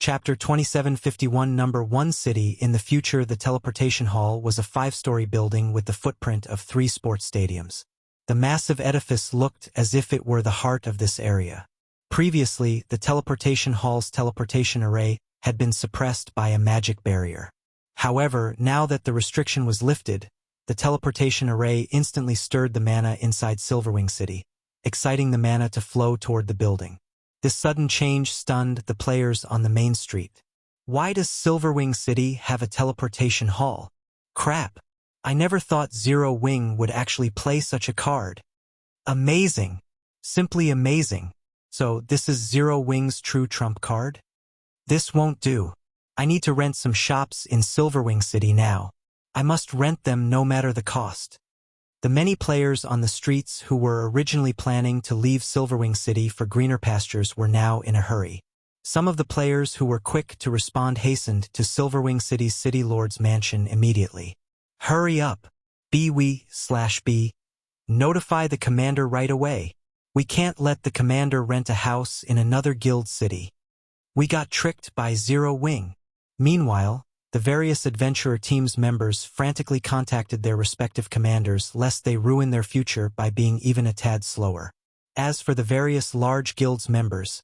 Chapter 2751 Number 1 City. In the future, the teleportation hall was a 5-story building with the footprint of 3 sports stadiums. The massive edifice looked as if it were the heart of this area. Previously, the teleportation hall's teleportation array had been suppressed by a magic barrier. However, now that the restriction was lifted, the teleportation array instantly stirred the mana inside Silverwing City, exciting the mana to flow toward the building. This sudden change stunned the players on the main street. Why does Silverwing City have a teleportation hall? Crap! I never thought Zero Wing would actually play such a card. Amazing! Simply amazing. So this is Zero Wing's true trump card? This won't do. I need to rent some shops in Silverwing City now. I must rent them no matter the cost. The many players on the streets who were originally planning to leave Silverwing City for greener pastures were now in a hurry. Some of the players who were quick to respond hastened to Silverwing City's City Lord's mansion immediately. Hurry up! B. Notify the commander right away. We can't let the commander rent a house in another guild city. We got tricked by Zero Wing. Meanwhile, the various adventurer team's members frantically contacted their respective commanders lest they ruin their future by being even a tad slower. As for the various large guilds members,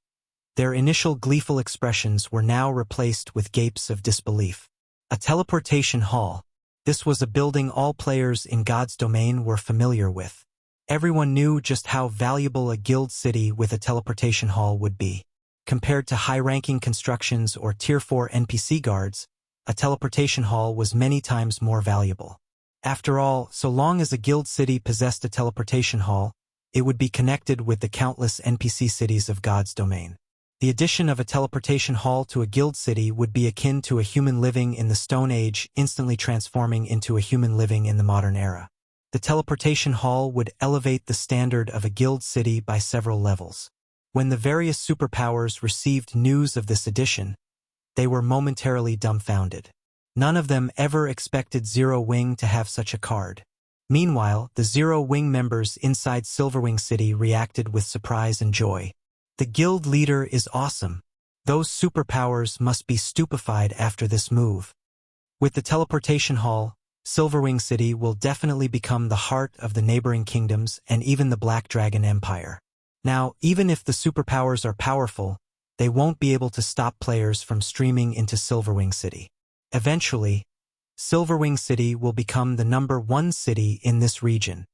their initial gleeful expressions were now replaced with gapes of disbelief. A teleportation hall. This was a building all players in God's domain were familiar with. Everyone knew just how valuable a guild city with a teleportation hall would be. Compared to high-ranking constructions or Tier 4 NPC guards, a teleportation hall was many times more valuable. After all, so long as a guild city possessed a teleportation hall, it would be connected with the countless NPC cities of God's domain. The addition of a teleportation hall to a guild city would be akin to a human living in the Stone Age instantly transforming into a human living in the modern era. The teleportation hall would elevate the standard of a guild city by several levels. When the various superpowers received news of this addition, they were momentarily dumbfounded. None of them ever expected Zero Wing to have such a card. Meanwhile, the Zero Wing members inside Silverwing City reacted with surprise and joy. The guild leader is awesome. Those superpowers must be stupefied after this move. With the teleportation hall, Silverwing City will definitely become the heart of the neighboring kingdoms and even the Black Dragon Empire. Now, even if the superpowers are powerful, they won't be able to stop players from streaming into Silverwing City. Eventually, Silverwing City will become the number 1 city in this region.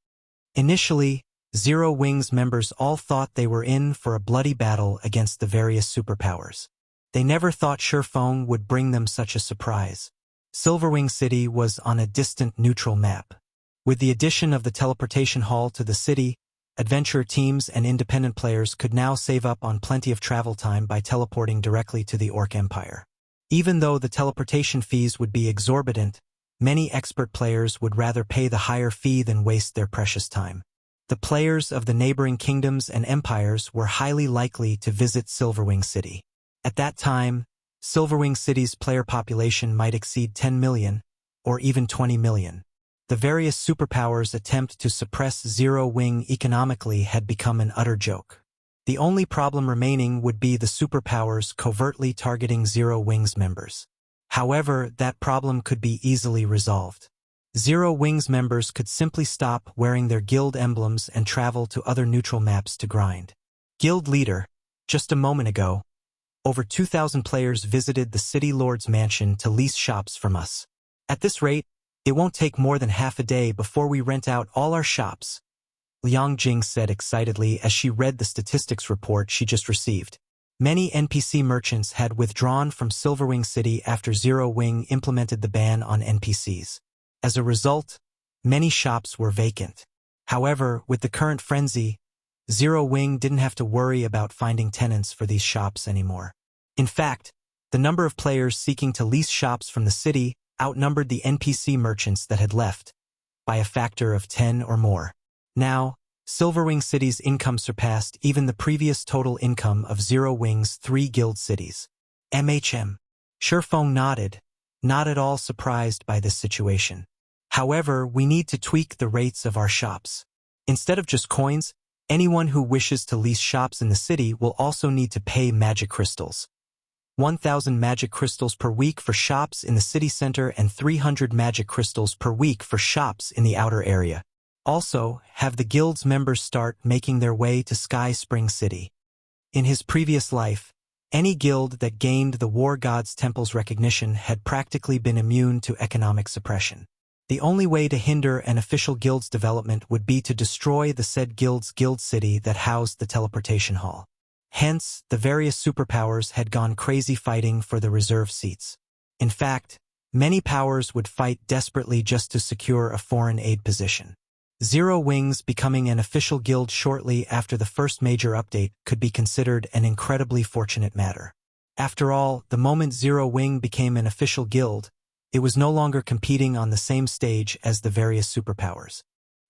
Initially, Zero Wing's members all thought they were in for a bloody battle against the various superpowers. They never thought Feng would bring them such a surprise. Silverwing City was on a distant neutral map. With the addition of the teleportation hall to the city, adventure teams and independent players could now save up on plenty of travel time by teleporting directly to the Orc Empire. Even though the teleportation fees would be exorbitant, many expert players would rather pay the higher fee than waste their precious time. The players of the neighboring kingdoms and empires were highly likely to visit Silverwing City. At that time, Silverwing City's player population might exceed 10 million, or even 20 million. The various superpowers' attempt to suppress Zero Wing economically had become an utter joke. The only problem remaining would be the superpowers covertly targeting Zero Wing's members. However, that problem could be easily resolved. Zero Wing's members could simply stop wearing their guild emblems and travel to other neutral maps to grind. Guild leader, just a moment ago, over 2,000 players visited the City Lord's mansion to lease shops from us. At this rate, it won't take more than half a day before we rent out all our shops, Liang Jing said excitedly as she read the statistics report she just received. Many NPC merchants had withdrawn from Silverwing City after Zero Wing implemented the ban on NPCs. As a result, many shops were vacant. However, with the current frenzy, Zero Wing didn't have to worry about finding tenants for these shops anymore. In fact, the number of players seeking to lease shops from the city outnumbered the NPC merchants that had left by a factor of 10 or more. Now, Silverwing City's income surpassed even the previous total income of Zero Wing's 3 guild cities. Feng nodded, not at all surprised by this situation. However, we need to tweak the rates of our shops. Instead of just coins, anyone who wishes to lease shops in the city will also need to pay magic crystals. 1,000 magic crystals per week for shops in the city center and 300 magic crystals per week for shops in the outer area. Also, have the guild's members start making their way to Sky Spring City. In his previous life, any guild that gained the War God's Temple's recognition had practically been immune to economic suppression. The only way to hinder an official guild's development would be to destroy the said guild's guild city that housed the teleportation hall. Hence, the various superpowers had gone crazy fighting for the reserve seats. In fact, many powers would fight desperately just to secure a foreign aid position. Zero Wings becoming an official guild shortly after the first major update could be considered an incredibly fortunate matter. After all, the moment Zero Wing became an official guild, it was no longer competing on the same stage as the various superpowers.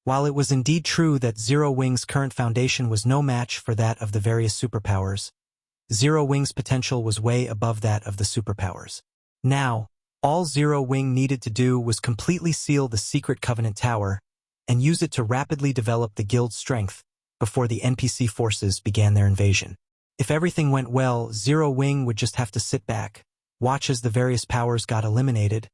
While it was indeed true that Zero Wing's current foundation was no match for that of the various superpowers, Zero Wing's potential was way above that of the superpowers. Now, all Zero Wing needed to do was completely seal the secret Covenant Tower and use it to rapidly develop the guild's strength before the NPC forces began their invasion. If everything went well, Zero Wing would just have to sit back, watch as the various powers got eliminated,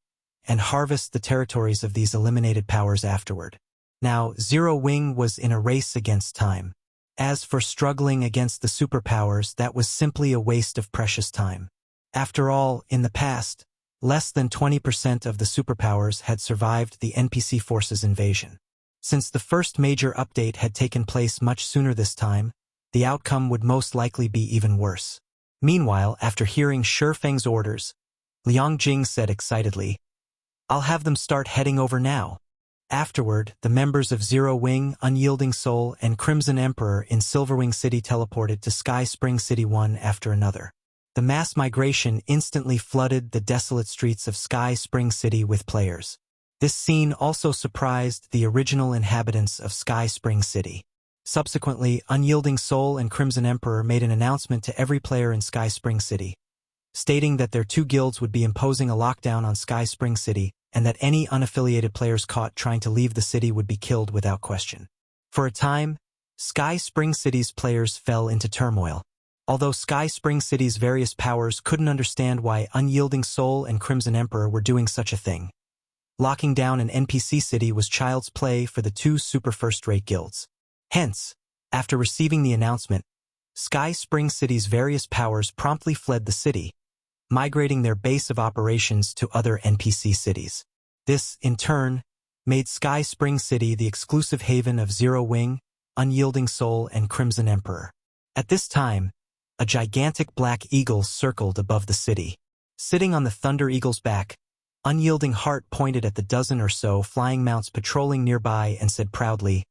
and harvest the territories of these eliminated powers afterward. Now, Zero Wing was in a race against time. As for struggling against the superpowers, that was simply a waste of precious time. After all, in the past, less than 20% of the superpowers had survived the NPC forces' invasion. Since the first major update had taken place much sooner this time, the outcome would most likely be even worse. Meanwhile, after hearing Feng's orders, Liang Jing said excitedly, "I'll have them start heading over now." Afterward, the members of Zero Wing, Unyielding Soul, and Crimson Emperor in Silverwing City teleported to Sky Spring City one after another. The mass migration instantly flooded the desolate streets of Sky Spring City with players. This scene also surprised the original inhabitants of Sky Spring City. Subsequently, Unyielding Soul and Crimson Emperor made an announcement to every player in Sky Spring City, stating that their two guilds would be imposing a lockdown on Sky Spring City and that any unaffiliated players caught trying to leave the city would be killed without question. For a time, Sky Spring City's players fell into turmoil. Although Sky Spring City's various powers couldn't understand why Unyielding Soul and Crimson Emperor were doing such a thing. Locking down an NPC city was child's play for the two super first-rate guilds. Hence, after receiving the announcement, Sky Spring City's various powers promptly fled the city, migrating their base of operations to other NPC cities. This, in turn, made Sky Spring City the exclusive haven of Zero Wing, Unyielding Soul, and Crimson Emperor. At this time, a gigantic black eagle circled above the city. Sitting on the Thunder Eagle's back, Unyielding Heart pointed at the dozen or so flying mounts patrolling nearby and said proudly,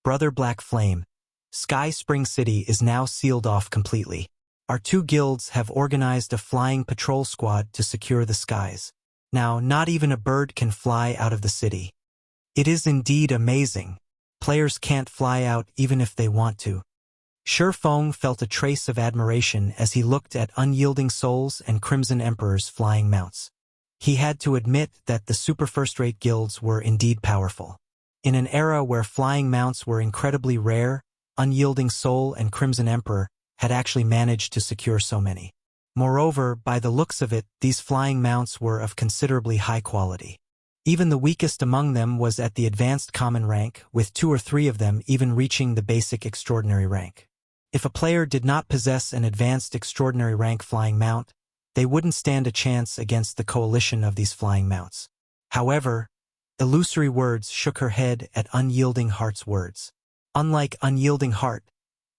"Brother Black Flame, Sky Spring City is now sealed off completely. Our two guilds have organized a flying patrol squad to secure the skies. Now, not even a bird can fly out of the city. It is indeed amazing. Players can't fly out even if they want to." Feng felt a trace of admiration as he looked at Unyielding Souls and Crimson Emperor's flying mounts. He had to admit that the super first-rate guilds were indeed powerful. In an era where flying mounts were incredibly rare, Unyielding Soul and Crimson Emperor had actually managed to secure so many. Moreover, by the looks of it, these flying mounts were of considerably high quality. Even the weakest among them was at the advanced common rank, with 2 or 3 of them even reaching the basic extraordinary rank. If a player did not possess an advanced extraordinary rank flying mount, they wouldn't stand a chance against the coalition of these flying mounts. However, Illusory Words shook her head at Unyielding Heart's words. Unlike Unyielding Heart,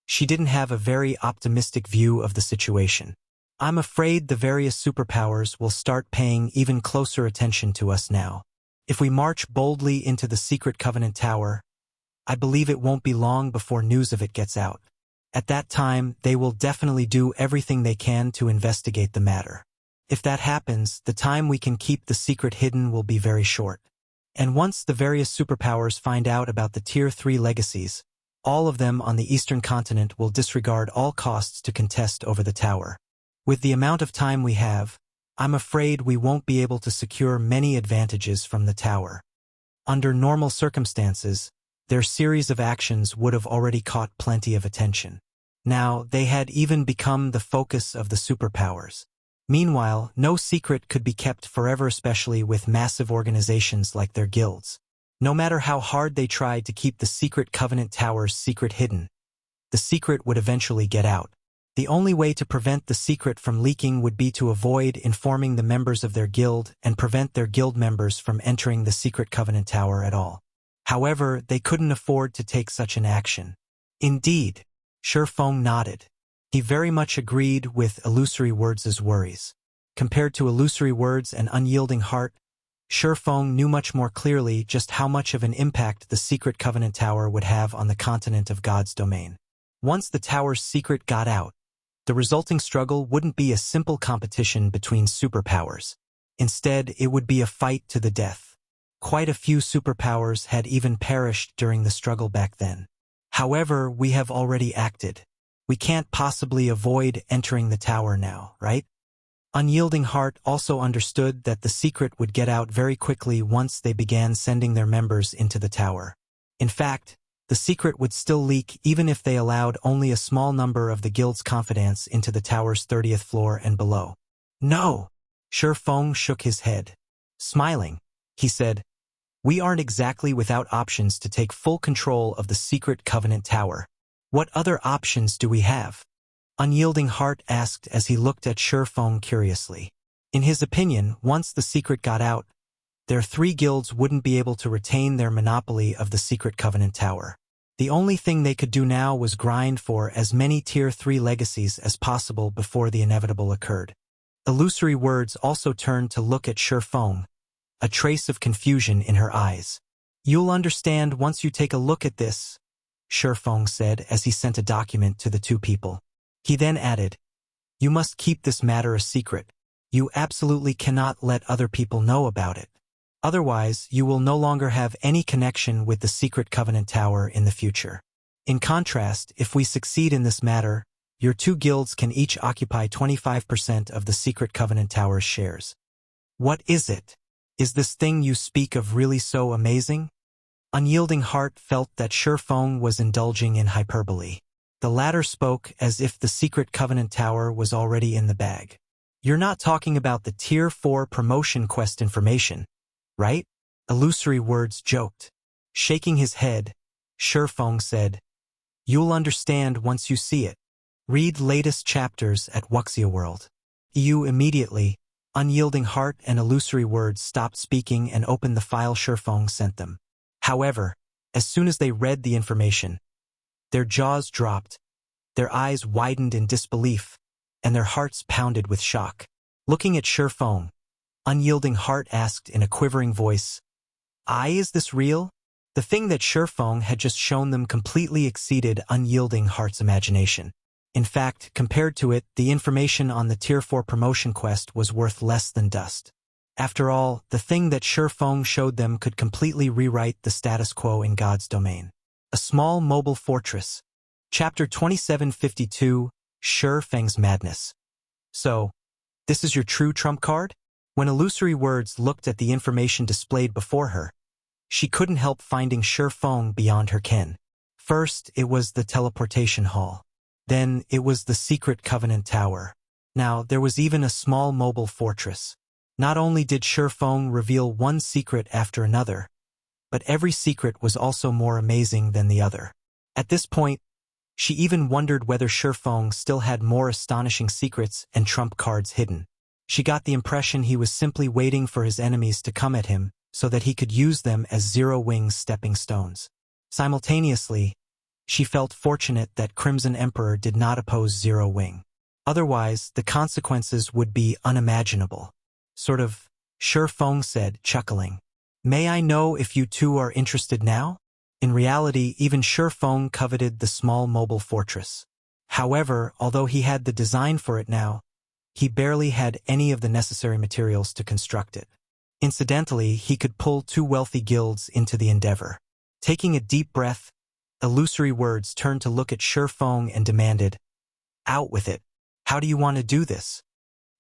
she didn't have a very optimistic view of the situation. "I'm afraid the various superpowers will start paying even closer attention to us now. If we march boldly into the secret Covenant Tower, I believe it won't be long before news of it gets out. At that time, they will definitely do everything they can to investigate the matter. If that happens, the time we can keep the secret hidden will be very short. And once the various superpowers find out about the Tier 3 legacies, all of them on the Eastern continent will disregard all costs to contest over the tower. With the amount of time we have, I'm afraid we won't be able to secure many advantages from the tower. Under normal circumstances, their series of actions would have already caught plenty of attention. Now, they had even become the focus of the superpowers. Meanwhile, no secret could be kept forever, especially with massive organizations like their guilds. No matter how hard they tried to keep the secret Covenant Tower's secret hidden, the secret would eventually get out. The only way to prevent the secret from leaking would be to avoid informing the members of their guild and prevent their guild members from entering the secret Covenant Tower at all. However, they couldn't afford to take such an action. Indeed, Feng nodded. He very much agreed with Illusory Words' worries. Compared to Illusory Words and Unyielding Heart, Feng knew much more clearly just how much of an impact the secret Covenant Tower would have on the continent of God's domain. Once the tower's secret got out, the resulting struggle wouldn't be a simple competition between superpowers. Instead, it would be a fight to the death. Quite a few superpowers had even perished during the struggle back then. However, we have already acted. We can't possibly avoid entering the tower now, right? Unyielding Heart also understood that the secret would get out very quickly once they began sending their members into the tower. In fact, the secret would still leak even if they allowed only a small number of the guild's confidants into the tower's 30th floor and below. No! Feng shook his head. Smiling, he said, "We aren't exactly without options to take full control of the secret Covenant Tower. What other options do we have?" Unyielding Heart asked as he looked at Feng curiously. In his opinion, once the secret got out, their three guilds wouldn't be able to retain their monopoly of the secret Covenant Tower. The only thing they could do now was grind for as many Tier 3 legacies as possible before the inevitable occurred. Illusory Words also turned to look at Feng, a trace of confusion in her eyes. "You'll understand once you take a look at this," Feng said as he sent a document to the two people. He then added, "You must keep this matter a secret. You absolutely cannot let other people know about it. Otherwise, you will no longer have any connection with the secret Covenant Tower in the future. In contrast, if we succeed in this matter, your two guilds can each occupy 25% of the secret Covenant Tower's shares." "What is it? Is this thing you speak of really so amazing?" Unyielding Heart felt that Feng was indulging in hyperbole. The latter spoke as if the secret Covenant Tower was already in the bag. "You're not talking about the Tier 4 promotion quest information, right?" Illusory Words joked. Shaking his head, Feng said, "You'll understand once you see it. Read latest chapters at Wuxia World." Immediately, Unyielding Heart and Illusory Words stopped speaking and opened the file Feng sent them. However, as soon as they read the information, their jaws dropped, their eyes widened in disbelief, and their hearts pounded with shock. Looking at Feng, Unyielding Heart asked in a quivering voice, "Is this real?" The thing that Feng had just shown them completely exceeded Unyielding Heart's imagination. In fact, compared to it, the information on the Tier 4 promotion quest was worth less than dust. After all, the thing that Feng showed them could completely rewrite the status quo in God's domain. A small mobile fortress. Chapter 2752, Feng's Madness. "So, this is your true trump card?" When Illusory Words looked at the information displayed before her, she couldn't help finding Feng beyond her ken. First, it was the teleportation hall. Then, it was the secret Covenant Tower. Now, there was even a small mobile fortress. Not only did Feng reveal one secret after another, but every secret was also more amazing than the other. At this point, she even wondered whether Feng still had more astonishing secrets and trump cards hidden. She got the impression he was simply waiting for his enemies to come at him so that he could use them as Zero-Wing's stepping stones. Simultaneously, she felt fortunate that Crimson Emperor did not oppose Zero-Wing. Otherwise, the consequences would be unimaginable. Sort of, Feng said, chuckling. "May I know if you two are interested now?" In reality, even Feng coveted the small mobile fortress. However, although he had the design for it now, he barely had any of the necessary materials to construct it. Incidentally, he could pull two wealthy guilds into the endeavor. Taking a deep breath, Illusory Words turned to look at Feng and demanded, "Out with it. How do you want to do this?"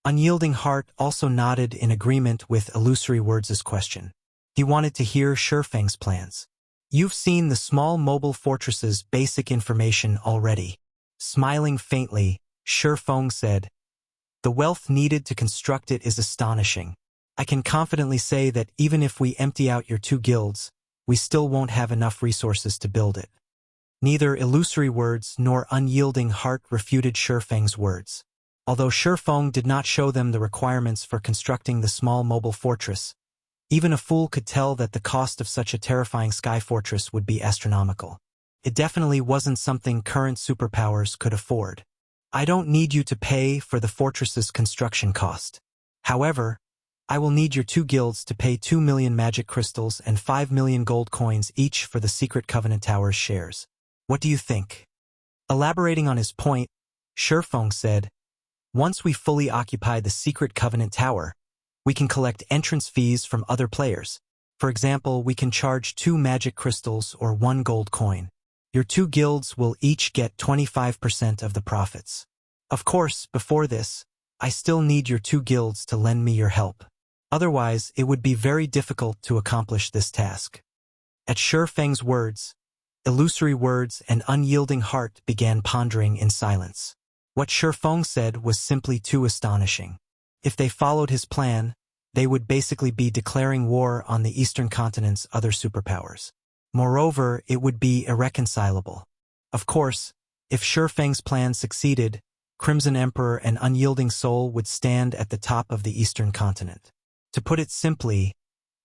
Unyielding Heart also nodded in agreement with Illusory Words' question. He wanted to hear Feng's plans. "You've seen the small mobile fortress's basic information already." Smiling faintly, Feng said, The wealth needed to construct it is astonishing. I can confidently say that even if we empty out your 2 guilds, we still won't have enough resources to build it. Neither Illusory Words nor Unyielding Heart refuted Feng's words. Although Feng did not show them the requirements for constructing the small mobile fortress, even a fool could tell that the cost of such a terrifying sky fortress would be astronomical. It definitely wasn't something current superpowers could afford. I don't need you to pay for the fortress's construction cost. However, I will need your 2 guilds to pay 2 million magic crystals and 5 million gold coins each for the Secret Covenant Tower's shares. What do you think? Elaborating on his point, Feng said, once we fully occupy the Secret Covenant Tower, we can collect entrance fees from other players. For example, we can charge 2 magic crystals or 1 gold coin. Your 2 guilds will each get 25% of the profits. Of course, before this, I still need your 2 guilds to lend me your help. Otherwise, it would be very difficult to accomplish this task. At Feng's words, Illusory Words and Unyielding Heart began pondering in silence. What Feng said was simply too astonishing. If they followed his plan, they would basically be declaring war on the Eastern Continent's other superpowers. Moreover, it would be irreconcilable. Of course, if Feng's plan succeeded, Crimson Emperor and Unyielding Soul would stand at the top of the Eastern Continent. To put it simply,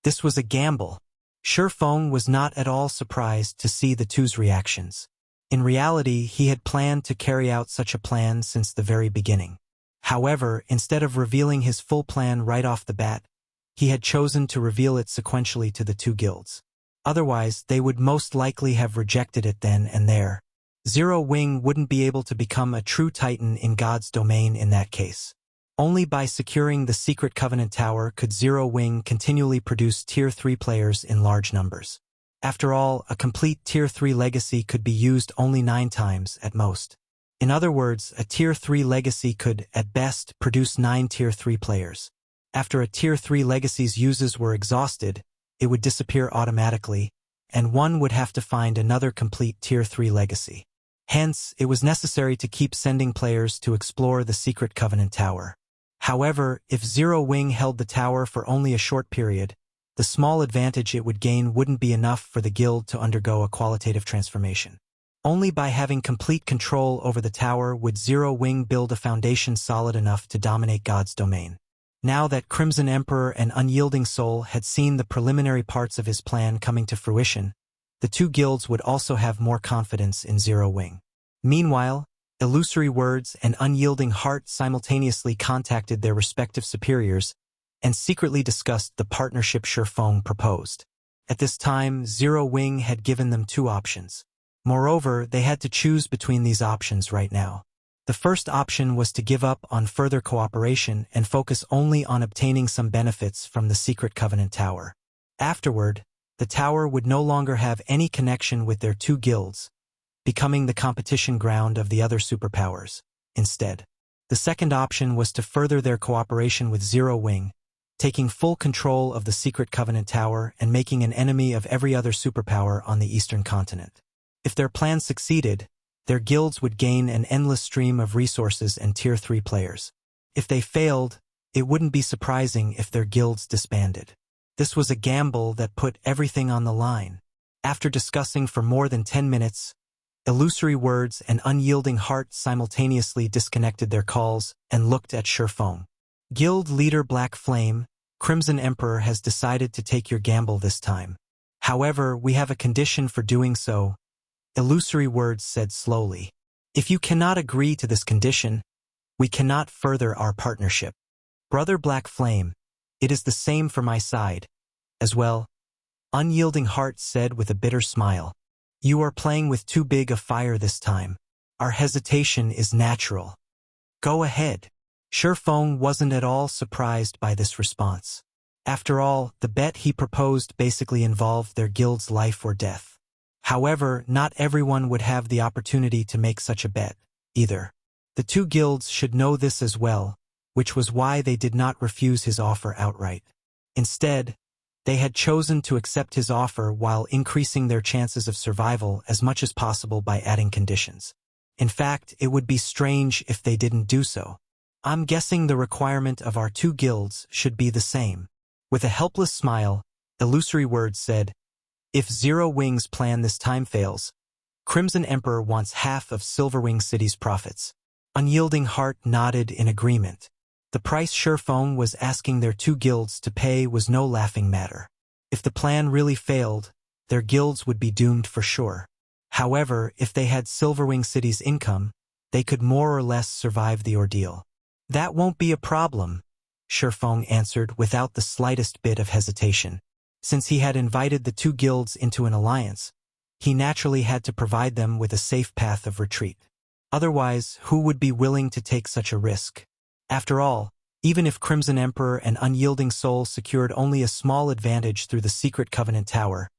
this was a gamble. Feng was not at all surprised to see the two's reactions. In reality, he had planned to carry out such a plan since the very beginning. However, instead of revealing his full plan right off the bat, he had chosen to reveal it sequentially to the 2 guilds. Otherwise, they would most likely have rejected it then and there. Zero Wing wouldn't be able to become a true titan in God's domain in that case. Only by securing the Secret Covenant Tower could Zero Wing continually produce Tier 3 players in large numbers. After all, a complete Tier 3 legacy could be used only 9 times at most. In other words, a Tier 3 legacy could, at best, produce 9 Tier 3 players. After a Tier 3 legacy's uses were exhausted, it would disappear automatically, and one would have to find another complete Tier 3 legacy. Hence, it was necessary to keep sending players to explore the Secret Covenant Tower. However, if Zero Wing held the tower for only a short period, the small advantage it would gain wouldn't be enough for the guild to undergo a qualitative transformation. Only by having complete control over the tower would Zero Wing build a foundation solid enough to dominate God's domain. Now that Crimson Emperor and Unyielding Soul had seen the preliminary parts of his plan coming to fruition, the 2 guilds would also have more confidence in Zero Wing. Meanwhile, Illusory Words and Unyielding Heart simultaneously contacted their respective superiors and secretly discussed the partnership Feng proposed. At this time, Zero Wing had given them 2 options. Moreover, they had to choose between these options right now. The first option was to give up on further cooperation and focus only on obtaining some benefits from the Secret Covenant Tower. Afterward, the tower would no longer have any connection with their 2 guilds, becoming the competition ground of the other superpowers. Instead, the second option was to further their cooperation with Zero Wing, taking full control of the Secret Covenant Tower and making an enemy of every other superpower on the Eastern Continent. If their plan succeeded, their guilds would gain an endless stream of resources and Tier 3 players. If they failed, it wouldn't be surprising if their guilds disbanded. This was a gamble that put everything on the line. After discussing for more than 10 minutes, Illusory Words and Unyielding Heart simultaneously disconnected their calls and looked at Feng. Guild leader Black Flame, Crimson Emperor has decided to take your gamble this time. However, we have a condition for doing so, Illusory Words said slowly. If you cannot agree to this condition, we cannot further our partnership. Brother Black Flame, it is the same for my side, as well, Unyielding Heart said with a bitter smile. You are playing with too big a fire this time. Our hesitation is natural. Go ahead. Feng wasn't at all surprised by this response. After all, the bet he proposed basically involved their guild's life or death. However, not everyone would have the opportunity to make such a bet, either. The 2 guilds should know this as well, which was why they did not refuse his offer outright. Instead, they had chosen to accept his offer while increasing their chances of survival as much as possible by adding conditions. In fact, it would be strange if they didn't do so. I'm guessing the requirement of our two guilds should be the same. With a helpless smile, Illusory Words said, if Zero Wing's plan this time fails, Crimson Emperor wants half of Silverwing City's profits. Unyielding Heart nodded in agreement. The price Feng was asking their two guilds to pay was no laughing matter. If the plan really failed, their guilds would be doomed for sure. However, if they had Silverwing City's income, they could more or less survive the ordeal. That won't be a problem, Feng answered without the slightest bit of hesitation. Since he had invited the two guilds into an alliance, he naturally had to provide them with a safe path of retreat. Otherwise, who would be willing to take such a risk? After all, even if Crimson Emperor and Unyielding Soul secured only a small advantage through the secret Covenant Tower,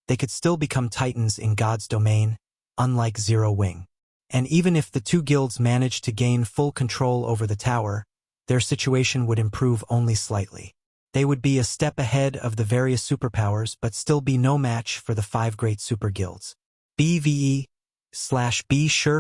they could still become titans in God's domain, unlike Zero Wing. And even if the two guilds managed to gain full control over the tower, their situation would improve only slightly. They would be a step ahead of the various superpowers but still be no match for the 5 great super guilds. BVE/B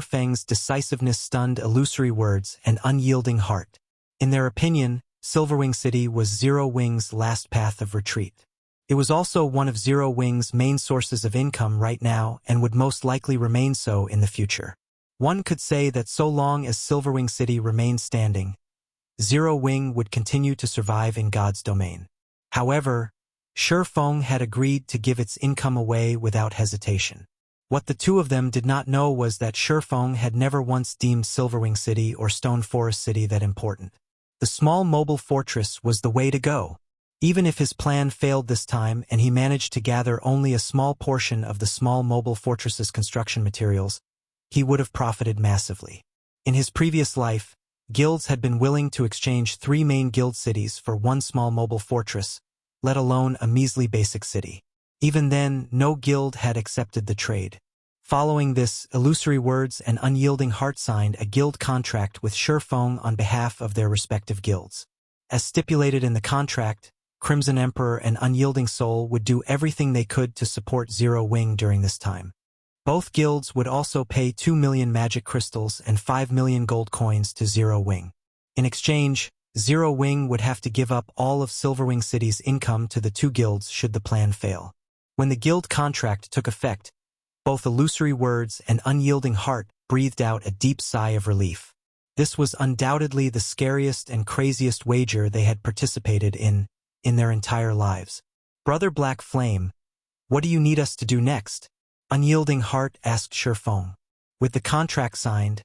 Feng's decisiveness stunned Illusory Words and Unyielding Heart. In their opinion, Silverwing City was Zero Wing's last path of retreat. It was also one of Zero Wing's main sources of income right now and would most likely remain so in the future. One could say that so long as Silverwing City remained standing, Zero Wing would continue to survive in God's domain. However, Feng had agreed to give its income away without hesitation. What the two of them did not know was that Feng had never once deemed Silverwing City or Stone Forest City that important. The small mobile fortress was the way to go. Even if his plan failed this time and he managed to gather only a small portion of the small mobile fortress's construction materials, he would have profited massively. In his previous life, guilds had been willing to exchange 3 main guild cities for one small mobile fortress, let alone a measly basic city. Even then, no guild had accepted the trade. Following this, Illusory Words and Unyielding Heart signed a guild contract with Feng on behalf of their respective guilds. As stipulated in the contract, Crimson Emperor and Unyielding Soul would do everything they could to support Zero Wing during this time. Both guilds would also pay 2 million magic crystals and 5 million gold coins to Zero Wing. In exchange, Zero Wing would have to give up all of Silverwing City's income to the two guilds should the plan fail. When the guild contract took effect, both Illusory Words and Unyielding Heart breathed out a deep sigh of relief. This was undoubtedly the scariest and craziest wager they had participated in their entire lives. Brother Black Flame, what do you need us to do next? Unyielding Heart asked Feng. With the contract signed,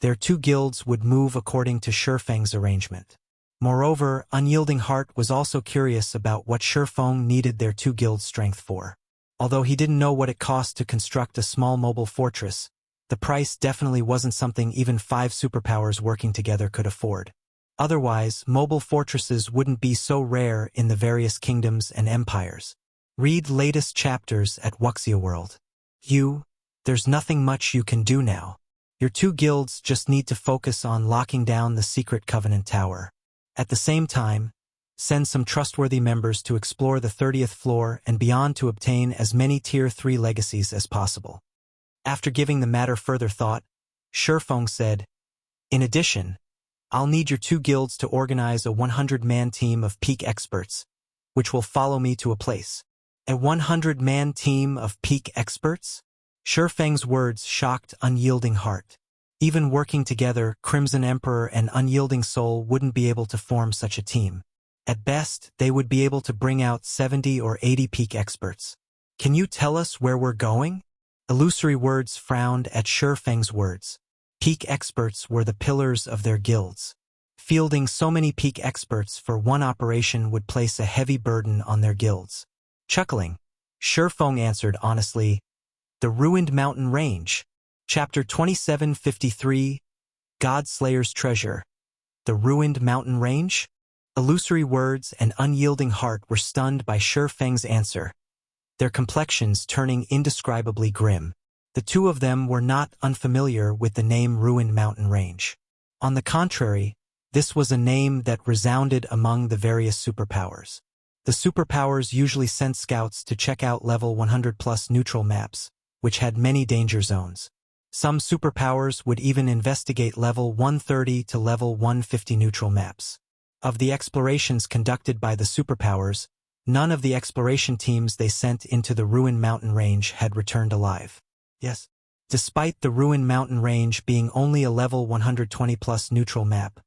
their two guilds would move according to Feng's arrangement. Moreover, Unyielding Heart was also curious about what Feng needed their two guilds' strength for. Although he didn't know what it cost to construct a small mobile fortress, the price definitely wasn't something even 5 superpowers working together could afford. Otherwise, mobile fortresses wouldn't be so rare in the various kingdoms and empires. Read latest chapters at Wuxia World. There's nothing much you can do now. Your two guilds just need to focus on locking down the secret Covenant Tower. At the same time, send some trustworthy members to explore the 30th floor and beyond to obtain as many Tier 3 legacies as possible. After giving the matter further thought, Feng said, in addition, I'll need your two guilds to organize a 100-man team of peak experts, which will follow me to a place. A 100-man team of peak experts? Feng's words shocked Unyielding Heart. Even working together, Crimson Emperor and Unyielding Soul wouldn't be able to form such a team. At best, they would be able to bring out 70 or 80 peak experts. Can you tell us where we're going? Illusory Words frowned at Feng's words. Peak experts were the pillars of their guilds. Fielding so many peak experts for one operation would place a heavy burden on their guilds. Chuckling, Feng answered honestly, The Ruined Mountain Range. Chapter 2753, Godslayer's Treasure. The Ruined Mountain Range? Illusory Words and Unyielding Heart were stunned by Feng's answer, their complexions turning indescribably grim. The two of them were not unfamiliar with the name Ruined Mountain Range. On the contrary, this was a name that resounded among the various superpowers. The superpowers usually sent scouts to check out level 100+ neutral maps, which had many danger zones. Some superpowers would even investigate level 130 to level 150 neutral maps. Of the explorations conducted by the superpowers, none of the exploration teams they sent into the Ruined Mountain Range had returned alive. Yes. Despite the Ruined Mountain Range being only a level 120+ neutral map,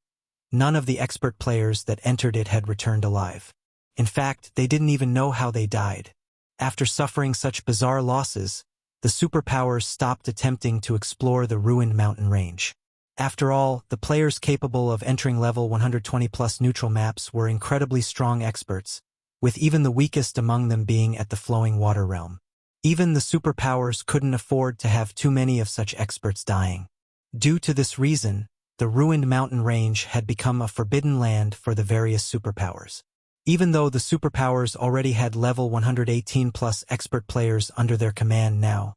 none of the expert players that entered it had returned alive. In fact, they didn't even know how they died. After suffering such bizarre losses, the superpowers stopped attempting to explore the Ruined Mountain Range. After all, the players capable of entering level 120+ neutral maps were incredibly strong experts, with even the weakest among them being at the Flowing Water Realm. Even the superpowers couldn't afford to have too many of such experts dying. Due to this reason, the Ruined Mountain Range had become a forbidden land for the various superpowers. Even though the superpowers already had level 118+ expert players under their command now,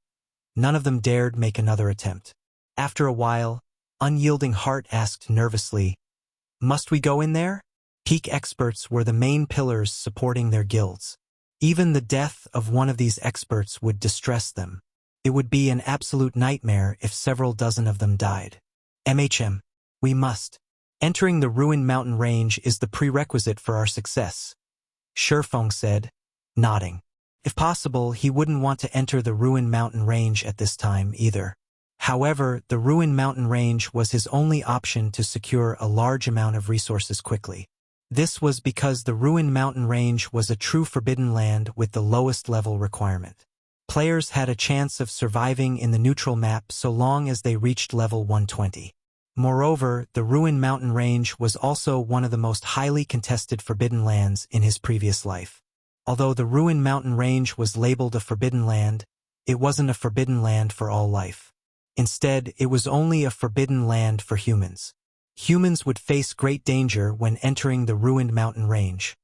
none of them dared make another attempt. After a while, Unyielding Heart asked nervously, "Must we go in there?" Peak experts were the main pillars supporting their guilds. Even the death of one of these experts would distress them. It would be an absolute nightmare if several dozen of them died. We must. Entering the Ruined Mountain Range is the prerequisite for our success, Feng said, nodding. If possible, he wouldn't want to enter the Ruined Mountain Range at this time either. However, the Ruined Mountain Range was his only option to secure a large amount of resources quickly. This was because the Ruined Mountain Range was a true forbidden land with the lowest level requirement. Players had a chance of surviving in the neutral map so long as they reached level 120. Moreover, the Ruined Mountain Range was also one of the most highly contested forbidden lands in his previous life. Although the Ruined Mountain Range was labeled a forbidden land, it wasn't a forbidden land for all life. Instead, it was only a forbidden land for humans. Humans would face great danger when entering the Ruined Mountain Range.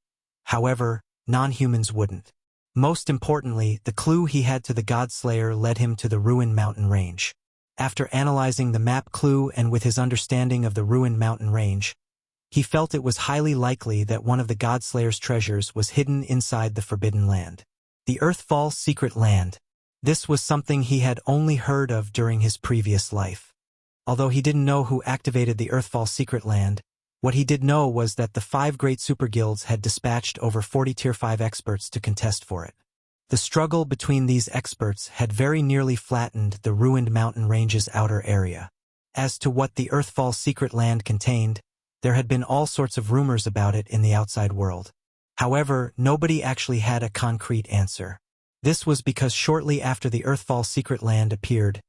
However, non-humans wouldn't. Most importantly, the clue he had to the Godslayer led him to the Ruined Mountain Range. After analyzing the map clue and with his understanding of the Ruined Mountain Range, he felt it was highly likely that one of the Godslayer's treasures was hidden inside the Forbidden Land. The Earthfall Secret Land. This was something he had only heard of during his previous life. Although he didn't know who activated the Earthfall Secret Land, what he did know was that the 5 great super guilds had dispatched over 40 Tier 5 experts to contest for it. The struggle between these experts had very nearly flattened the Ruined Mountain Range's outer area. As to what the Earthfall Secret Land contained, there had been all sorts of rumors about it in the outside world. However, nobody actually had a concrete answer. This was because shortly after the Earthfall Secret Land appeared,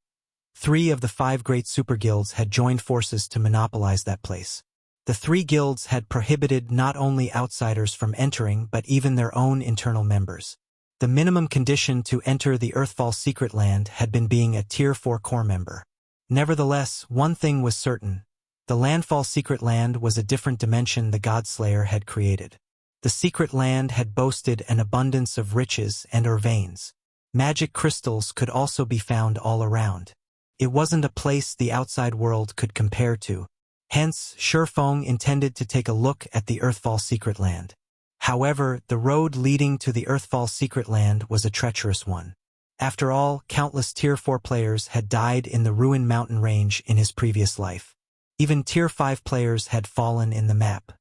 3 of the 5 great super guilds had joined forces to monopolize that place. The 3 guilds had prohibited not only outsiders from entering but even their own internal members. The minimum condition to enter the Earthfall Secret Land had been being a Tier 4 core member. Nevertheless, one thing was certain. The Landfall Secret Land was a different dimension the Godslayer had created. The Secret Land had boasted an abundance of riches and veins. Magic crystals could also be found all around. It wasn't a place the outside world could compare to. Hence, Feng intended to take a look at the Earthfall Secret Land. However, the road leading to the Earthfall Secret Land was a treacherous one. After all, countless Tier 4 players had died in the Ruined Mountain Range in his previous life. Even Tier 5 players had fallen in the map.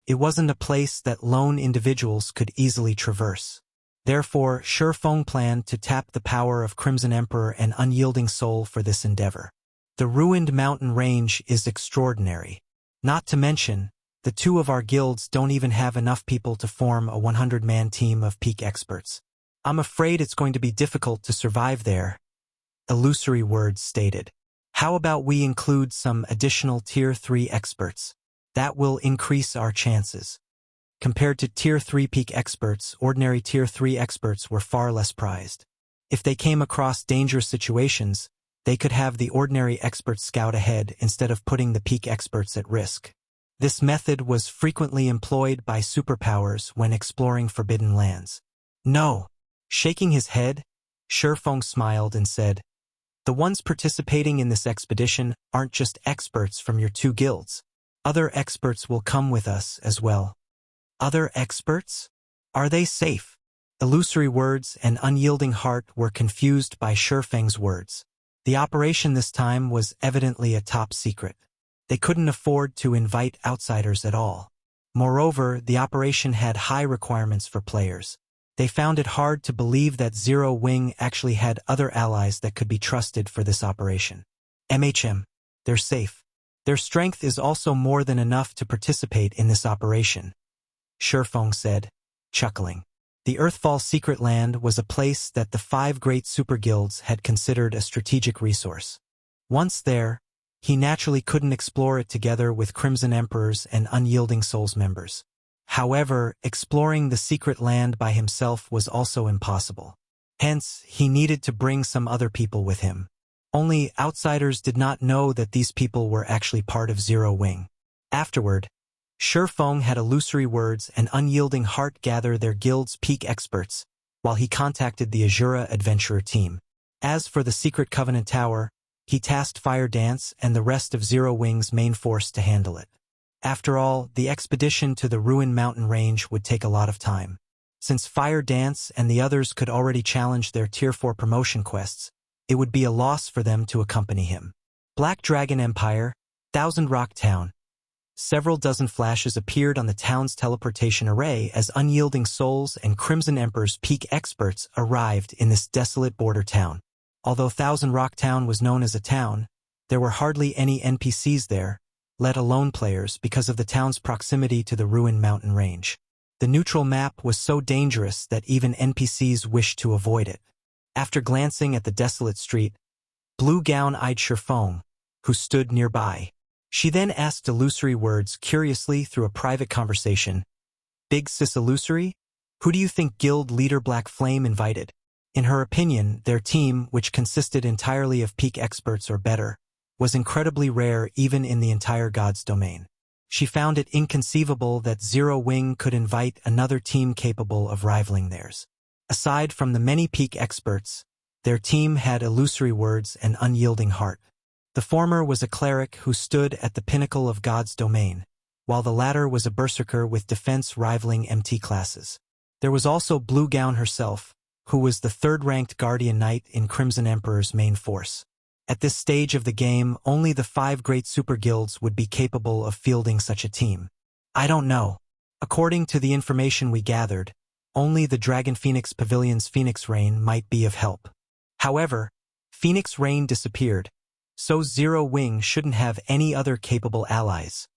It wasn't a place that lone individuals could easily traverse. Therefore, Feng planned to tap the power of Crimson Emperor and Unyielding Soul for this endeavor. The Ruined Mountain Range is extraordinary. Not to mention, the 2 of our guilds don't even have enough people to form a 100-man team of peak experts. I'm afraid it's going to be difficult to survive there, Illusory Words stated. How about we include some additional Tier 3 experts? That will increase our chances. Compared to Tier 3 peak experts, ordinary Tier 3 experts were far less prized. If they came across dangerous situations, they could have the ordinary experts scout ahead instead of putting the peak experts at risk. This method was frequently employed by superpowers when exploring forbidden lands. No. Shaking his head, Feng smiled and said, "The ones participating in this expedition aren't just experts from your 2 guilds. Other experts will come with us as well." Other experts? Are they safe? Illusory Words and Unyielding Heart were confused by Feng's words. The operation this time was evidently a top secret. They couldn't afford to invite outsiders at all. Moreover, the operation had high requirements for players. They found it hard to believe that Zero Wing actually had other allies that could be trusted for this operation. They're safe. Their strength is also more than enough to participate in this operation, Feng said, chuckling. The Earthfall Secret Land was a place that the 5 great super guilds had considered a strategic resource. Once there, he naturally couldn't explore it together with Crimson Emperors and Unyielding Souls members. However, exploring the secret land by himself was also impossible. Hence, he needed to bring some other people with him. Only outsiders did not know that these people were actually part of Zero Wing. Afterward, Feng had Illusory Words and Unyielding Heart gather their guild's peak experts, while he contacted the Azura Adventurer team. As for the Secret Covenant Tower, he tasked Fire Dance and the rest of Zero Wing's main force to handle it. After all, the expedition to the Ruin Mountain Range would take a lot of time. Since Fire Dance and the others could already challenge their Tier 4 promotion quests, it would be a loss for them to accompany him. Black Dragon Empire, Thousand Rock Town. Several dozen flashes appeared on the town's teleportation array as Unyielding Souls and Crimson Emperor's peak experts arrived in this desolate border town. Although Thousand Rock Town was known as a town, there were hardly any NPCs there, let alone players, because of the town's proximity to the Ruin Mountain Range. The neutral map was so dangerous that even NPCs wished to avoid it. After glancing at the desolate street, Blue Gown eyed Feng, who stood nearby. She then asked Illusory Words curiously through a private conversation, "Big Sis Illusory? Who do you think Guild Leader Black Flame invited?" In her opinion, their team, which consisted entirely of peak experts or better, was incredibly rare even in the entire God's domain. She found it inconceivable that Zero Wing could invite another team capable of rivaling theirs. Aside from the many peak experts, their team had Illusory Words and Unyielding Heart. The former was a cleric who stood at the pinnacle of God's domain, while the latter was a berserker with defense rivaling MT classes. There was also Blue Gown herself, who was the third-ranked Guardian Knight in Crimson Emperor's main force. At this stage of the game, only the 5 great super guilds would be capable of fielding such a team. I don't know. According to the information we gathered, only the Dragon Phoenix Pavilion's Phoenix Rain might be of help. However, Phoenix Rain disappeared, so Zero Wing shouldn't have any other capable allies.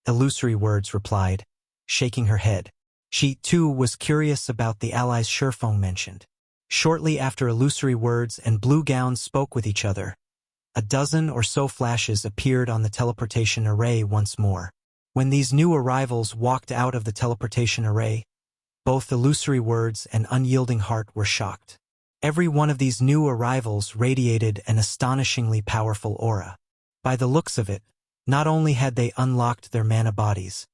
Illusory Words replied, shaking her head. She, too, was curious about the allies Feng mentioned. Shortly after Illusory Words and Blue Gown spoke with each other, a dozen or so flashes appeared on the teleportation array once more. When these new arrivals walked out of the teleportation array, both Illusory Words and Unyielding Heart were shocked. Every one of these new arrivals radiated an astonishingly powerful aura. By the looks of it, not only had they unlocked their mana bodies,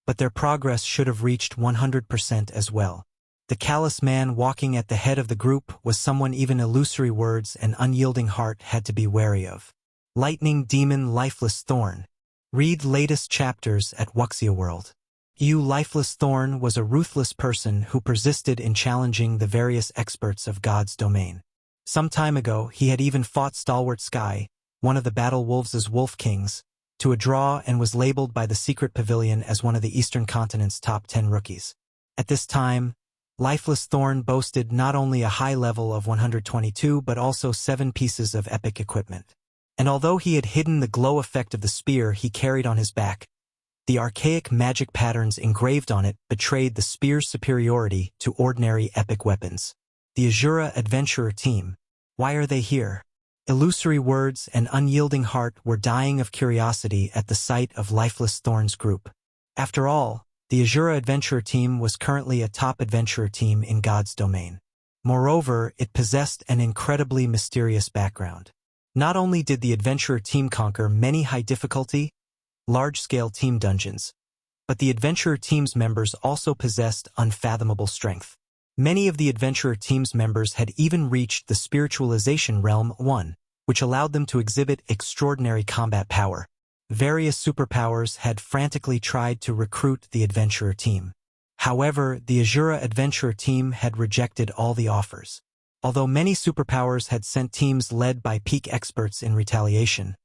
but their progress should have reached 100% as well. The callous man walking at the head of the group was someone even Illusory Words and Unyielding Heart had to be wary of. Lightning Demon Lifeless Thorn. Read latest chapters at Wuxia World. Lifeless Thorn was a ruthless person who persisted in challenging the various experts of God's domain. Some time ago, he had even fought Stalwart Sky, one of the Battle Wolves' Wolf Kings, to a draw and was labeled by the Secret Pavilion as one of the Eastern Continent's top 10 rookies. At this time, Lifeless Thorn boasted not only a high level of 122 but also 7 pieces of epic equipment. And although he had hidden the glow effect of the spear he carried on his back, the archaic magic patterns engraved on it betrayed the spear's superiority to ordinary epic weapons. The Azura Adventurer team. Why are they here? Illusory Words and Unyielding Heart were dying of curiosity at the sight of Lifeless Thorn's group. After all, the Azura Adventurer team was currently a top adventurer team in God's domain. Moreover, it possessed an incredibly mysterious background. Not only did the adventurer team conquer many high-difficulty, large-scale team dungeons, but the adventurer team's members also possessed unfathomable strength. Many of the adventurer team's members had even reached the Spiritualization Realm 1, which allowed them to exhibit extraordinary combat power. Various superpowers had frantically tried to recruit the adventurer team. However, the Azura Adventurer team had rejected all the offers. Although many superpowers had sent teams led by peak experts in retaliation,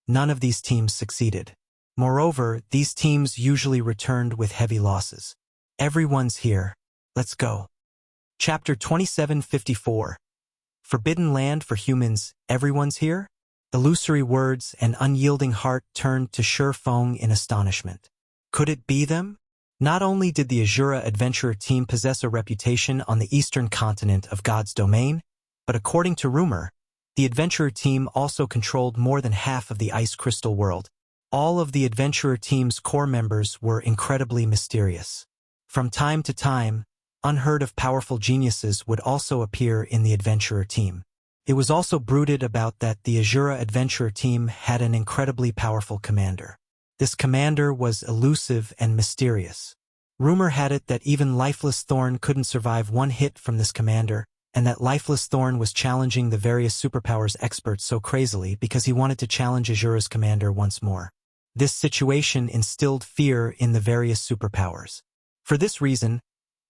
none of these teams succeeded. Moreover, these teams usually returned with heavy losses. Everyone's here. Let's go. Chapter 2754. Forbidden Land for Humans, Everyone's Here? Illusory words and unyielding heart turned to Feng in astonishment. Could it be them? Not only did the Azura adventurer team possess a reputation on the eastern continent of God's domain, but according to rumor, the adventurer team also controlled more than half of the ice crystal world. All of the adventurer team's core members were incredibly mysterious. From time to time, unheard of powerful geniuses would also appear in the adventurer team. It was also brooded about that the Azura adventurer team had an incredibly powerful commander. This commander was elusive and mysterious. Rumor had it that even Lifeless Thorn couldn't survive one hit from this commander, and that Lifeless Thorn was challenging the various superpowers experts so crazily because he wanted to challenge Azura's commander once more. This situation instilled fear in the various superpowers. For this reason,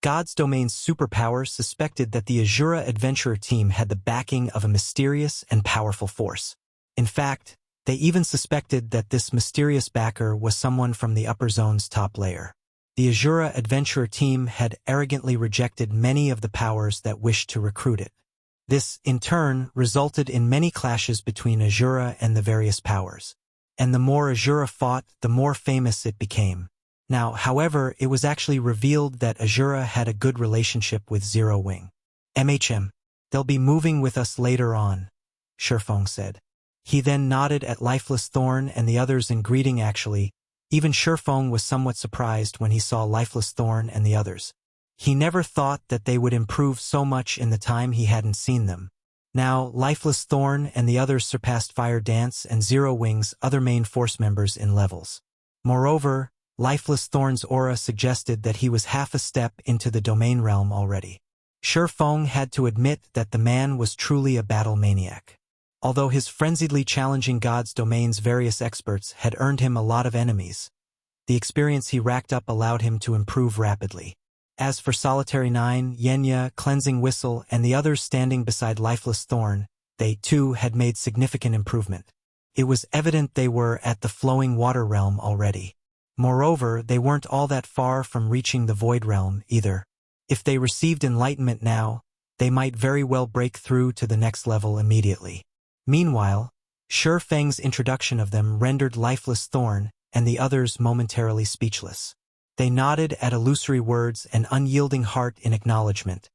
God's Domain's superpowers suspected that the Azura adventurer team had the backing of a mysterious and powerful force. In fact, they even suspected that this mysterious backer was someone from the upper zone's top layer. The Azura adventurer team had arrogantly rejected many of the powers that wished to recruit it. This, in turn, resulted in many clashes between Azura and the various powers. And the more Azura fought, the more famous it became. Now, however, it was actually revealed that Azura had a good relationship with Zero Wing. They'll be moving with us later on, Feng said. He then nodded at Lifeless Thorn and the others in greeting. Actually, even Feng was somewhat surprised when he saw Lifeless Thorn and the others. He never thought that they would improve so much in the time he hadn't seen them. Now, Lifeless Thorn and the others surpassed Fire Dance and Zero Wing's other main force members in levels. Moreover, Lifeless Thorn's aura suggested that he was half a step into the domain realm already. Feng had to admit that the man was truly a battle maniac. Although his frenziedly challenging God's domain's various experts had earned him a lot of enemies, the experience he racked up allowed him to improve rapidly. As for Solitary 9, Yenya, Cleansing Whistle, and the others standing beside Lifeless Thorn, they, too, had made significant improvement. It was evident they were at the Flowing Water Realm already. Moreover, they weren't all that far from reaching the Void Realm, either. If they received enlightenment now, they might very well break through to the next level immediately. Meanwhile, Feng's introduction of them rendered Lifeless Thorn and the others momentarily speechless. They nodded at illusory words and unyielding heart in acknowledgement,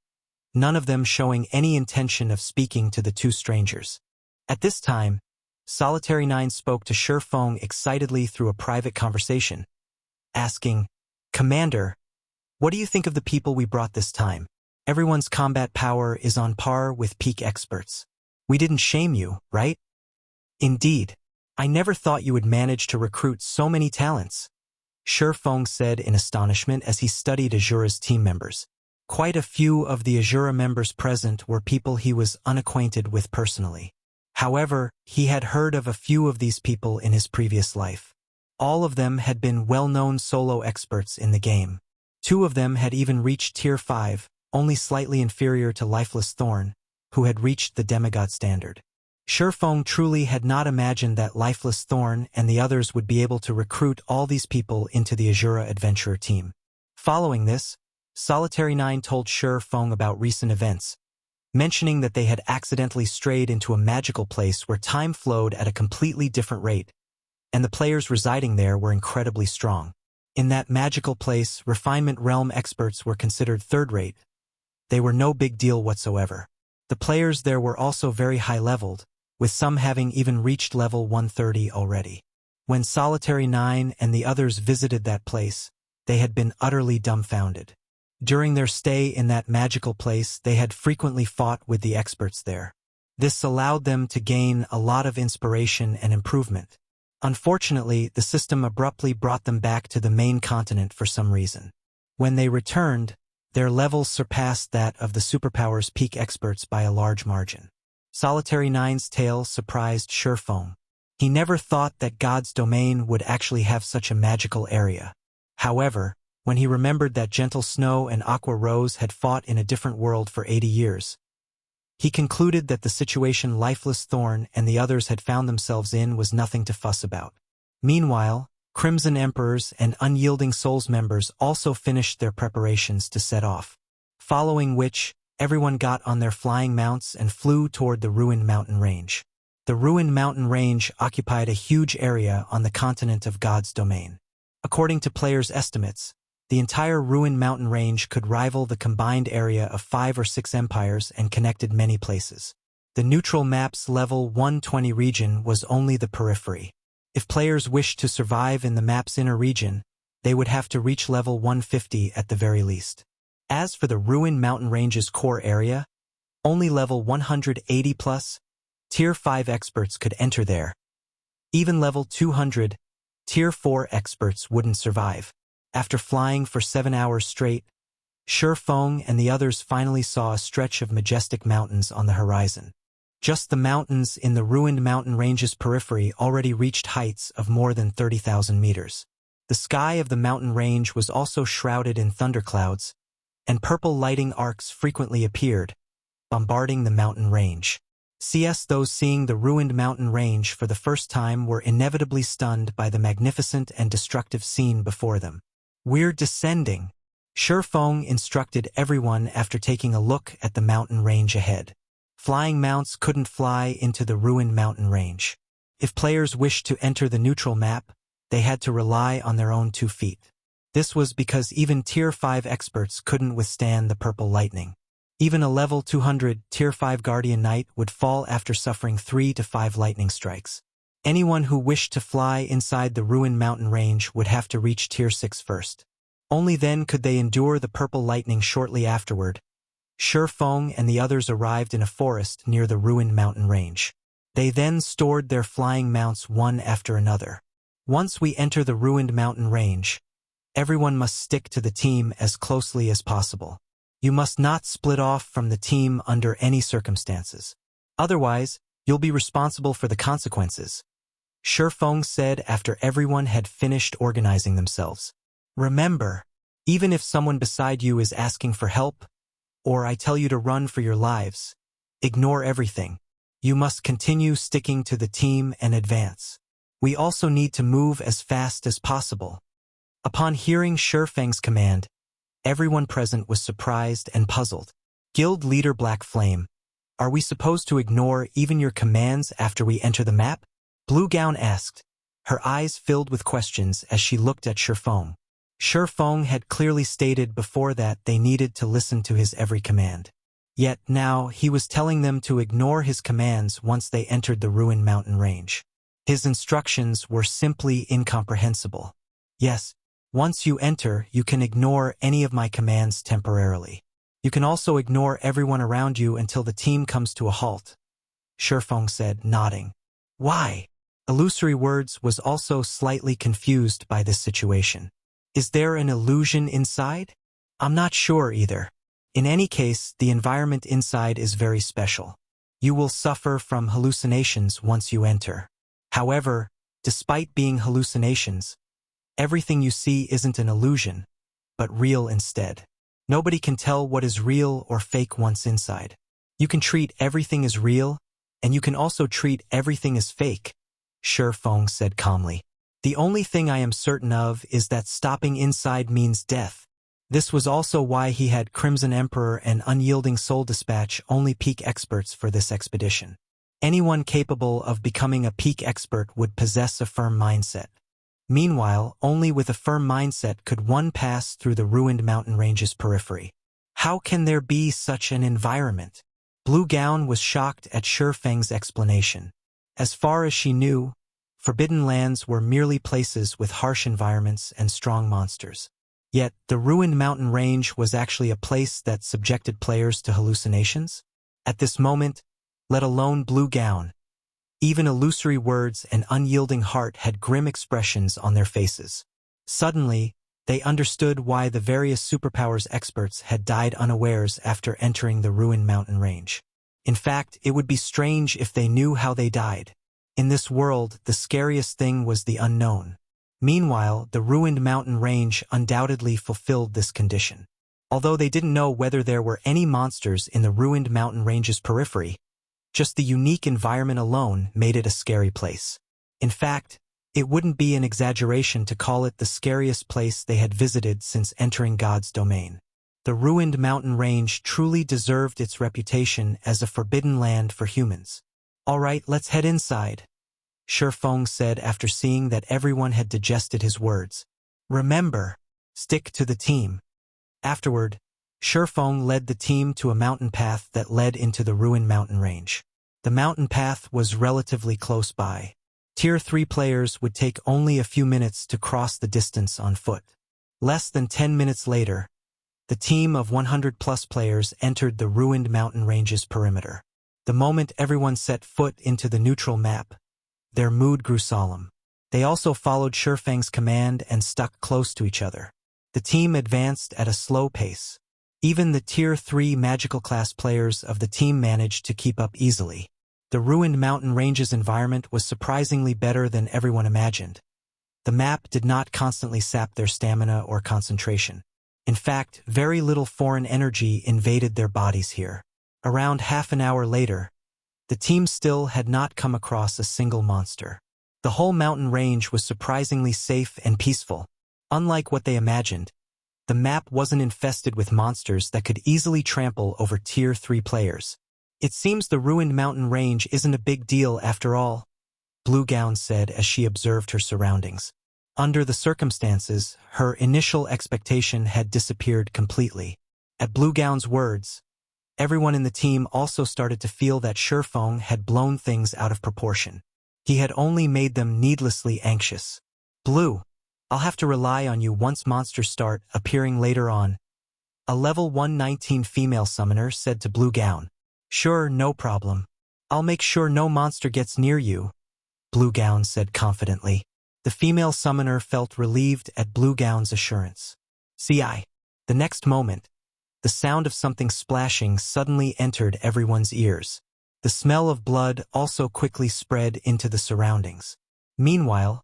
none of them showing any intention of speaking to the two strangers. At this time, Solitary 9 spoke to Feng excitedly through a private conversation, asking, "Commander, what do you think of the people we brought this time? Everyone's combat power is on par with peak experts. We didn't shame you, right?" "Indeed. I never thought you would manage to recruit so many talents," Feng said in astonishment as he studied Azura's team members. Quite a few of the Azura members present were people he was unacquainted with personally. However, he had heard of a few of these people in his previous life. All of them had been well-known solo experts in the game. Two of them had even reached Tier 5, only slightly inferior to Lifeless Thorn, who had reached the demigod standard. Feng truly had not imagined that Lifeless Thorn and the others would be able to recruit all these people into the Azura adventurer team. Following this, Solitary 9 told Feng about recent events, mentioning that they had accidentally strayed into a magical place where time flowed at a completely different rate, and the players residing there were incredibly strong. In that magical place, Refinement Realm experts were considered third-rate. They were no big deal whatsoever. The players there were also very high-leveled, with some having even reached level 130 already. When Solitary 9 and the others visited that place, they had been utterly dumbfounded. During their stay in that magical place, they had frequently fought with the experts there. This allowed them to gain a lot of inspiration and improvement. Unfortunately, the system abruptly brought them back to the main continent for some reason. When they returned, their levels surpassed that of the superpowers peak experts by a large margin. Solitary 9's tale surprised Feng. He never thought that God's domain would actually have such a magical area. However, when he remembered that Gentle Snow and Aqua Rose had fought in a different world for 80 years, He concluded that the situation Lifeless Thorn and the others had found themselves in was nothing to fuss about. Meanwhile, Crimson Emperors and Unyielding Souls members also finished their preparations to set off. Following which, everyone got on their flying mounts and flew toward the Ruined Mountain Range. The Ruined Mountain Range occupied a huge area on the continent of God's domain. According to players' estimates, the entire Ruined Mountain Range could rival the combined area of 5 or 6 empires and connected many places. The neutral map's level 120 region was only the periphery. If players wished to survive in the map's inner region, they would have to reach level 150 at the very least. As for the Ruined Mountain Range's core area, only level 180 plus, Tier 5 experts could enter there. Even level 200, Tier 4 experts wouldn't survive. After flying for 7 hours straight, Feng and the others finally saw a stretch of majestic mountains on the horizon. Just the mountains in the Ruined Mountain Range's periphery already reached heights of more than 30,000 meters. The sky of the mountain range was also shrouded in thunderclouds, and purple lighting arcs frequently appeared, bombarding the mountain range. Those seeing the Ruined Mountain Range for the first time were inevitably stunned by the magnificent and destructive scene before them. "We're descending," Feng instructed everyone after taking a look at the mountain range ahead. Flying mounts couldn't fly into the Ruined Mountain Range. If players wished to enter the neutral map, they had to rely on their own 2 feet. This was because even Tier 5 experts couldn't withstand the purple lightning. Even a level 200 Tier 5 Guardian Knight would fall after suffering 3 to 5 lightning strikes. Anyone who wished to fly inside the Ruined Mountain Range would have to reach Tier 6 first. Only then could they endure the purple lightning shortly afterward. Feng and the others arrived in a forest near the Ruined Mountain Range. They then stored their flying mounts one after another. "Once we enter the Ruined Mountain Range, everyone must stick to the team as closely as possible. You must not split off from the team under any circumstances. Otherwise, you'll be responsible for the consequences," Feng said after everyone had finished organizing themselves. "Remember, even if someone beside you is asking for help, or I tell you to run for your lives, ignore everything. You must continue sticking to the team and advance. We also need to move as fast as possible." Upon hearing Feng's command, everyone present was surprised and puzzled. Guild leader Black Flame, "Are we supposed to ignore even your commands after we enter the map?" Blue Gown asked, her eyes filled with questions as she looked at Feng. Feng had clearly stated before that they needed to listen to his every command. Yet now he was telling them to ignore his commands once they entered the Ruined Mountain Range. His instructions were simply incomprehensible. "Yes, once you enter, you can ignore any of my commands temporarily. You can also ignore everyone around you until the team comes to a halt," Feng said, nodding. "Why?" Illusory Words was also slightly confused by this situation. "Is there an illusion inside? I'm not sure either. In any case, the environment inside is very special. You will suffer from hallucinations once you enter. However, despite being hallucinations, everything you see isn't an illusion, but real instead. Nobody can tell what is real or fake once inside. You can treat everything as real, and you can also treat everything as fake," Feng said calmly. "The only thing I am certain of is that stopping inside means death." This was also why he had Crimson Emperor and Unyielding Soul dispatch only peak experts for this expedition. Anyone capable of becoming a peak expert would possess a firm mindset. Meanwhile, only with a firm mindset could one pass through the Ruined Mountain Range's periphery. How can there be such an environment? Blue Gown was shocked at Feng's explanation. As far as she knew, Forbidden Lands were merely places with harsh environments and strong monsters. Yet, the Ruined Mountain Range was actually a place that subjected players to hallucinations? At this moment, let alone Blue Gown, even Illusory Words and Unyielding Heart had grim expressions on their faces. Suddenly, they understood why the various superpowers experts had died unawares after entering the Ruined Mountain Range. In fact, it would be strange if they knew how they died. In this world, the scariest thing was the unknown. Meanwhile, the Ruined Mountain Range undoubtedly fulfilled this condition. Although they didn't know whether there were any monsters in the ruined mountain range's periphery, just the unique environment alone made it a scary place. In fact, it wouldn't be an exaggeration to call it the scariest place they had visited since entering God's domain. The ruined mountain range truly deserved its reputation as a forbidden land for humans. "All right, let's head inside," Feng said after seeing that everyone had digested his words. "Remember, stick to the team." Afterward, Feng led the team to a mountain path that led into the ruined mountain range. The mountain path was relatively close by. Tier 3 players would take only a few minutes to cross the distance on foot. Less than 10 minutes later, the team of 100-plus players entered the ruined mountain range's perimeter. The moment everyone set foot into the neutral map, their mood grew solemn. They also followed Feng's command and stuck close to each other. The team advanced at a slow pace. Even the Tier 3 magical class players of the team managed to keep up easily. The ruined mountain range's environment was surprisingly better than everyone imagined. The map did not constantly sap their stamina or concentration. In fact, very little foreign energy invaded their bodies here. Around half an hour later, the team still had not come across a single monster. The whole mountain range was surprisingly safe and peaceful. Unlike what they imagined, the map wasn't infested with monsters that could easily trample over Tier 3 players. "It seems the ruined mountain range isn't a big deal after all," Blue Gown said as she observed her surroundings. Under the circumstances, her initial expectation had disappeared completely. At Blue Gown's words, everyone in the team also started to feel that Feng had blown things out of proportion. He had only made them needlessly anxious. "Blue, I'll have to rely on you once monsters start appearing later on," a level 119 female summoner said to Blue Gown. "Sure, no problem. I'll make sure no monster gets near you," Blue Gown said confidently. The female summoner felt relieved at Blue Gown's assurance. The next moment, the sound of something splashing suddenly entered everyone's ears. The smell of blood also quickly spread into the surroundings. Meanwhile,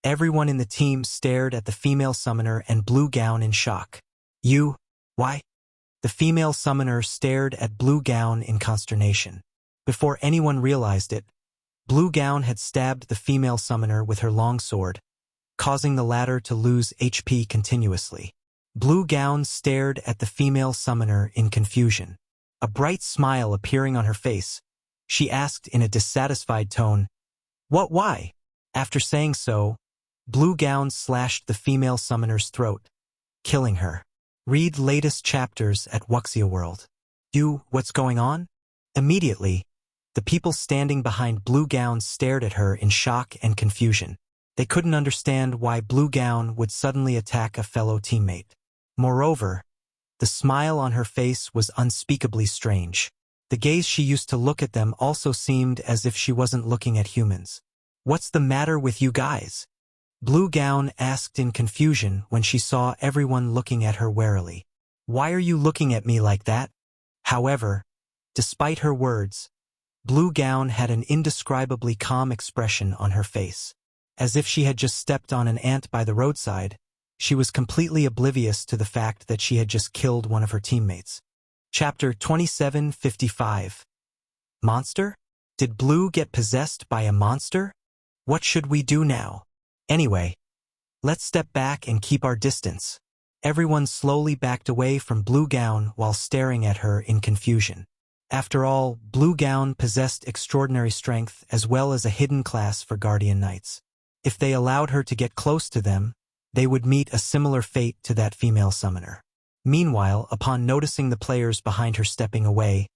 everyone in the team stared at the female summoner and Blue Gown in shock. Why? The female summoner stared at Blue Gown in consternation. Before anyone realized it, Blue Gown had stabbed the female summoner with her long sword, causing the latter to lose HP continuously. Blue Gown stared at the female summoner in confusion. A bright smile appearing on her face, she asked in a dissatisfied tone, "Why?" After saying so, Blue Gown slashed the female summoner's throat, killing her. Read latest chapters at Wuxia World. What's going on? Immediately, the people standing behind Blue Gown stared at her in shock and confusion. They couldn't understand why Blue Gown would suddenly attack a fellow teammate. Moreover, the smile on her face was unspeakably strange. The gaze she used to look at them also seemed as if she wasn't looking at humans. "What's the matter with you guys?" Blue Gown asked in confusion when she saw everyone looking at her warily. "Why are you looking at me like that?" However, despite her words, Blue Gown had an indescribably calm expression on her face. As if she had just stepped on an ant by the roadside, she was completely oblivious to the fact that she had just killed one of her teammates. Chapter 2755. Monster? Did Blue get possessed by a monster? What should we do now? Anyway, let's step back and keep our distance. Everyone slowly backed away from Blue Gown while staring at her in confusion. After all, Blue Gown possessed extraordinary strength as well as a hidden class for Guardian Knights. If they allowed her to get close to them, they would meet a similar fate to that female summoner. Meanwhile, upon noticing the players behind her stepping away,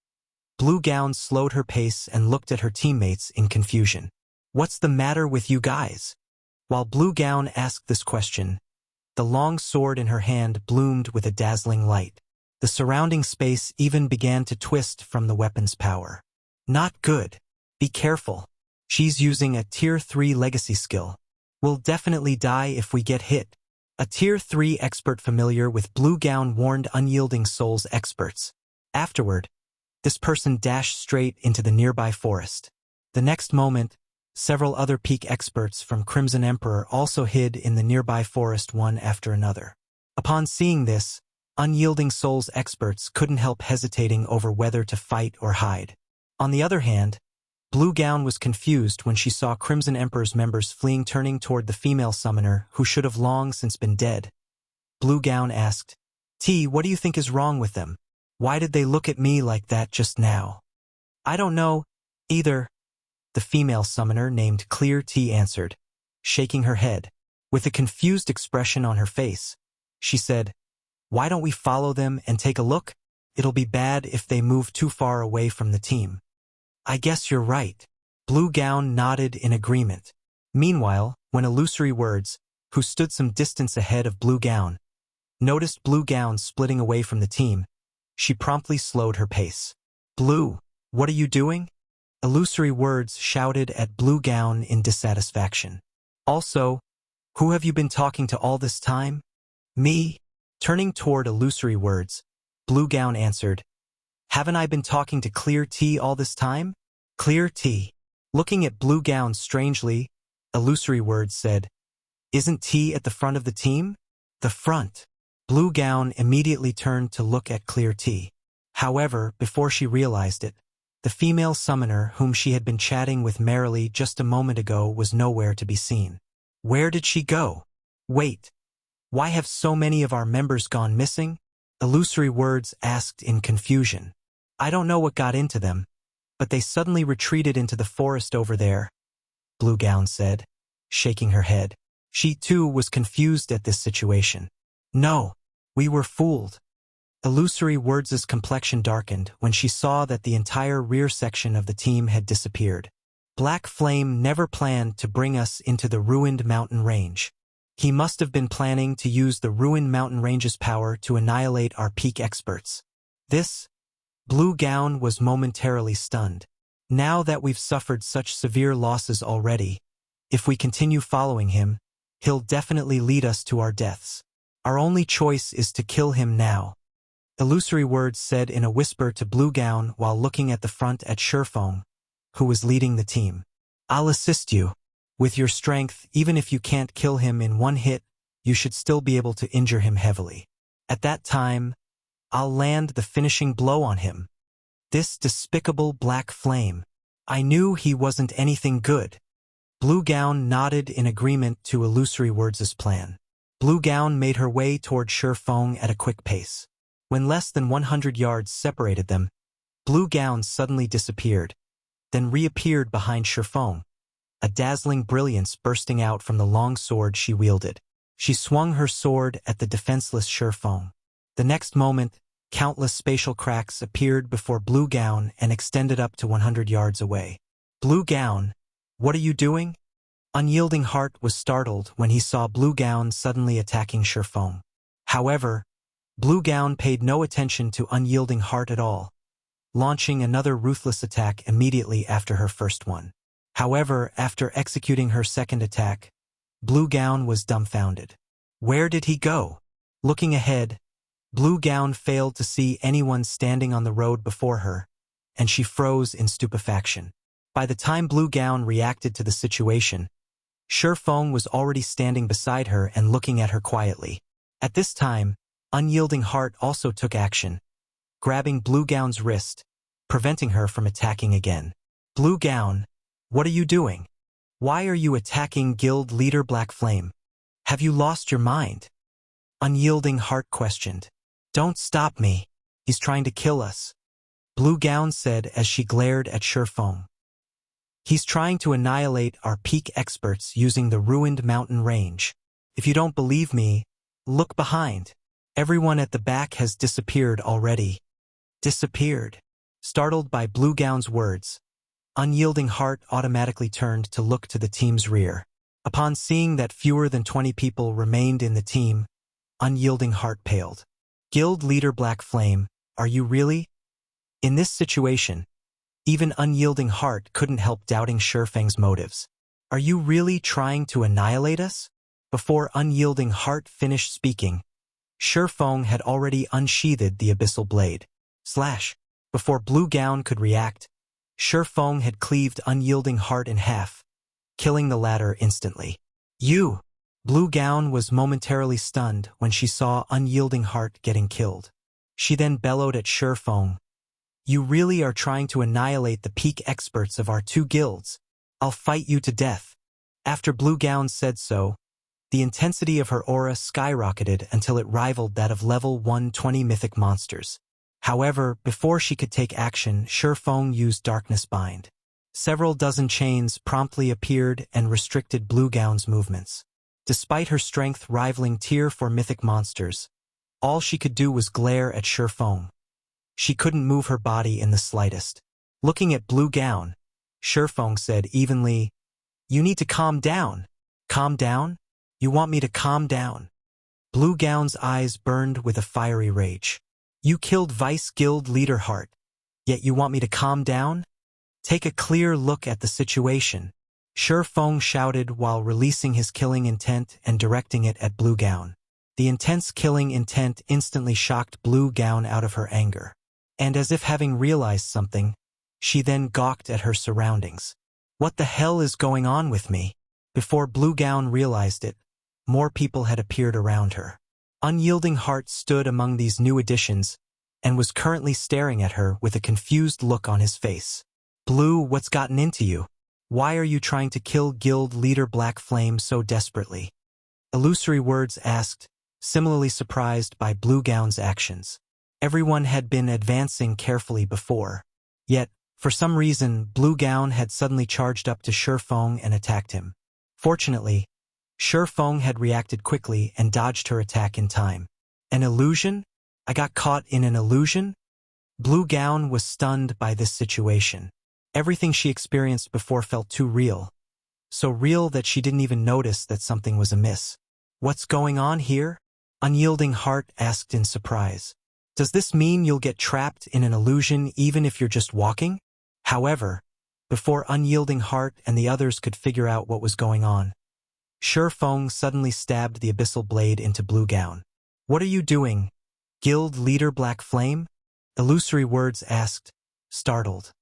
Blue Gown slowed her pace and looked at her teammates in confusion. "What's the matter with you guys?" While Blue Gown asked this question, the long sword in her hand bloomed with a dazzling light. The surrounding space even began to twist from the weapon's power. "Not good. Be careful. She's using a Tier 3 legacy skill. We'll definitely die if we get hit." A Tier 3 expert familiar with Blue Gown warned Unyielding Souls experts. Afterward, this person dashed straight into the nearby forest. The next moment, several other peak experts from Crimson Emperor also hid in the nearby forest one after another. Upon seeing this, Unyielding Soul's experts couldn't help hesitating over whether to fight or hide. On the other hand, Blue Gown was confused when she saw Crimson Emperor's members fleeing, turning toward the female summoner who should have long since been dead. Blue Gown asked, "T, what do you think is wrong with them? Why did they look at me like that just now?" "I don't know, either," the female summoner named Clear T answered, shaking her head. With a confused expression on her face, she said, "Why don't we follow them and take a look? It'll be bad if they move too far away from the team." "I guess you're right." Blue Gown nodded in agreement. Meanwhile, when Illusory Words, who stood some distance ahead of Blue Gown, noticed Blue Gown splitting away from the team, she promptly slowed her pace. "Blue, what are you doing?" Illusory Words shouted at Blue Gown in dissatisfaction. "Also, who have you been talking to all this time?" "Me." Turning toward Illusory Words, Blue Gown answered, "Haven't I been talking to Clear T all this time?" "Clear T." Looking at Blue Gown strangely, Illusory Words said, "Isn't T at the front of the team?" "The front." Blue Gown immediately turned to look at Clear T. However, before she realized it, the female summoner whom she had been chatting with merrily just a moment ago was nowhere to be seen. Where did she go? Wait. Why have so many of our members gone missing? Illusory Words asked in confusion. "I don't know what got into them, but they suddenly retreated into the forest over there," Blue Gown said, shaking her head. She too was confused at this situation. "No, we were fooled." Illusory Words' complexion darkened when she saw that the entire rear section of the team had disappeared. Black Flame never planned to bring us into the ruined mountain range. He must have been planning to use the ruined mountain range's power to annihilate our peak experts. This, Blue Gown was momentarily stunned. Now that we've suffered such severe losses already, if we continue following him, he'll definitely lead us to our deaths. Our only choice is to kill him now. Illusory Words said in a whisper to Blue Gown while looking at the front at Feng, who was leading the team. "I'll assist you. With your strength, even if you can't kill him in one hit, you should still be able to injure him heavily. At that time, I'll land the finishing blow on him." This despicable Black Flame. I knew he wasn't anything good. Blue Gown nodded in agreement to Illusory Words' plan. Blue Gown made her way toward Feng at a quick pace. When less than 100 yards separated them, Blue Gown suddenly disappeared, then reappeared behind Feng, a dazzling brilliance bursting out from the long sword she wielded. She swung her sword at the defenseless Feng. The next moment, countless spatial cracks appeared before Blue Gown and extended up to 100 yards away. "Blue Gown, what are you doing?" Unyielding Heart was startled when he saw Blue Gown suddenly attacking Feng. However, Blue Gown paid no attention to Unyielding Heart at all, launching another ruthless attack immediately after her first one. However, after executing her second attack, Blue Gown was dumbfounded. Where did he go? Looking ahead, Blue Gown failed to see anyone standing on the road before her, and she froze in stupefaction. By the time Blue Gown reacted to the situation, Feng was already standing beside her and looking at her quietly. At this time, Unyielding Heart also took action, grabbing Blue Gown's wrist, preventing her from attacking again. "Blue Gown, what are you doing? Why are you attacking Guild Leader Black Flame? Have you lost your mind?" Unyielding Heart questioned. "Don't stop me. He's trying to kill us," Blue Gown said as she glared at Feng. "He's trying to annihilate our peak experts using the ruined mountain range. If you don't believe me, look behind. Everyone at the back has disappeared already." Disappeared? Startled by Blue Gown's words, Unyielding Heart automatically turned to look to the team's rear. Upon seeing that fewer than 20 people remained in the team, Unyielding Heart paled. "Guild Leader Black Flame, are you really?" In this situation, even Unyielding Heart couldn't help doubting Feng's motives. "Are you really trying to annihilate us?" Before Unyielding Heart finished speaking, Feng had already unsheathed the abyssal blade. Slash! Before Blue Gown could react, Feng had cleaved Unyielding Heart in half, killing the latter instantly. "You!" Blue Gown was momentarily stunned when she saw Unyielding Heart getting killed. She then bellowed at Feng, "You really are trying to annihilate the peak experts of our two guilds. I'll fight you to death." After Blue Gown said so, the intensity of her aura skyrocketed until it rivaled that of level 120 mythic monsters. However, before she could take action, Feng used Darkness Bind. Several dozen chains promptly appeared and restricted Blue Gown's movements. Despite her strength rivaling Tier 4 mythic monsters, all she could do was glare at Feng. She couldn't move her body in the slightest. Looking at Blue Gown, Feng said evenly, "You need to calm down." "Calm down? You want me to calm down?" Blue Gown's eyes burned with a fiery rage. "You killed Vice Guild Leader Hart, yet you want me to calm down? Take a clear look at the situation." Feng shouted while releasing his killing intent and directing it at Blue Gown. The intense killing intent instantly shocked Blue Gown out of her anger. And as if having realized something, she then gawked at her surroundings. "What the hell is going on with me?" Before Blue Gown realized it, more people had appeared around her. Unyielding Heart stood among these new additions and was currently staring at her with a confused look on his face. "Blue, what's gotten into you? Why are you trying to kill Guild Leader Black Flame so desperately?" Illusory Words asked, similarly surprised by Blue Gown's actions. Everyone had been advancing carefully before. Yet, for some reason, Blue Gown had suddenly charged up to Feng and attacked him. Fortunately, Feng had reacted quickly and dodged her attack in time. "An illusion? I got caught in an illusion?" Blue Gown was stunned by this situation. Everything she experienced before felt too real. So real that she didn't even notice that something was amiss. "What's going on here?" Unyielding Heart asked in surprise. "Does this mean you'll get trapped in an illusion even if you're just walking?" However, before Unyielding Heart and the others could figure out what was going on, Feng suddenly stabbed the abyssal blade into Blue Gown. "What are you doing, Guild Leader Black Flame?" Illusory Words asked, startled.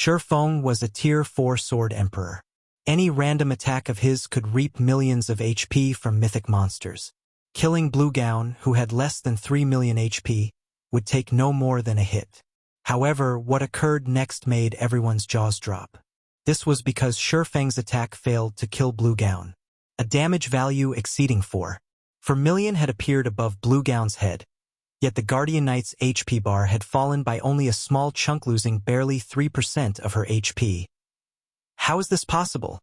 Feng was a Tier 4 Sword Emperor. Any random attack of his could reap millions of HP from mythic monsters. Killing Blue Gown, who had less than 3 million HP, would take no more than a hit. However, what occurred next made everyone's jaws drop. This was because Feng's attack failed to kill Blue Gown. A damage value exceeding 4 million had appeared above Blue Gown's head, yet the Guardian Knight's HP bar had fallen by only a small chunk, losing barely 3% of her HP. How is this possible?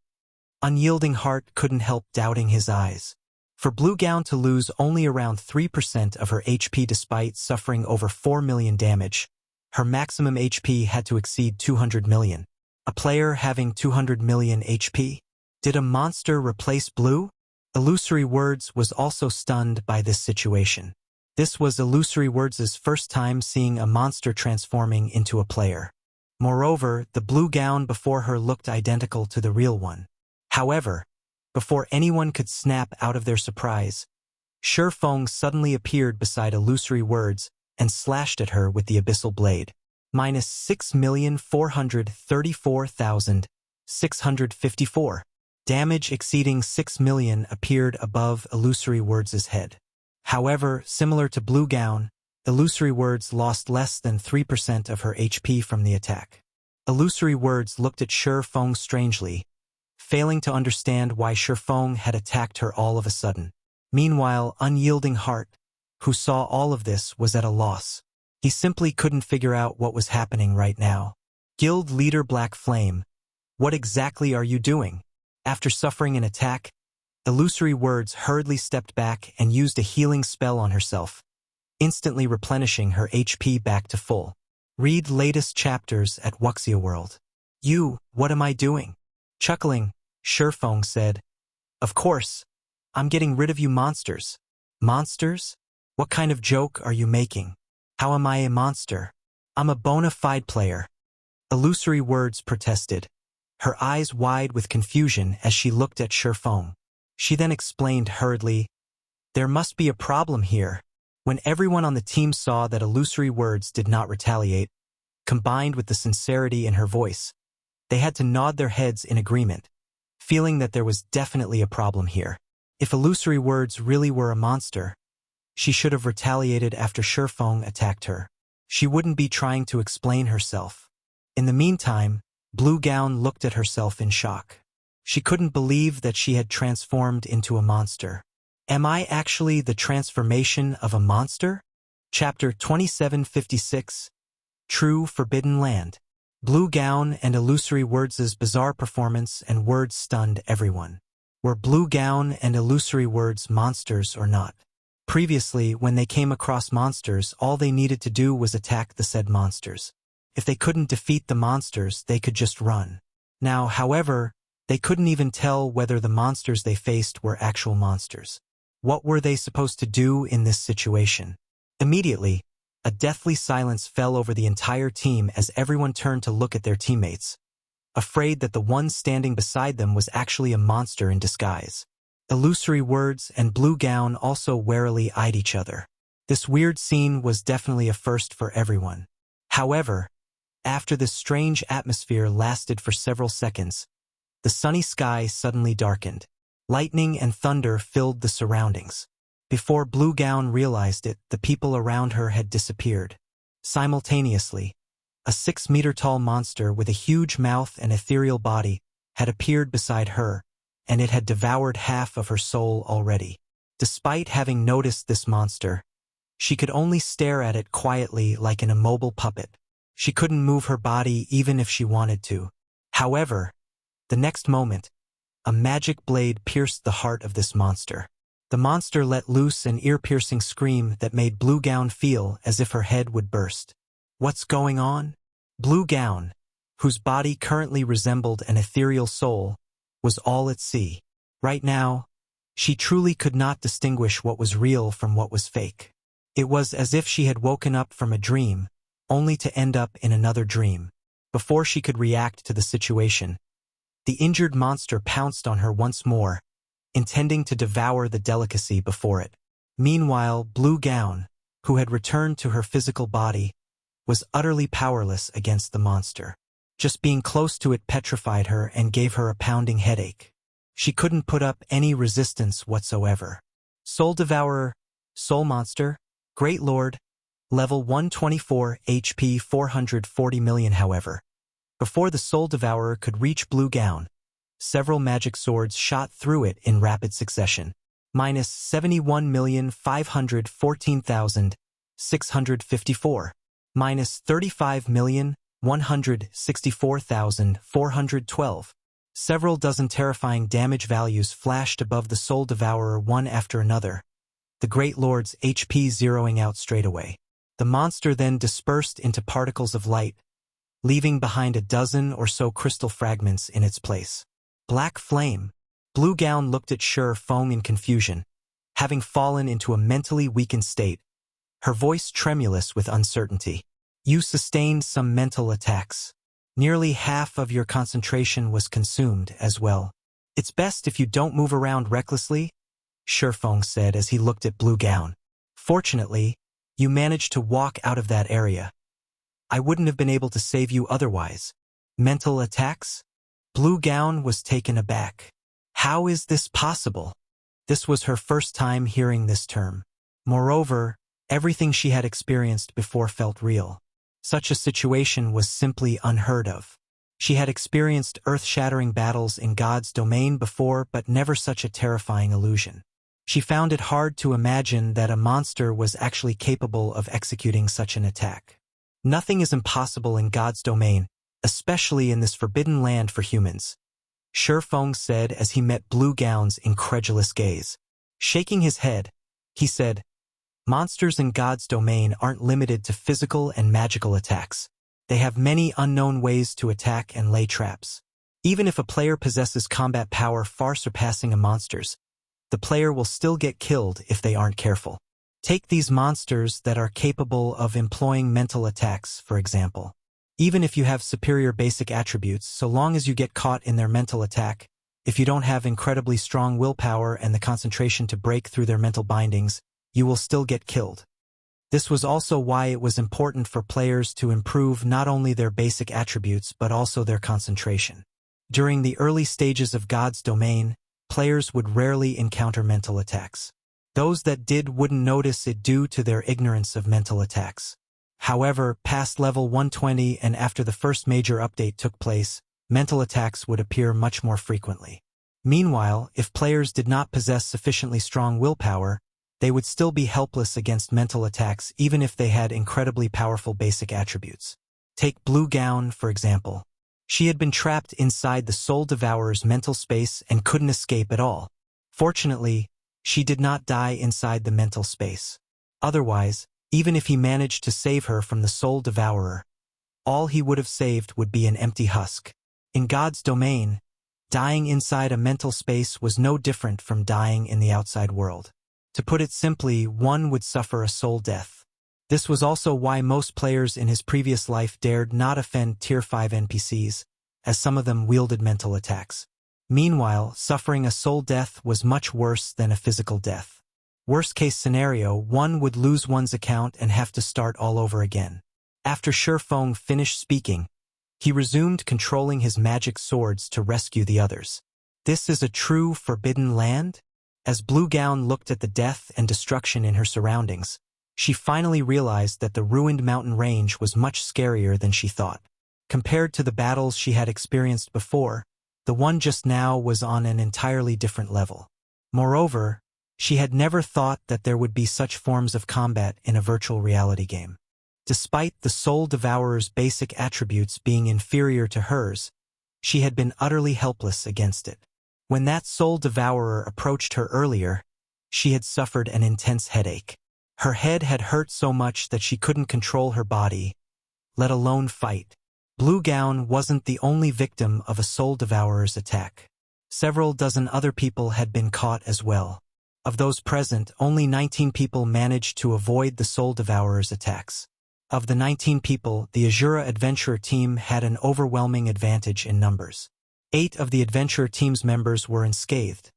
Unyielding Heart couldn't help doubting his eyes. For Blue Gown to lose only around 3% of her HP despite suffering over 4 million damage, her maximum HP had to exceed 200 million. A player having 200 million HP? Did a monster replace Blue? Illusory Words was also stunned by this situation. This was Illusory Words' first time seeing a monster transforming into a player. Moreover, the Blue Gown before her looked identical to the real one. However, before anyone could snap out of their surprise, Feng suddenly appeared beside Illusory Words and slashed at her with the abyssal blade. Minus 6,434,654. Damage exceeding 6 million appeared above Illusory Words' head. However, similar to Blue Gown, Illusory Words lost less than 3% of her HP from the attack. Illusory Words looked at Feng strangely, failing to understand why Feng had attacked her all of a sudden. Meanwhile, Unyielding Heart, who saw all of this, was at a loss. He simply couldn't figure out what was happening right now. Guild Leader Black Flame, what exactly are you doing? After suffering an attack, Illusory Words hurriedly stepped back and used a healing spell on herself, instantly replenishing her HP back to full. Read latest chapters at Wuxia World. What am I doing? Chuckling, Feng said, "Of course, I'm getting rid of you monsters." Monsters? What kind of joke are you making? How am I a monster? I'm a bona fide player. Illusory Words protested, her eyes wide with confusion as she looked at Feng. She then explained hurriedly, "There must be a problem here." When everyone on the team saw that Illusory Words did not retaliate, combined with the sincerity in her voice, they had to nod their heads in agreement, feeling that there was definitely a problem here. If Illusory Words really were a monster, she should have retaliated after Feng attacked her. She wouldn't be trying to explain herself. In the meantime, Blue Gown looked at herself in shock. She couldn't believe that she had transformed into a monster. Am I actually the transformation of a monster? Chapter 2756. True Forbidden Land. Blue Gown and Illusory Words' bizarre performance and words stunned everyone. Were Blue Gown and Illusory Words monsters or not? Previously, when they came across monsters, all they needed to do was attack the said monsters. If they couldn't defeat the monsters, they could just run. Now, however, they couldn't even tell whether the monsters they faced were actual monsters. What were they supposed to do in this situation? Immediately, a deathly silence fell over the entire team as everyone turned to look at their teammates, afraid that the one standing beside them was actually a monster in disguise. Illusory Words and Blue Gown also warily eyed each other. This weird scene was definitely a first for everyone. However, after this strange atmosphere lasted for several seconds, the sunny sky suddenly darkened. Lightning and thunder filled the surroundings. Before Blue Gown realized it, the people around her had disappeared. Simultaneously, a 6-meter-tall monster with a huge mouth and ethereal body had appeared beside her, and it had devoured half of her soul already. Despite having noticed this monster, she could only stare at it quietly like an immobile puppet. She couldn't move her body even if she wanted to. However, the next moment, a magic blade pierced the heart of this monster. The monster let loose an ear-piercing scream that made Blue Gown feel as if her head would burst. What's going on? Blue Gown, whose body currently resembled an ethereal soul, was all at sea. Right now, she truly could not distinguish what was real from what was fake. It was as if she had woken up from a dream, only to end up in another dream. Before she could react to the situation, the injured monster pounced on her once more, intending to devour the delicacy before it. Meanwhile, Blue Gown, who had returned to her physical body, was utterly powerless against the monster. Just being close to it petrified her and gave her a pounding headache. She couldn't put up any resistance whatsoever. Soul Devourer, Soul Monster, Great Lord, level 124, HP 440 million. However, before the Soul Devourer could reach Blue Gown, several magic swords shot through it in rapid succession. Minus 71,514,654. Minus 35,164,412. Several dozen terrifying damage values flashed above the Soul Devourer one after another, the Great Lord's HP zeroing out straight away. The monster then dispersed into particles of light, leaving behind a dozen or so crystal fragments in its place. Black Flame. Blue Gown looked at Feng in confusion, having fallen into a mentally weakened state, her voice tremulous with uncertainty. You sustained some mental attacks. Nearly half of your concentration was consumed as well. It's best if you don't move around recklessly, Feng said as he looked at Blue Gown. Fortunately, you managed to walk out of that area. I wouldn't have been able to save you otherwise. Mental attacks? Blue Gown was taken aback. How is this possible? This was her first time hearing this term. Moreover, everything she had experienced before felt real. Such a situation was simply unheard of. She had experienced earth-shattering battles in God's domain before, but never such a terrifying illusion. She found it hard to imagine that a monster was actually capable of executing such an attack. Nothing is impossible in God's domain, especially in this forbidden land for humans, Feng said as he met Blue Gown's incredulous gaze. Shaking his head, he said, monsters in God's domain aren't limited to physical and magical attacks. They have many unknown ways to attack and lay traps. Even if a player possesses combat power far surpassing a monster's, the player will still get killed if they aren't careful. Take these monsters that are capable of employing mental attacks, for example. Even if you have superior basic attributes, so long as you get caught in their mental attack, if you don't have incredibly strong willpower and the concentration to break through their mental bindings, you will still get killed. This was also why it was important for players to improve not only their basic attributes but also their concentration. During the early stages of God's domain, players would rarely encounter mental attacks. Those that did wouldn't notice it due to their ignorance of mental attacks. However, past level 120 and after the first major update took place, mental attacks would appear much more frequently. Meanwhile, if players did not possess sufficiently strong willpower, they would still be helpless against mental attacks even if they had incredibly powerful basic attributes. Take Blue Gown, for example. She had been trapped inside the Soul Devourer's mental space and couldn't escape at all. Fortunately, she did not die inside the mental space. Otherwise, even if he managed to save her from the Soul Devourer, all he would have saved would be an empty husk. In God's domain, dying inside a mental space was no different from dying in the outside world. To put it simply, one would suffer a soul death. This was also why most players in his previous life dared not offend Tier 5 NPCs, as some of them wielded mental attacks. Meanwhile, suffering a soul death was much worse than a physical death. Worst-case scenario, one would lose one's account and have to start all over again. After Feng finished speaking, he resumed controlling his magic swords to rescue the others. This is a true forbidden land? As Blue Gown looked at the death and destruction in her surroundings, she finally realized that the ruined mountain range was much scarier than she thought. Compared to the battles she had experienced before, the one just now was on an entirely different level. Moreover, she had never thought that there would be such forms of combat in a virtual reality game. Despite the Soul Devourer's basic attributes being inferior to hers, she had been utterly helpless against it. When that Soul Devourer approached her earlier, she had suffered an intense headache. Her head had hurt so much that she couldn't control her body, let alone fight. Blue Gown wasn't the only victim of a Soul Devourer's attack. Several dozen other people had been caught as well. Of those present, only 19 people managed to avoid the Soul Devourer's attacks. Of the 19 people, the Azura Adventurer team had an overwhelming advantage in numbers. 8 of the Adventurer team's members were unscathed,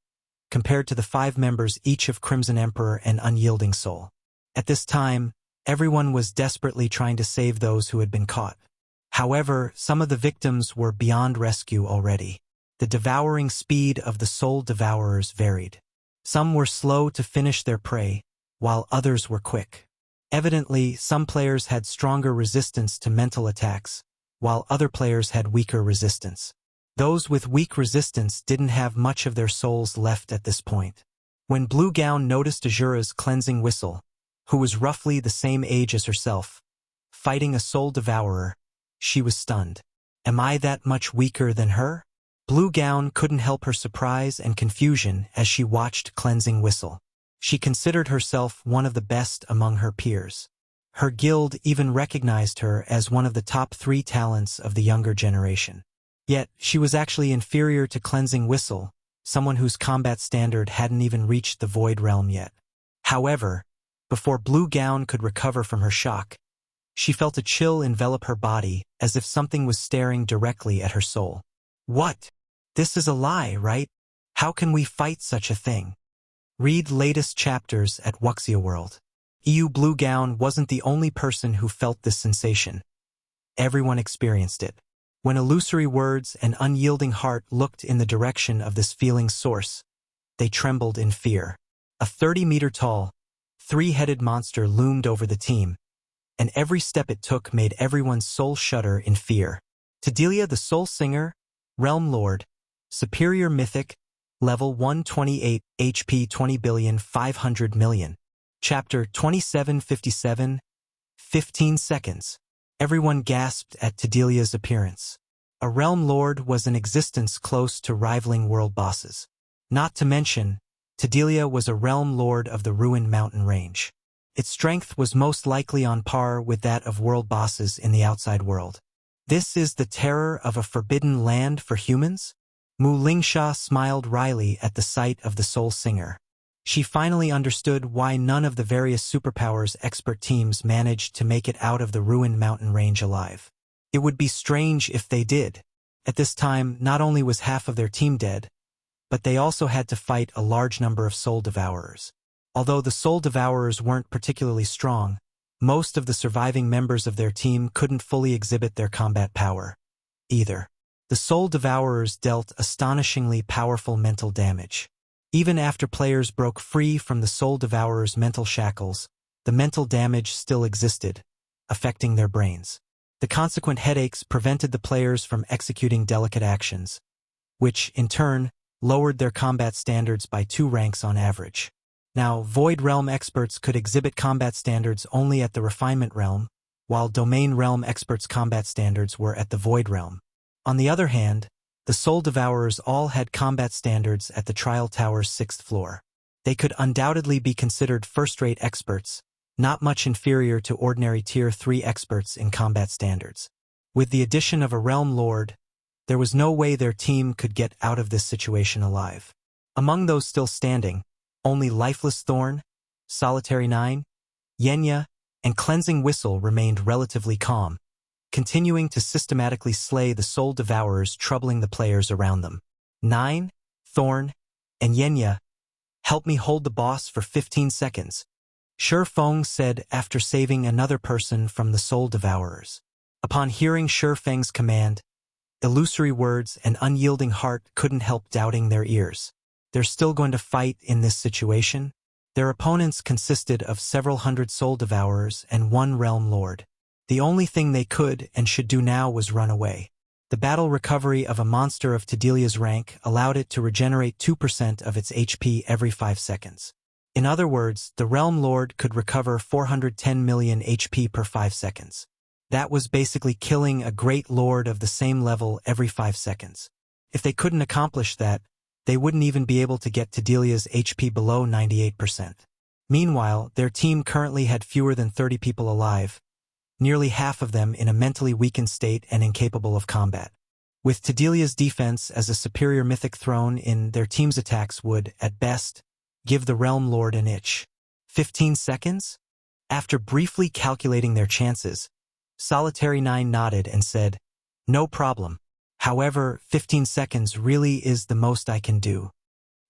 compared to the 5 members each of Crimson Emperor and Unyielding Soul. At this time, everyone was desperately trying to save those who had been caught. However, some of the victims were beyond rescue already. The devouring speed of the Soul Devourers varied. Some were slow to finish their prey, while others were quick. Evidently, some players had stronger resistance to mental attacks, while other players had weaker resistance. Those with weak resistance didn't have much of their souls left at this point. When Blue Gown noticed Azura's cleansing whistle, who was roughly the same age as herself, fighting a Soul Devourer, she was stunned. Am I that much weaker than her? Blue Gown couldn't help her surprise and confusion as she watched Cleansing Whistle. She considered herself one of the best among her peers. Her guild even recognized her as one of the top 3 talents of the younger generation. Yet, she was actually inferior to Cleansing Whistle, someone whose combat standard hadn't even reached the Void Realm yet. However, before Blue Gown could recover from her shock, she felt a chill envelop her body as if something was staring directly at her soul. What? This is a lie, right? How can we fight such a thing? Read latest chapters at Wuxia World. Blue Gown wasn't the only person who felt this sensation. Everyone experienced it. When Illusory Words and Unyielding Heart looked in the direction of this feeling source, they trembled in fear. A 30-meter-tall, 3-headed monster loomed over the team, and every step it took made everyone's soul shudder in fear. Delia the Soul Singer, Realm Lord, Superior Mythic, Level 128, HP 20,500,000,000. Chapter 2757, 15 seconds. Everyone gasped at Tedelia's appearance. A Realm Lord was an existence close to rivaling world bosses. Not to mention, Tedelia was a Realm Lord of the Ruined Mountain Range. Its strength was most likely on par with that of world bosses in the outside world. This is the terror of a forbidden land for humans? Mu Lingsha smiled wryly at the sight of the Soul Singer. She finally understood why none of the various superpowers expert teams managed to make it out of the Ruined Mountain Range alive. It would be strange if they did. At this time, not only was half of their team dead, but they also had to fight a large number of Soul Devourers. Although the Soul Devourers weren't particularly strong, most of the surviving members of their team couldn't fully exhibit their combat power either. The Soul Devourers dealt astonishingly powerful mental damage. Even after players broke free from the Soul Devourers' mental shackles, the mental damage still existed, affecting their brains. The consequent headaches prevented the players from executing delicate actions, which, in turn, lowered their combat standards by 2 ranks on average. Now, Void Realm experts could exhibit combat standards only at the Refinement Realm, while Domain Realm experts' combat standards were at the Void Realm. On the other hand, the Soul Devourers all had combat standards at the Trial Tower's 6th floor. They could undoubtedly be considered first-rate experts, not much inferior to ordinary Tier 3 experts in combat standards. With the addition of a Realm Lord, there was no way their team could get out of this situation alive. Among those still standing, only Lifeless Thorn, Solitary 9, Yenya, and Cleansing Whistle remained relatively calm, continuing to systematically slay the Soul Devourers, troubling the players around them. 9, Thorn, and Yenya, help me hold the boss for 15 seconds, Feng said after saving another person from the Soul Devourers. Upon hearing Feng's command, Illusory words and unyielding heart couldn't help doubting their ears. They're still going to fight in this situation? Their opponents consisted of several hundred Soul Devourers and 1 Realm Lord. The only thing they could and should do now was run away. The battle recovery of a monster of Tedelia's rank allowed it to regenerate 2% of its HP every 5 seconds. In other words, the Realm Lord could recover 410 million HP per 5 seconds. That was basically killing a Great Lord of the same level every 5 seconds. If they couldn't accomplish that, they wouldn't even be able to get Tedelia's HP below 98%. Meanwhile, their team currently had fewer than 30 people alive, nearly half of them in a mentally weakened state and incapable of combat. With Tedelia's defense as a superior mythic throne in, their team's attacks would, at best, give the Realm Lord an itch. 15 seconds? After briefly calculating their chances, Solitary 9 nodded and said, "No problem. However, 15 seconds really is the most I can do."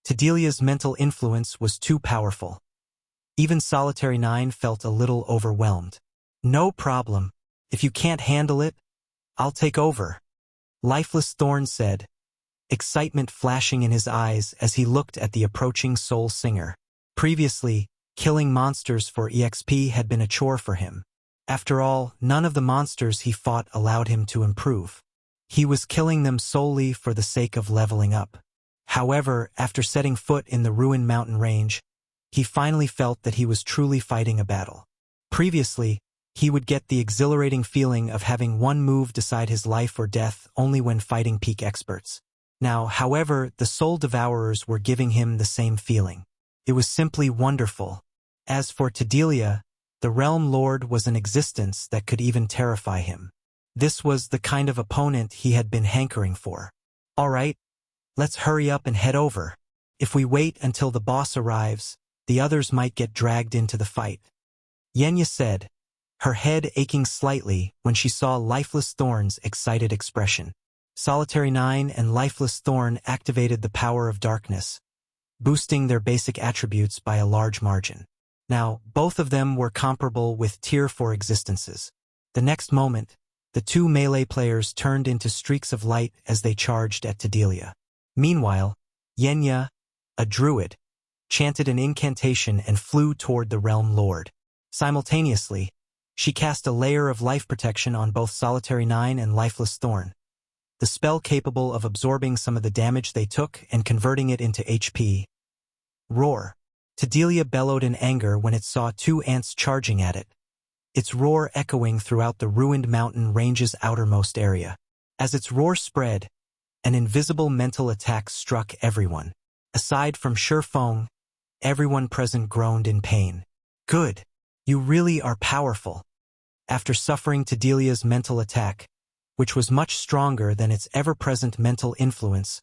Tedelia's mental influence was too powerful. Even Solitary 9 felt a little overwhelmed. "No problem. If you can't handle it, I'll take over," Lifeless Thorn said, excitement flashing in his eyes as he looked at the approaching Soul Singer. Previously, killing monsters for EXP had been a chore for him. After all, none of the monsters he fought allowed him to improve. He was killing them solely for the sake of leveling up. However, after setting foot in the Ruined Mountain range, he finally felt that he was truly fighting a battle. Previously, he would get the exhilarating feeling of having one move decide his life or death only when fighting peak experts. Now, however, the Soul Devourers were giving him the same feeling. It was simply wonderful. As for Tedelia, the Realm Lord was an existence that could even terrify him. This was the kind of opponent he had been hankering for. "All right, let's hurry up and head over. If we wait until the boss arrives, the others might get dragged into the fight," Yenya said, her head aching slightly when she saw Lifeless Thorn's excited expression. Solitary 9 and Lifeless Thorn activated the power of darkness, boosting their basic attributes by a large margin. Now, both of them were comparable with Tier 4 existences. The next moment, the 2 melee players turned into streaks of light as they charged at Tedelia. Meanwhile, Yenya, a druid, chanted an incantation and flew toward the Realm Lord. Simultaneously, she cast a layer of life protection on both Solitary 9 and Lifeless Thorn, the spell capable of absorbing some of the damage they took and converting it into HP. Roar. Tedelia bellowed in anger when it saw 2 ants charging at it, its roar echoing throughout the Ruined Mountain range's outermost area. As its roar spread, an invisible mental attack struck everyone. Aside from Feng, everyone present groaned in pain. "Good. You really are powerful." After suffering Tedelia's mental attack, which was much stronger than its ever-present mental influence,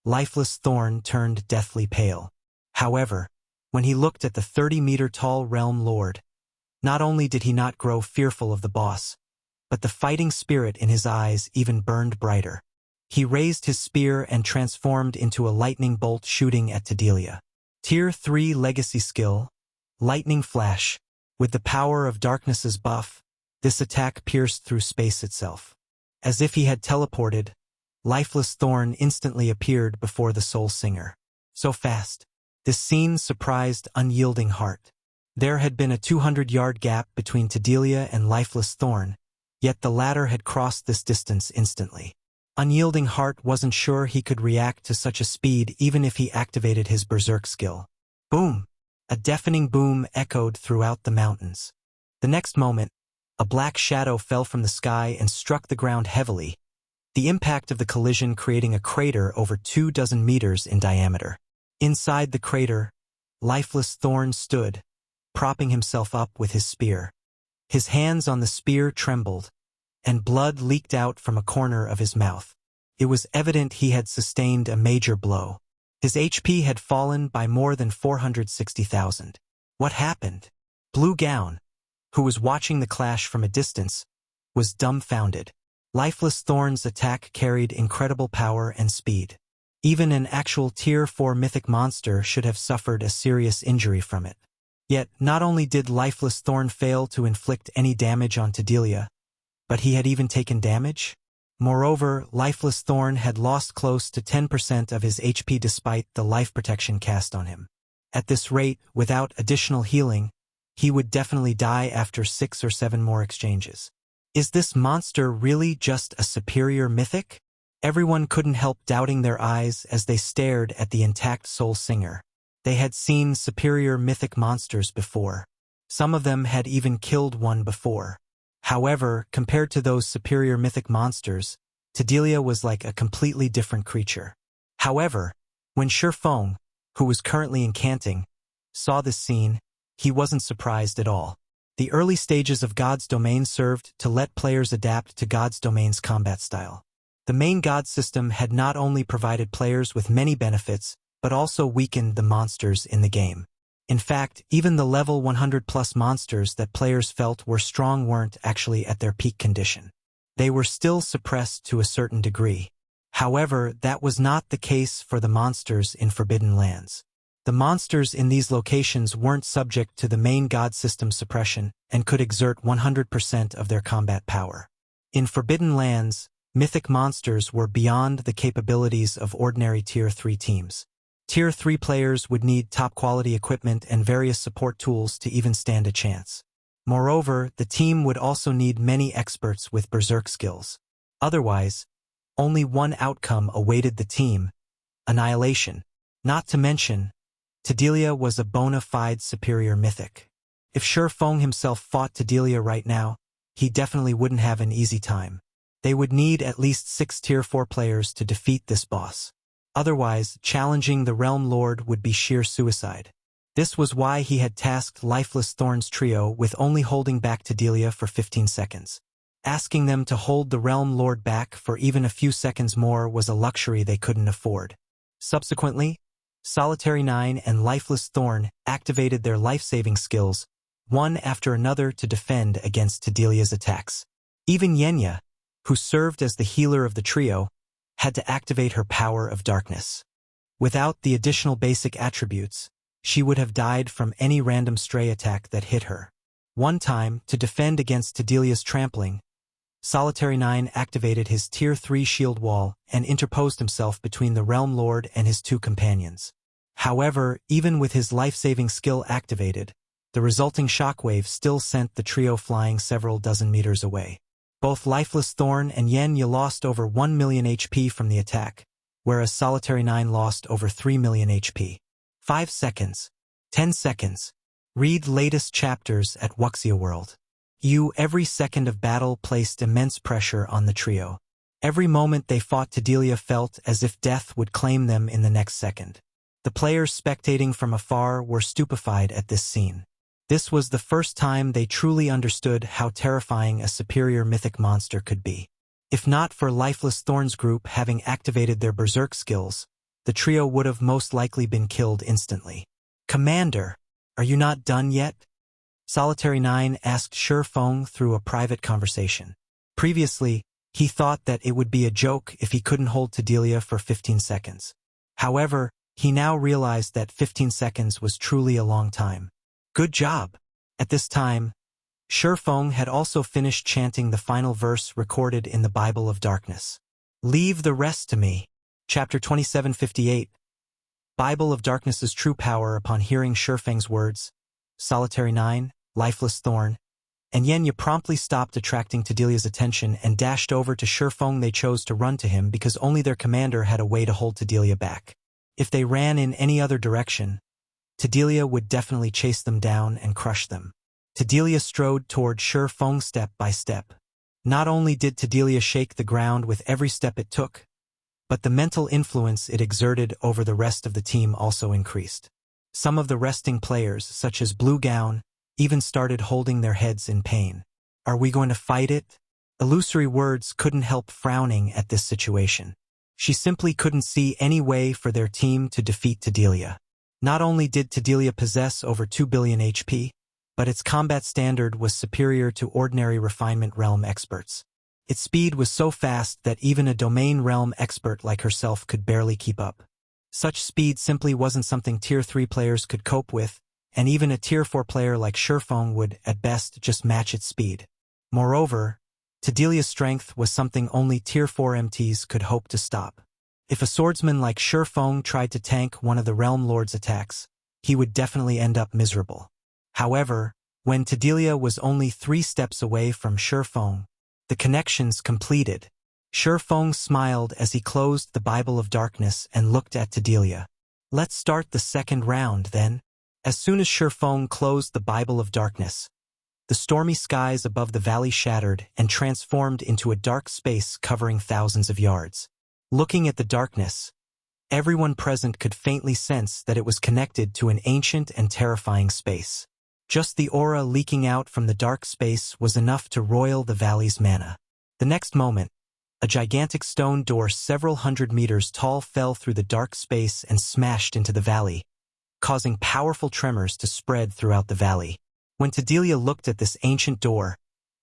Lifeless Thorn turned deathly pale. However, when he looked at the 30-meter-tall Realm Lord, not only did he not grow fearful of the boss, but the fighting spirit in his eyes even burned brighter. He raised his spear and transformed into a lightning bolt shooting at Tedelia. Tier 3 legacy skill, Lightning Flash. With the power of darkness's buff, this attack pierced through space itself. As if he had teleported, lifeless thorn instantly appeared before the soul singer. So fast. This scene surprised unyielding heart. There had been a 200-yard gap between Tedelia and lifeless thorn, yet the latter had crossed this distance instantly. Unyielding heart wasn't sure he could react to such a speed even if he activated his berserk skill. Boom! A deafening boom echoed throughout the mountains. The next moment, a black shadow fell from the sky and struck the ground heavily, the impact of the collision creating a crater over 24 meters in diameter. Inside the crater, lifeless thorn stood, propping himself up with his spear. His hands on the spear trembled, and blood leaked out from a corner of his mouth. It was evident he had sustained a major blow. His HP had fallen by more than 460,000. What happened? Blue Gown, who was watching the clash from a distance, was dumbfounded. Lifeless Thorn's attack carried incredible power and speed. Even an actual Tier 4 mythic monster should have suffered a serious injury from it. Yet, not only did Lifeless Thorn fail to inflict any damage on Tedelia, but he had even taken damage? Moreover, Lifeless Thorn had lost close to 10% of his HP despite the life protection cast on him. At this rate, without additional healing, he would definitely die after 6 or 7 more exchanges. Is this monster really just a superior mythic? Everyone couldn't help doubting their eyes as they stared at the intact soul singer. They had seen superior mythic monsters before. Some of them had even killed one before. However, compared to those superior mythic monsters, Tedelia was like a completely different creature. However, when Feng, who was currently incanting, saw this scene, he wasn't surprised at all. The early stages of God's Domain served to let players adapt to God's Domain's combat style. The main God system had not only provided players with many benefits, but also weakened the monsters in the game. In fact, even the level 100+ monsters that players felt were strong weren't actually at their peak condition. They were still suppressed to a certain degree. However, that was not the case for the monsters in Forbidden Lands. The monsters in these locations weren't subject to the main God system suppression and could exert 100% of their combat power. In Forbidden Lands, mythic monsters were beyond the capabilities of ordinary Tier 3 teams. Tier 3 players would need top-quality equipment and various support tools to even stand a chance. Moreover, the team would also need many experts with berserk skills. Otherwise, only one outcome awaited the team: annihilation. Not to mention, Tedelia was a bona fide superior mythic. If Feng himself fought Tedelia right now, he definitely wouldn't have an easy time. They would need at least 6 Tier 4 players to defeat this boss. Otherwise, challenging the Realm Lord would be sheer suicide. This was why he had tasked Lifeless Thorn's trio with only holding back Tedelia for 15 seconds. Asking them to hold the Realm Lord back for even a few seconds more was a luxury they couldn't afford. Subsequently, Solitary 9 and Lifeless Thorn activated their life-saving skills, one after another, to defend against Tedelia's attacks. Even Yenya, who served as the healer of the trio, had to activate her power of darkness. Without the additional basic attributes, she would have died from any random stray attack that hit her. One time, to defend against Tedelia's trampling, Solitary 9 activated his Tier 3 shield wall and interposed himself between the Realm Lord and his 2 companions. However, even with his life-saving skill activated, the resulting shockwave still sent the trio flying several dozen meters away. Both Lifeless Thorn and Yenya lost over 1 million HP from the attack, whereas Solitary 9 lost over 3 million HP. 5 seconds. 10 seconds. Read latest chapters at Wuxia World. Every second of battle placed immense pressure on the trio. Every moment they fought, Tedelia felt as if death would claim them in the next second. The players spectating from afar were stupefied at this scene. This was the first time they truly understood how terrifying a superior mythic monster could be. If not for Lifeless Thorn's group having activated their berserk skills, the trio would have most likely been killed instantly. "Commander, are you not done yet?" Solitary 9 asked Feng through a private conversation. Previously, he thought that it would be a joke if he couldn't hold Tedelia for 15 seconds. However, he now realized that 15 seconds was truly a long time. Good job! At this time, Feng had also finished chanting the final verse recorded in the Bible of Darkness. Leave the rest to me. Chapter 2758. Bible of Darkness's true power upon hearing Feng's words. Solitary 9, Lifeless Thorn. And Yenya promptly stopped attracting Tedelia's attention and dashed over to Feng. They chose to run to him because only their commander had a way to hold Tedelia back. If they ran in any other direction, Tedelia would definitely chase them down and crush them. Tedelia strode toward Feng step by step. Not only did Tedelia shake the ground with every step it took, but the mental influence it exerted over the rest of the team also increased. Some of the resting players, such as Blue Gown, even started holding their heads in pain. Are we going to fight it? Illusory words couldn't help frowning at this situation. She simply couldn't see any way for their team to defeat Tedelia. Not only did Tedelia possess over 2 billion HP, but its combat standard was superior to ordinary refinement realm experts. Its speed was so fast that even a domain realm expert like herself could barely keep up. Such speed simply wasn't something Tier 3 players could cope with, and even a Tier 4 player like Feng would, at best, just match its speed. Moreover, Tedelia's strength was something only Tier 4 MTs could hope to stop. If a swordsman like Feng tried to tank one of the Realm Lord's attacks, he would definitely end up miserable. However, when Tedelia was only 3 steps away from Feng, the connections completed. Feng smiled as he closed the Bible of Darkness and looked at Tedelia. Let's start the second round, then. As soon as Feng closed the Bible of Darkness, the stormy skies above the valley shattered and transformed into a dark space covering thousands of yards. Looking at the darkness, everyone present could faintly sense that it was connected to an ancient and terrifying space. Just the aura leaking out from the dark space was enough to roil the valley's mana. The next moment, a gigantic stone door several hundred meters tall fell through the dark space and smashed into the valley, causing powerful tremors to spread throughout the valley. When Tedelia looked at this ancient door,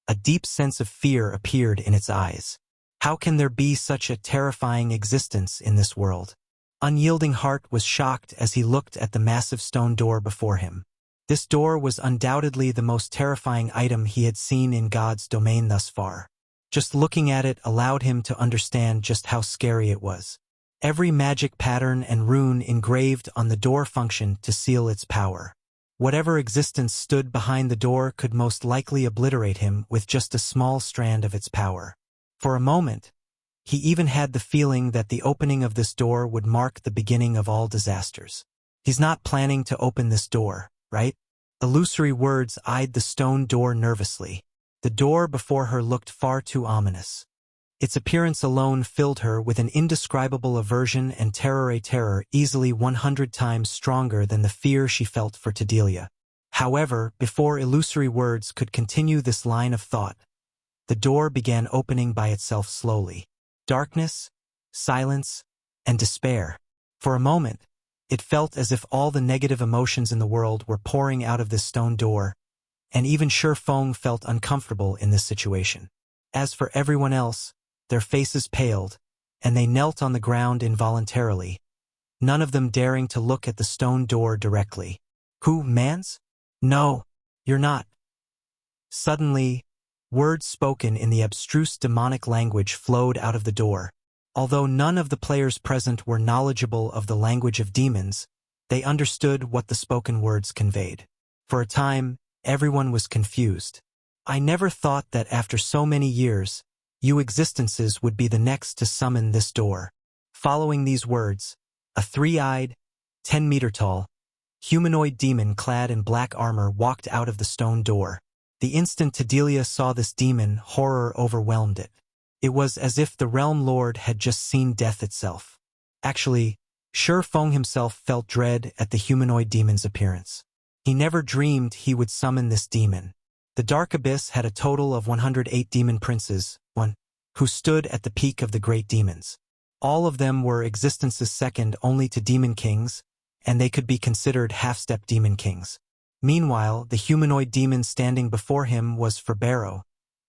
a deep sense of fear appeared in its eyes. How can there be such a terrifying existence in this world? Unyielding Heart was shocked as he looked at the massive stone door before him. This door was undoubtedly the most terrifying item he had seen in God's domain thus far. Just looking at it allowed him to understand just how scary it was. Every magic pattern and rune engraved on the door functioned to seal its power. Whatever existence stood behind the door could most likely obliterate him with just a small strand of its power. For a moment, he even had the feeling that the opening of this door would mark the beginning of all disasters. He's not planning to open this door, right? Illusory words eyed the stone door nervously. The door before her looked far too ominous. Its appearance alone filled her with an indescribable aversion and terror easily 100 times stronger than the fear she felt for Tedelia. However, before Illusory words could continue this line of thought, the door began opening by itself slowly. Darkness, silence, and despair. For a moment, it felt as if all the negative emotions in the world were pouring out of this stone door, and even Feng felt uncomfortable in this situation. As for everyone else, their faces paled, and they knelt on the ground involuntarily, none of them daring to look at the stone door directly. Who, Mans? No, you're not. Suddenly, words spoken in the abstruse demonic language flowed out of the door. Although none of the players present were knowledgeable of the language of demons, they understood what the spoken words conveyed. For a time, everyone was confused. I never thought that after so many years, you existences would be the next to summon this door. Following these words, a 3-eyed, 10-meter-tall, humanoid demon clad in black armor walked out of the stone door. The instant Tedelia saw this demon, horror overwhelmed it. It was as if the Realm Lord had just seen death itself. Actually, Feng himself felt dread at the humanoid demon's appearance. He never dreamed he would summon this demon. The Dark Abyss had a total of 108 demon princes, who stood at the peak of the great demons. All of them were existences second only to demon kings, and they could be considered half-step demon kings. Meanwhile, the humanoid demon standing before him was Ferbero,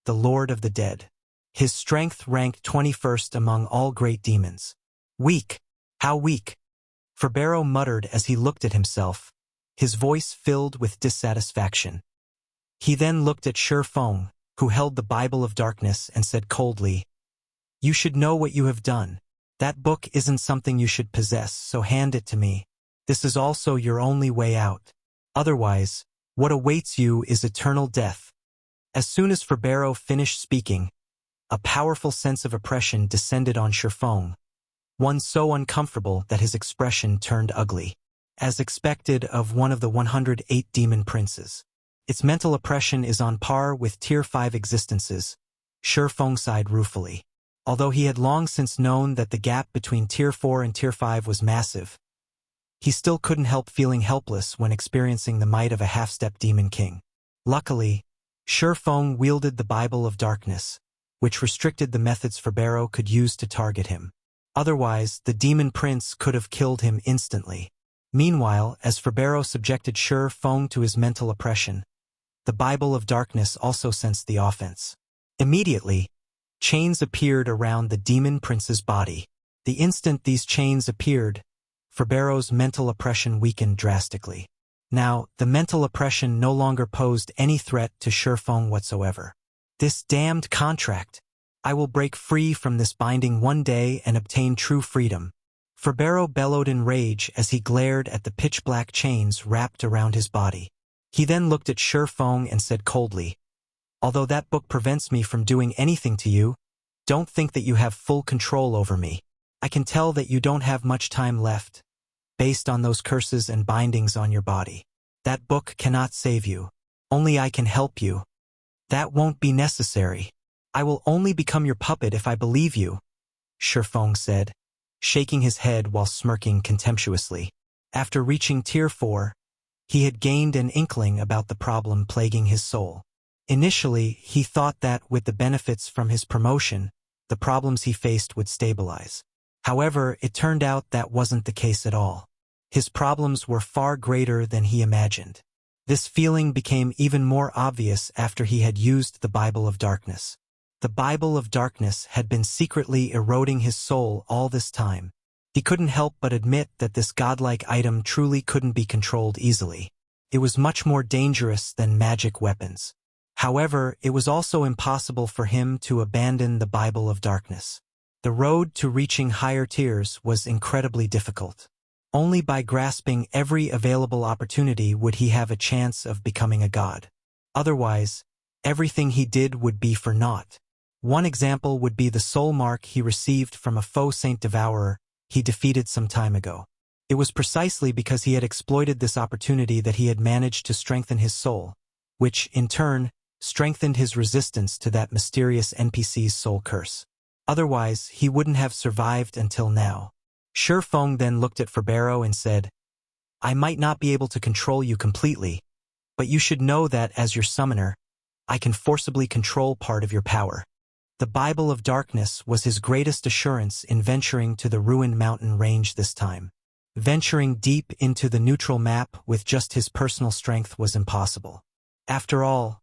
the Lord of the Dead. His strength ranked 21st among all great demons. Weak. How weak. Ferbero muttered as he looked at himself, his voice filled with dissatisfaction. He then looked at Feng, who held the Bible of Darkness, and said coldly, You should know what you have done. That book isn't something you should possess, so hand it to me. This is also your only way out. Otherwise, what awaits you is eternal death." As soon as Feng finished speaking, a powerful sense of oppression descended on Feng, one so uncomfortable that his expression turned ugly. As expected of one of the 108 demon princes, its mental oppression is on par with Tier 5 existences. Feng sighed ruefully. Although he had long since known that the gap between Tier 4 and Tier 5 was massive, he still couldn't help feeling helpless when experiencing the might of a half-step demon king. Luckily, Feng wielded the Bible of Darkness, which restricted the methods Feng could use to target him. Otherwise, the demon prince could have killed him instantly. Meanwhile, as Feng subjected Feng to his mental oppression, the Bible of Darkness also sensed the offense. Immediately, chains appeared around the demon prince's body. The instant these chains appeared, Feng's mental oppression weakened drastically. Now, the mental oppression no longer posed any threat to Feng whatsoever. "This damned contract! I will break free from this binding one day and obtain true freedom." Feng bellowed in rage as he glared at the pitch-black chains wrapped around his body. He then looked at Feng and said coldly, "Although that book prevents me from doing anything to you, don't think that you have full control over me. I can tell that you don't have much time left, based on those curses and bindings on your body. That book cannot save you. Only I can help you." "That won't be necessary. I will only become your puppet if I believe you," Feng said, shaking his head while smirking contemptuously. After reaching Tier 4, he had gained an inkling about the problem plaguing his soul. Initially, he thought that with the benefits from his promotion, the problems he faced would stabilize. However, it turned out that wasn't the case at all. His problems were far greater than he imagined. This feeling became even more obvious after he had used the Bible of Darkness. The Bible of Darkness had been secretly eroding his soul all this time. He couldn't help but admit that this godlike item truly couldn't be controlled easily. It was much more dangerous than magic weapons. However, it was also impossible for him to abandon the Bible of Darkness. The road to reaching higher tiers was incredibly difficult. Only by grasping every available opportunity would he have a chance of becoming a god. Otherwise, everything he did would be for naught. One example would be the soul mark he received from a faux Saint Devourer he defeated some time ago. It was precisely because he had exploited this opportunity that he had managed to strengthen his soul, which, in turn, strengthened his resistance to that mysterious NPC's soul curse. Otherwise, he wouldn't have survived until now. Feng then looked at Feng and said, "I might not be able to control you completely, but you should know that as your summoner, I can forcibly control part of your power." The Bible of Darkness was his greatest assurance in venturing to the ruined mountain range this time. Venturing deep into the neutral map with just his personal strength was impossible. After all,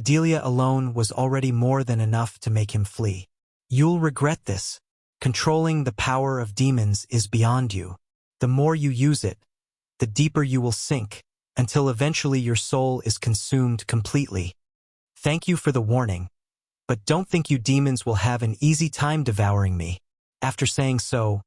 Delia alone was already more than enough to make him flee. "You'll regret this. Controlling the power of demons is beyond you. The more you use it, the deeper you will sink, until eventually your soul is consumed completely. Thank you for the warning, but don't think you demons will have an easy time devouring me." After saying so,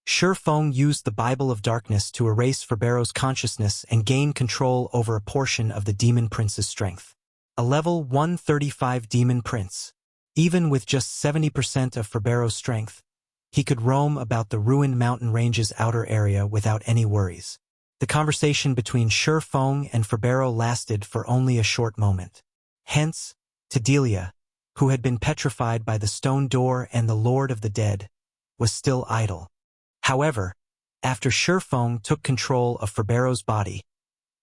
Feng used the Bible of Darkness to erase Feng's consciousness and gain control over a portion of the demon prince's strength. A level 135 demon prince. Even with just 70% of Feng's strength, he could roam about the ruined mountain range's outer area without any worries. The conversation between Feng and Feng lasted for only a short moment. Hence, Delia, who had been petrified by the stone door and the Lord of the Dead, was still idle. However, after Feng took control of Feng's body,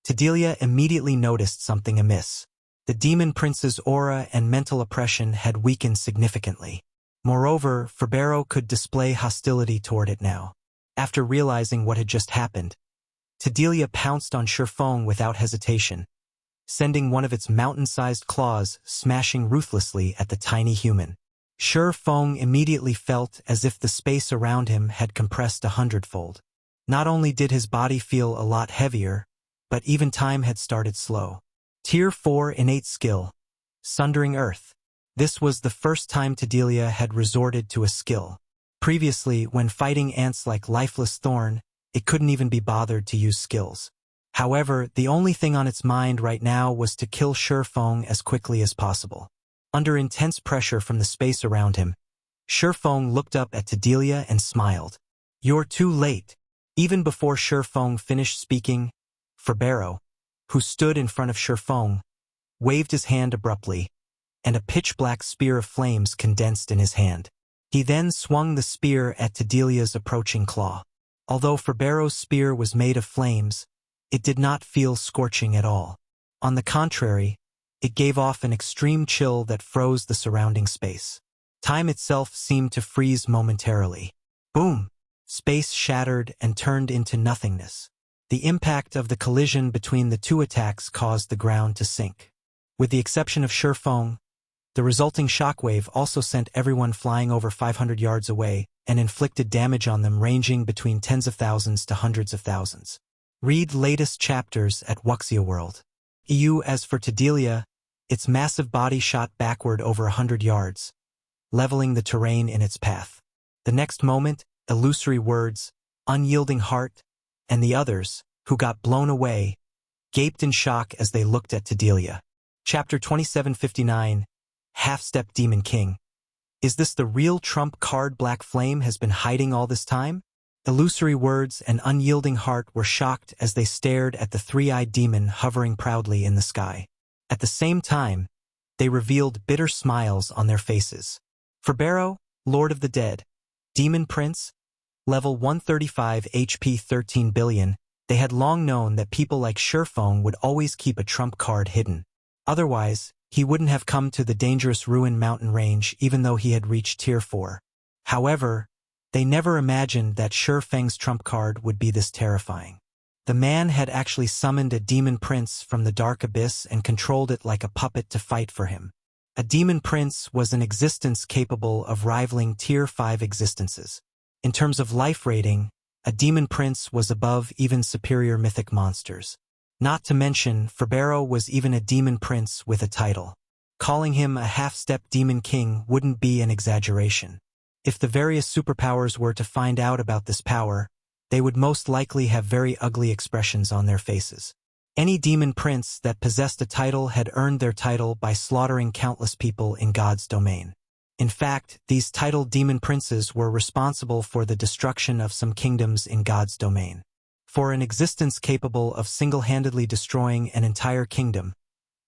Delia immediately noticed something amiss. The demon prince's aura and mental oppression had weakened significantly. Moreover, Feng could display hostility toward it now. After realizing what had just happened, Delia pounced on Feng without hesitation, sending one of its mountain-sized claws smashing ruthlessly at the tiny human. Feng immediately felt as if the space around him had compressed 100-fold. Not only did his body feel a lot heavier, but even time had started slow. Tier 4 innate skill, Sundering Earth. This was the first time Tedelia had resorted to a skill. Previously, when fighting ants like Lifeless Thorn, it couldn't even be bothered to use skills. However, the only thing on its mind right now was to kill Feng as quickly as possible. Under intense pressure from the space around him, Feng looked up at Tedelia and smiled. "You're too late." Even before Feng finished speaking, Ferbero, who stood in front of Feng, waved his hand abruptly, and a pitch-black spear of flames condensed in his hand. He then swung the spear at Tedelia's approaching claw. Although Ferbero's spear was made of flames, it did not feel scorching at all. On the contrary, it gave off an extreme chill that froze the surrounding space. Time itself seemed to freeze momentarily. Boom! Space shattered and turned into nothingness. The impact of the collision between the two attacks caused the ground to sink. With the exception of Feng, the resulting shockwave also sent everyone flying over 500 yards away and inflicted damage on them ranging between tens of thousands to hundreds of thousands. Read latest chapters at Wuxia World. As for Tedelia, its massive body shot backward over 100 yards, leveling the terrain in its path. The next moment, Illusory Words, Unyielding Heart, and the others, who got blown away, gaped in shock as they looked at Tedelia. Chapter 2759, Half-Step Demon King. Is this the real trump card Black Flame has been hiding all this time? Illusory Words and Unyielding Heart were shocked as they stared at the three-eyed demon hovering proudly in the sky. At the same time, they revealed bitter smiles on their faces. Ferbero, Lord of the Dead, Demon Prince, level 135 HP 13 billion, they had long known that people like Feng would always keep a trump card hidden. Otherwise, he wouldn't have come to the dangerous Ruin Mountain range even though he had reached Tier 4. However, they never imagined that Feng's trump card would be this terrifying. The man had actually summoned a demon prince from the dark abyss and controlled it like a puppet to fight for him. A demon prince was an existence capable of rivaling Tier 5 existences. In terms of life rating, a demon prince was above even superior mythic monsters. Not to mention, Ferbero was even a demon prince with a title. Calling him a half-step demon king wouldn't be an exaggeration. If the various superpowers were to find out about this power, they would most likely have very ugly expressions on their faces. Any demon prince that possessed a title had earned their title by slaughtering countless people in God's domain. In fact, these titled demon princes were responsible for the destruction of some kingdoms in God's domain. For an existence capable of single-handedly destroying an entire kingdom,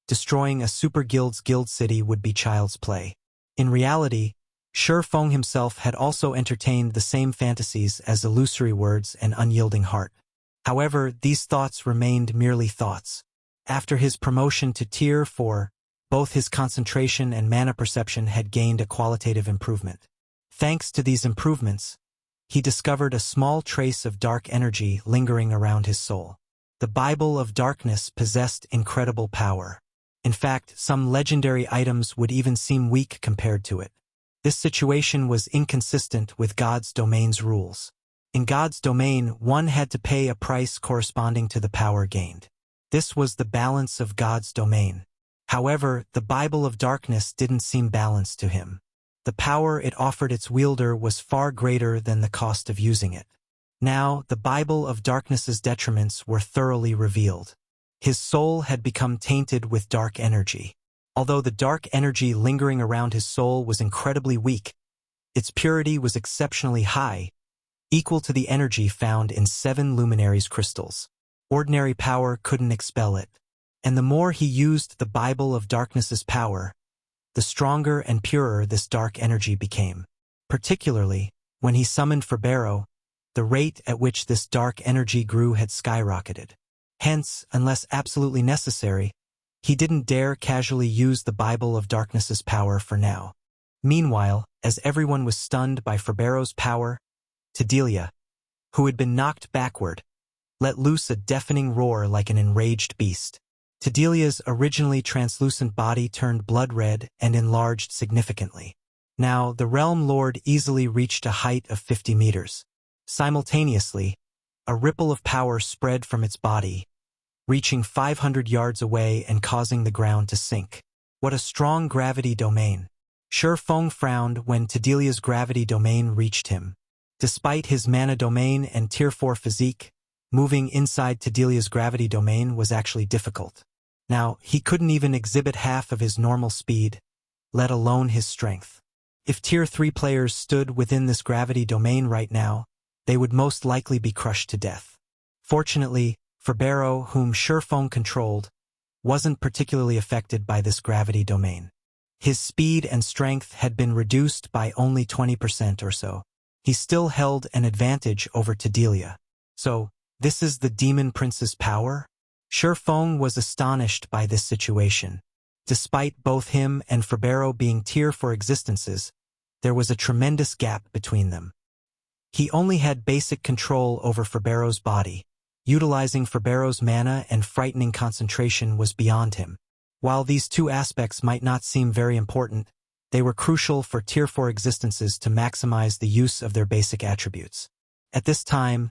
destroying a super guild's guild city would be child's play. In reality, Feng himself had also entertained the same fantasies as Illusory Words and Unyielding Heart. However, these thoughts remained merely thoughts. After his promotion to Tier 4, both his concentration and mana perception had gained a qualitative improvement. Thanks to these improvements, he discovered a small trace of dark energy lingering around his soul. The Bible of Darkness possessed incredible power. In fact, some legendary items would even seem weak compared to it. This situation was inconsistent with God's domain's rules. In God's domain, one had to pay a price corresponding to the power gained. This was the balance of God's domain. However, the Bible of Darkness didn't seem balanced to him. The power it offered its wielder was far greater than the cost of using it. Now, the Bible of Darkness's detriments were thoroughly revealed. His soul had become tainted with dark energy. Although the dark energy lingering around his soul was incredibly weak, its purity was exceptionally high, equal to the energy found in 7 luminaries crystals. Ordinary power couldn't expel it. And the more he used the Bible of Darkness's power, the stronger and purer this dark energy became. Particularly, when he summoned Ferbero, the rate at which this dark energy grew had skyrocketed. Hence, unless absolutely necessary, he didn't dare casually use the Bible of Darkness's power for now. Meanwhile, as everyone was stunned by Ferbero's power, Tedelia, who had been knocked backward, let loose a deafening roar like an enraged beast. Tedelia's originally translucent body turned blood red and enlarged significantly. Now, the Realm Lord easily reached a height of 50 meters. Simultaneously, a ripple of power spread from its body, reaching 500 yards away and causing the ground to sink. What a strong gravity domain! Feng frowned when Tedelia's gravity domain reached him. Despite his mana domain and Tier 4 physique, moving inside Tedelia's gravity domain was actually difficult. Now, he couldn't even exhibit half of his normal speed, let alone his strength. If Tier 3 players stood within this gravity domain right now, they would most likely be crushed to death. Fortunately, Feng, whom Feng controlled, wasn't particularly affected by this gravity domain. His speed and strength had been reduced by only 20% or so. He still held an advantage over Tedelia. So, this is the Demon Prince's power? Feng was astonished by this situation. Despite both him and Feng being Tier 4 existences, there was a tremendous gap between them. He only had basic control over Feng's body. Utilizing Feng's mana and frightening concentration was beyond him. While these two aspects might not seem very important, they were crucial for Tier 4 existences to maximize the use of their basic attributes. At this time,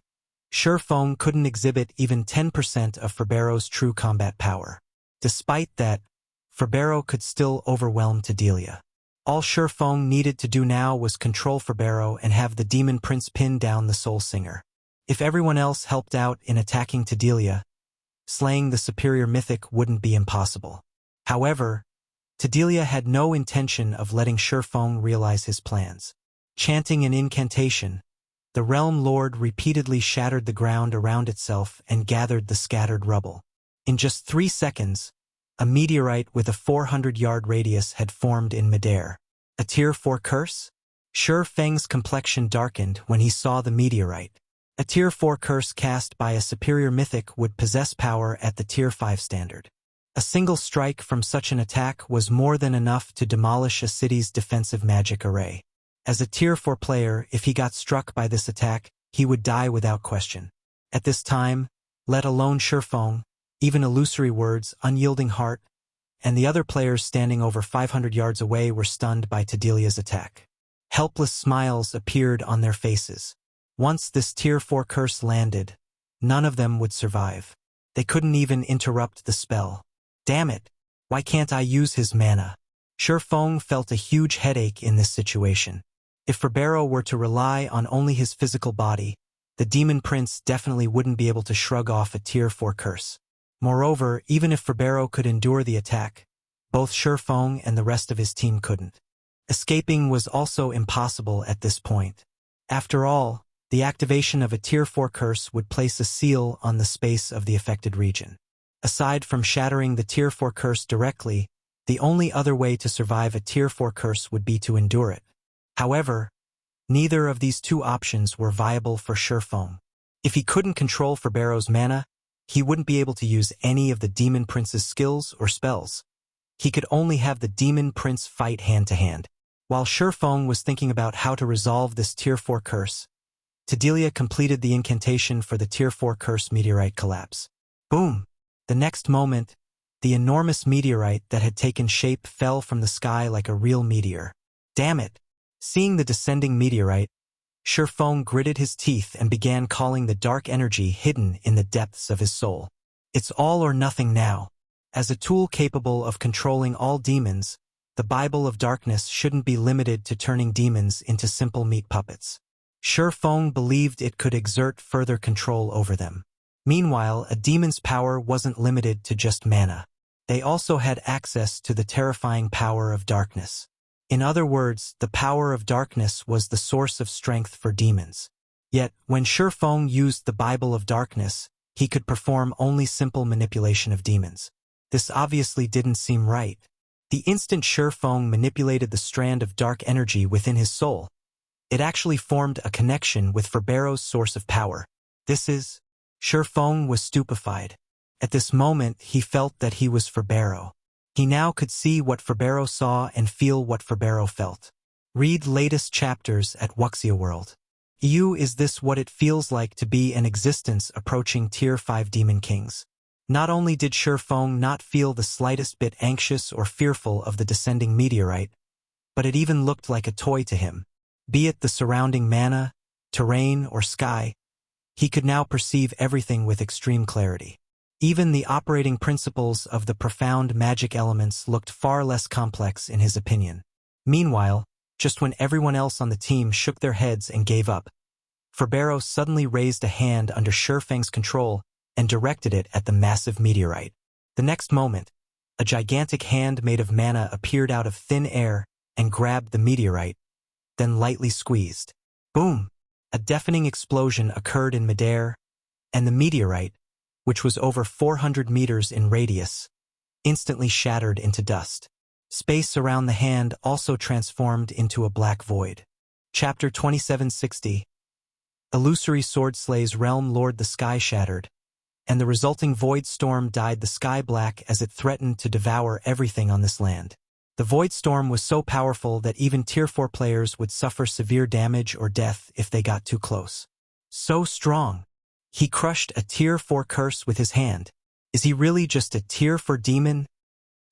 Feng couldn't exhibit even 10% of Feng's true combat power. Despite that, Feng could still overwhelm Tedelia. All Feng needed to do now was control Feng and have the Demon Prince pin down the Soul Singer. If everyone else helped out in attacking Tedelia, slaying the superior Mythic wouldn't be impossible. However, Tedelia had no intention of letting Feng realize his plans. Chanting an incantation, the Realm Lord repeatedly shattered the ground around itself and gathered the scattered rubble. In just 3 seconds, a meteorite with a 400-yard radius had formed in midair. A Tier 4 curse? Feng's complexion darkened when he saw the meteorite. A Tier 4 curse cast by a superior Mythic would possess power at the Tier 5 standard. A single strike from such an attack was more than enough to demolish a city's defensive magic array. As a Tier 4 player, if he got struck by this attack, he would die without question. At this time, let alone Feng, even Illusory Words, Unyielding Heart, and the other players standing over 500 yards away were stunned by Tedelia's attack. Helpless smiles appeared on their faces. Once this Tier 4 curse landed, none of them would survive. They couldn't even interrupt the spell. Damn it! Why can't I use his mana? Feng felt a huge headache in this situation. If Feng were to rely on only his physical body, the Demon Prince definitely wouldn't be able to shrug off a Tier 4 curse. Moreover, even if Feng could endure the attack, both Feng and the rest of his team couldn't. Escaping was also impossible at this point. After all, the activation of a Tier 4 curse would place a seal on the space of the affected region. Aside from shattering the Tier 4 curse directly, the only other way to survive a Tier 4 curse would be to endure it. However, neither of these two options were viable for Feng. If he couldn't control Feng's mana, he wouldn't be able to use any of the Demon Prince's skills or spells. He could only have the Demon Prince fight hand-to-hand. While Feng was thinking about how to resolve this Tier 4 curse, Tedelia completed the incantation for the Tier 4 curse meteorite collapse. Boom! The next moment, the enormous meteorite that had taken shape fell from the sky like a real meteor. Damn it! Seeing the descending meteorite, Feng gritted his teeth and began calling the dark energy hidden in the depths of his soul. It's all or nothing now. As a tool capable of controlling all demons, the Bible of Darkness shouldn't be limited to turning demons into simple meat puppets. Feng believed it could exert further control over them. Meanwhile, a demon's power wasn't limited to just mana. They also had access to the terrifying power of darkness. In other words, the power of darkness was the source of strength for demons. Yet, when Feng used the Bible of Darkness, he could perform only simple manipulation of demons. This obviously didn't seem right. The instant Feng manipulated the strand of dark energy within his soul, it actually formed a connection with Feng's source of power. Feng was stupefied. At this moment, he felt that he was Feng. He now could see what Feng saw and feel what Feng felt. Read latest chapters at Wuxia World. Is this what it feels like to be an existence approaching Tier 5 Demon Kings? Not only did Feng not feel the slightest bit anxious or fearful of the descending meteorite, but it even looked like a toy to him. Be it the surrounding mana, terrain, or sky, he could now perceive everything with extreme clarity. Even the operating principles of the profound magic elements looked far less complex in his opinion. Meanwhile, just when everyone else on the team shook their heads and gave up, Febero suddenly raised a hand under Feng's control and directed it at the massive meteorite. The next moment, a gigantic hand made of mana appeared out of thin air and grabbed the meteorite, then lightly squeezed. Boom! A deafening explosion occurred in midair, and the meteorite, which was over 400 meters in radius, instantly shattered into dust. Space around the hand also transformed into a black void. Chapter 2760. Illusory sword slays realm lord. The sky shattered, and the resulting void storm dyed the sky black as it threatened to devour everything on this land. The void storm was so powerful that even Tier 4 players would suffer severe damage or death if they got too close. So strong. He crushed a Tier 4 curse with his hand. Is he really just a Tier 4 demon?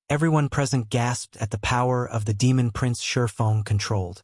Everyone present gasped at the power of the demon prince Feng controlled.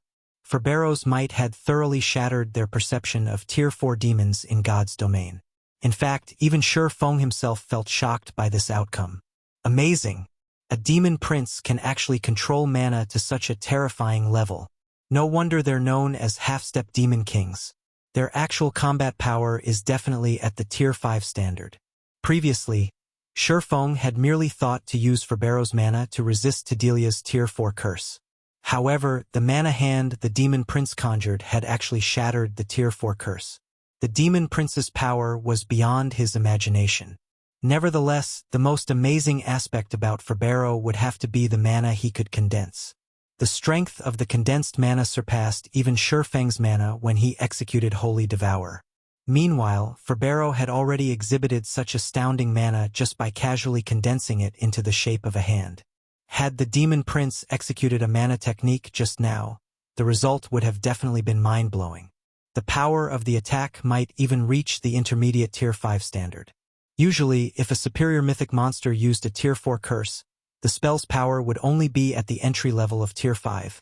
Febero's might had thoroughly shattered their perception of Tier 4 demons in God's domain. In fact, even Feng himself felt shocked by this outcome. Amazing! A demon prince can actually control mana to such a terrifying level. No wonder they're known as half-step demon kings. Their actual combat power is definitely at the Tier 5 standard. Previously, Feng had merely thought to use Febero's mana to resist Tedelia's Tier 4 curse. However, the mana hand the demon prince conjured had actually shattered the Tier 4 curse. The demon prince's power was beyond his imagination. Nevertheless, the most amazing aspect about Febero would have to be the mana he could condense. The strength of the condensed mana surpassed even Feng's mana when he executed Holy Devour. Meanwhile, Febero had already exhibited such astounding mana just by casually condensing it into the shape of a hand. Had the demon prince executed a mana technique just now, the result would have definitely been mind-blowing. The power of the attack might even reach the intermediate Tier 5 standard. Usually, if a superior mythic monster used a Tier 4 curse, the spell's power would only be at the entry level of Tier 5,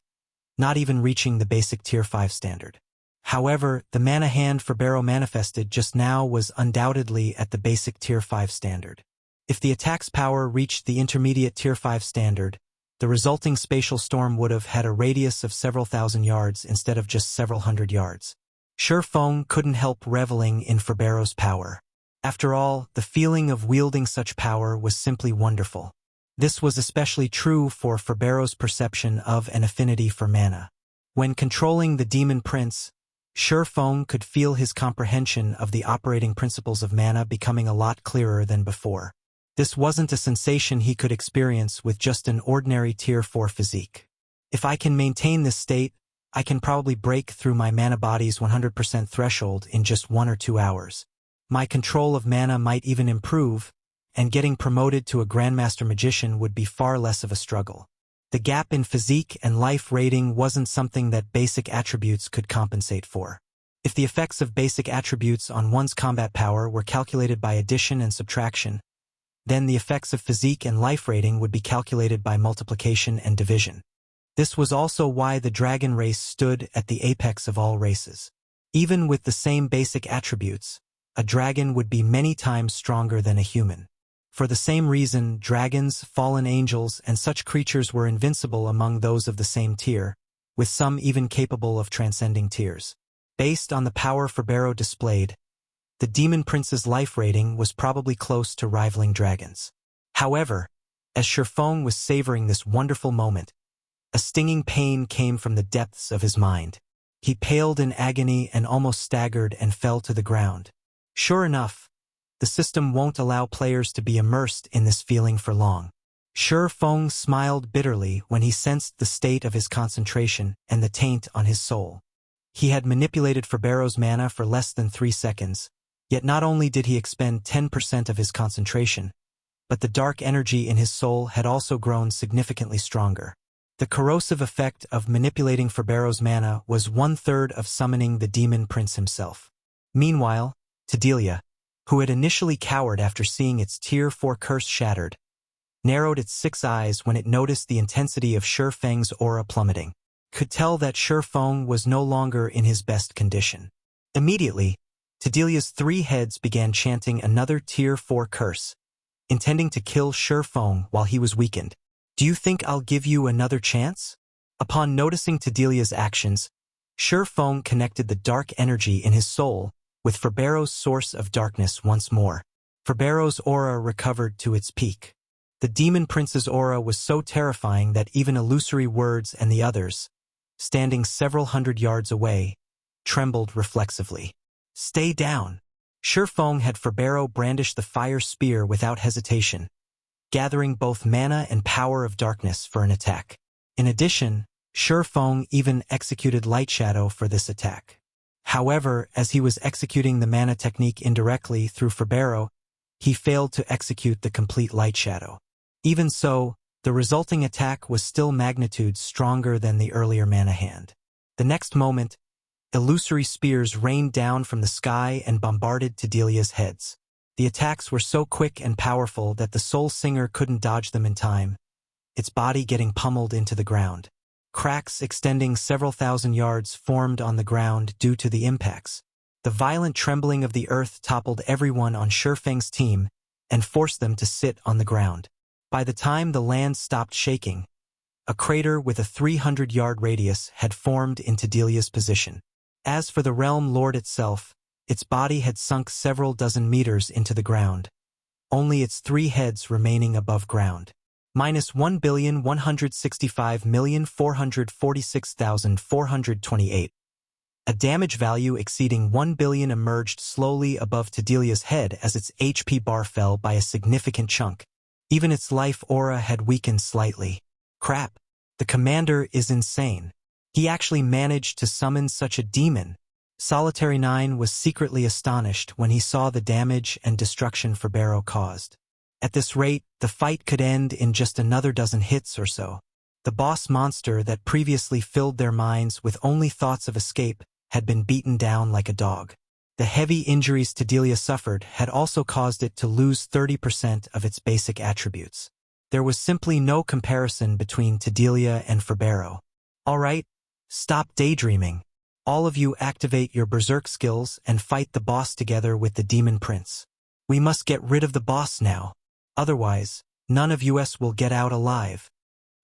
not even reaching the basic Tier 5 standard. However, the mana hand Febero manifested just now was undoubtedly at the basic Tier 5 standard. If the attack's power reached the intermediate Tier 5 standard, the resulting spatial storm would have had a radius of several thousand yards instead of just several hundred yards. Feng couldn't help reveling in Febero's power. After all, the feeling of wielding such power was simply wonderful. This was especially true for Febero's perception of an affinity for mana. When controlling the demon prince, Feng could feel his comprehension of the operating principles of mana becoming a lot clearer than before. This wasn't a sensation he could experience with just an ordinary Tier 4 physique. If I can maintain this state, I can probably break through my mana body's 100% threshold in just 1 or 2 hours. My control of mana might even improve, and getting promoted to a Grandmaster Magician would be far less of a struggle. The gap in physique and life rating wasn't something that basic attributes could compensate for. If the effects of basic attributes on one's combat power were calculated by addition and subtraction, then the effects of physique and life rating would be calculated by multiplication and division. This was also why the dragon race stood at the apex of all races. Even with the same basic attributes, a dragon would be many times stronger than a human. For the same reason, dragons, fallen angels, and such creatures were invincible among those of the same tier, with some even capable of transcending tiers. Based on the power Febero displayed, the demon prince's life rating was probably close to rivaling dragons. However, as Feng was savoring this wonderful moment, a stinging pain came from the depths of his mind. He paled in agony and almost staggered and fell to the ground. Sure enough, the system won't allow players to be immersed in this feeling for long. Feng smiled bitterly when he sensed the state of his concentration and the taint on his soul. He had manipulated Febero's mana for less than 3 seconds, yet not only did he expend 10% of his concentration, but the dark energy in his soul had also grown significantly stronger. The corrosive effect of manipulating Febero's mana was 1/3 of summoning the demon prince himself. Meanwhile, Tedelia, who had initially cowered after seeing its Tier 4 curse shattered, narrowed its 6 eyes when it noticed the intensity of Feng's aura plummeting. Could tell that Feng was no longer in his best condition. Immediately, Tedelia's 3 heads began chanting another Tier 4 curse, intending to kill Feng while he was weakened. "Do you think I'll give you another chance?" Upon noticing Tedelia's actions, Feng connected the dark energy in his soul with Ferbero's source of darkness once more. Ferbero's aura recovered to its peak. The demon prince's aura was so terrifying that even Illusory words and the others, standing several hundred yards away, trembled reflexively. Stay down. Feng had Ferbero brandish the fire spear without hesitation, gathering both mana and power of darkness for an attack. In addition, Feng even executed Light Shadow for this attack. However, as he was executing the mana technique indirectly through Ferbero, he failed to execute the complete Light Shadow. Even so, the resulting attack was still magnitudes stronger than the earlier mana hand. The next moment, illusory spears rained down from the sky and bombarded Tedelia's heads. The attacks were so quick and powerful that the Soul Singer couldn't dodge them in time, its body getting pummeled into the ground. Cracks extending several thousand yards formed on the ground due to the impacts. The violent trembling of the earth toppled everyone on Feng's team and forced them to sit on the ground. By the time the land stopped shaking, a crater with a 300-yard radius had formed in Tedelia's position. As for the Realm Lord itself, its body had sunk several dozen meters into the ground, only its 3 heads remaining above ground. Minus 1,165,446,428. A damage value exceeding 1 billion emerged slowly above Tedelia's head as its HP bar fell by a significant chunk. Even its life aura had weakened slightly. Crap. The commander is insane. He actually managed to summon such a demon. Solitary 9 was secretly astonished when he saw the damage and destruction Ferbero caused. At this rate, the fight could end in just another dozen hits or so. The boss monster that previously filled their minds with only thoughts of escape had been beaten down like a dog. The heavy injuries Tedelia suffered had also caused it to lose 30% of its basic attributes. There was simply no comparison between Tedelia and Ferbero. Alright, stop daydreaming. All of you activate your berserk skills and fight the boss together with the Demon Prince. We must get rid of the boss now. Otherwise, none of us will get out alive.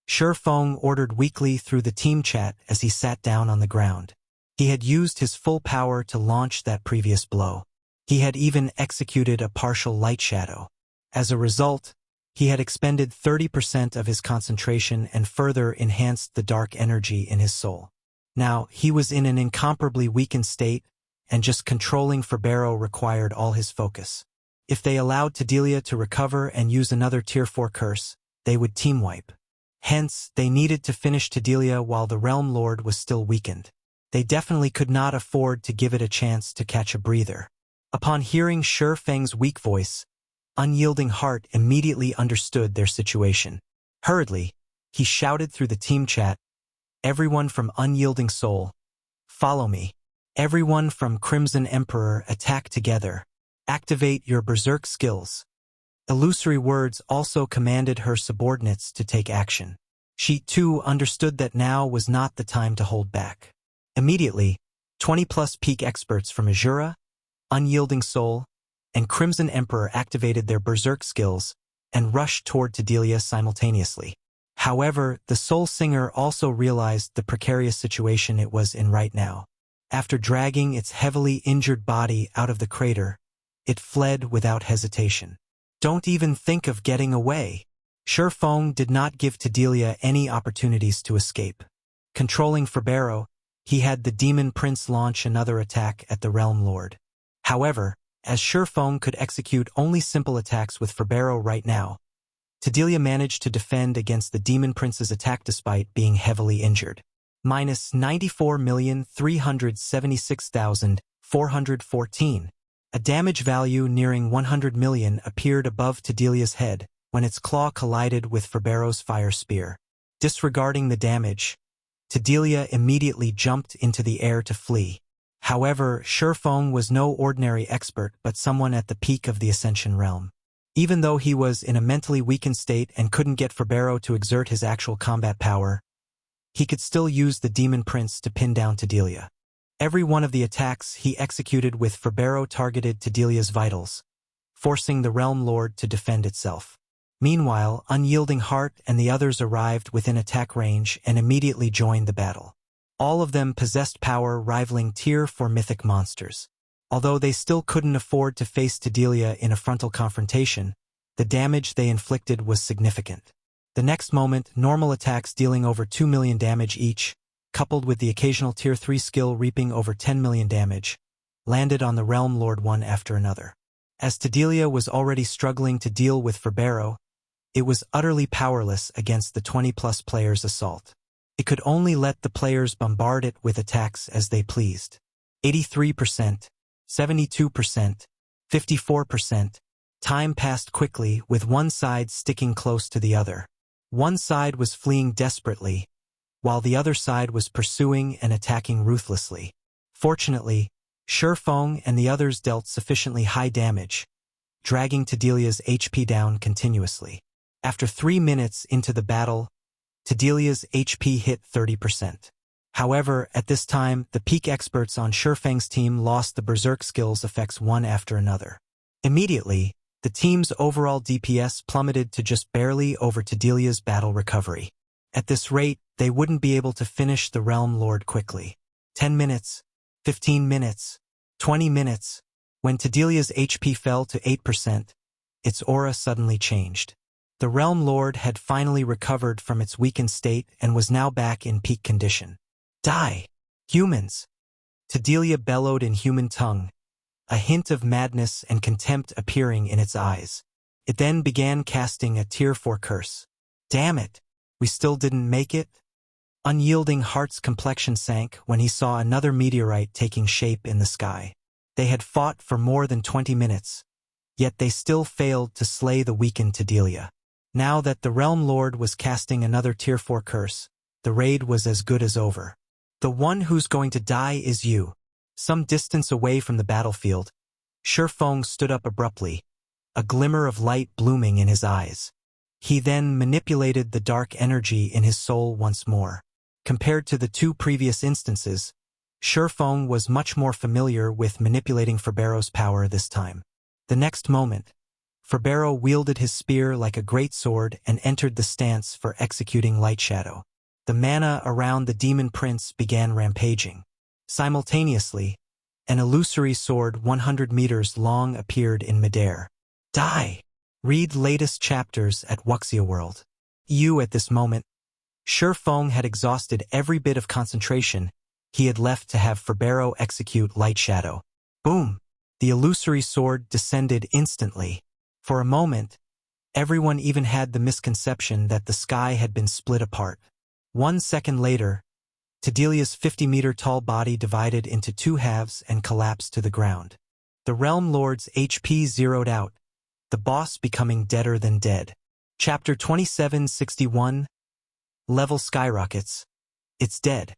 Feng ordered weakly through the team chat as he sat down on the ground. He had used his full power to launch that previous blow. He had even executed a partial light shadow. As a result, he had expended 30% of his concentration and further enhanced the dark energy in his soul. Now, he was in an incomparably weakened state, and just controlling Ferbero required all his focus. If they allowed Tedelia to recover and use another Tier 4 curse, they would team wipe. Hence, they needed to finish Tedelia while the Realm Lord was still weakened. They definitely could not afford to give it a chance to catch a breather. Upon hearing Feng's weak voice, Unyielding Heart immediately understood their situation. Hurriedly, he shouted through the team chat, "Everyone from Unyielding Soul, follow me. Everyone from Crimson Emperor, attack together. Activate your berserk skills." Illusory words also commanded her subordinates to take action. She, too, understood that now was not the time to hold back. Immediately, 20-plus peak experts from Azura, Unyielding Soul, and Crimson Emperor activated their berserk skills and rushed toward Tedelia simultaneously. However, the Soul Singer also realized the precarious situation it was in right now. After dragging its heavily injured body out of the crater, it fled without hesitation. Don't even think of getting away. Feng did not give Tedelia any opportunities to escape. Controlling Ferbero, he had the Demon Prince launch another attack at the Realm Lord. However, as Feng could execute only simple attacks with Ferbero right now, Tedelia managed to defend against the Demon Prince's attack despite being heavily injured. Minus 94,376,414. A damage value nearing 100 million appeared above Tedelia's head when its claw collided with Ferbero's fire spear. Disregarding the damage, Tedelia immediately jumped into the air to flee. However, Feng was no ordinary expert but someone at the peak of the Ascension realm. Even though he was in a mentally weakened state and couldn't get Ferbero to exert his actual combat power, he could still use the Demon Prince to pin down Tedelia. Every one of the attacks he executed with Ferbero targeted Tedelia's vitals, forcing the Realm Lord to defend itself. Meanwhile, Unyielding Heart and the others arrived within attack range and immediately joined the battle. All of them possessed power rivaling Tier 4 mythic monsters. Although they still couldn't afford to face Delia in a frontal confrontation, the damage they inflicted was significant. The next moment, normal attacks dealing over 2 million damage each, coupled with the occasional Tier 3 skill reaping over 10 million damage, landed on the Realm Lord one after another. As Delia was already struggling to deal with Ferbero, it was utterly powerless against the 20-plus players' assault. It could only let the players bombard it with attacks as they pleased. 83%, 72%, 54%. Time passed quickly, with one side sticking close to the other. One side was fleeing desperately, while the other side was pursuing and attacking ruthlessly. Fortunately, Feng and the others dealt sufficiently high damage, dragging Delia's HP down continuously. After 3 minutes into the battle, Delia's HP hit 30%. However, at this time, the peak experts on Feng's team lost the Berserk skills effects one after another. Immediately, the team's overall DPS plummeted to just barely over Delia's battle recovery. At this rate, they wouldn't be able to finish the Realm Lord quickly. 10 minutes, 15 minutes, 20 minutes. When Delia's HP fell to 8%, its aura suddenly changed. The Realm Lord had finally recovered from its weakened state and was now back in peak condition. Die, humans! Delia bellowed in human tongue, a hint of madness and contempt appearing in its eyes. It then began casting a Tier 4 curse. Damn it! We still didn't make it? Unyielding Heart's complexion sank when he saw another meteorite taking shape in the sky. They had fought for more than 20 minutes, yet they still failed to slay the weakened Delia. Now that the Realm Lord was casting another Tier 4 curse, the raid was as good as over. The one who's going to die is you. Some distance away from the battlefield, Feng stood up abruptly, a glimmer of light blooming in his eyes. He then manipulated the dark energy in his soul once more. Compared to the 2 previous instances, Feng was much more familiar with manipulating Ferbero's power this time. The next moment, Ferbero wielded his spear like a great sword and entered the stance for executing Light Shadow. The mana around the Demon Prince began rampaging. Simultaneously, an illusory sword 100 meters long appeared in midair. Die! Read latest chapters at Wuxia World. At this moment, Feng had exhausted every bit of concentration he had left to have Ferbero execute Light Shadow. Boom! The illusory sword descended instantly. For a moment, everyone even had the misconception that the sky had been split apart. 1 second later, Delia's 50-meter-tall body divided into 2 halves and collapsed to the ground. The Realm Lord's HP zeroed out, the boss becoming deader than dead. Chapter 2761, Level Skyrockets. It's dead.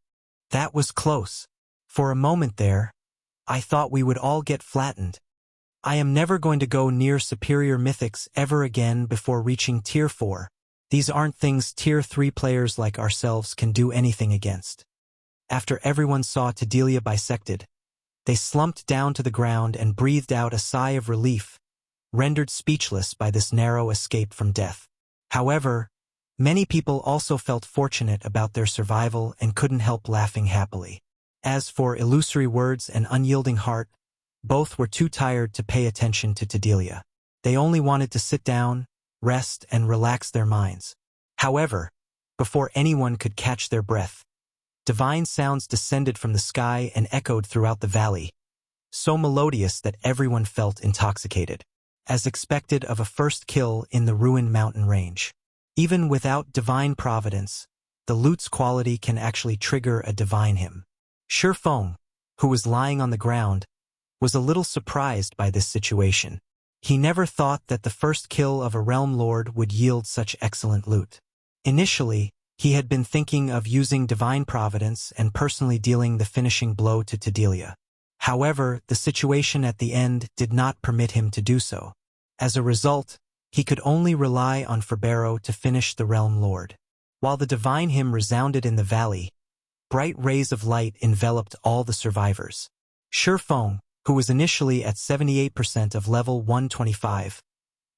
That was close. For a moment there, I thought we would all get flattened. I am never going to go near superior mythics ever again before reaching Tier 4. These aren't things Tier 3 players like ourselves can do anything against. After everyone saw Delia bisected, they slumped down to the ground and breathed out a sigh of relief, rendered speechless by this narrow escape from death. However, many people also felt fortunate about their survival and couldn't help laughing happily. As for Illusory Words and Unyielding Heart, both were too tired to pay attention to Delia. They only wanted to sit down, rest, and relax their minds. However, before anyone could catch their breath, divine sounds descended from the sky and echoed throughout the valley, so melodious that everyone felt intoxicated. As expected of a first kill in the ruined mountain range. Even without divine providence, the loot's quality can actually trigger a divine hymn. Feng, who was lying on the ground, was a little surprised by this situation. He never thought that the first kill of a Realm Lord would yield such excellent loot. Initially, he had been thinking of using divine providence and personally dealing the finishing blow to Delia. However, the situation at the end did not permit him to do so. As a result, he could only rely on Ferbero to finish the Realm Lord. While the divine hymn resounded in the valley, bright rays of light enveloped all the survivors. Feng, who was initially at 78% of level 125,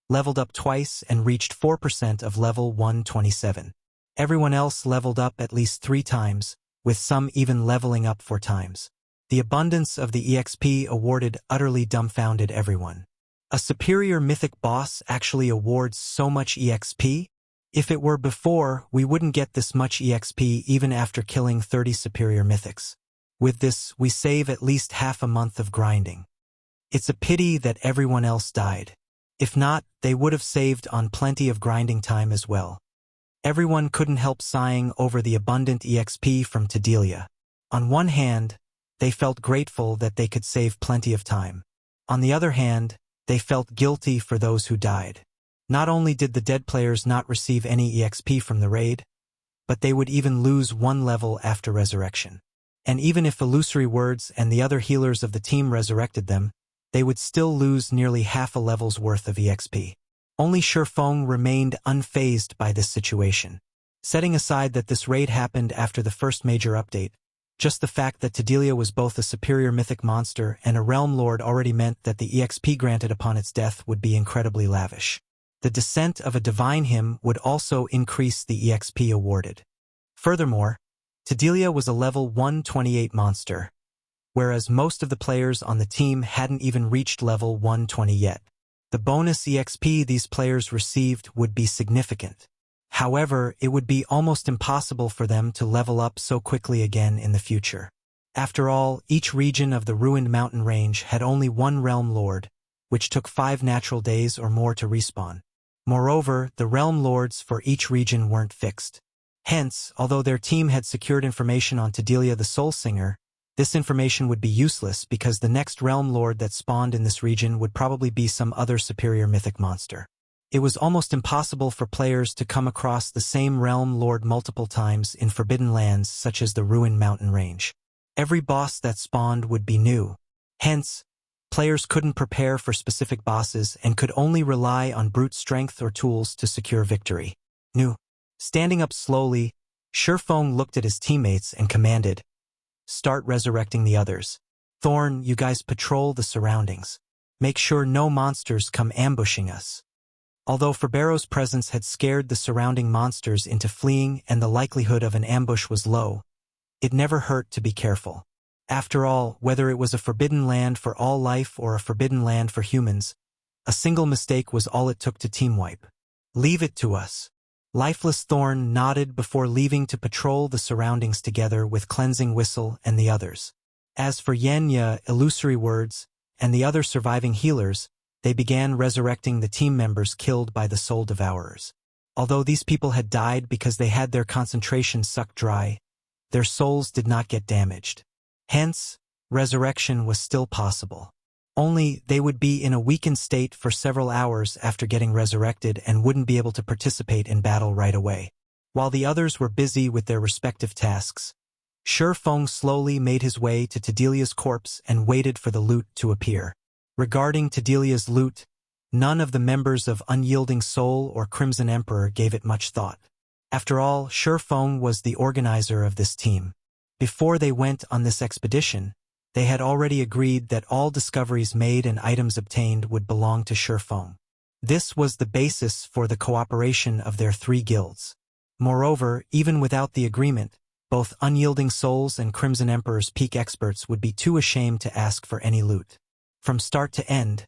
leveled up twice and reached 4% of level 127. Everyone else leveled up at least 3 times, with some even leveling up 4 times. The abundance of the EXP awarded utterly dumbfounded everyone. A superior mythic boss actually awards so much EXP? If it were before, we wouldn't get this much EXP even after killing 30 superior mythics. With this, we save at least half a month of grinding. It's a pity that everyone else died. If not, they would have saved on plenty of grinding time as well. Everyone couldn't help sighing over the abundant EXP from Tadelia. On one hand, they felt grateful that they could save plenty of time. On the other hand, they felt guilty for those who died. Not only did the dead players not receive any EXP from the raid, but they would even lose 1 level after resurrection. And even if Illusory Words and the other healers of the team resurrected them, they would still lose nearly half a level's worth of EXP. Only Feng remained unfazed by this situation. Setting aside that this raid happened after the first major update, just the fact that Tadelia was both a superior mythic monster and a realm lord already meant that the EXP granted upon its death would be incredibly lavish. The descent of a divine hymn would also increase the EXP awarded. Furthermore, Tadelia was a level 128 monster, whereas most of the players on the team hadn't even reached level 120 yet. The bonus EXP these players received would be significant. However, it would be almost impossible for them to level up so quickly again in the future. After all, each region of the ruined mountain range had only 1 realm lord, which took 5 natural days or more to respawn. Moreover, the realm lords for each region weren't fixed. Hence, although their team had secured information on Tadelia the Soul Singer, this information would be useless because the next realm lord that spawned in this region would probably be some other superior mythic monster. It was almost impossible for players to come across the same realm lord multiple times in forbidden lands such as the ruined mountain range. Every boss that spawned would be new. Hence, players couldn't prepare for specific bosses and could only rely on brute strength or tools to secure victory. Standing up slowly, Feng looked at his teammates and commanded, "Start resurrecting the others. Thorn, you guys patrol the surroundings. Make sure no monsters come ambushing us." Although Ferbero's presence had scared the surrounding monsters into fleeing and the likelihood of an ambush was low, it never hurt to be careful. After all, whether it was a forbidden land for all life or a forbidden land for humans, a single mistake was all it took to team wipe. "Leave it to us." Lifeless Thorn nodded before leaving to patrol the surroundings together with Cleansing Whistle and the others. As for Yenya, Illusory Words, and the other surviving healers, they began resurrecting the team members killed by the Soul Devourers. Although these people had died because they had their concentration sucked dry, their souls did not get damaged. Hence, resurrection was still possible. Only they would be in a weakened state for several hours after getting resurrected and wouldn't be able to participate in battle right away. While the others were busy with their respective tasks, Feng slowly made his way to Tadelia's corpse and waited for the loot to appear. Regarding Tadelia's loot, none of the members of Unyielding Soul or Crimson Emperor gave it much thought. After all, Feng was the organizer of this team. Before they went on this expedition, they had already agreed that all discoveries made and items obtained would belong to Feng. This was the basis for the cooperation of their 3 guilds. Moreover, even without the agreement, both Unyielding Souls and Crimson Emperor's peak experts would be too ashamed to ask for any loot. From start to end,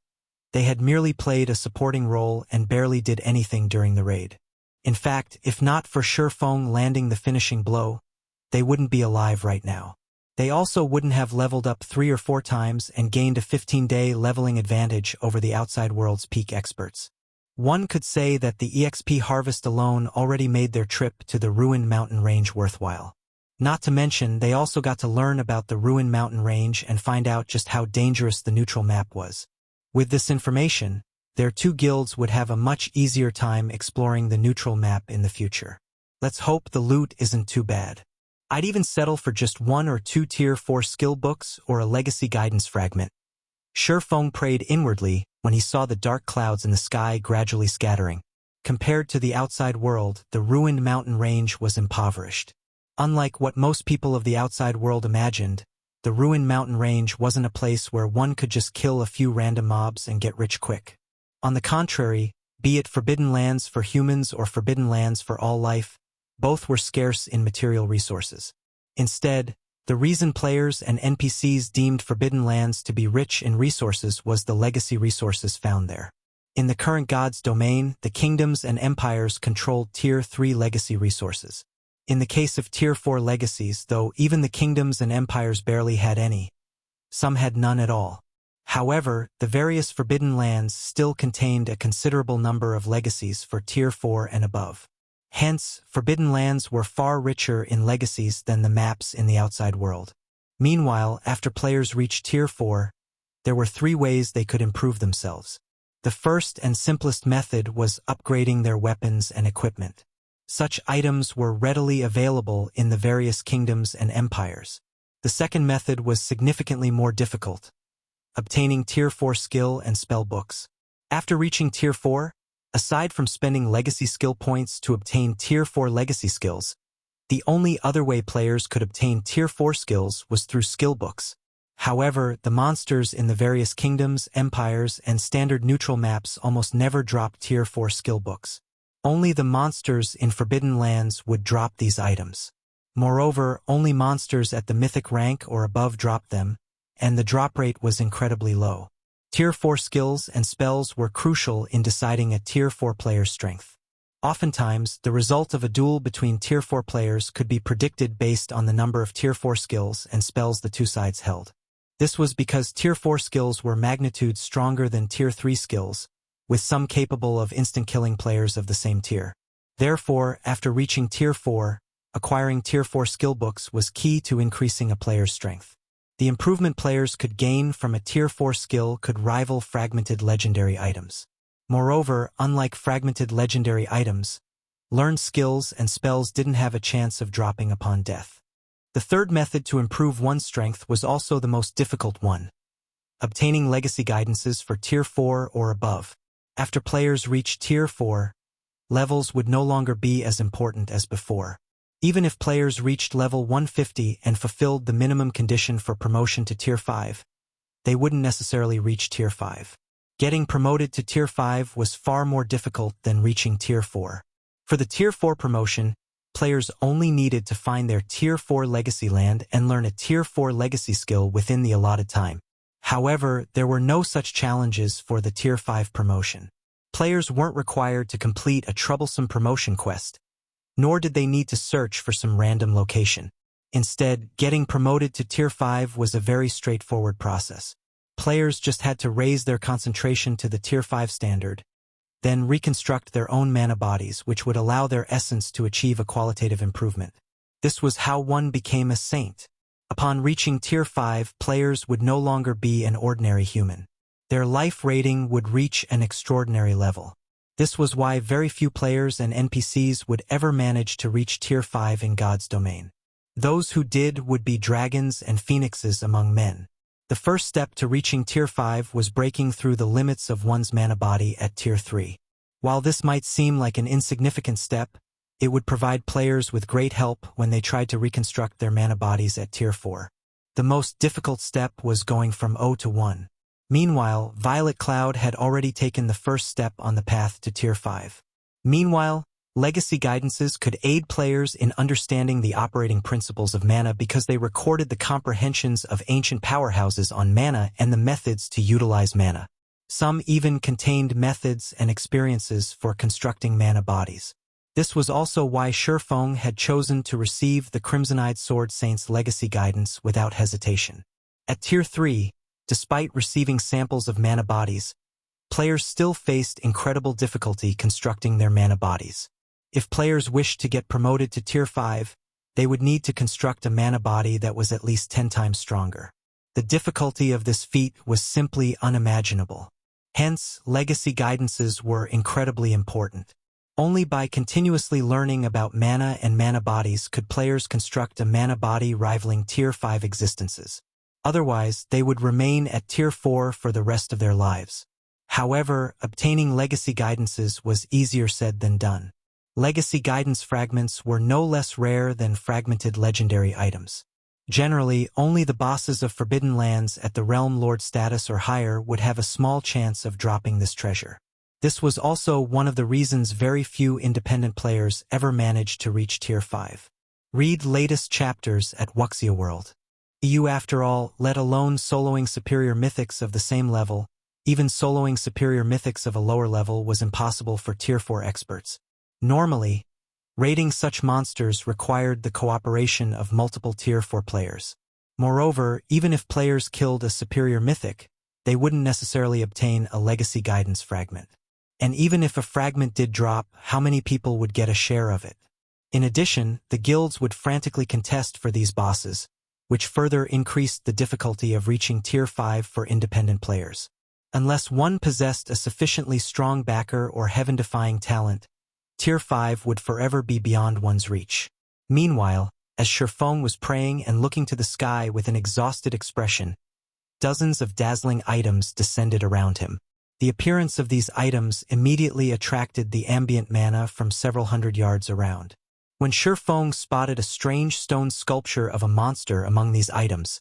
they had merely played a supporting role and barely did anything during the raid. In fact, if not for Feng landing the finishing blow, they wouldn't be alive right now. They also wouldn't have leveled up 3 or 4 times and gained a 15-day leveling advantage over the outside world's peak experts. One could say that the EXP harvest alone already made their trip to the ruined mountain range worthwhile. Not to mention, they also got to learn about the ruined mountain range and find out just how dangerous the neutral map was. With this information, their 2 guilds would have a much easier time exploring the neutral map in the future. Let's hope the loot isn't too bad. I'd even settle for just 1 or 2 tier 4 skill books or a legacy guidance fragment. Feng prayed inwardly when he saw the dark clouds in the sky gradually scattering. Compared to the outside world, the ruined mountain range was impoverished. Unlike what most people of the outside world imagined, the ruined mountain range wasn't a place where one could just kill a few random mobs and get rich quick. On the contrary, Be it forbidden lands for humans or forbidden lands for all life, both were scarce in material resources. Instead, the reason players and NPCs deemed forbidden lands to be rich in resources was the legacy resources found there. In the current God's domain, the kingdoms and empires controlled Tier 3 legacy resources. In the case of Tier 4 legacies, though even the kingdoms and empires barely had any, some had none at all. However, the various forbidden lands still contained a considerable number of legacies for Tier 4 and above. Hence, forbidden lands were far richer in legacies than the maps in the outside world. Meanwhile, after players reached Tier 4, there were 3 ways they could improve themselves. The first and simplest method was upgrading their weapons and equipment. Such items were readily available in the various kingdoms and empires. The second method was significantly more difficult: obtaining Tier 4 skill and spell books. After reaching Tier 4, aside from spending legacy skill points to obtain Tier 4 legacy skills, the only other way players could obtain Tier 4 skills was through skill books. However, the monsters in the various kingdoms, empires, and standard neutral maps almost never dropped Tier 4 skill books. Only the monsters in Forbidden Lands would drop these items. Moreover, only monsters at the Mythic rank or above dropped them, and the drop rate was incredibly low. Tier 4 skills and spells were crucial in deciding a Tier 4 player's strength. Oftentimes, the result of a duel between Tier 4 players could be predicted based on the number of Tier 4 skills and spells the two sides held. This was because Tier 4 skills were magnitudes stronger than Tier 3 skills, with some capable of instant-killing players of the same tier. Therefore, after reaching Tier 4, acquiring Tier 4 skill books was key to increasing a player's strength. The improvement players could gain from a Tier 4 skill could rival fragmented legendary items. Moreover, unlike fragmented legendary items, learned skills and spells didn't have a chance of dropping upon death. The third method to improve one's strength was also the most difficult one: obtaining legacy guidances for Tier 4 or above. After players reached Tier 4, levels would no longer be as important as before. Even if players reached level 150 and fulfilled the minimum condition for promotion to Tier 5, they wouldn't necessarily reach Tier 5. Getting promoted to Tier 5 was far more difficult than reaching Tier 4. For the Tier 4 promotion, players only needed to find their Tier 4 legacy land and learn a Tier 4 legacy skill within the allotted time. However, there were no such challenges for the Tier 5 promotion. Players weren't required to complete a troublesome promotion quest, nor did they need to search for some random location. Instead, getting promoted to Tier 5 was a very straightforward process. Players just had to raise their concentration to the Tier 5 standard, then reconstruct their own mana bodies, which would allow their essence to achieve a qualitative improvement. This was how one became a saint. Upon reaching Tier 5, players would no longer be an ordinary human. Their life rating would reach an extraordinary level. This was why very few players and NPCs would ever manage to reach Tier 5 in God's domain. Those who did would be dragons and phoenixes among men. The first step to reaching Tier 5 was breaking through the limits of one's mana body at Tier 3. While this might seem like an insignificant step, it would provide players with great help when they tried to reconstruct their mana bodies at Tier 4. The most difficult step was going from 0 to 1. Meanwhile, Violet Cloud had already taken the first step on the path to Tier 5. Meanwhile, legacy guidances could aid players in understanding the operating principles of mana because they recorded the comprehensions of ancient powerhouses on mana and the methods to utilize mana. Some even contained methods and experiences for constructing mana bodies. This was also why Feng had chosen to receive the Crimsonide Sword Saint's legacy guidance without hesitation. At Tier 3, despite receiving samples of mana bodies, players still faced incredible difficulty constructing their mana bodies. If players wished to get promoted to Tier 5, they would need to construct a mana body that was at least 10 times stronger. The difficulty of this feat was simply unimaginable. Hence, legacy guidances were incredibly important. Only by continuously learning about mana and mana bodies could players construct a mana body rivaling Tier 5 existences. Otherwise, they would remain at Tier 4 for the rest of their lives. However, obtaining legacy guidances was easier said than done. Legacy guidance fragments were no less rare than fragmented legendary items. Generally, only the bosses of Forbidden Lands at the Realm Lord status or higher would have a small chance of dropping this treasure. This was also one of the reasons very few independent players ever managed to reach Tier 5. Read latest chapters at Wuxia World. EU after all, let alone soloing superior mythics of the same level, even soloing superior mythics of a lower level was impossible for Tier 4 experts. Normally, raiding such monsters required the cooperation of multiple Tier 4 players. Moreover, even if players killed a superior mythic, they wouldn't necessarily obtain a legacy guidance fragment. And even if a fragment did drop, how many people would get a share of it? In addition, the guilds would frantically contest for these bosses, which further increased the difficulty of reaching Tier 5 for independent players. Unless one possessed a sufficiently strong backer or heaven-defying talent, Tier 5 would forever be beyond one's reach. Meanwhile, as Feng was praying and looking to the sky with an exhausted expression, dozens of dazzling items descended around him. The appearance of these items immediately attracted the ambient mana from several hundred yards around. When Feng spotted a strange stone sculpture of a monster among these items,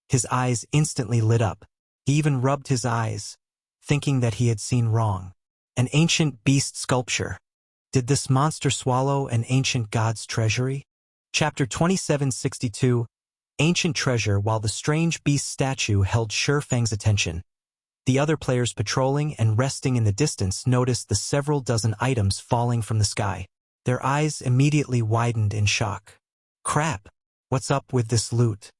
his eyes instantly lit up. He even rubbed his eyes, thinking that he had seen wrong. An ancient beast sculpture. Did this monster swallow an ancient god's treasury? Chapter 2762, Ancient Treasure. While the strange beast statue held Feng's attention, the other players patrolling and resting in the distance noticed the several dozen items falling from the sky. Their eyes immediately widened in shock. Crap! What's up with this loot?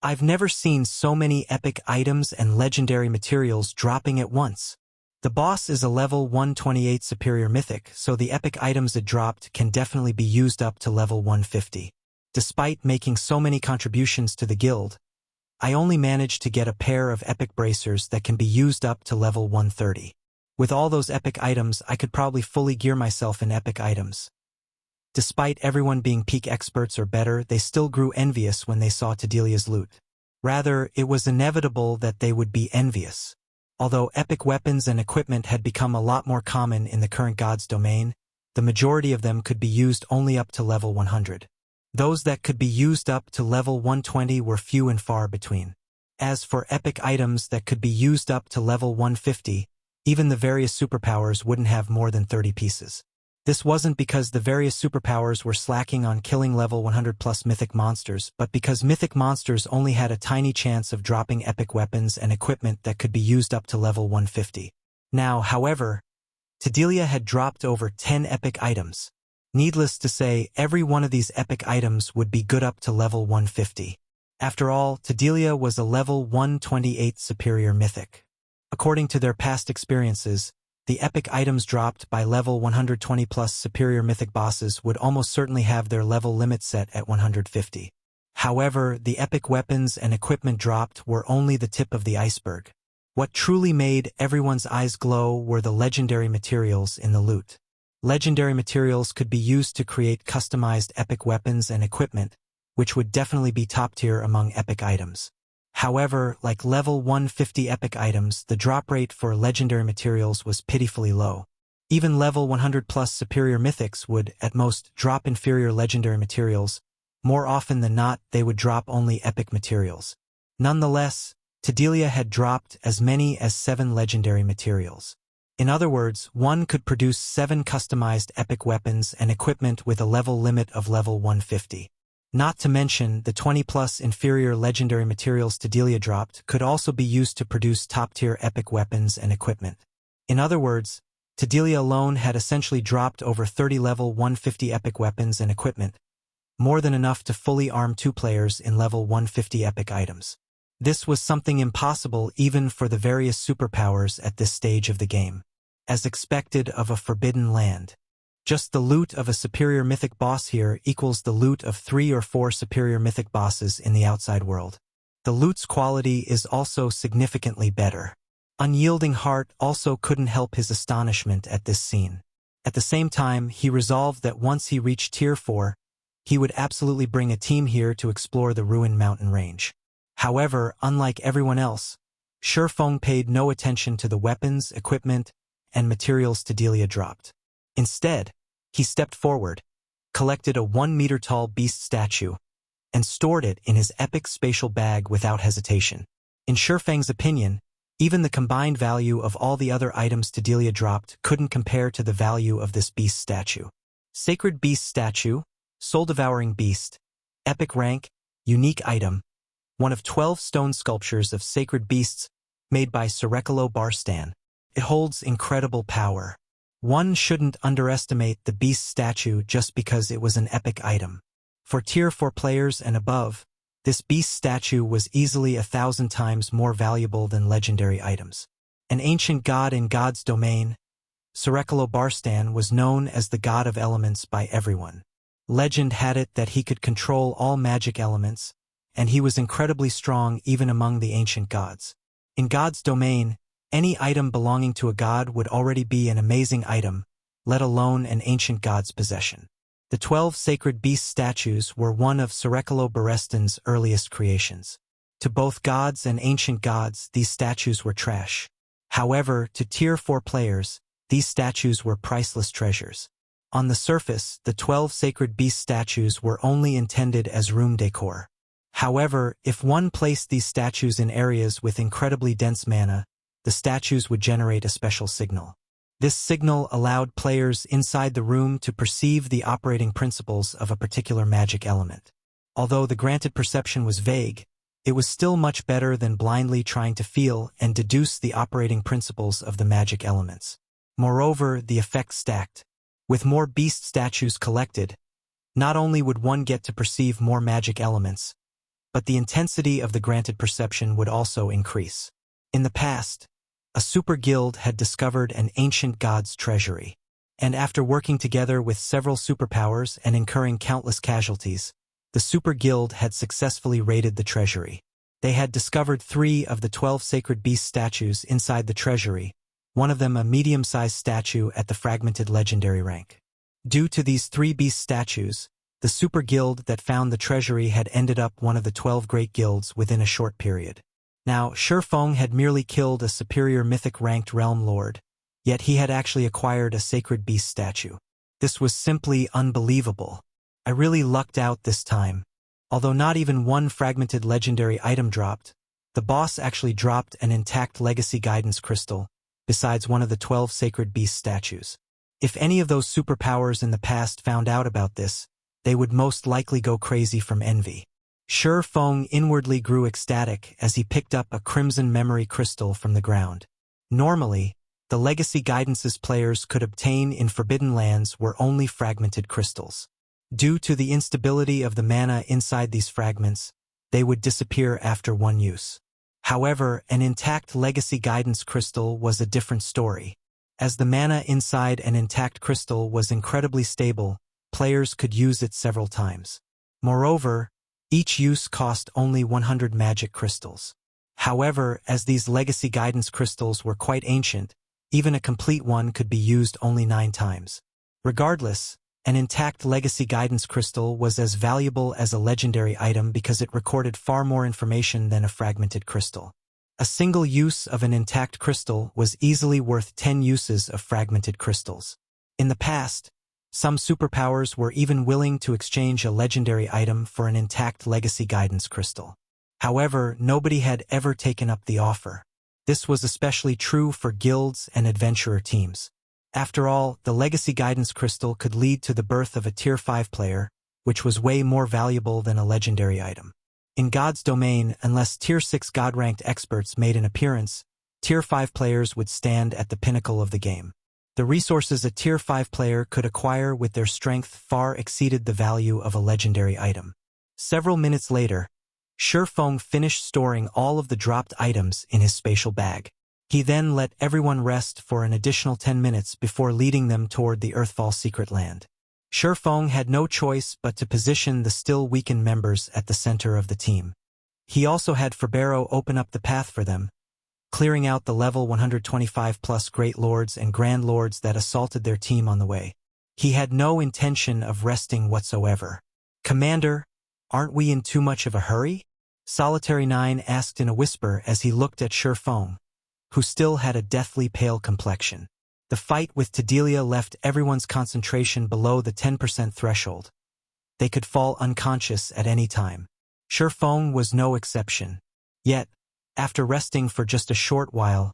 I've never seen so many epic items and legendary materials dropping at once. The boss is a level 128 superior mythic, so the epic items it dropped can definitely be used up to level 150. Despite making so many contributions to the guild, I only managed to get a pair of epic bracers that can be used up to level 130. With all those epic items, I could probably fully gear myself in epic items. Despite everyone being peak experts or better, they still grew envious when they saw Tedelia's loot. Rather, it was inevitable that they would be envious. Although epic weapons and equipment had become a lot more common in the current god's domain, the majority of them could be used only up to level 100. Those that could be used up to level 120 were few and far between. As for epic items that could be used up to level 150, even the various superpowers wouldn't have more than 30 pieces. This wasn't because the various superpowers were slacking on killing level 100 plus mythic monsters, but because mythic monsters only had a tiny chance of dropping epic weapons and equipment that could be used up to level 150. Now, however, Tedelia had dropped over 10 epic items. Needless to say, every one of these epic items would be good up to level 150. After all, Tedelia was a level 128 superior mythic. According to their past experiences, the epic items dropped by level 120 plus superior mythic bosses would almost certainly have their level limit set at 150. However, the epic weapons and equipment dropped were only the tip of the iceberg. What truly made everyone's eyes glow were the legendary materials in the loot. Legendary materials could be used to create customized epic weapons and equipment, which would definitely be top tier among epic items. However, like level 150 epic items, the drop rate for legendary materials was pitifully low. Even level 100 plus superior mythics would, at most, drop inferior legendary materials. More often than not, they would drop only epic materials. Nonetheless, Tedelia had dropped as many as 7 legendary materials. In other words, one could produce 7 customized epic weapons and equipment with a level limit of level 150. Not to mention, the 20-plus inferior legendary materials Tedelia dropped could also be used to produce top-tier epic weapons and equipment. In other words, Tedelia alone had essentially dropped over 30 level 150 epic weapons and equipment, more than enough to fully arm 2 players in level 150 epic items. This was something impossible even for the various superpowers at this stage of the game. As expected of a forbidden land. Just the loot of a superior mythic boss here equals the loot of 3 or 4 superior mythic bosses in the outside world. The loot's quality is also significantly better. Unyielding Heart also couldn't help his astonishment at this scene. At the same time, he resolved that once he reached Tier 4, he would absolutely bring a team here to explore the ruined mountain range. However, unlike everyone else, Feng paid no attention to the weapons, equipment, and materials Tedelia dropped. Instead, he stepped forward, collected a 1-meter-tall beast statue, and stored it in his epic spatial bag without hesitation. In Feng's opinion, Even the combined value of all the other items Delia dropped couldn't compare to the value of this beast statue. Sacred Beast Statue, Soul-Devouring Beast, Epic Rank, Unique Item, one of 12 stone sculptures of sacred beasts made by Skyrockets Barstan. It holds incredible power. One shouldn't underestimate the beast statue just because it was an epic item. For Tier 4 players and above, this beast statue was easily 1,000 times more valuable than legendary items. An ancient god in God's domain, Skyrockets Barstan was known as the god of elements by everyone. Legend had it that he could control all magic elements, and he was incredibly strong even among the ancient gods. In God's domain, any item belonging to a god would already be an amazing item, let alone an ancient god's possession. The 12 sacred beast statues were one of Skyrockets Barstan's earliest creations. To both gods and ancient gods, these statues were trash. However, to Tier 4 players, these statues were priceless treasures. On the surface, the 12 sacred beast statues were only intended as room decor. However, if one placed these statues in areas with incredibly dense mana, the statues would generate a special signal. This signal allowed players inside the room to perceive the operating principles of a particular magic element. Although the granted perception was vague, it was still much better than blindly trying to feel and deduce the operating principles of the magic elements. Moreover, the effect stacked. With more beast statues collected, not only would one get to perceive more magic elements, but the intensity of the granted perception would also increase. In the past, a super guild had discovered an ancient god's treasury, and after working together with several superpowers and incurring countless casualties, the super guild had successfully raided the treasury. They had discovered 3 of the 12 sacred beast statues inside the treasury, one of them a medium-sized statue at the fragmented legendary rank. Due to these 3 beast statues, the super guild that found the treasury had ended up one of the 12 great guilds within a short period. Now, Feng had merely killed a superior mythic-ranked realm lord, yet he had actually acquired a sacred beast statue. This was simply unbelievable. I really lucked out this time. Although not even one fragmented legendary item dropped, the boss actually dropped an intact legacy guidance crystal, besides one of the 12 sacred beast statues. If any of those superpowers in the past found out about this, they would most likely go crazy from envy. Feng inwardly grew ecstatic as he picked up a crimson memory crystal from the ground. Normally, the legacy guidances players could obtain in Forbidden Lands were only fragmented crystals. Due to the instability of the mana inside these fragments, they would disappear after one use. However, an intact legacy guidance crystal was a different story. As the mana inside an intact crystal was incredibly stable, players could use it several times. Moreover, each use cost only 100 magic crystals. However, as these legacy guidance crystals were quite ancient, even a complete one could be used only 9 times. Regardless, an intact legacy guidance crystal was as valuable as a legendary item because it recorded far more information than a fragmented crystal. A single use of an intact crystal was easily worth 10 uses of fragmented crystals. In the past, some superpowers were even willing to exchange a legendary item for an intact legacy guidance crystal. However, nobody had ever taken up the offer. This was especially true for guilds and adventurer teams. After all, the legacy guidance crystal could lead to the birth of a Tier 5 player, which was way more valuable than a legendary item. In God's domain, unless Tier 6 God-ranked experts made an appearance, Tier 5 players would stand at the pinnacle of the game. The resources a Tier 5 player could acquire with their strength far exceeded the value of a legendary item. Several minutes later, Feng finished storing all of the dropped items in his spatial bag. He then let everyone rest for an additional 10 minutes before leading them toward the Earthfall secret land. Feng had no choice but to position the still weakened members at the center of the team. He also had Ferbero open up the path for them, clearing out the level 125+ Great Lords and Grand Lords that assaulted their team on the way. He had no intention of resting whatsoever. "Commander, aren't we in too much of a hurry?" Solitary 9 asked in a whisper as he looked at Feng, who still had a deathly pale complexion. The fight with Delia left everyone's concentration below the 10% threshold. They could fall unconscious at any time. Feng was no exception. Yet, After resting for just a short while,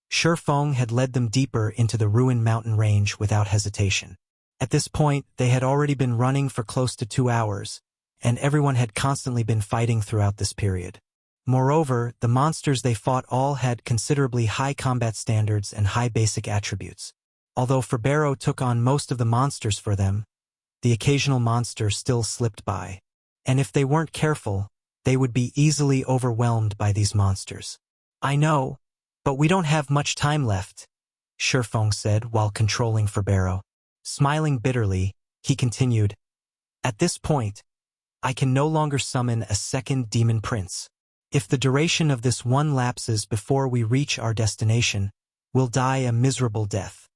Feng had led them deeper into the ruined mountain range without hesitation. At this point, they had already been running for close to 2 hours, and everyone had constantly been fighting throughout this period. Moreover, the monsters they fought all had considerably high combat standards and high basic attributes. Although Ferbero took on most of the monsters for them, the occasional monster still slipped by. And if they weren't careful, they would be easily overwhelmed by these monsters. "I know, but we don't have much time left," Feng said while controlling Ferbero. Smiling bitterly, he continued, "At this point, I can no longer summon a second demon prince. If the duration of this one lapses before we reach our destination, we'll die a miserable death."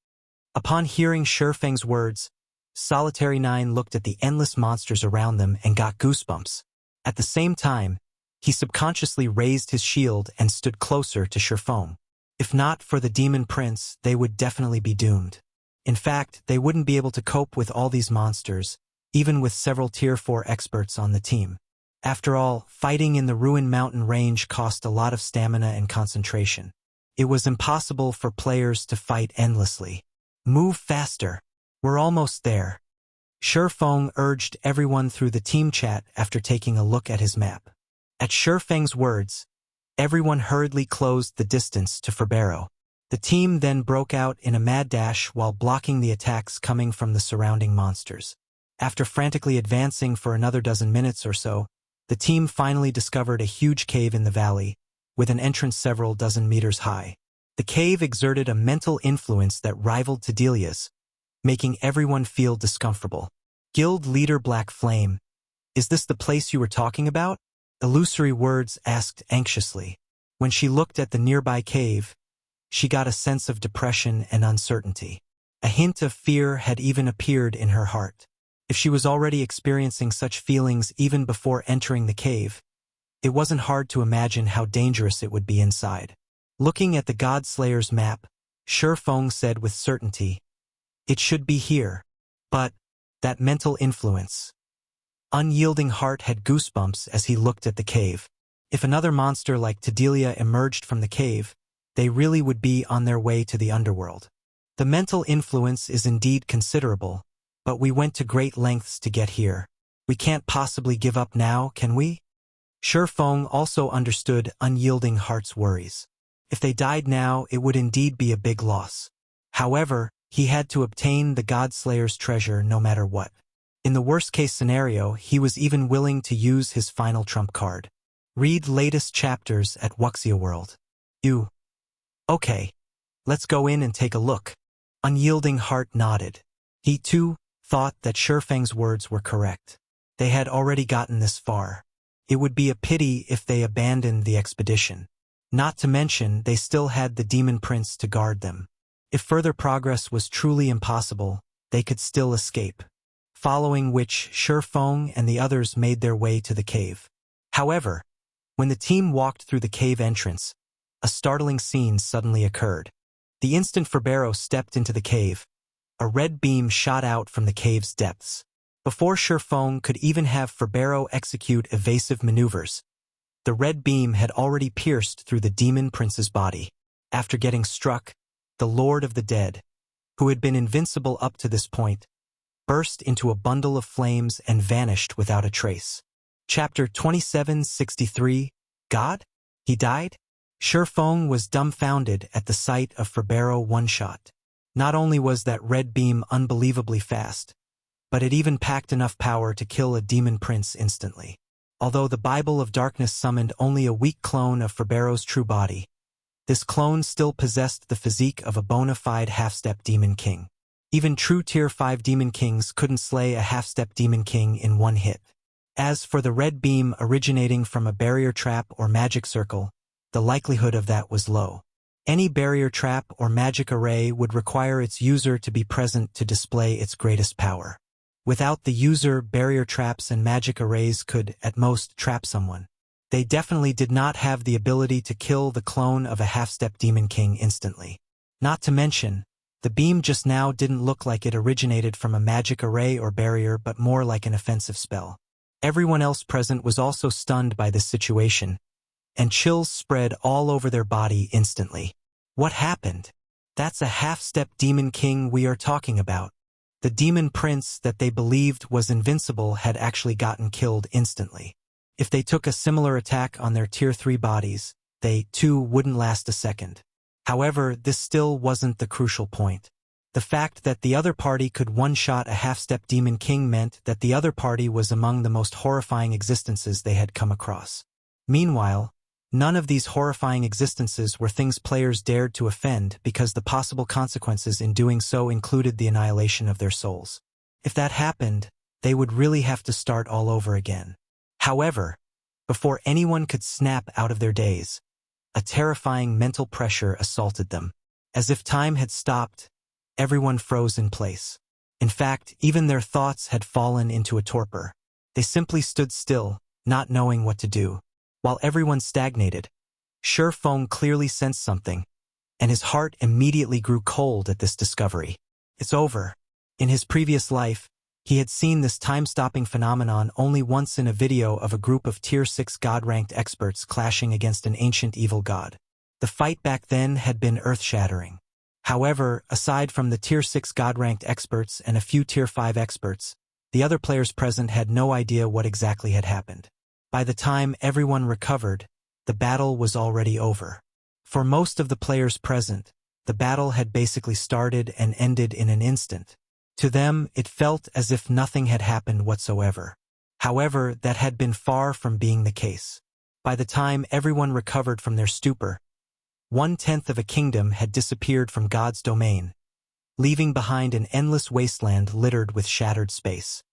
Upon hearing Feng's words, Solitary Nine looked at the endless monsters around them and got goosebumps. At the same time, he subconsciously raised his shield and stood closer to Feng. If not for the demon prince, they would definitely be doomed. In fact, they wouldn't be able to cope with all these monsters, even with several Tier 4 experts on the team. After all, fighting in the ruined mountain range cost a lot of stamina and concentration. It was impossible for players to fight endlessly. "Move faster. We're almost there." Feng urged everyone through the team chat after taking a look at his map. At Feng's words, everyone hurriedly closed the distance to Ferbero. The team then broke out in a mad dash while blocking the attacks coming from the surrounding monsters. After frantically advancing for another dozen minutes or so, the team finally discovered a huge cave in the valley, with an entrance several dozen meters high. The cave exerted a mental influence that rivaled Tedelia's, making everyone feel discomfortable. Guild leader Black Flame, "Is this the place you were talking about?" Illusory Words asked anxiously. When she looked at the nearby cave, she got a sense of depression and uncertainty. A hint of fear had even appeared in her heart. If she was already experiencing such feelings even before entering the cave, it wasn't hard to imagine how dangerous it would be inside. Looking at the Godslayer's map, Feng said with certainty, "It should be here." But that mental influence. Unyielding Heart had goosebumps as he looked at the cave. If another monster like Tedelia emerged from the cave, they really would be on their way to the underworld. The mental influence is indeed considerable, but we went to great lengths to get here. We can't possibly give up now, can we? Feng also understood Unyielding Heart's worries. If they died now, it would indeed be a big loss. However, he had to obtain the Godslayer's treasure no matter what. In the worst-case scenario, he was even willing to use his final trump card. Read latest chapters at Wuxia World. Okay, let's go in and take a look. Unyielding Heart nodded. He too thought that Feng's words were correct. They had already gotten this far. It would be a pity if they abandoned the expedition. Not to mention, they still had the Demon Prince to guard them. If further progress was truly impossible, they could still escape. Following which, Feng and the others made their way to the cave. However, when the team walked through the cave entrance, a startling scene suddenly occurred. The instant Ferbero stepped into the cave, a red beam shot out from the cave's depths. Before Feng could even have Ferbero execute evasive maneuvers, the red beam had already pierced through the Demon Prince's body. After getting struck, the Lord of the Dead, who had been invincible up to this point, burst into a bundle of flames and vanished without a trace. Chapter 2763, God? He died? Feng was dumbfounded at the sight of Ferbero one-shot. Not only was that red beam unbelievably fast, but it even packed enough power to kill a demon prince instantly. Although the Bible of Darkness summoned only a weak clone of Ferbero's true body, this clone still possessed the physique of a bona fide half-step demon king. Even true Tier 5 demon kings couldn't slay a half-step demon king in one hit. As for the red beam originating from a barrier trap or magic circle, the likelihood of that was low. Any barrier trap or magic array would require its user to be present to display its greatest power. Without the user, barrier traps and magic arrays could, at most, trap someone. They definitely did not have the ability to kill the clone of a half-step demon king instantly. Not to mention, the beam just now didn't look like it originated from a magic array or barrier but more like an offensive spell. Everyone else present was also stunned by this situation, and chills spread all over their body instantly. What happened? That's a half-step demon king we are talking about. The demon prince that they believed was invincible had actually gotten killed instantly. If they took a similar attack on their Tier 3 bodies, they, too, wouldn't last a second. However, this still wasn't the crucial point. The fact that the other party could one-shot a half-step demon king meant that the other party was among the most horrifying existences they had come across. Meanwhile, none of these horrifying existences were things players dared to offend because the possible consequences in doing so included the annihilation of their souls. If that happened, they would really have to start all over again. However, before anyone could snap out of their daze, a terrifying mental pressure assaulted them. As if time had stopped, everyone froze in place. In fact, even their thoughts had fallen into a torpor. They simply stood still, not knowing what to do. While everyone stagnated, Feng clearly sensed something, and his heart immediately grew cold at this discovery. It's over. In his previous life, he had seen this time-stopping phenomenon only once in a video of a group of Tier 6 God-ranked experts clashing against an ancient evil god. The fight back then had been earth-shattering. However, aside from the Tier 6 God-ranked experts and a few Tier 5 experts, the other players present had no idea what exactly had happened. By the time everyone recovered, the battle was already over. For most of the players present, the battle had basically started and ended in an instant. To them, it felt as if nothing had happened whatsoever. However, that had been far from being the case. By the time everyone recovered from their stupor, 1/10 of a kingdom had disappeared from God's domain, leaving behind an endless wasteland littered with shattered space.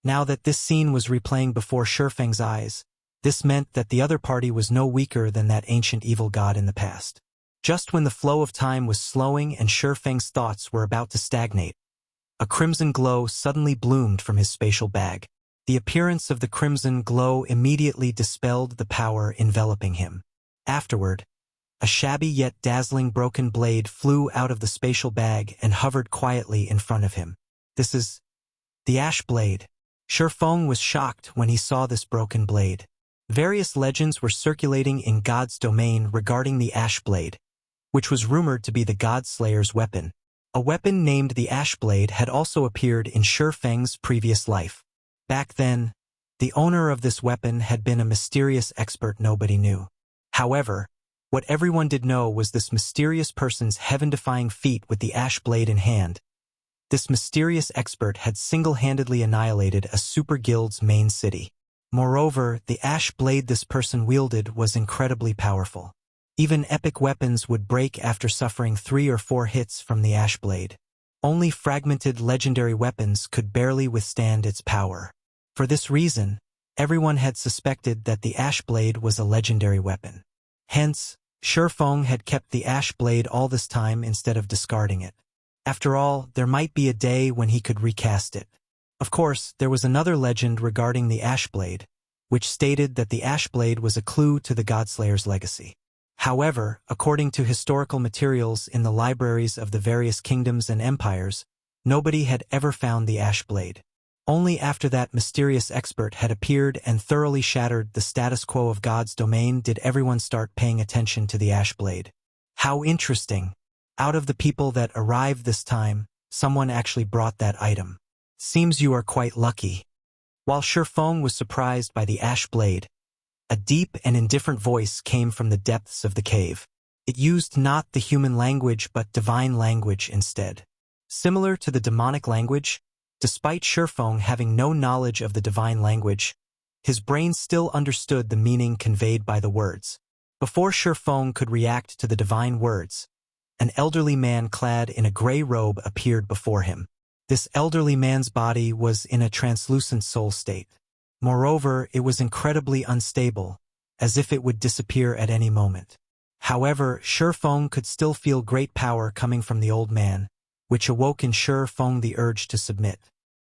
Now that this scene was replaying before Feng's eyes, this meant that the other party was no weaker than that ancient evil god in the past. Just when the flow of time was slowing and Feng's thoughts were about to stagnate, a crimson glow suddenly bloomed from his spatial bag. The appearance of the crimson glow immediately dispelled the power enveloping him. Afterward, a shabby yet dazzling broken blade flew out of the spatial bag and hovered quietly in front of him. This is the Ash Blade. Feng was shocked when he saw this broken blade. Various legends were circulating in God's domain regarding the Ash Blade, which was rumored to be the God Slayer's weapon. A weapon named the Ash Blade had also appeared in Feng's previous life. Back then, the owner of this weapon had been a mysterious expert nobody knew. However, what everyone did know was this mysterious person's heaven-defying feat with the Ash Blade in hand. This mysterious expert had single-handedly annihilated a super guild's main city. Moreover, the Ash Blade this person wielded was incredibly powerful. Even epic weapons would break after suffering 3 or 4 hits from the Ash Blade. Only fragmented legendary weapons could barely withstand its power. For this reason, everyone had suspected that the Ash Blade was a legendary weapon. Hence, Feng had kept the Ash Blade all this time instead of discarding it. After all, there might be a day when he could recast it. Of course, there was another legend regarding the Ash Blade, which stated that the Ash Blade was a clue to the Godslayer's legacy. However, according to historical materials in the libraries of the various kingdoms and empires, nobody had ever found the Ash Blade. Only after that mysterious expert had appeared and thoroughly shattered the status quo of God's domain did everyone start paying attention to the Ash Blade. How interesting! Out of the people that arrived this time, someone actually brought that item. Seems you are quite lucky. While Feng was surprised by the Ash Blade, a deep and indifferent voice came from the depths of the cave. It used not the human language but divine language instead. Similar to the demonic language, despite Feng having no knowledge of the divine language, his brain still understood the meaning conveyed by the words. Before Feng could react to the divine words, an elderly man clad in a gray robe appeared before him. This elderly man's body was in a translucent soul state. Moreover, it was incredibly unstable, as if it would disappear at any moment. However, Feng could still feel great power coming from the old man, which awoke in Feng the urge to submit.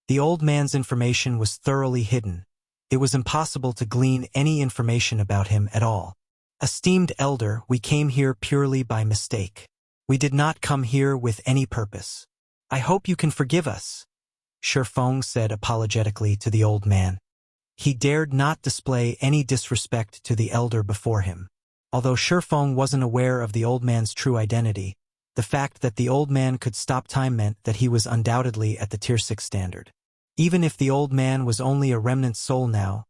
The old man's information was thoroughly hidden. It was impossible to glean any information about him at all. Esteemed elder, we came here purely by mistake. We did not come here with any purpose. I hope you can forgive us, Feng said apologetically to the old man. He dared not display any disrespect to the elder before him. Although Feng wasn't aware of the old man's true identity, the fact that the old man could stop time meant that he was undoubtedly at the Tier 6 standard. Even if the old man was only a remnant soul now,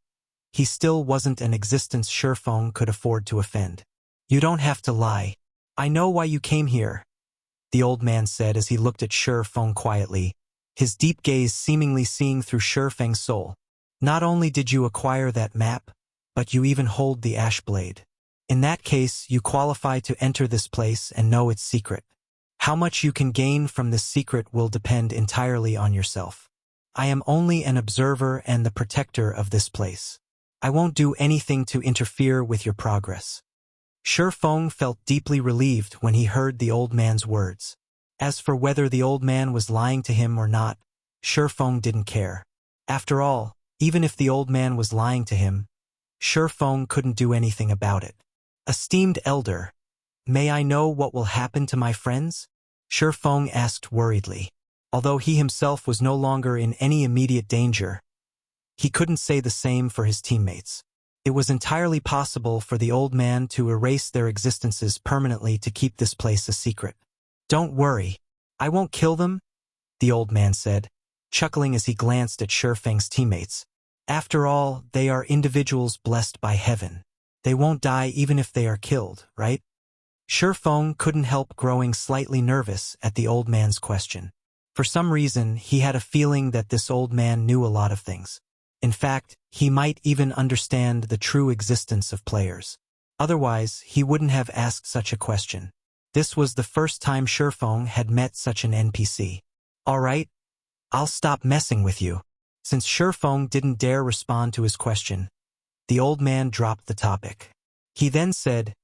he still wasn't an existence Feng could afford to offend. "You don't have to lie. I know why you came here," the old man said as he looked at Feng quietly, his deep gaze seemingly seeing through Feng's soul. "Not only did you acquire that map, but you even hold the ash blade. In that case, you qualify to enter this place and know its secret. How much you can gain from this secret will depend entirely on yourself. I am only an observer and the protector of this place. I won't do anything to interfere with your progress." Feng felt deeply relieved when he heard the old man's words. As for whether the old man was lying to him or not, Feng didn't care. After all, even if the old man was lying to him, Feng couldn't do anything about it. "Esteemed elder, may I know what will happen to my friends?" Feng asked worriedly. Although he himself was no longer in any immediate danger, he couldn't say the same for his teammates. It was entirely possible for the old man to erase their existences permanently to keep this place a secret. "Don't worry, I won't kill them," the old man said, chuckling as he glanced at Feng's teammates. "After all, they are individuals blessed by heaven. They won't die even if they are killed, right?" Feng couldn't help growing slightly nervous at the old man's question. For some reason, he had a feeling that this old man knew a lot of things. In fact, he might even understand the true existence of players. Otherwise, he wouldn't have asked such a question. This was the first time Feng had met such an NPC. "All right, I'll stop messing with you." Since Feng didn't dare respond to his question, the old man dropped the topic. He then said,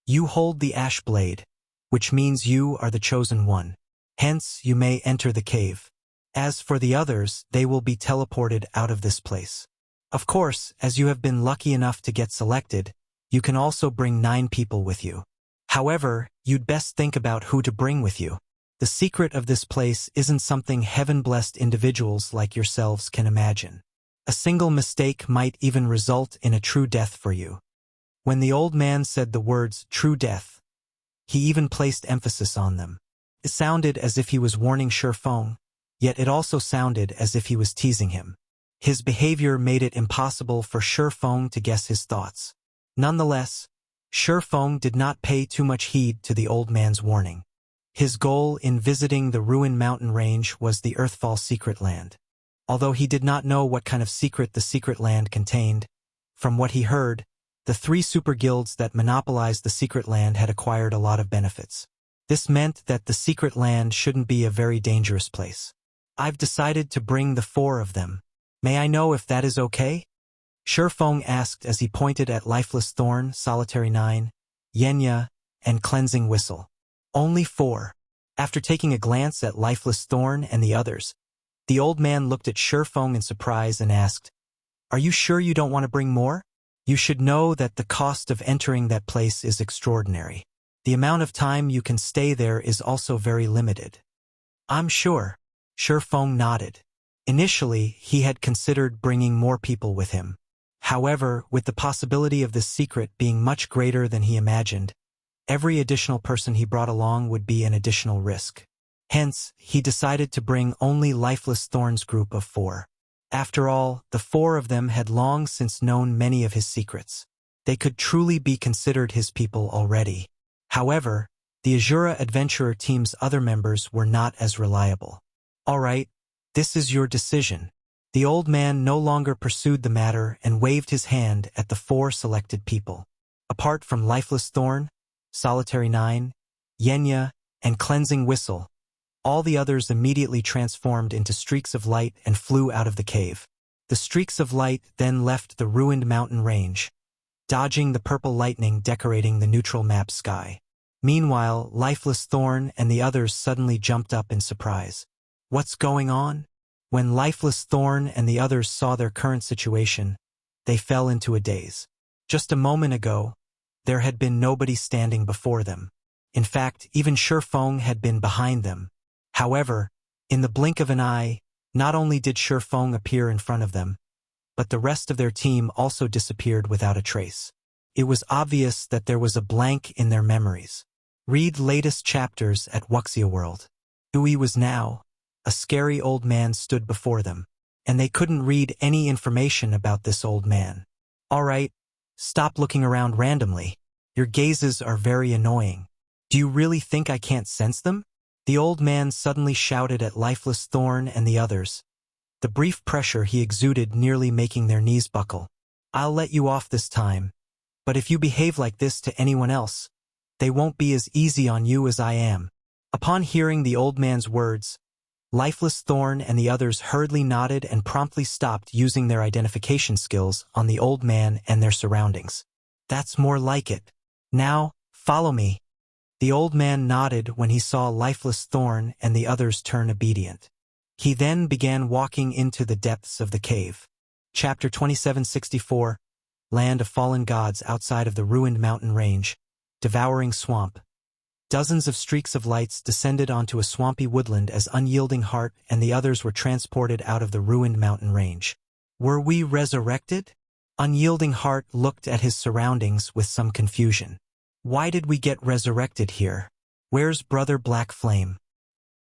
"You hold the ash blade, which means you are the chosen one. Hence, you may enter the cave. As for the others, they will be teleported out of this place. Of course, as you have been lucky enough to get selected, you can also bring 9 people with you. However, you'd best think about who to bring with you. The secret of this place isn't something heaven-blessed individuals like yourselves can imagine. A single mistake might even result in a true death for you." When the old man said the words "true death," he even placed emphasis on them. It sounded as if he was warning Feng, yet it also sounded as if he was teasing him. His behavior made it impossible for Feng to guess his thoughts. Nonetheless, Feng did not pay too much heed to the old man's warning. His goal in visiting the ruined mountain range was the Earthfall secret land. Although he did not know what kind of secret the secret land contained, from what he heard, the 3 super guilds that monopolized the secret land had acquired a lot of benefits. This meant that the secret land shouldn't be a very dangerous place. "I've decided to bring the 4 of them. May I know if that is okay?" Feng asked as he pointed at Lifeless Thorn, Solitary 9, Yenya, and Cleansing Whistle. "Only 4. After taking a glance at Lifeless Thorn and the others, the old man looked at Feng in surprise and asked, "Are you sure you don't want to bring more? You should know that the cost of entering that place is extraordinary. The amount of time you can stay there is also very limited." "I'm sure." Feng nodded. Initially, he had considered bringing more people with him. However, with the possibility of this secret being much greater than he imagined, every additional person he brought along would be an additional risk. Hence, he decided to bring only Lifeless Thorn's group of 4. After all, the 4 of them had long since known many of his secrets. They could truly be considered his people already. However, the Azura Adventurer team's other members were not as reliable. "All right, this is your decision." The old man no longer pursued the matter and waved his hand at the 4 selected people. Apart from Lifeless Thorn, Solitary 9, Yenya, and Cleansing Whistle, all the others immediately transformed into streaks of light and flew out of the cave. The streaks of light then left the ruined mountain range, dodging the purple lightning decorating the neutral map sky. Meanwhile, Lifeless Thorn and the others suddenly jumped up in surprise. "What's going on?" When Lifeless Thorn and the others saw their current situation, they fell into a daze. Just a moment ago, there had been nobody standing before them. In fact, even Feng had been behind them. However, in the blink of an eye, not only did Feng appear in front of them, but the rest of their team also disappeared without a trace. It was obvious that there was a blank in their memories. Read latest chapters at Wuxia World. Ui was now. A scary old man stood before them, and they couldn't read any information about this old man. All right, stop looking around randomly. Your gazes are very annoying. Do you really think I can't sense them? The old man suddenly shouted at Lifeless Thorn and the others, the brief pressure he exuded nearly making their knees buckle. I'll let you off this time, but if you behave like this to anyone else, they won't be as easy on you as I am. Upon hearing the old man's words, Lifeless Thorn and the others hurriedly nodded and promptly stopped using their identification skills on the old man and their surroundings. That's more like it. Now, follow me. The old man nodded when he saw Lifeless Thorn and the others turn obedient. He then began walking into the depths of the cave. Chapter 2764, Land of Fallen Gods outside of the ruined mountain range, devouring swamp. Dozens of streaks of lights descended onto a swampy woodland as Unyielding Heart and the others were transported out of the ruined mountain range. Were we resurrected? Unyielding Heart looked at his surroundings with some confusion. Why did we get resurrected here? Where's Brother Black Flame?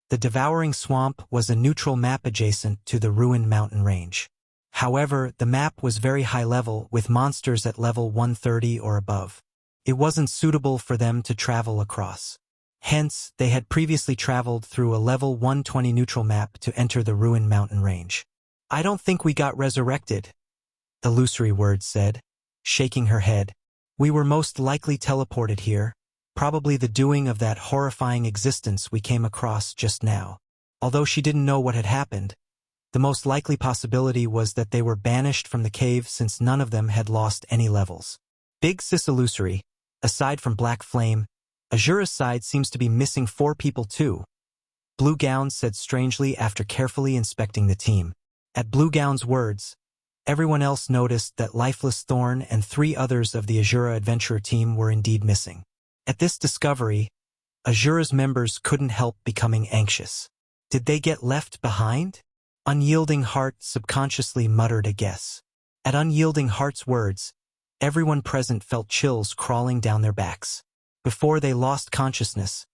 The devouring swamp was a neutral map adjacent to the ruined mountain range. However, the map was very high level with monsters at level 130 or above. It wasn't suitable for them to travel across. Hence, they had previously traveled through a level 120 neutral map to enter the ruined mountain range. I don't think we got resurrected, Illusory Words said, shaking her head. We were most likely teleported here, probably the doing of that horrifying existence we came across just now. Although she didn't know what had happened, the most likely possibility was that they were banished from the cave since none of them had lost any levels. Big Sis Illusory, aside from Black Flame, Azura's side seems to be missing 4 people too, Blue Gown said strangely after carefully inspecting the team. At Blue Gown's words, everyone else noticed that Lifeless Thorn and 3 others of the Azura Adventurer team were indeed missing. At this discovery, Azura's members couldn't help becoming anxious. Did they get left behind? Unyielding Heart subconsciously muttered a guess. At Unyielding Heart's words, everyone present felt chills crawling down their backs. Before they lost consciousness,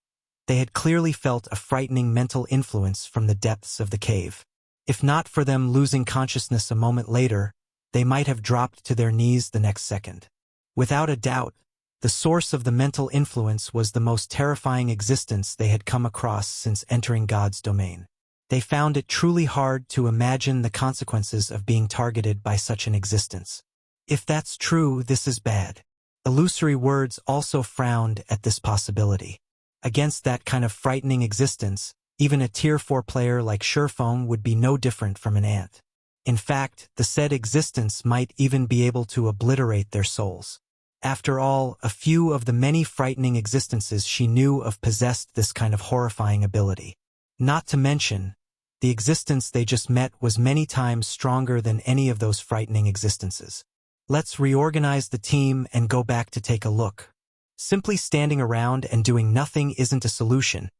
they had clearly felt a frightening mental influence from the depths of the cave. If not for them losing consciousness a moment later, they might have dropped to their knees the next second. Without a doubt, the source of the mental influence was the most terrifying existence they had come across since entering God's domain. They found it truly hard to imagine the consequences of being targeted by such an existence. If that's true, this is bad. Illusory Words also frowned at this possibility. Against that kind of frightening existence, even a Tier 4 player like Feng would be no different from an ant. In fact, the said existence might even be able to obliterate their souls. After all, a few of the many frightening existences she knew of possessed this kind of horrifying ability. Not to mention, the existence they just met was many times stronger than any of those frightening existences. Let's reorganize the team and go back to take a look. Simply standing around and doing nothing isn't a solution,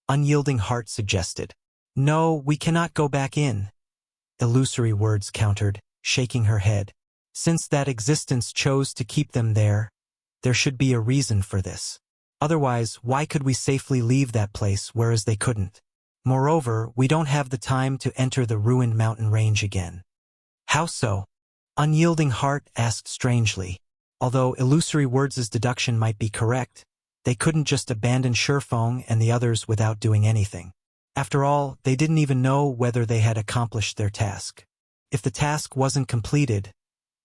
Unyielding Heart suggested. No, we cannot go back in, Illusory Words countered, shaking her head. Since that existence chose to keep them there should be a reason for this. Otherwise, why could we safely leave that place whereas they couldn't? Moreover, we don't have the time to enter the ruined mountain range again. How so? Unyielding Heart asked strangely. Although Illusory Words' deduction might be correct, they couldn't just abandon Feng and the others without doing anything. After all, they didn't even know whether they had accomplished their task. If the task wasn't completed,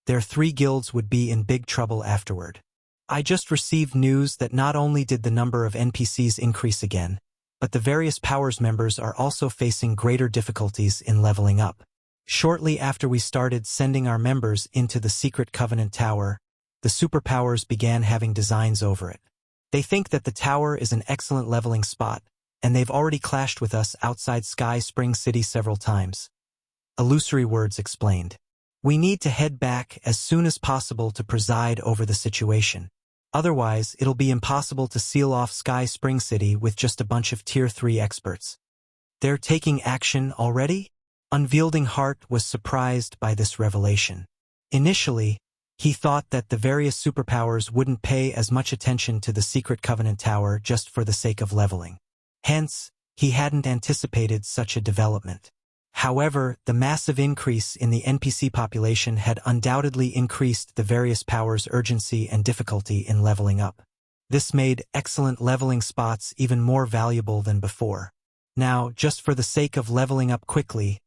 their 3 guilds would be in big trouble afterward. I just received news that not only did the number of NPCs increase again, but the various powers members are also facing greater difficulties in leveling up. Shortly after we started sending our members into the Secret Covenant Tower, the superpowers began having designs over it. They think that the tower is an excellent leveling spot, and they've already clashed with us outside Sky Spring City several times. Illusory Words explained. We need to head back as soon as possible to preside over the situation. Otherwise, it'll be impossible to seal off Sky Spring City with just a bunch of Tier 3 experts. They're taking action already? Unyielding Heart was surprised by this revelation. Initially, He thought that the various superpowers wouldn't pay as much attention to the secret Covenant Tower just for the sake of leveling. Hence, he hadn't anticipated such a development. However, the massive increase in the NPC population had undoubtedly increased the various powers' urgency and difficulty in leveling up. This made excellent leveling spots even more valuable than before. Now, just for the sake of leveling up quickly,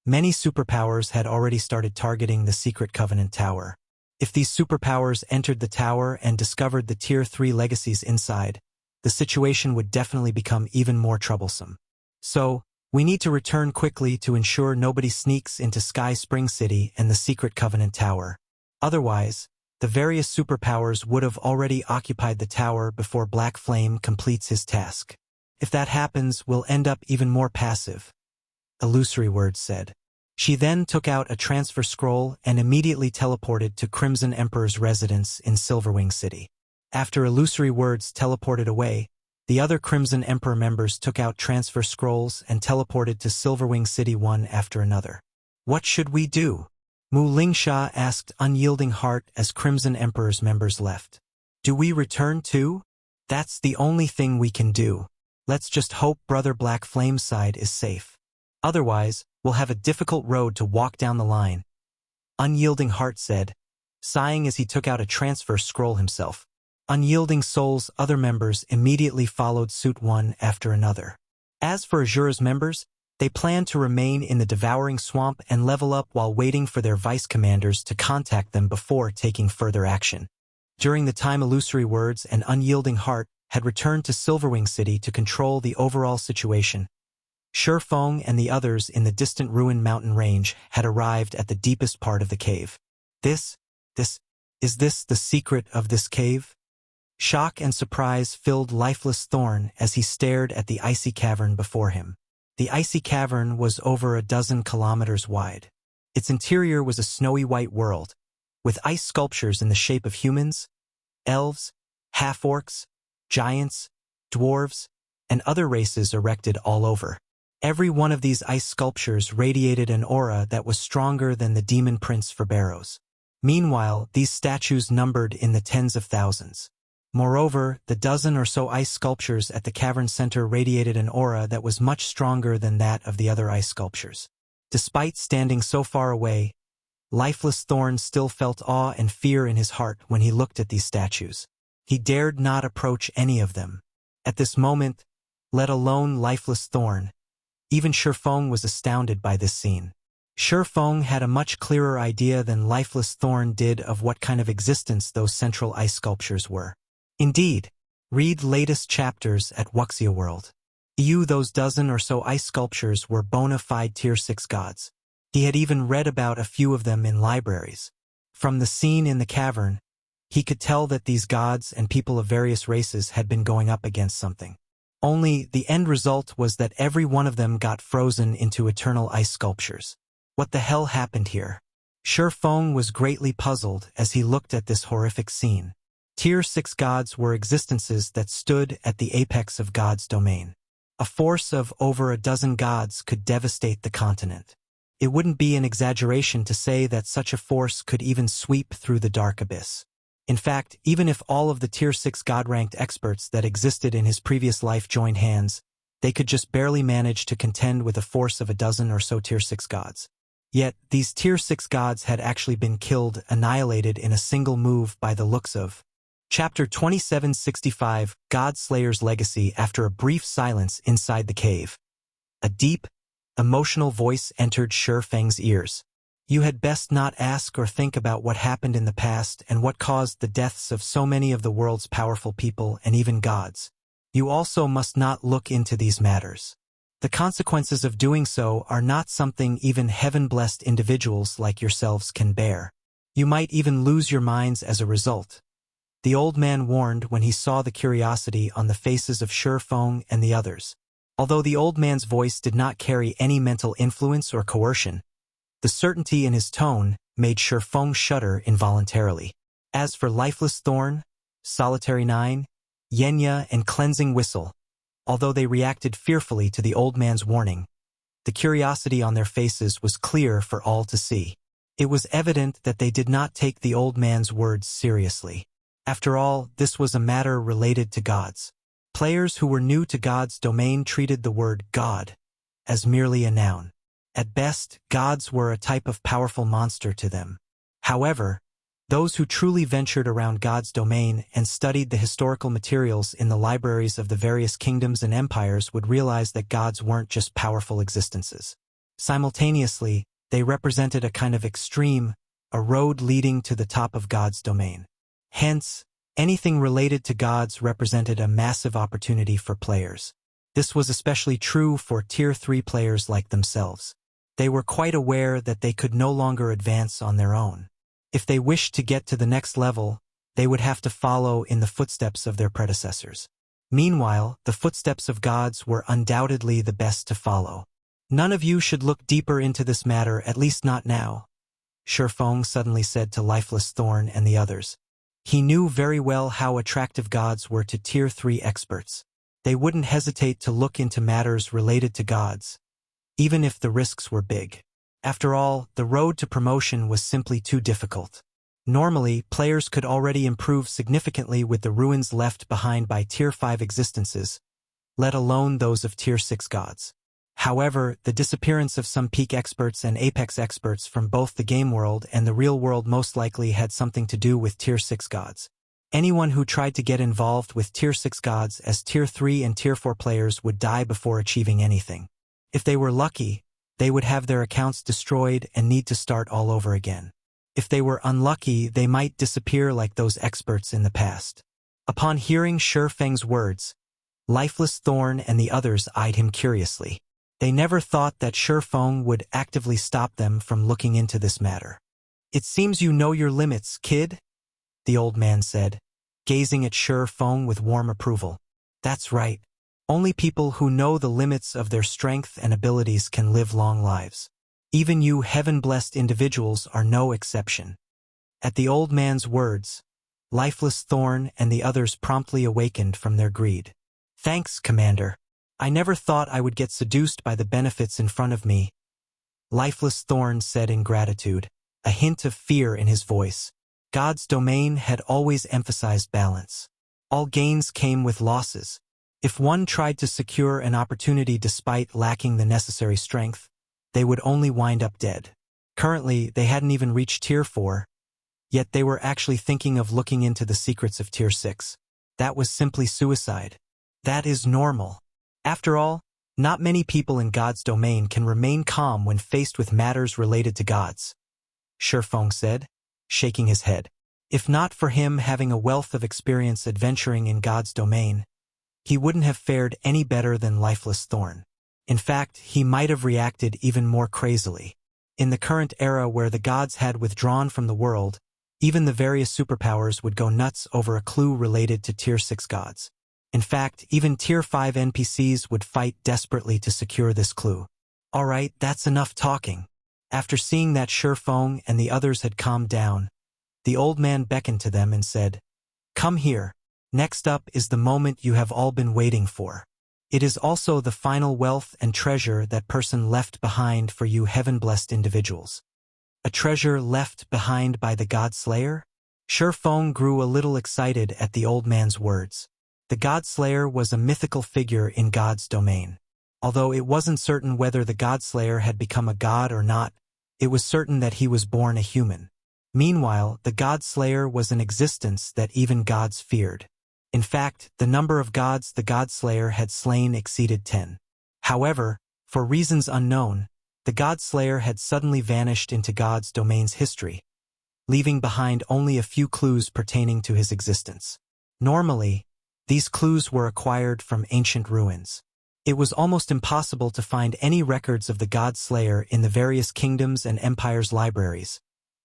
many superpowers had already started targeting the secret Covenant Tower. If these superpowers entered the tower and discovered the Tier 3 legacies inside, the situation would definitely become even more troublesome. So, we need to return quickly to ensure nobody sneaks into Sky Spring City and the secret Covenant Tower. Otherwise, the various superpowers would have already occupied the tower before Black Flame completes his task. If that happens, we'll end up even more passive, Illusory Words said. She then took out a transfer scroll and immediately teleported to Crimson Emperor's residence in Silverwing City. After Illusory Words teleported away, the other Crimson Emperor members took out transfer scrolls and teleported to Silverwing City one after another. What should we do? Mu Lingsha asked Unyielding Heart as Crimson Emperor's members left. Do we return too? That's the only thing we can do. Let's just hope Brother Black Flame's side is safe. Otherwise, we'll have a difficult road to walk down the line, Unyielding Heart said, sighing as he took out a transfer scroll himself. Unyielding Soul's other members immediately followed suit one after another. As for Azura's members, they planned to remain in the Devouring Swamp and level up while waiting for their vice commanders to contact them before taking further action. During the time Illusory Words and Unyielding Heart had returned to Silverwing City to control the overall situation, Feng and the others in the distant Ruined Mountain Range had arrived at the deepest part of the cave. Is this the secret of this cave? Shock and surprise filled Lifeless Thorn as he stared at the icy cavern before him. The icy cavern was over a dozen kilometers wide. Its interior was a snowy white world, with ice sculptures in the shape of humans, elves, half-orcs, giants, dwarves, and other races erected all over. Every one of these ice sculptures radiated an aura that was stronger than the demon prince Ferberos. Meanwhile, these statues numbered in the tens of thousands. Moreover, the dozen or so ice sculptures at the cavern center radiated an aura that was much stronger than that of the other ice sculptures. Despite standing so far away, Lifeless Thorn still felt awe and fear in his heart when he looked at these statues. He dared not approach any of them. At this moment, let alone Lifeless Thorn, even Feng was astounded by this scene. Feng had a much clearer idea than Lifeless Thorn did of what kind of existence those central ice sculptures were. Indeed, read latest chapters at Wuxia World. Those dozen or so ice sculptures were bona fide Tier 6 gods. He had even read about a few of them in libraries. From the scene in the cavern, he could tell that these gods and people of various races had been going up against something. Only, the end result was that every one of them got frozen into eternal ice sculptures. What the hell happened here? Feng was greatly puzzled as he looked at this horrific scene. Tier 6 gods were existences that stood at the apex of God's domain. A force of over a dozen gods could devastate the continent. It wouldn't be an exaggeration to say that such a force could even sweep through the dark abyss. In fact, even if all of the Tier 6 God-ranked experts that existed in his previous life joined hands, they could just barely manage to contend with a force of a dozen or so Tier 6 gods. Yet, these Tier 6 gods had actually been annihilated in a single move by the looks of. Chapter 2765, God-Slayer's Legacy. After a brief silence inside the cave, a deep, emotional voice entered Feng's ears. You had best not ask or think about what happened in the past and what caused the deaths of so many of the world's powerful people and even gods. You also must not look into these matters. The consequences of doing so are not something even heaven-blessed individuals like yourselves can bear. You might even lose your minds as a result. The old man warned when he saw the curiosity on the faces of Feng and the others. Although the old man's voice did not carry any mental influence or coercion, the certainty in his tone made Feng shudder involuntarily. As for Lifeless Thorn, Solitary 9, Yenya, and Cleansing Whistle, although they reacted fearfully to the old man's warning, the curiosity on their faces was clear for all to see. It was evident that they did not take the old man's words seriously. After all, this was a matter related to gods. Players who were new to God's domain treated the word God as merely a noun. At best, gods were a type of powerful monster to them. However, those who truly ventured around God's domain and studied the historical materials in the libraries of the various kingdoms and empires would realize that gods weren't just powerful existences. Simultaneously, they represented a kind of extreme, a road leading to the top of God's domain. Hence, anything related to gods represented a massive opportunity for players. This was especially true for Tier 3 players like themselves. They were quite aware that they could no longer advance on their own. If they wished to get to the next level, they would have to follow in the footsteps of their predecessors. Meanwhile, the footsteps of gods were undoubtedly the best to follow. None of you should look deeper into this matter, at least not now, Feng suddenly said to Lifeless Thorn and the others. He knew very well how attractive gods were to Tier 3 experts. They wouldn't hesitate to look into matters related to gods, even if the risks were big. After all, the road to promotion was simply too difficult. Normally, players could already improve significantly with the ruins left behind by Tier 5 existences, let alone those of Tier 6 gods. However, the disappearance of some peak experts and apex experts from both the game world and the real world most likely had something to do with Tier 6 gods. Anyone who tried to get involved with Tier 6 gods as Tier 3 and Tier 4 players would die before achieving anything. If they were lucky, they would have their accounts destroyed and need to start all over again. If they were unlucky, they might disappear like those experts in the past. Upon hearing Feng's words, Lifeless Thorn and the others eyed him curiously. They never thought that Feng would actively stop them from looking into this matter. "It seems you know your limits, kid," the old man said, gazing at Feng with warm approval. "That's right. Only people who know the limits of their strength and abilities can live long lives. Even you heaven-blessed individuals are no exception." At the old man's words, Lifeless Thorn and the others promptly awakened from their greed. "Thanks, Commander. I never thought I would get seduced by the benefits in front of me," Lifeless Thorn said in gratitude, a hint of fear in his voice. God's domain had always emphasized balance. All gains came with losses. If one tried to secure an opportunity despite lacking the necessary strength, they would only wind up dead. Currently, they hadn't even reached Tier 4, yet they were actually thinking of looking into the secrets of Tier 6. That was simply suicide. That is normal. After all, not many people in God's domain can remain calm when faced with matters related to gods, Feng said, shaking his head. If not for him having a wealth of experience adventuring in God's domain, he wouldn't have fared any better than Lifeless Thorn. In fact, he might have reacted even more crazily. In the current era where the gods had withdrawn from the world, even the various superpowers would go nuts over a clue related to Tier 6 gods. In fact, even Tier 5 NPCs would fight desperately to secure this clue. Alright, that's enough talking. After seeing that Feng and the others had calmed down, the old man beckoned to them and said, "Come here. Next up is the moment you have all been waiting for. It is also the final wealth and treasure that person left behind for you heaven-blessed individuals." A treasure left behind by the God Slayer? Feng grew a little excited at the old man's words. The God Slayer was a mythical figure in God's domain. Although it wasn't certain whether the God Slayer had become a god or not, it was certain that he was born a human. Meanwhile, the God Slayer was an existence that even gods feared. In fact, the number of gods the God Slayer had slain exceeded 10. However, for reasons unknown, the God Slayer had suddenly vanished into God's domain's history, leaving behind only a few clues pertaining to his existence. Normally, these clues were acquired from ancient ruins. It was almost impossible to find any records of the God Slayer in the various kingdoms and empires' libraries,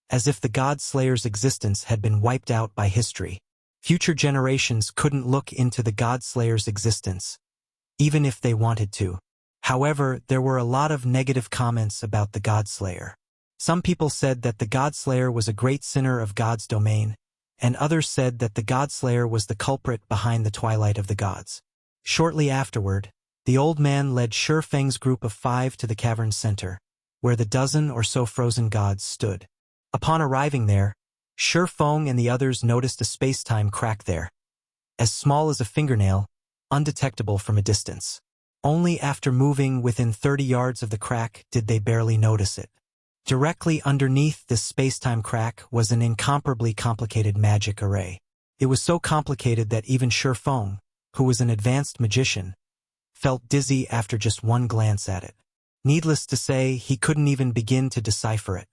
as if the God Slayer's existence had been wiped out by history. Future generations couldn't look into the God Slayer's existence, even if they wanted to. However, there were a lot of negative comments about the God Slayer. Some people said that the God Slayer was a great sinner of God's domain, and others said that the God Slayer was the culprit behind the Twilight of the Gods. Shortly afterward, the old man led Feng's group of 5 to the cavern's center, where the dozen or so frozen gods stood. Upon arriving there, Feng and the others noticed a space-time crack there, as small as a fingernail, undetectable from a distance. Only after moving within 30 yards of the crack did they barely notice it. Directly underneath this space-time crack was an incomparably complicated magic array. It was so complicated that even Feng, who was an advanced magician, felt dizzy after just one glance at it. Needless to say, he couldn't even begin to decipher it.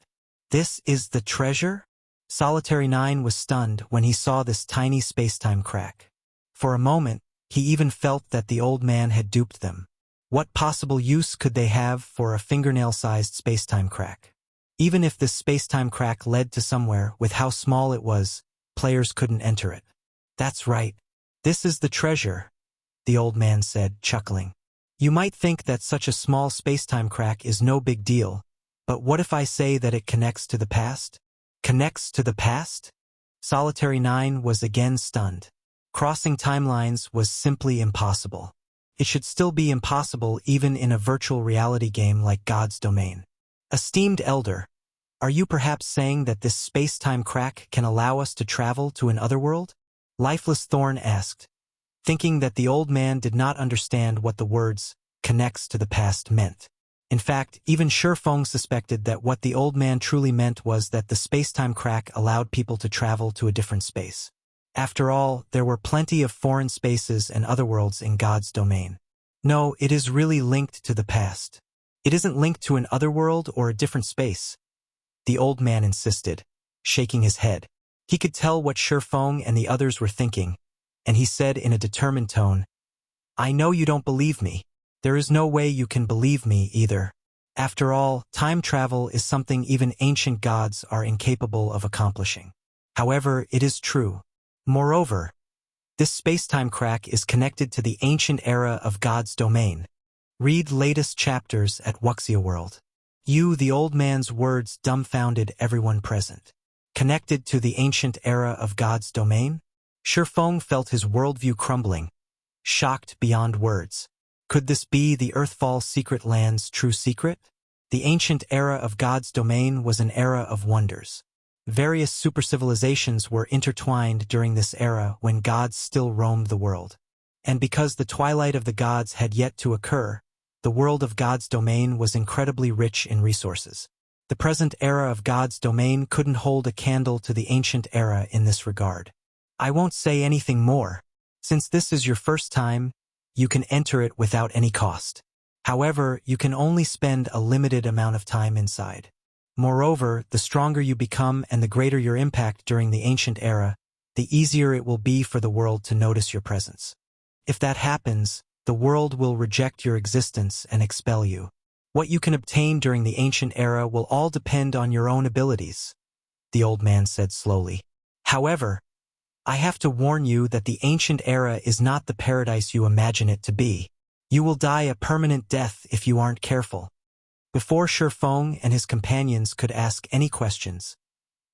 This is the treasure? Solitary 9 was stunned when he saw this tiny space-time crack. For a moment, he even felt that the old man had duped them. What possible use could they have for a fingernail-sized space-time crack? Even if this space-time crack led to somewhere, with how small it was, players couldn't enter it. That's right. This is the treasure, the old man said, chuckling. You might think that such a small space-time crack is no big deal, but what if I say that it connects to the past? Connects to the past? Solitary 9 was again stunned. Crossing timelines was simply impossible. It should still be impossible even in a virtual reality game like God's Domain. Esteemed Elder, are you perhaps saying that this space-time crack can allow us to travel to an otherworld? Lifeless Thorn asked, thinking that the old man did not understand what the words connects to the past meant. In fact, even Feng suspected that what the old man truly meant was that the space-time crack allowed people to travel to a different space. After all, there were plenty of foreign spaces and otherworlds in God's Domain. No, it is really linked to the past. It isn't linked to an otherworld or a different space, the old man insisted, shaking his head. He could tell what Feng and the others were thinking, and he said in a determined tone, I know you don't believe me. There is no way you can believe me either. After all, time travel is something even ancient gods are incapable of accomplishing. However, it is true. Moreover, this space-time crack is connected to the ancient era of God's Domain. Read latest chapters at Wuxia World. The old man's words dumbfounded everyone present. Connected to the ancient era of God's Domain? Feng felt his worldview crumbling, shocked beyond words. Could this be the Earthfall Secret Land's true secret? The ancient era of God's Domain was an era of wonders. Various supercivilizations were intertwined during this era when gods still roamed the world. And because the twilight of the gods had yet to occur, the world of God's Domain was incredibly rich in resources. The present era of God's Domain couldn't hold a candle to the ancient era in this regard. I won't say anything more. Since this is your first time, you can enter it without any cost. However, you can only spend a limited amount of time inside. Moreover, the stronger you become and the greater your impact during the ancient era, the easier it will be for the world to notice your presence. If that happens, the world will reject your existence and expel you. What you can obtain during the ancient era will all depend on your own abilities, the old man said slowly. However, I have to warn you that the ancient era is not the paradise you imagine it to be. You will die a permanent death if you aren't careful. Before Feng and his companions could ask any questions,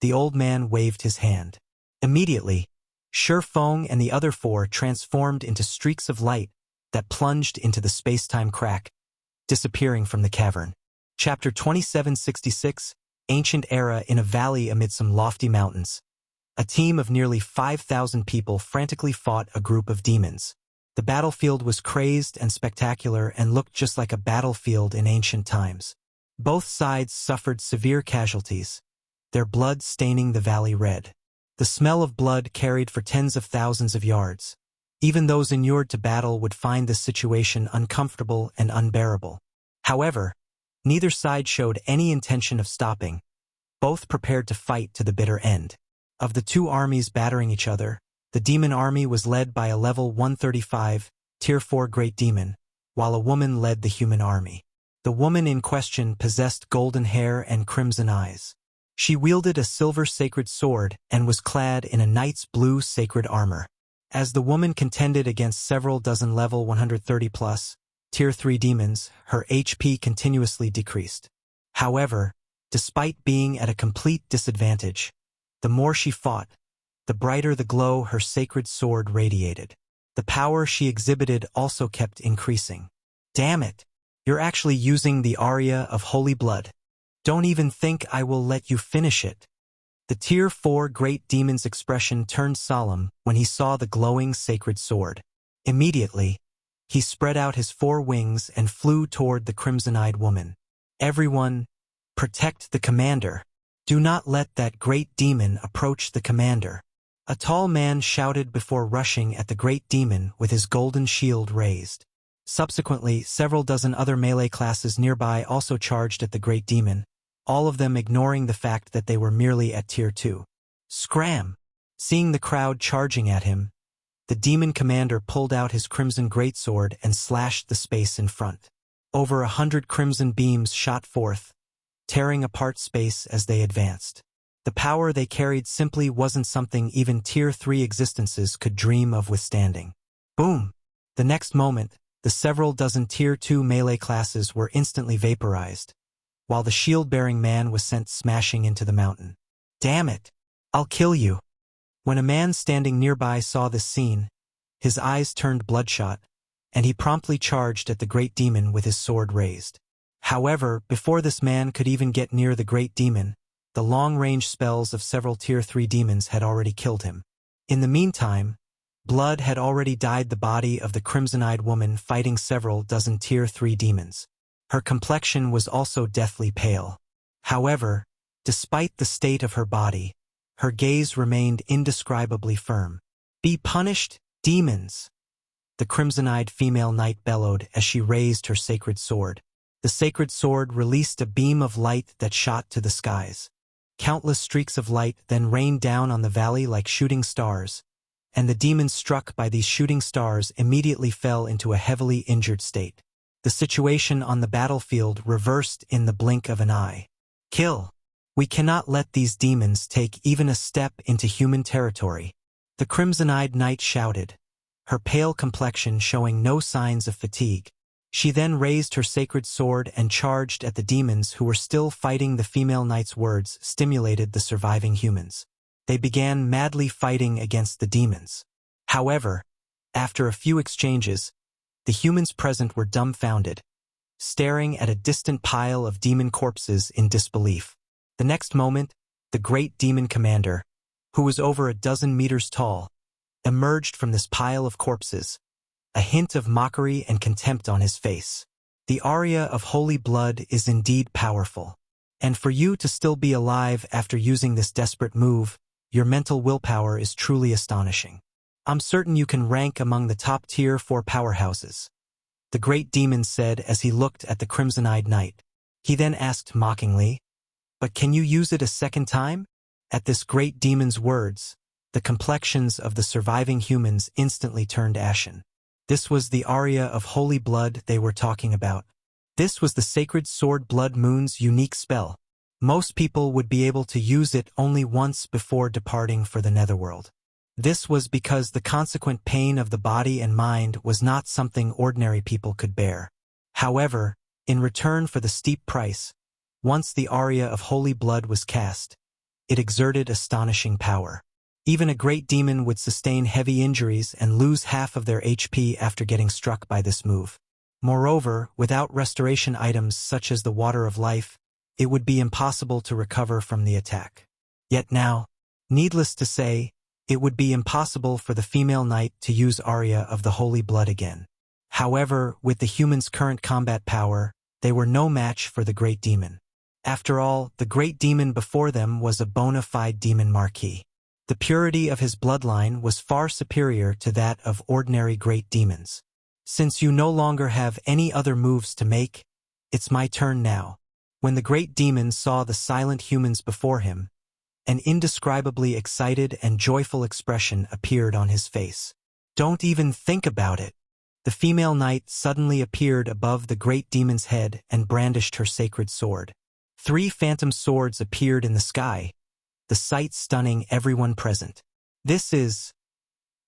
the old man waved his hand. Immediately, Feng and the other four transformed into streaks of light that plunged into the space-time crack, disappearing from the cavern. Chapter 2766, Ancient Era in a Valley amid some lofty mountains. A team of nearly 5,000 people frantically fought a group of demons. The battlefield was crazed and spectacular and looked just like a battlefield in ancient times. Both sides suffered severe casualties, their blood staining the valley red. The smell of blood carried for tens of thousands of yards. Even those inured to battle would find this situation uncomfortable and unbearable. However, neither side showed any intention of stopping. Both prepared to fight to the bitter end. Of the two armies battering each other, the demon army was led by a level 135, Tier 4 Great Demon, while a woman led the human army. The woman in question possessed golden hair and crimson eyes. She wielded a silver sacred sword and was clad in a knight's blue sacred armor. As the woman contended against several dozen level 130+, Tier 3 demons, her HP continuously decreased. However, despite being at a complete disadvantage, the more she fought, the brighter the glow her sacred sword radiated. The power she exhibited also kept increasing. Damn it! You're actually using the aria of holy blood. Don't even think I will let you finish it. The Tier 4 Great Demon's expression turned solemn when he saw the glowing sacred sword. Immediately, he spread out his 4 wings and flew toward the crimson-eyed woman. Everyone, protect the commander. Do not let that great demon approach the commander. A tall man shouted before rushing at the great demon with his golden shield raised. Subsequently, several dozen other melee classes nearby also charged at the great demon, all of them ignoring the fact that they were merely at Tier 2. Scram! Seeing the crowd charging at him, the demon commander pulled out his crimson greatsword and slashed the space in front. Over 100 crimson beams shot forth, tearing apart space as they advanced. The power they carried simply wasn't something even Tier 3 existences could dream of withstanding. Boom! The next moment, the several dozen Tier 2 melee classes were instantly vaporized, while the shield-bearing man was sent smashing into the mountain. Damn it! I'll kill you! When a man standing nearby saw this scene, his eyes turned bloodshot, and he promptly charged at the great demon with his sword raised. However, before this man could even get near the great demon, the long-range spells of several Tier 3 demons had already killed him. In the meantime, blood had already dyed the body of the crimson-eyed woman fighting several dozen Tier 3 demons. Her complexion was also deathly pale. However, despite the state of her body, her gaze remained indescribably firm. Be punished, demons! The crimson-eyed female knight bellowed as she raised her sacred sword. The sacred sword released a beam of light that shot to the skies. Countless streaks of light then rained down on the valley like shooting stars, and the demons struck by these shooting stars immediately fell into a heavily injured state. The situation on the battlefield reversed in the blink of an eye. Kill! We cannot let these demons take even a step into human territory. The crimson-eyed knight shouted, her pale complexion showing no signs of fatigue. She then raised her sacred sword and charged at the demons who were still fighting. The female knight's words stimulated the surviving humans. They began madly fighting against the demons. However, after a few exchanges, the humans present were dumbfounded, staring at a distant pile of demon corpses in disbelief. The next moment, the great demon commander, who was over a dozen meters tall, emerged from this pile of corpses, a hint of mockery and contempt on his face. The aria of holy blood is indeed powerful. And for you to still be alive after using this desperate move, your mental willpower is truly astonishing. I'm certain you can rank among the top Tier 4 powerhouses, the great demon said as he looked at the crimson-eyed knight. He then asked mockingly, but can you use it a second time? At this great demon's words, the complexions of the surviving humans instantly turned ashen. This was the aria of holy blood they were talking about. This was the sacred sword Blood Moon's unique spell. Most people would be able to use it only once before departing for the netherworld. This was because the consequent pain of the body and mind was not something ordinary people could bear. However, in return for the steep price, once the aria of holy blood was cast, it exerted astonishing power. Even a great demon would sustain heavy injuries and lose half of their HP after getting struck by this move. Moreover, without restoration items such as the Water of Life, it would be impossible to recover from the attack. Yet now, needless to say, it would be impossible for the female knight to use aria of the holy blood again. However, with the humans' current combat power, they were no match for the great demon. After all, the great demon before them was a bona fide demon marquis. The purity of his bloodline was far superior to that of ordinary great demons. Since you no longer have any other moves to make, it's my turn now. When the great demon saw the silent humans before him, an indescribably excited and joyful expression appeared on his face. Don't even think about it. The female knight suddenly appeared above the great demon's head and brandished her sacred sword. 3 phantom swords appeared in the sky, the sight stunning everyone present. This is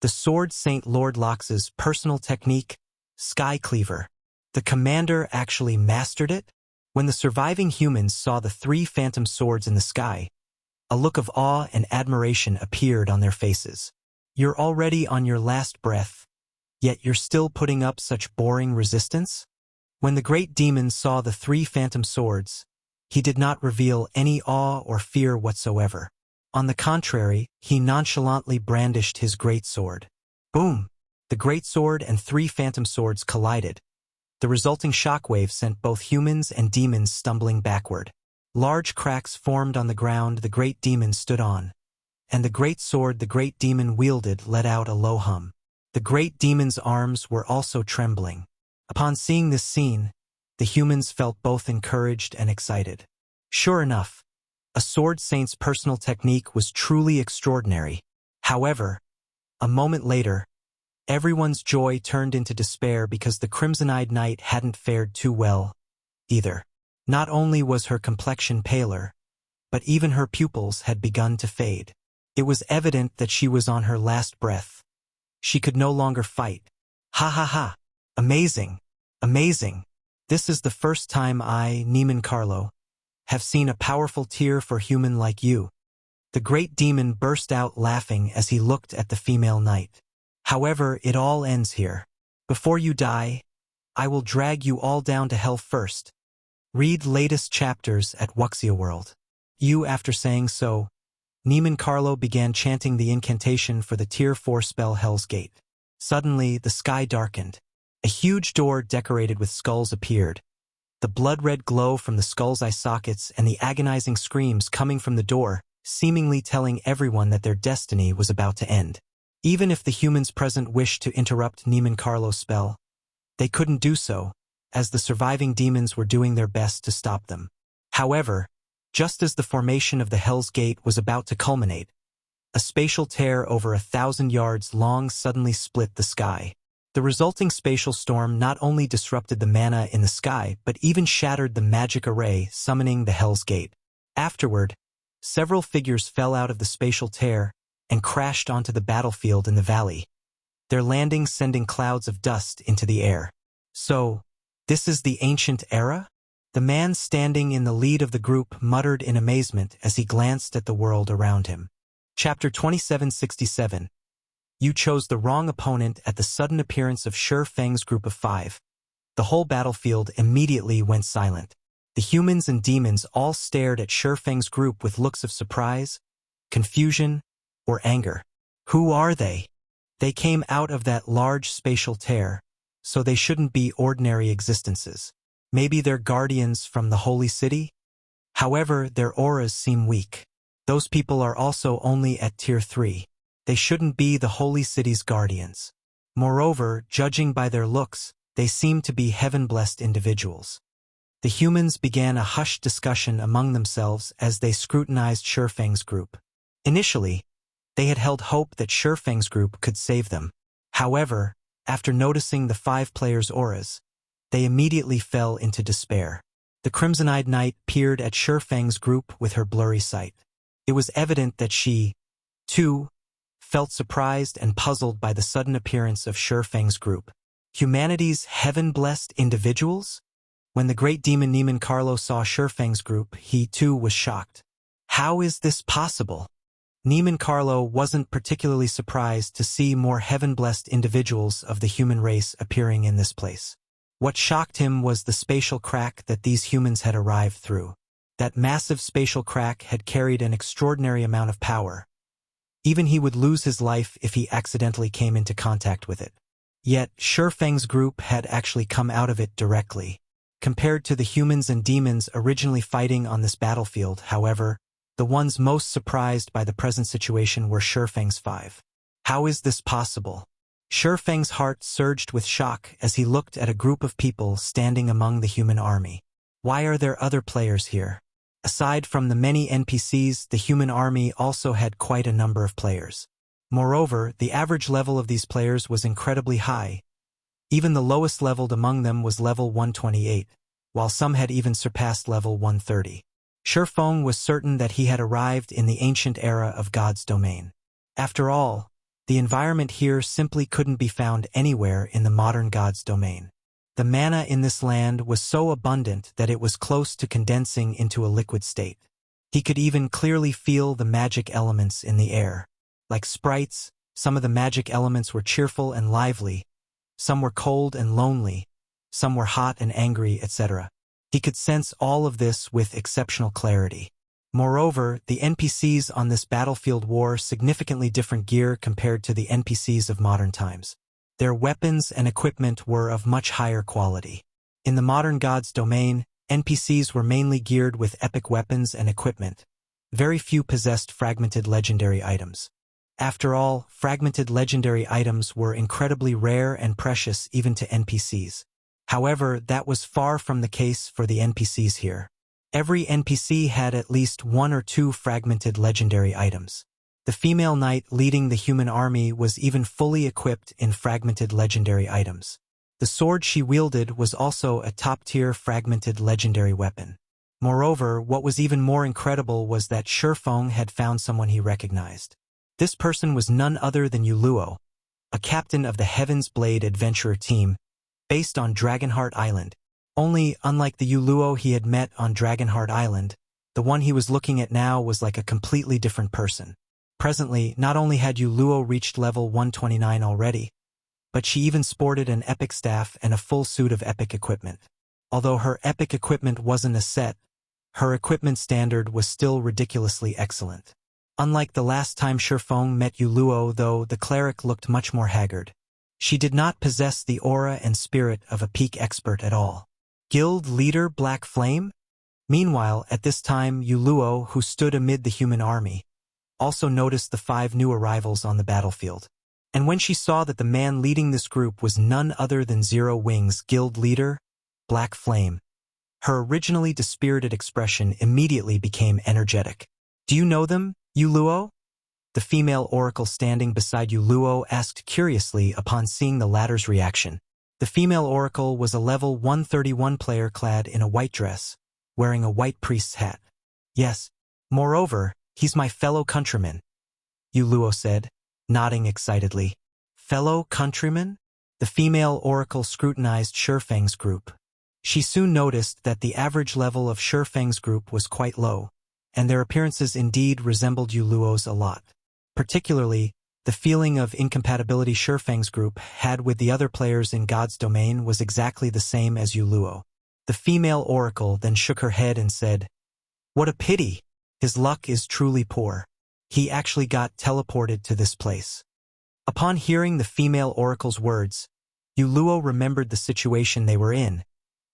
the Sword Saint Lord Lox's personal technique, Sky Cleaver. The commander actually mastered it? When the surviving humans saw the 3 phantom swords in the sky, a look of awe and admiration appeared on their faces. You're already on your last breath, yet you're still putting up such boring resistance? When the great demon saw the 3 phantom swords, he did not reveal any awe or fear whatsoever. On the contrary, he nonchalantly brandished his greatsword. Boom! The greatsword and 3 phantom swords collided. The resulting shockwave sent both humans and demons stumbling backward. Large cracks formed on the ground the great demon stood on, and the great sword the great demon wielded let out a low hum. The great demon's arms were also trembling. Upon seeing this scene, the humans felt both encouraged and excited. Sure enough, a sword saint's personal technique was truly extraordinary. However, a moment later, everyone's joy turned into despair because the crimson-eyed knight hadn't fared too well, either. Not only was her complexion paler, but even her pupils had begun to fade. It was evident that she was on her last breath. She could no longer fight. Ha ha ha! Amazing! Amazing! This is the first time I, Neiman Carlo, have seen a powerful tear for human like you. The great demon burst out laughing as he looked at the female knight. However, it all ends here. Before you die, I will drag you all down to hell first. Read latest chapters at Wuxia World. After saying so, Neiman Carlo began chanting the incantation for the Tier 4 spell Hell's Gate. Suddenly, the sky darkened. A huge door decorated with skulls appeared. The blood-red glow from the skull's eye sockets and the agonizing screams coming from the door, seemingly telling everyone that their destiny was about to end. Even if the humans present wished to interrupt Neiman Carlo's spell, they couldn't do so, as the surviving demons were doing their best to stop them. However, just as the formation of the Hell's Gate was about to culminate, a spatial tear over 1,000 yards long suddenly split the sky. The resulting spatial storm not only disrupted the mana in the sky but even shattered the magic array summoning the Hell's Gate. Afterward, several figures fell out of the spatial tear and crashed onto the battlefield in the valley, their landing sending clouds of dust into the air. So, this is the ancient era? The man standing in the lead of the group muttered in amazement as he glanced at the world around him. Chapter 2767. You chose the wrong opponent at the sudden appearance of Feng's group of 5. The whole battlefield immediately went silent. The humans and demons all stared at Feng's group with looks of surprise, confusion, or anger. Who are they? They came out of that large spatial tear, so they shouldn't be ordinary existences. Maybe they're guardians from the holy city? However, their auras seem weak. Those people are also only at Tier 3. They shouldn't be the holy city's guardians. Moreover, judging by their looks, they seem to be heaven-blessed individuals. The humans began a hushed discussion among themselves as they scrutinized Feng's group. Initially, they had held hope that Feng's group could save them. However, after noticing the 5 players' auras, they immediately fell into despair. The crimson-eyed knight peered at Feng's group with her blurry sight. It was evident that she, too, felt surprised and puzzled by the sudden appearance of Feng's group. Humanity's heaven-blessed individuals? When the great demon Neiman Carlo saw Feng's group, he too was shocked. How is this possible? Neiman Carlo wasn't particularly surprised to see more heaven-blessed individuals of the human race appearing in this place. What shocked him was the spatial crack that these humans had arrived through. That massive spatial crack had carried an extraordinary amount of power. Even he would lose his life if he accidentally came into contact with it. Yet, Feng's group had actually come out of it directly. Compared to the humans and demons originally fighting on this battlefield, however, the ones most surprised by the present situation were Feng's 5. How is this possible? Feng's heart surged with shock as he looked at a group of people standing among the human army. Why are there other players here? Aside from the many NPCs, the human army also had quite a number of players. Moreover, the average level of these players was incredibly high. Even the lowest leveled among them was level 128, while some had even surpassed level 130. Feng was certain that he had arrived in the ancient era of God's domain. After all, the environment here simply couldn't be found anywhere in the modern God's domain. The mana in this land was so abundant that it was close to condensing into a liquid state. He could even clearly feel the magic elements in the air. Like sprites, some of the magic elements were cheerful and lively, some were cold and lonely, some were hot and angry, etc. He could sense all of this with exceptional clarity. Moreover, the NPCs on this battlefield wore significantly different gear compared to the NPCs of modern times. Their weapons and equipment were of much higher quality. In the modern gods domain, NPCs were mainly geared with epic weapons and equipment. Very few possessed fragmented legendary items. After all, fragmented legendary items were incredibly rare and precious even to NPCs. However, that was far from the case for the NPCs here. Every NPC had at least one or two fragmented legendary items. The female knight leading the human army was even fully equipped in fragmented legendary items. The sword she wielded was also a top-tier fragmented legendary weapon. Moreover, what was even more incredible was that Feng had found someone he recognized. This person was none other than Yuluo, a captain of the Heaven's Blade adventurer team, based on Dragonheart Island. Only, unlike the Yuluo he had met on Dragonheart Island, the one he was looking at now was like a completely different person. Presently, not only had Yuluo reached level 129 already, but she even sported an epic staff and a full suit of epic equipment. Although her epic equipment wasn't a set, her equipment standard was still ridiculously excellent. Unlike the last time Feng met Yuluo, though, the cleric looked much more haggard. She did not possess the aura and spirit of a peak expert at all. Guild leader Black Flame? Meanwhile, at this time, Yuluo, who stood amid the human army, also noticed the 5 new arrivals on the battlefield. And when she saw that the man leading this group was none other than Zero Wings Guild leader, Black Flame, her originally dispirited expression immediately became energetic. "Do you know them, Yuluo?" The female oracle standing beside Yuluo asked curiously upon seeing the latter's reaction. The female oracle was a level 131 player clad in a white dress, wearing a white priest's hat. "Yes. Moreover, he's my fellow countryman," Yuluo said, nodding excitedly. "Fellow countryman?" The female oracle scrutinized Feng's group. She soon noticed that the average level of Feng's group was quite low, and their appearances indeed resembled Yuluo's a lot. Particularly, the feeling of incompatibility Feng's group had with the other players in God's domain was exactly the same as Yuluo. The female oracle then shook her head and said, "What a pity! His luck is truly poor. He actually got teleported to this place." Upon hearing the female oracle's words, Yuluo remembered the situation they were in,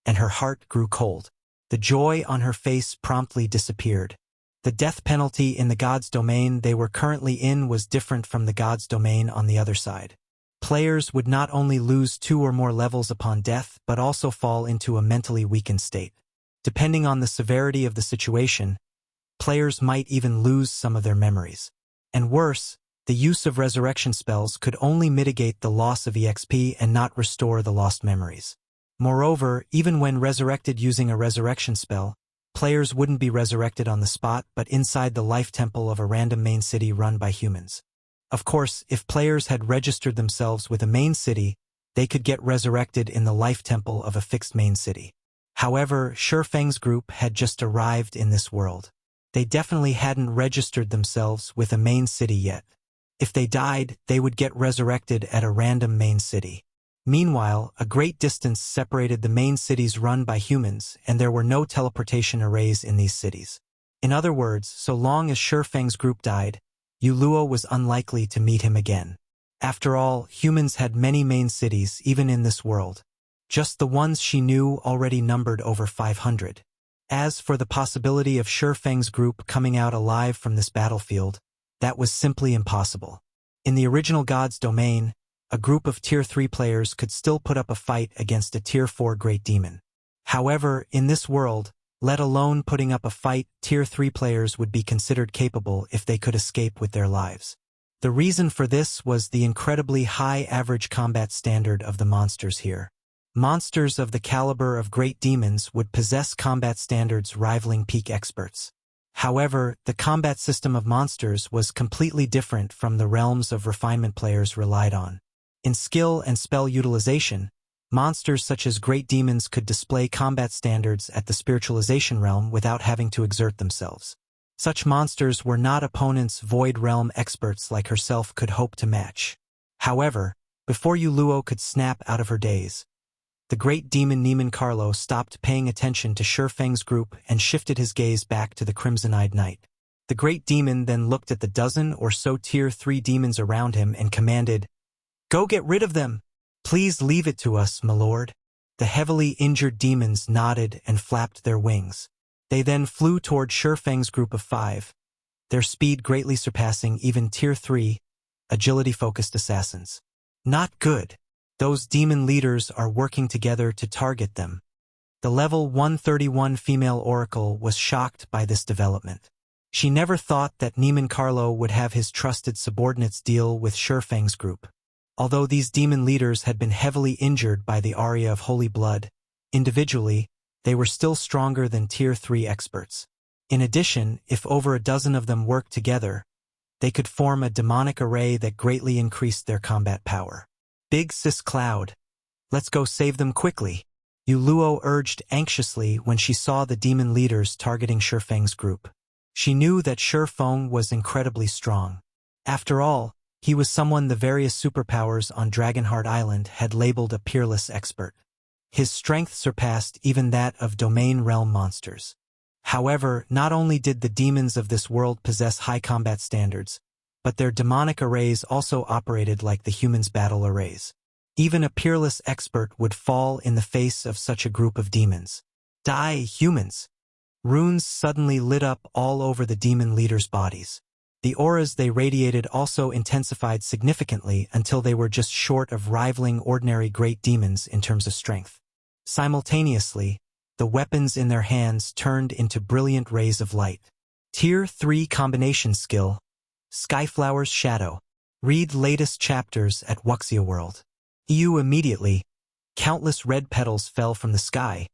and her heart grew cold. The joy on her face promptly disappeared. The death penalty in the God's domain they were currently in was different from the God's domain on the other side. Players would not only lose 2 or more levels upon death, but also fall into a mentally weakened state. Depending on the severity of the situation, players might even lose some of their memories. And worse, the use of resurrection spells could only mitigate the loss of EXP and not restore the lost memories. Moreover, even when resurrected using a resurrection spell, players wouldn't be resurrected on the spot but inside the life temple of a random main city run by humans. Of course, if players had registered themselves with a main city, they could get resurrected in the life temple of a fixed main city. However, Feng's group had just arrived in this world. They definitely hadn't registered themselves with a main city yet. If they died, they would get resurrected at a random main city. Meanwhile, a great distance separated the main cities run by humans, and there were no teleportation arrays in these cities. In other words, so long as Feng's group died, Yuluo was unlikely to meet him again. After all, humans had many main cities even in this world. Just the ones she knew already numbered over 500. As for the possibility of Feng's group coming out alive from this battlefield, that was simply impossible. In the original God's domain, a group of Tier 3 players could still put up a fight against a Tier 4 Great Demon. However, in this world, let alone putting up a fight, Tier 3 players would be considered capable if they could escape with their lives. The reason for this was the incredibly high average combat standard of the monsters here. Monsters of the caliber of Great Demons would possess combat standards rivaling peak experts. However, the combat system of monsters was completely different from the realms of refinement players relied on. In skill and spell utilization, monsters such as Great Demons could display combat standards at the spiritualization realm without having to exert themselves. Such monsters were not opponents Void Realm experts like herself could hope to match. However, before Yuluo could snap out of her daze, The great demon Niemann Carlo stopped paying attention to Feng's group and shifted his gaze back to the crimson-eyed knight. The great demon then looked at the dozen or so Tier 3 demons around him and commanded, "Go get rid of them! Please leave it to us, my lord." The heavily injured demons nodded and flapped their wings. They then flew toward Feng's group of 5, their speed greatly surpassing even Tier 3, agility-focused assassins. Not good. Those demon leaders are working together to target them. The level 131 female oracle was shocked by this development. She never thought that Niemann Carlo would have his trusted subordinates deal with Feng's group. Although these demon leaders had been heavily injured by the aria of holy blood, individually, they were still stronger than Tier 3 experts. In addition, if over a dozen of them worked together, they could form a demonic array that greatly increased their combat power. "Big Sis Cloud, let's go save them quickly," Yuluo urged anxiously when she saw the demon leaders targeting Feng's group. She knew that Feng was incredibly strong. After all, he was someone the various superpowers on Dragonheart Island had labeled a peerless expert. His strength surpassed even that of domain realm monsters. However, not only did the demons of this world possess high combat standards, but their demonic arrays also operated like the humans' battle arrays. Even a peerless expert would fall in the face of such a group of demons. "Die, humans!" Runes suddenly lit up all over the demon leaders' bodies. The auras they radiated also intensified significantly until they were just short of rivaling ordinary great demons in terms of strength. Simultaneously, the weapons in their hands turned into brilliant rays of light. Tier 3 combination skill, Skyflower's Shadow. Read latest chapters at Wuxia World. Immediately, countless red petals fell from the sky,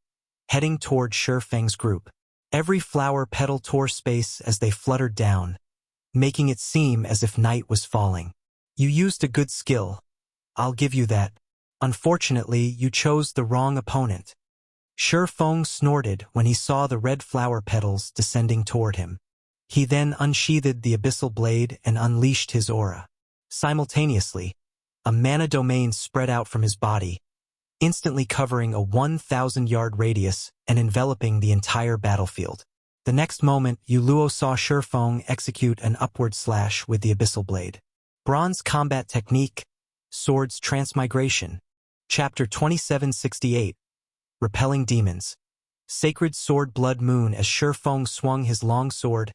heading toward Feng's group. Every flower petal tore space as they fluttered down, making it seem as if night was falling. "You used a good skill. I'll give you that. Unfortunately, you chose the wrong opponent." Feng snorted when he saw the red flower petals descending toward him. He then unsheathed the abyssal blade and unleashed his aura. Simultaneously, a mana domain spread out from his body, instantly covering a 1,000-yard radius and enveloping the entire battlefield. The next moment, Yuluo saw Feng execute an upward slash with the abyssal blade. Bronze Combat Technique, Swords Transmigration. Chapter 2768. Repelling Demons. Sacred Sword Blood Moon. As Feng swung his long sword,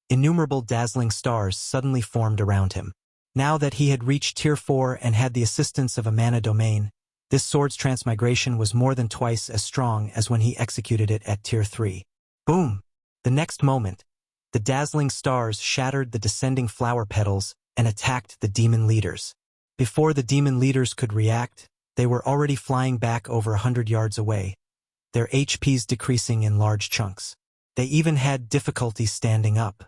innumerable dazzling stars suddenly formed around him. Now that he had reached Tier 4 and had the assistance of a mana domain, this sword's transmigration was more than twice as strong as when he executed it at Tier 3. Boom! The next moment, the dazzling stars shattered the descending flower petals and attacked the demon leaders. Before the demon leaders could react, they were already flying back over 100 yards away, their HPs decreasing in large chunks. They even had difficulty standing up.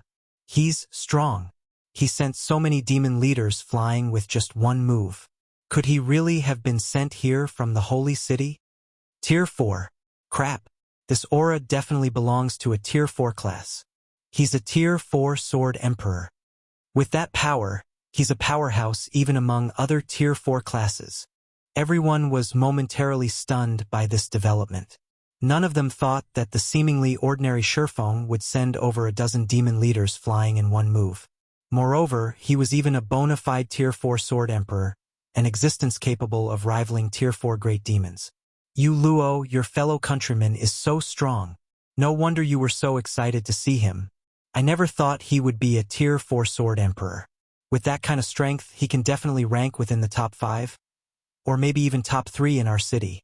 "He's strong." He sent so many demon leaders flying with just one move. Could he really have been sent here from the Holy City? Tier 4. Crap. This aura definitely belongs to a Tier 4 class. He's a Tier 4 Sword Emperor. With that power, he's a powerhouse even among other Tier 4 classes. Everyone was momentarily stunned by this development. None of them thought that the seemingly ordinary Feng would send over a dozen demon leaders flying in one move. Moreover, he was even a bona fide Tier 4 Sword Emperor, an existence capable of rivaling Tier 4 great demons. Luo, your fellow countryman, is so strong. No wonder you were so excited to see him. I never thought he would be a Tier 4 Sword Emperor. With that kind of strength, he can definitely rank within the top 5, or maybe even top 3 in our city.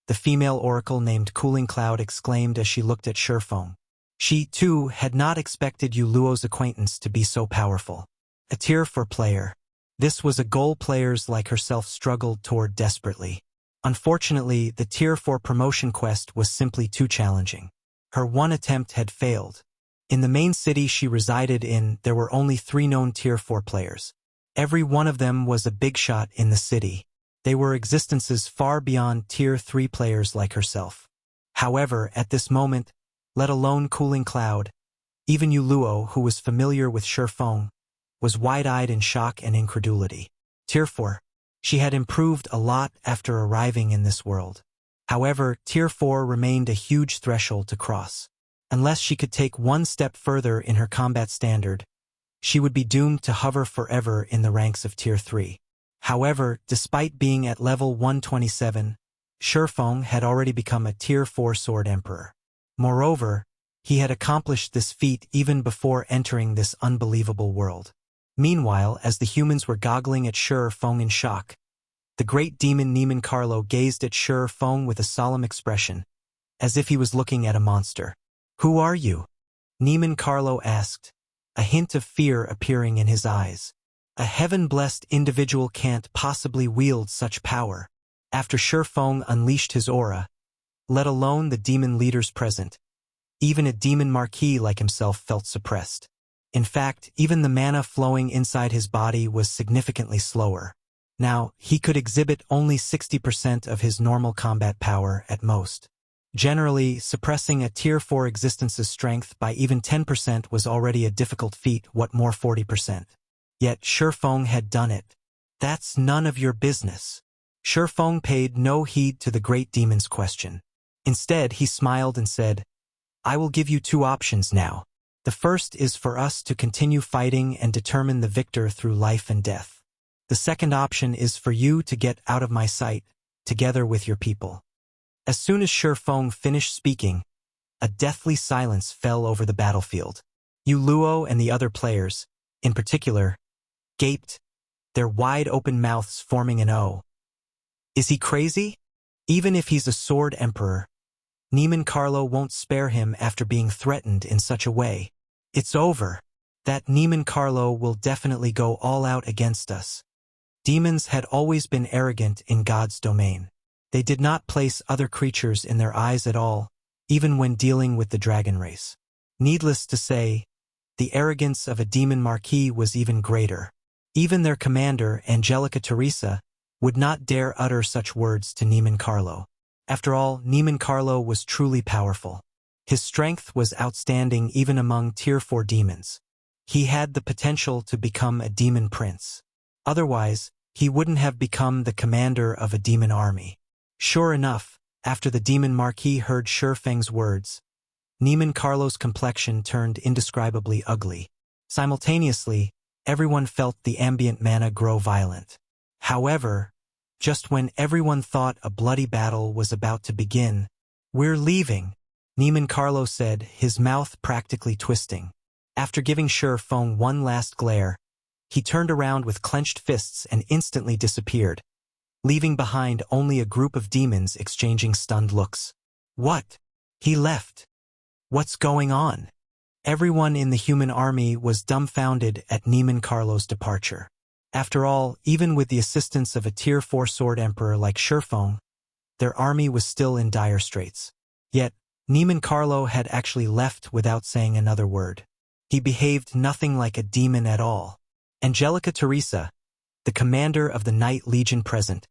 The female oracle named Cooling Cloud exclaimed as she looked at Feng. She, too, had not expected Luo's acquaintance to be so powerful. A Tier 4 player. This was a goal players like herself struggled toward desperately. Unfortunately, the Tier 4 promotion quest was simply too challenging. Her one attempt had failed. In the main city she resided in, there were only 3 known Tier 4 players. Every one of them was a big shot in the city. They were existences far beyond Tier 3 players like herself. However, at this moment, let alone Cooling Cloud, even Luo, who was familiar with Feng, was wide-eyed in shock and incredulity. Tier 4. She had improved a lot after arriving in this world. However, Tier 4 remained a huge threshold to cross. Unless she could take one step further in her combat standard, she would be doomed to hover forever in the ranks of Tier 3. However, despite being at level 127, Feng had already become a Tier 4 Sword Emperor. Moreover, he had accomplished this feat even before entering this unbelievable world. Meanwhile, as the humans were goggling at Feng in shock, the great demon Reincarnated gazed at Feng with a solemn expression, as if he was looking at a monster. "Who are you?" Reincarnated asked, a hint of fear appearing in his eyes. A heaven-blessed individual can't possibly wield such power. After Feng unleashed his aura, let alone the demon leaders present, even a demon marquis like himself felt suppressed. In fact, even the mana flowing inside his body was significantly slower. Now, he could exhibit only 60% of his normal combat power at most. Generally, suppressing a Tier 4 existence's strength by even 10% was already a difficult feat, what more 40%. Yet Feng had done it. "That's none of your business." Feng paid no heed to the great demon's question. Instead, he smiled and said, "I will give you two options now. The first is for us to continue fighting and determine the victor through life and death. The second option is for you to get out of my sight, together with your people." As soon as Feng finished speaking, a deathly silence fell over the battlefield. Yu Luo and the other players, in particular, gaped, their wide-open mouths forming an O. Is he crazy? Even if he's a Sword Emperor, Reincarnated won't spare him after being threatened in such a way. It's over. That Reincarnated will definitely go all out against us. Demons had always been arrogant in God's domain. They did not place other creatures in their eyes at all, even when dealing with the dragon race. Needless to say, the arrogance of a demon marquis was even greater. Even their commander, Angelica Teresa, would not dare utter such words to Reincarnated. After all, Reincarnated was truly powerful. His strength was outstanding even among Tier 4 demons. He had the potential to become a demon prince. Otherwise, he wouldn't have become the commander of a demon army. Sure enough, after the demon marquis heard Feng's words, Reincarnated's complexion turned indescribably ugly. Simultaneously, everyone felt the ambient mana grow violent. However, just when everyone thought a bloody battle was about to begin, "We're leaving," Reincarnated said, his mouth practically twisting. After giving Feng one last glare, he turned around with clenched fists and instantly disappeared, leaving behind only a group of demons exchanging stunned looks. What? He left. What's going on? Everyone in the human army was dumbfounded at Reincarnated's departure. After all, even with the assistance of a Tier 4 Sword Emperor like Feng, their army was still in dire straits. Yet, Reincarnated had actually left without saying another word. He behaved nothing like a demon at all. Angelica Teresa, the commander of the Night Legion present,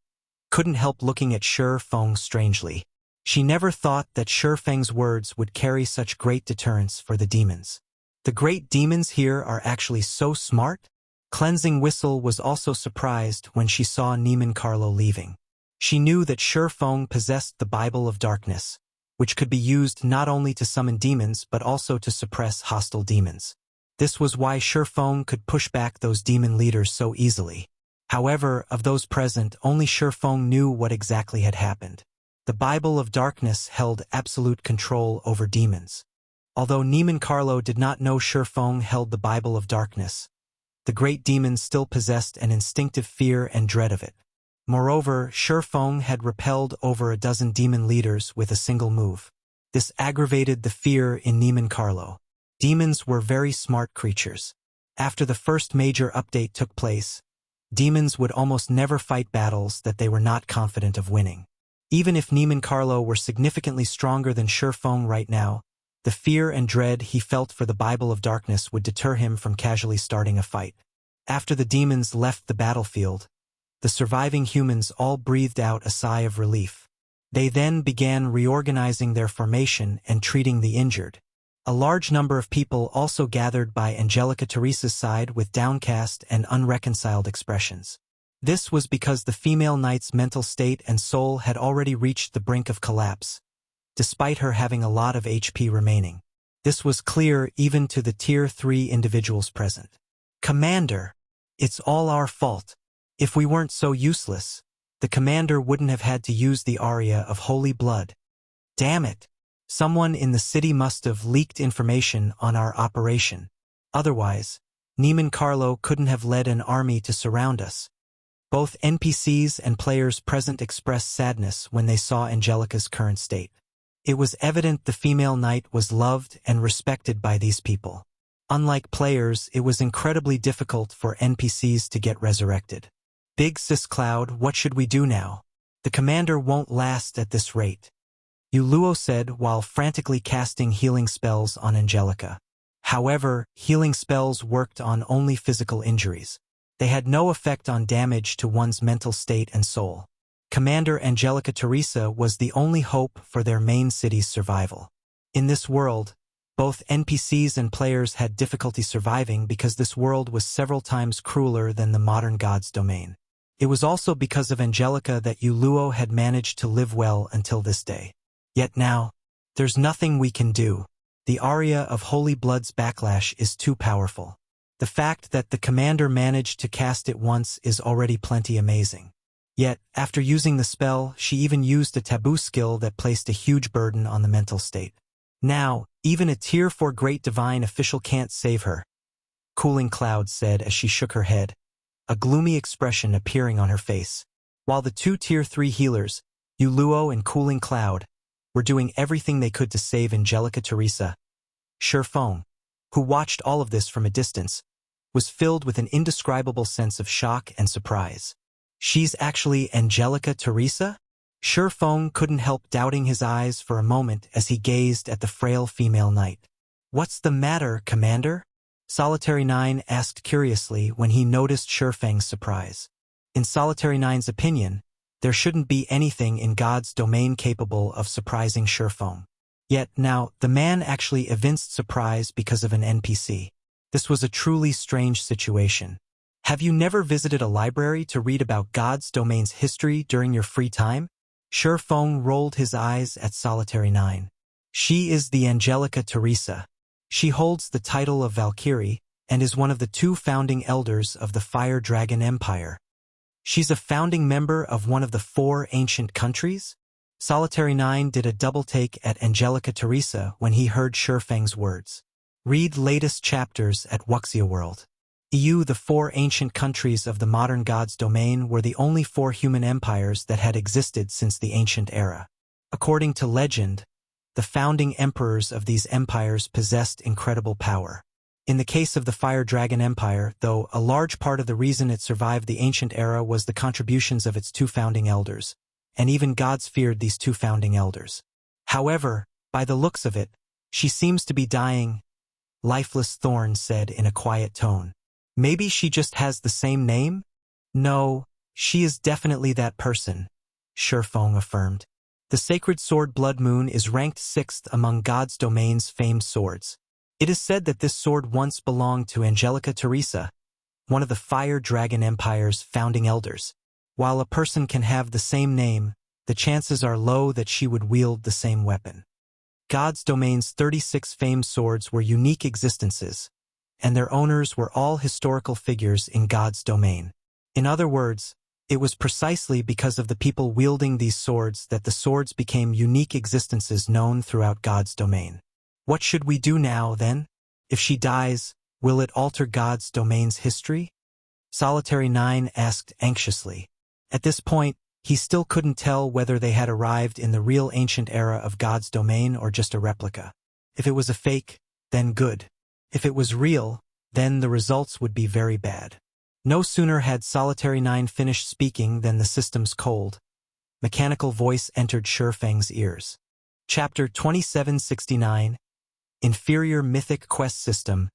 couldn't help looking at Feng strangely. She never thought that Feng's words would carry such great deterrence for the demons. The great demons here are actually so smart? Cleansing Whistle was also surprised when she saw Reincarnated leaving. She knew that Feng possessed the Bible of Darkness, which could be used not only to summon demons but also to suppress hostile demons. This was why Feng could push back those demon leaders so easily. However, of those present, only Feng knew what exactly had happened. The Bible of Darkness held absolute control over demons. Although Reincarnated did not know Feng held the Bible of Darkness, the great demons still possessed an instinctive fear and dread of it. Moreover, Feng had repelled over a dozen demon leaders with a single move. This aggravated the fear in Reincarnated. Demons were very smart creatures. After the first major update took place, demons would almost never fight battles that they were not confident of winning. Even if Reincarnated were significantly stronger than Feng right now, the fear and dread he felt for the Bible of Darkness would deter him from casually starting a fight. After the demons left the battlefield, the surviving humans all breathed out a sigh of relief. They then began reorganizing their formation and treating the injured. A large number of people also gathered by Angelica Teresa's side with downcast and unreconciled expressions. This was because the female knight's mental state and soul had already reached the brink of collapse, despite her having a lot of HP remaining. This was clear even to the Tier 3 individuals present. Commander, it's all our fault. If we weren't so useless, the commander wouldn't have had to use the aria of holy blood. Damn it! Someone in the city must have leaked information on our operation. Otherwise, Neiman Carlo couldn't have led an army to surround us. Both NPCs and players present expressed sadness when they saw Angelica's current state. It was evident the female knight was loved and respected by these people. Unlike players, it was incredibly difficult for NPCs to get resurrected. Big Sis Cloud, what should we do now? The commander won't last at this rate, Illusory said while frantically casting healing spells on Angelica. However, healing spells worked on only physical injuries. They had no effect on damage to one's mental state and soul. Commander Angelica Teresa was the only hope for their main city's survival. In this world, both NPCs and players had difficulty surviving because this world was several times crueler than the modern god's domain. It was also because of Angelica that Illusory had managed to live well until this day. Yet now, there's nothing we can do. The aria of Holy Blood's backlash is too powerful. The fact that the commander managed to cast it once is already plenty amazing. Yet, after using the spell, she even used a taboo skill that placed a huge burden on the mental state. Now, even a Tier 4 Great Divine official can't save her, Cooling Cloud said as she shook her head, a gloomy expression appearing on her face. While the two Tier 3 healers, Illusory and Cooling Cloud, were doing everything they could to save Angelica Teresa, Feng, who watched all of this from a distance, was filled with an indescribable sense of shock and surprise. She's actually Angelica Teresa? Feng couldn't help doubting his eyes for a moment as he gazed at the frail female knight. What's the matter, Commander? Solitary 9 asked curiously when he noticed Feng's surprise. In Solitary 9's opinion, there shouldn't be anything in God's domain capable of surprising Feng. Yet now, the man actually evinced surprise because of an NPC. This was a truly strange situation. Have you never visited a library to read about God's domain's history during your free time? Feng rolled his eyes at Solitary 9. She is the Angelica Teresa. She holds the title of Valkyrie and is one of the two founding elders of the Fire Dragon Empire. She's a founding member of one of the 4 ancient countries? Solitary 9 did a double take at Angelica Teresa when he heard Feng's words. Read latest chapters at Wuxia World. The 4 ancient countries of the modern god's domain were the only 4 human empires that had existed since the ancient era. According to legend, the founding emperors of these empires possessed incredible power. In the case of the Fire Dragon Empire, though, a large part of the reason it survived the ancient era was the contributions of its 2 founding elders, and even gods feared these 2 founding elders. However, by the looks of it, she seems to be dying, Lifeless Thorn said in a quiet tone. Maybe she just has the same name? No, she is definitely that person, Feng affirmed. The sacred sword Blood Moon is ranked 6th among God's domain's famed swords. It is said that this sword once belonged to Angelica Teresa, one of the Fire Dragon Empire's founding elders. While a person can have the same name, the chances are low that she would wield the same weapon. God's domain's 36 famed swords were unique existences, and their owners were all historical figures in God's domain. In other words, it was precisely because of the people wielding these swords that the swords became unique existences known throughout God's domain. What should we do now, then? If she dies, will it alter God's domain's history? Solitary 9 asked anxiously. At this point, he still couldn't tell whether they had arrived in the real ancient era of God's domain or just a replica. If it was a fake, then good. If it was real, then the results would be very bad. No sooner had Solitary 9 finished speaking than the system's cold, mechanical voice entered Feng's ears. Chapter 2769, Inferior Mythic Quest System.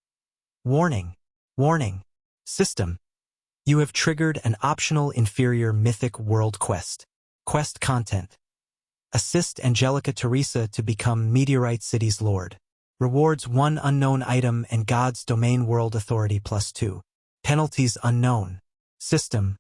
Warning. Warning. System. You have triggered an optional Inferior Mythic World Quest. Quest content. Assist Angelica Teresa to become Meteorite City's Lord. Rewards 1 unknown item and God's Domain World Authority +2. Penalties unknown. System.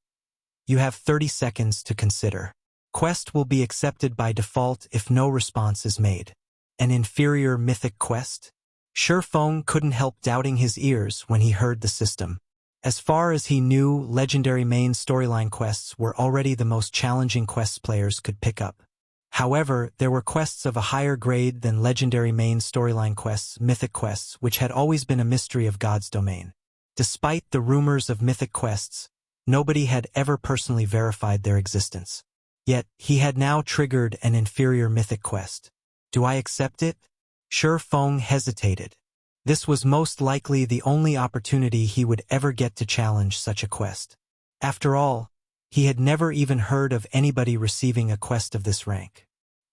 You have 30 seconds to consider. Quest will be accepted by default if no response is made. An inferior mythic quest? Feng couldn't help doubting his ears when he heard the system. As far as he knew, legendary main storyline quests were already the most challenging quests players could pick up. However, there were quests of a higher grade than legendary main storyline quests, mythic quests, which had always been a mystery of God's domain. Despite the rumors of mythic quests, nobody had ever personally verified their existence. Yet, he had now triggered an inferior mythic quest. Do I accept it? Feng hesitated. This was most likely the only opportunity he would ever get to challenge such a quest. After all, he had never even heard of anybody receiving a quest of this rank.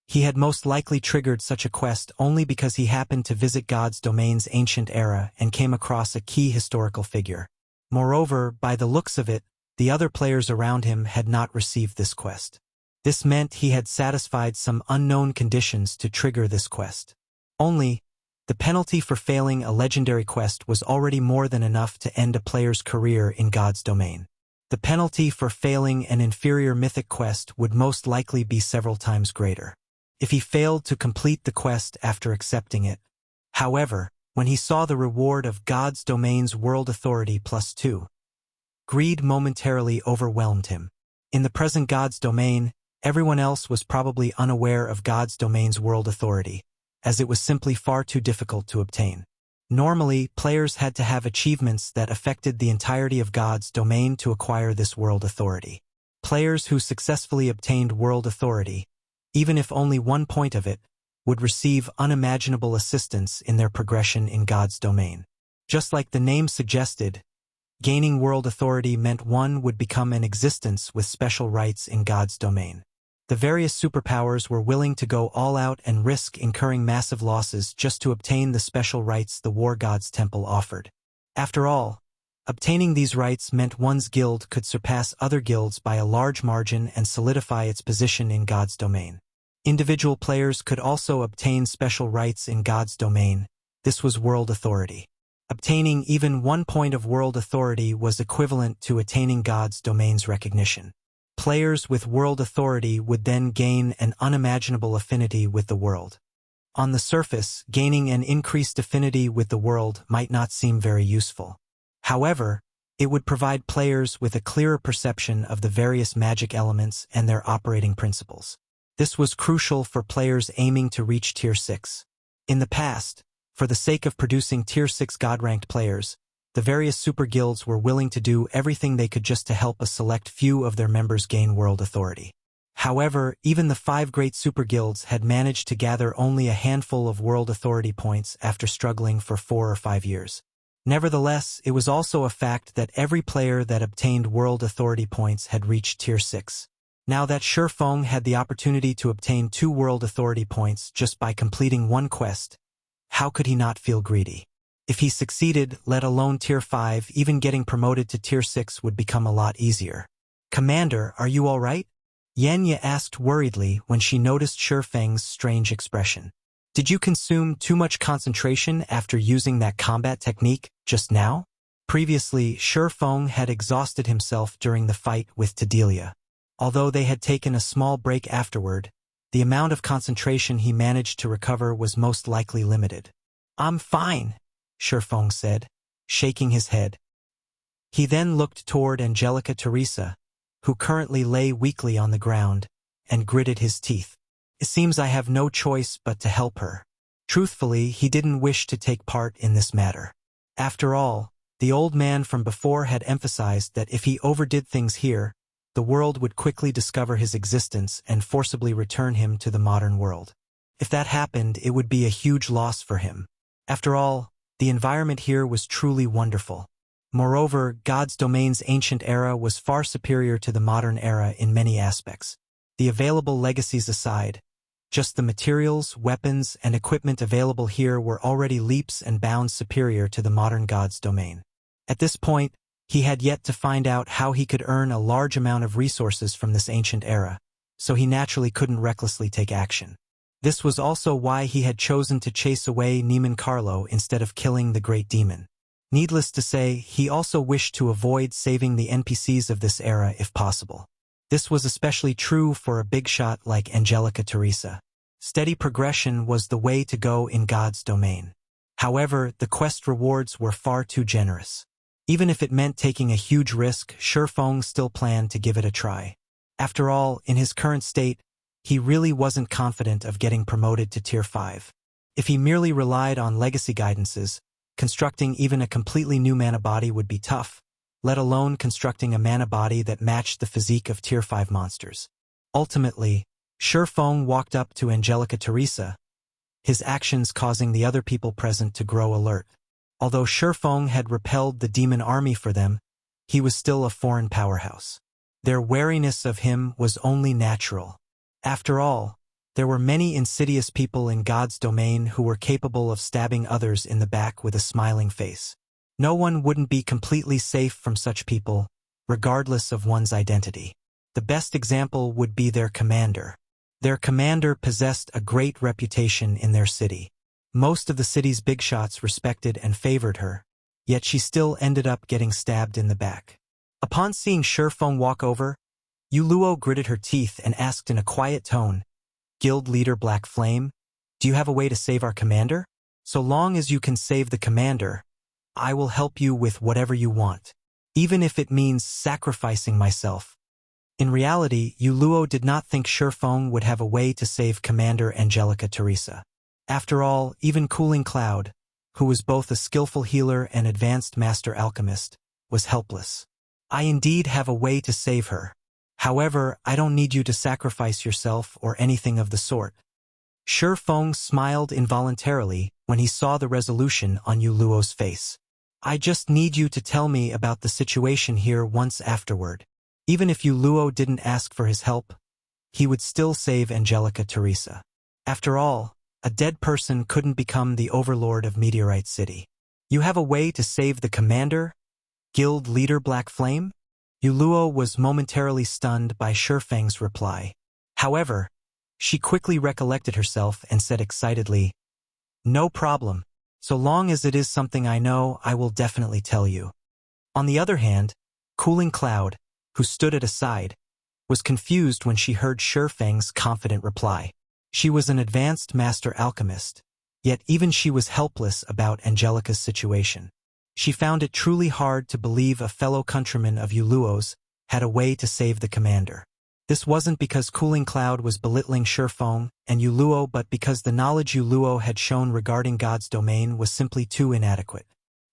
He had most likely triggered such a quest only because he happened to visit God's domain's ancient era and came across a key historical figure. Moreover, by the looks of it, the other players around him had not received this quest. This meant he had satisfied some unknown conditions to trigger this quest. Only, the penalty for failing a legendary quest was already more than enough to end a player's career in God's domain. The penalty for failing an inferior mythic quest would most likely be several times greater. If he failed to complete the quest after accepting it. However, when he saw the reward of God's domain's world authority +2, greed momentarily overwhelmed him. In the present God's domain, everyone else was probably unaware of God's domain's world authority, as it was simply far too difficult to obtain. Normally, players had to have achievements that affected the entirety of God's domain to acquire this world authority. Players who successfully obtained world authority, even if only 1 point of it, would receive unimaginable assistance in their progression in God's domain. Just like the name suggested, gaining world authority meant one would become an existence with special rights in God's domain. The various superpowers were willing to go all out and risk incurring massive losses just to obtain the special rights the War God's Temple offered. After all, obtaining these rights meant one's guild could surpass other guilds by a large margin and solidify its position in God's domain. Individual players could also obtain special rights in God's domain. This was world authority. Obtaining even 1 point of world authority was equivalent to attaining God's domain's recognition. Players with world authority would then gain an unimaginable affinity with the world. On the surface, gaining an increased affinity with the world might not seem very useful. However, it would provide players with a clearer perception of the various magic elements and their operating principles. This was crucial for players aiming to reach Tier 6. In the past, for the sake of producing Tier 6 God-ranked players, the various super guilds were willing to do everything they could just to help a select few of their members gain world authority. However, even the 5 great super guilds had managed to gather only a handful of world authority points after struggling for 4 or 5 years. Nevertheless, it was also a fact that every player that obtained world authority points had reached Tier 6. Now that Feng had the opportunity to obtain 2 world authority points just by completing 1 quest, how could he not feel greedy? If he succeeded, let alone Tier 5, even getting promoted to Tier 6 would become a lot easier. "Commander, are you all right?" Yenya asked worriedly when she noticed Feng's strange expression. "Did you consume too much concentration after using that combat technique just now?" Previously, Feng had exhausted himself during the fight with Tadelia. Although they had taken a small break afterward, the amount of concentration he managed to recover was most likely limited. "I'm fine," Feng said, shaking his head. He then looked toward Angelica Teresa, who currently lay weakly on the ground, and gritted his teeth. "It seems I have no choice but to help her." Truthfully, he didn't wish to take part in this matter. After all, the old man from before had emphasized that if he overdid things here, the world would quickly discover his existence and forcibly return him to the modern world. If that happened, it would be a huge loss for him. After all, the environment here was truly wonderful. Moreover, God's domain's ancient era was far superior to the modern era in many aspects. The available legacies aside, just the materials, weapons, and equipment available here were already leaps and bounds superior to the modern God's domain. At this point, he had yet to find out how he could earn a large amount of resources from this ancient era, so he naturally couldn't recklessly take action. This was also why he had chosen to chase away Neiman Carlo instead of killing the great demon. Needless to say, he also wished to avoid saving the NPCs of this era if possible. This was especially true for a big shot like Angelica Teresa. Steady progression was the way to go in God's domain. However, the quest rewards were far too generous. Even if it meant taking a huge risk, Feng still planned to give it a try. After all, in his current state, he really wasn't confident of getting promoted to Tier 5. If he merely relied on legacy guidances, constructing even a completely new mana body would be tough, let alone constructing a mana body that matched the physique of Tier 5 monsters. Ultimately, Feng walked up to Angelica Teresa, his actions causing the other people present to grow alert. Although Feng had repelled the demon army for them, he was still a foreign powerhouse. Their wariness of him was only natural. After all, there were many insidious people in God's domain who were capable of stabbing others in the back with a smiling face. No one wouldn't be completely safe from such people, regardless of one's identity. The best example would be their commander. Their commander possessed a great reputation in their city. Most of the city's big shots respected and favored her, yet she still ended up getting stabbed in the back. Upon seeing Feng walk over, Yuluo gritted her teeth and asked in a quiet tone, "Guild leader Black Flame, do you have a way to save our commander? So long as you can save the commander, I will help you with whatever you want, even if it means sacrificing myself." In reality, Yuluo did not think Feng would have a way to save Commander Angelica Teresa. After all, even Cooling Cloud, who was both a skillful healer and advanced master alchemist, was helpless. "I indeed have a way to save her. However, I don't need you to sacrifice yourself or anything of the sort." Feng smiled involuntarily when he saw the resolution on Yuluo's face. "I just need you to tell me about the situation here once afterward." Even if Yuluo didn't ask for his help, he would still save Angelica Teresa. After all, a dead person couldn't become the overlord of Meteorite City. "You have a way to save the commander? Guild leader Black Flame?" Yuluo was momentarily stunned by Feng's reply. However, she quickly recollected herself and said excitedly, "No problem. So long as it is something I know, I will definitely tell you." On the other hand, Cooling Cloud, who stood at a side, was confused when she heard Feng's confident reply. She was an advanced master alchemist, yet even she was helpless about Angelica's situation. She found it truly hard to believe a fellow countryman of Yuluo's had a way to save the commander. This wasn't because Cooling Cloud was belittling Feng and Yuluo, but because the knowledge Yuluo had shown regarding God's domain was simply too inadequate.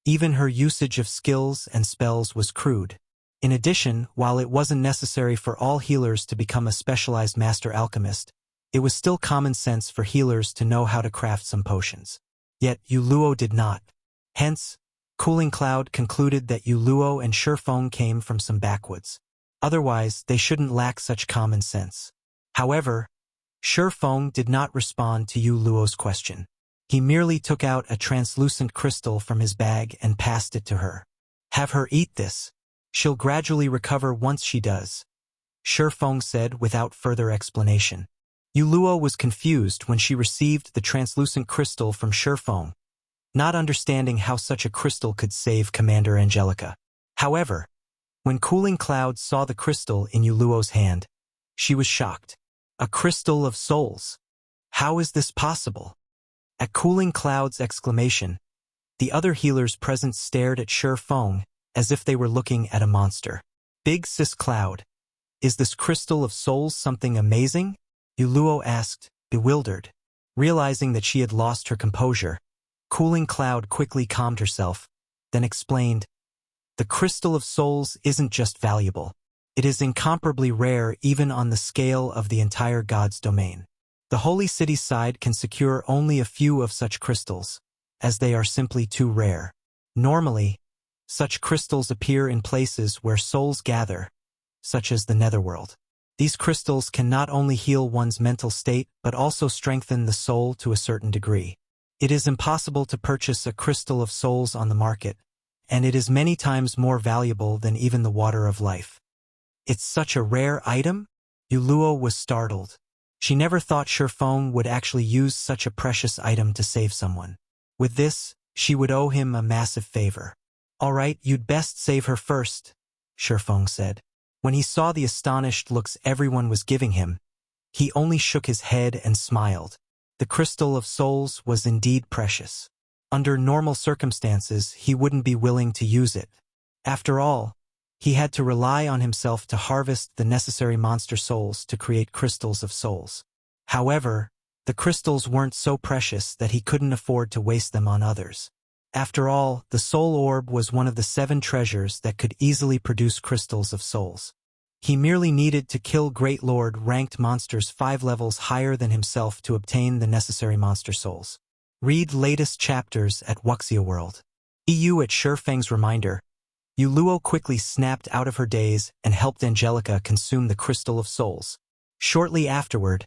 Even her usage of skills and spells was crude. In addition, while it wasn't necessary for all healers to become a specialized master alchemist, it was still common sense for healers to know how to craft some potions. Yet Yuluo did not. Hence, Cooling Cloud concluded that Yuluo and Feng came from some backwoods. Otherwise, they shouldn't lack such common sense. However, Feng did not respond to Yuluo's question. He merely took out a translucent crystal from his bag and passed it to her. "Have her eat this. She'll gradually recover once she does," Feng said without further explanation. Yuluo was confused when she received the translucent crystal from Feng, not understanding how such a crystal could save Commander Angelica. However, when Cooling Cloud saw the crystal in Yuluo's hand, she was shocked. "A crystal of souls? How is this possible?" At Cooling Cloud's exclamation, the other healers present stared at Feng as if they were looking at a monster. "Big Sis Cloud, is this crystal of souls something amazing?" Yuluo asked, bewildered. Realizing that she had lost her composure, Cooling Cloud quickly calmed herself, then explained, "The crystal of souls isn't just valuable. It is incomparably rare even on the scale of the entire God's domain. The Holy City side can secure only a few of such crystals, as they are simply too rare. Normally, such crystals appear in places where souls gather, such as the Netherworld. These crystals can not only heal one's mental state but also strengthen the soul to a certain degree. It is impossible to purchase a crystal of souls on the market, and it is many times more valuable than even the water of life." "It's such a rare item?" Yuluo was startled. She never thought Feng would actually use such a precious item to save someone. With this, she would owe him a massive favor. "All right, you'd best save her first," Feng said. When he saw the astonished looks everyone was giving him, he only shook his head and smiled. The crystal of souls was indeed precious. Under normal circumstances, he wouldn't be willing to use it. After all, he had to rely on himself to harvest the necessary monster souls to create crystals of souls. However, the crystals weren't so precious that he couldn't afford to waste them on others. After all, the soul orb was one of the 7 treasures that could easily produce crystals of souls. He merely needed to kill Great Lord ranked monsters 5 levels higher than himself to obtain the necessary monster souls. Read latest chapters at Wuxia World. EU at Feng's reminder, Yuluo quickly snapped out of her daze and helped Angelica consume the crystal of souls. Shortly afterward,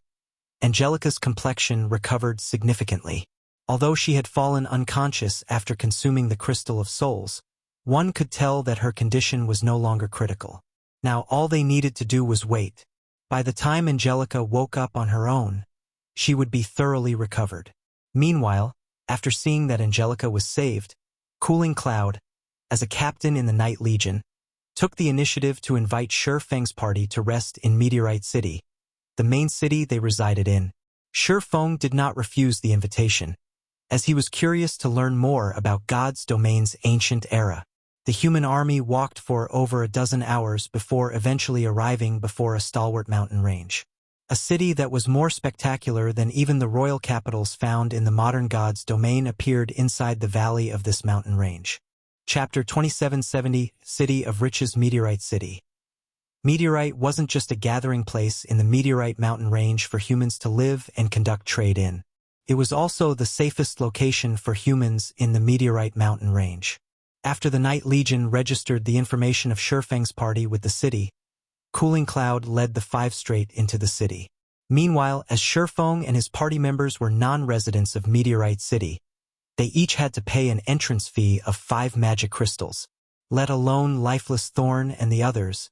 Angelica's complexion recovered significantly. Although she had fallen unconscious after consuming the crystal of souls, one could tell that her condition was no longer critical. Now all they needed to do was wait. By the time Angelica woke up on her own, she would be thoroughly recovered. Meanwhile, after seeing that Angelica was saved, Cooling Cloud, as a captain in the Night Legion, took the initiative to invite Feng's party to rest in Meteorite City, the main city they resided in. Feng did not refuse the invitation, as he was curious to learn more about God's domain's ancient era. The human army walked for over a dozen hours before eventually arriving before a stalwart mountain range. A city that was more spectacular than even the royal capitals found in the modern God's domain appeared inside the valley of this mountain range. Chapter 2770, City of Riches, Meteorite City. Meteorite wasn't just a gathering place in the Meteorite mountain range for humans to live and conduct trade in. It was also the safest location for humans in the Meteorite mountain range. After the Night Legion registered the information of Feng's party with the city, Cooling Cloud led the 5 straight into the city. Meanwhile, as Feng and his party members were non-residents of Meteorite City, they each had to pay an entrance fee of 5 magic crystals, let alone Lifeless Thorn and the others.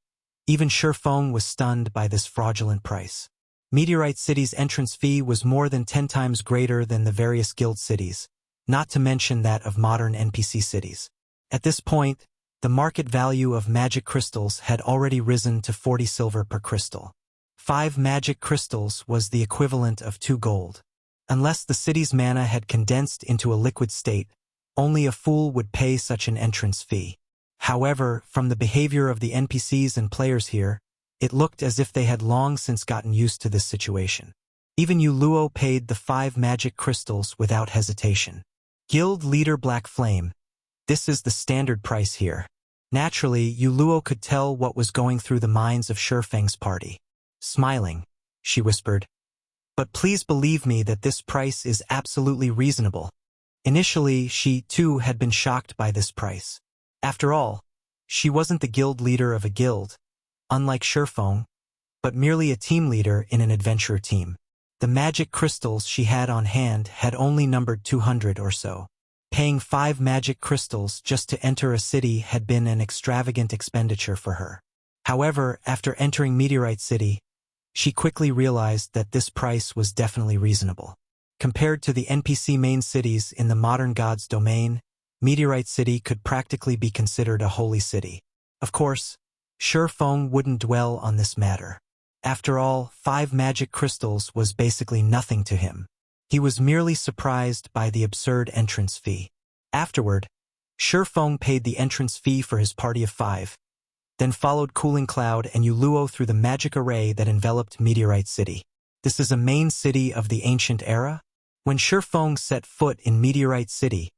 Even Feng was stunned by this fraudulent price. Meteorite City's entrance fee was more than 10 times greater than the various guild cities, not to mention that of modern NPC cities. At this point, the market value of magic crystals had already risen to 40 silver per crystal. 5 magic crystals was the equivalent of 2 gold. Unless the city's mana had condensed into a liquid state, only a fool would pay such an entrance fee. However, from the behavior of the NPCs and players here, it looked as if they had long since gotten used to this situation. Even Yuluo paid the 5 magic crystals without hesitation. Guild Leader Black Flame. This is the standard price here. Naturally, Yuluo could tell what was going through the minds of Feng's party. Smiling, she whispered, "But please believe me that this price is absolutely reasonable." Initially, she too had been shocked by this price. After all, she wasn't the guild leader of a guild, unlike Feng, but merely a team leader in an adventurer team. The magic crystals she had on hand had only numbered 200 or so. Paying 5 magic crystals just to enter a city had been an extravagant expenditure for her. However, after entering Meteorite City, she quickly realized that this price was definitely reasonable. Compared to the NPC main cities in the modern God's domain, Meteorite City could practically be considered a holy city. Of course, Feng wouldn't dwell on this matter. After all, 5 magic crystals was basically nothing to him. He was merely surprised by the absurd entrance fee. Afterward, Feng paid the entrance fee for his party of 5, then followed Cooling Cloud and Yuluo through the magic array that enveloped Meteorite City. This is a main city of the ancient era? When Feng set foot in Meteorite City,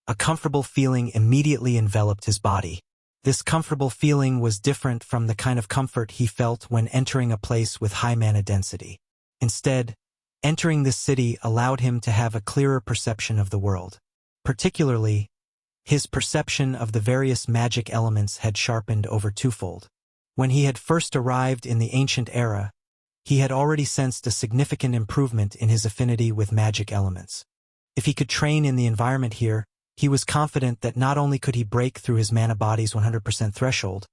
a comfortable feeling immediately enveloped his body. This comfortable feeling was different from the kind of comfort he felt when entering a place with high mana density. Instead, entering this city allowed him to have a clearer perception of the world. Particularly, his perception of the various magic elements had sharpened over 2-fold. When he had first arrived in the ancient era, he had already sensed a significant improvement in his affinity with magic elements. If he could train in the environment here, he was confident that not only could he break through his mana body's 100% threshold,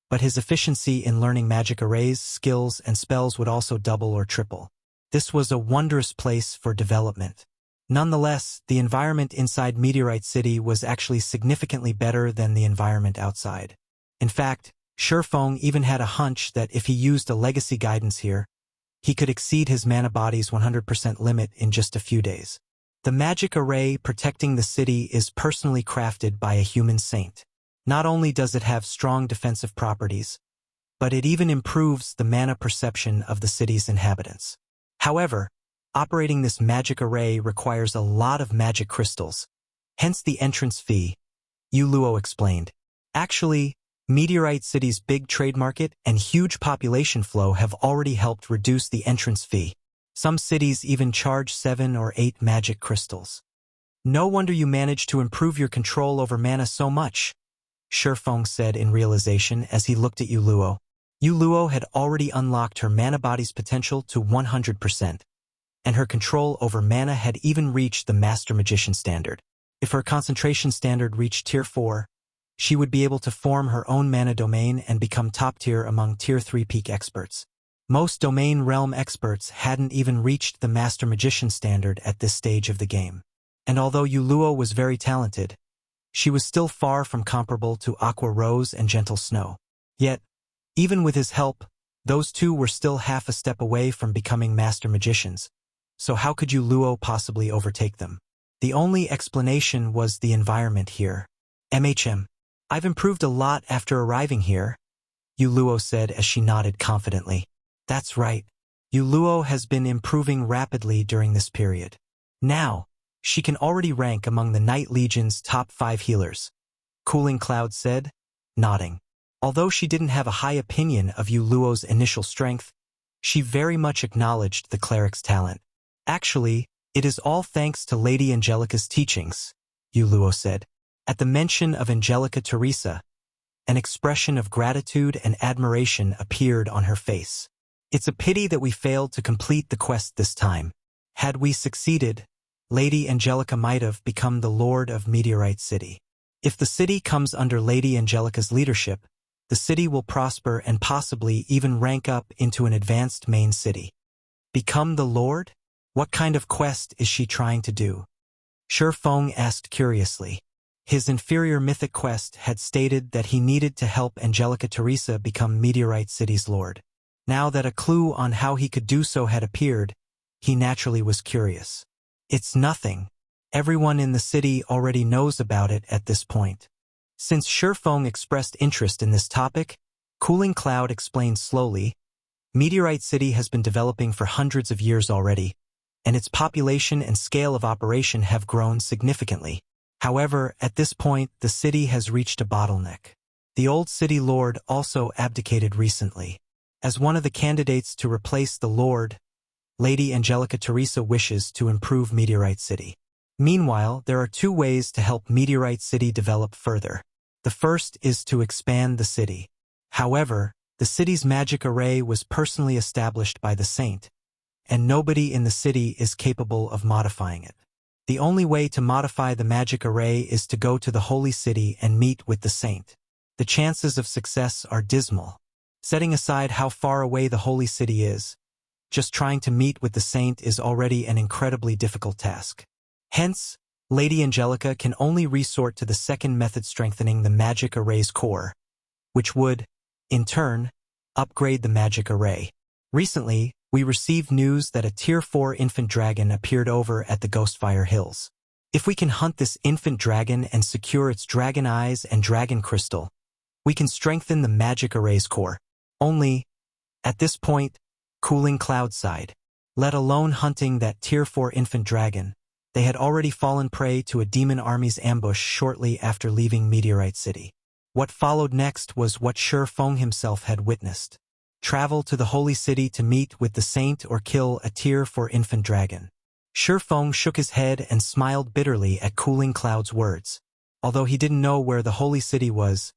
but his efficiency in learning magic arrays, skills, and spells would also double or triple. This was a wondrous place for development. Nonetheless, the environment inside Meteorite City was actually significantly better than the environment outside. In fact, Feng even had a hunch that if he used a legacy guidance here, he could exceed his mana body's 100% limit in just a few days. The magic array protecting the city is personally crafted by a human saint. Not only does it have strong defensive properties, but it even improves the mana perception of the city's inhabitants. However, operating this magic array requires a lot of magic crystals, hence the entrance fee, Luo explained. Actually, Meteorite City's big trade market and huge population flow have already helped reduce the entrance fee. Some cities even charge 7 or 8 magic crystals. No wonder you managed to improve your control over mana so much, Feng said in realization as he looked at Luo. Luo had already unlocked her mana body's potential to 100%, and her control over mana had even reached the Master Magician standard. If her concentration standard reached Tier 4, she would be able to form her own mana domain and become top tier among Tier 3 peak experts. Most domain realm experts hadn't even reached the Master Magician standard at this stage of the game. And although Luo was very talented, she was still far from comparable to Aqua Rose and Gentle Snow. Yet, even with his help, those two were still half a step away from becoming Master Magicians. So how could Luo possibly overtake them? The only explanation was the environment here. I've improved a lot after arriving here, Luo said as she nodded confidently. That's right. Luo has been improving rapidly during this period. Now, she can already rank among the Night Legion's top 5 healers, Cooling Cloud said, nodding. Although she didn't have a high opinion of Luo's initial strength, she very much acknowledged the cleric's talent. Actually, it is all thanks to Lady Angelica's teachings, Luo said. At the mention of Angelica Teresa, an expression of gratitude and admiration appeared on her face. It's a pity that we failed to complete the quest this time. Had we succeeded, Lady Angelica might have become the Lord of Meteorite City. If the city comes under Lady Angelica's leadership, the city will prosper and possibly even rank up into an advanced main city. Become the Lord? What kind of quest is she trying to do? Feng asked curiously. His inferior mythic quest had stated that he needed to help Angelica Teresa become Meteorite City's lord. Now that a clue on how he could do so had appeared, he naturally was curious. It's nothing. Everyone in the city already knows about it at this point. Since Feng expressed interest in this topic, Cooling Cloud explained slowly, Meteorite City has been developing for hundreds of years already, and its population and scale of operation have grown significantly. However, at this point, the city has reached a bottleneck. The old city lord also abdicated recently. As one of the candidates to replace the lord, Lady Angelica Teresa wishes to improve Meteorite City. Meanwhile, there are 2 ways to help Meteorite City develop further. The first is to expand the city. However, the city's magic array was personally established by the saint, and nobody in the city is capable of modifying it. The only way to modify the magic array is to go to the holy city and meet with the saint. The chances of success are dismal. Setting aside how far away the holy city is, just trying to meet with the saint is already an incredibly difficult task. Hence, Lady Angelica can only resort to the second method, strengthening the magic array's core, which would, in turn, upgrade the magic array. Recently, we received news that a Tier 4 infant dragon appeared over at the Ghostfire Hills. If we can hunt this infant dragon and secure its dragon eyes and dragon crystal, we can strengthen the magic array's core. Only, at this point, Cooling Cloud sighed. Let alone hunting that Tier 4 infant dragon, they had already fallen prey to a demon army's ambush shortly after leaving Meteorite City. What followed next was what Feng himself had witnessed. Travel to the holy city to meet with the saint or kill a Tier 4 infant dragon. Feng shook his head and smiled bitterly at Cooling Cloud's words. Although he didn't know where the holy city was,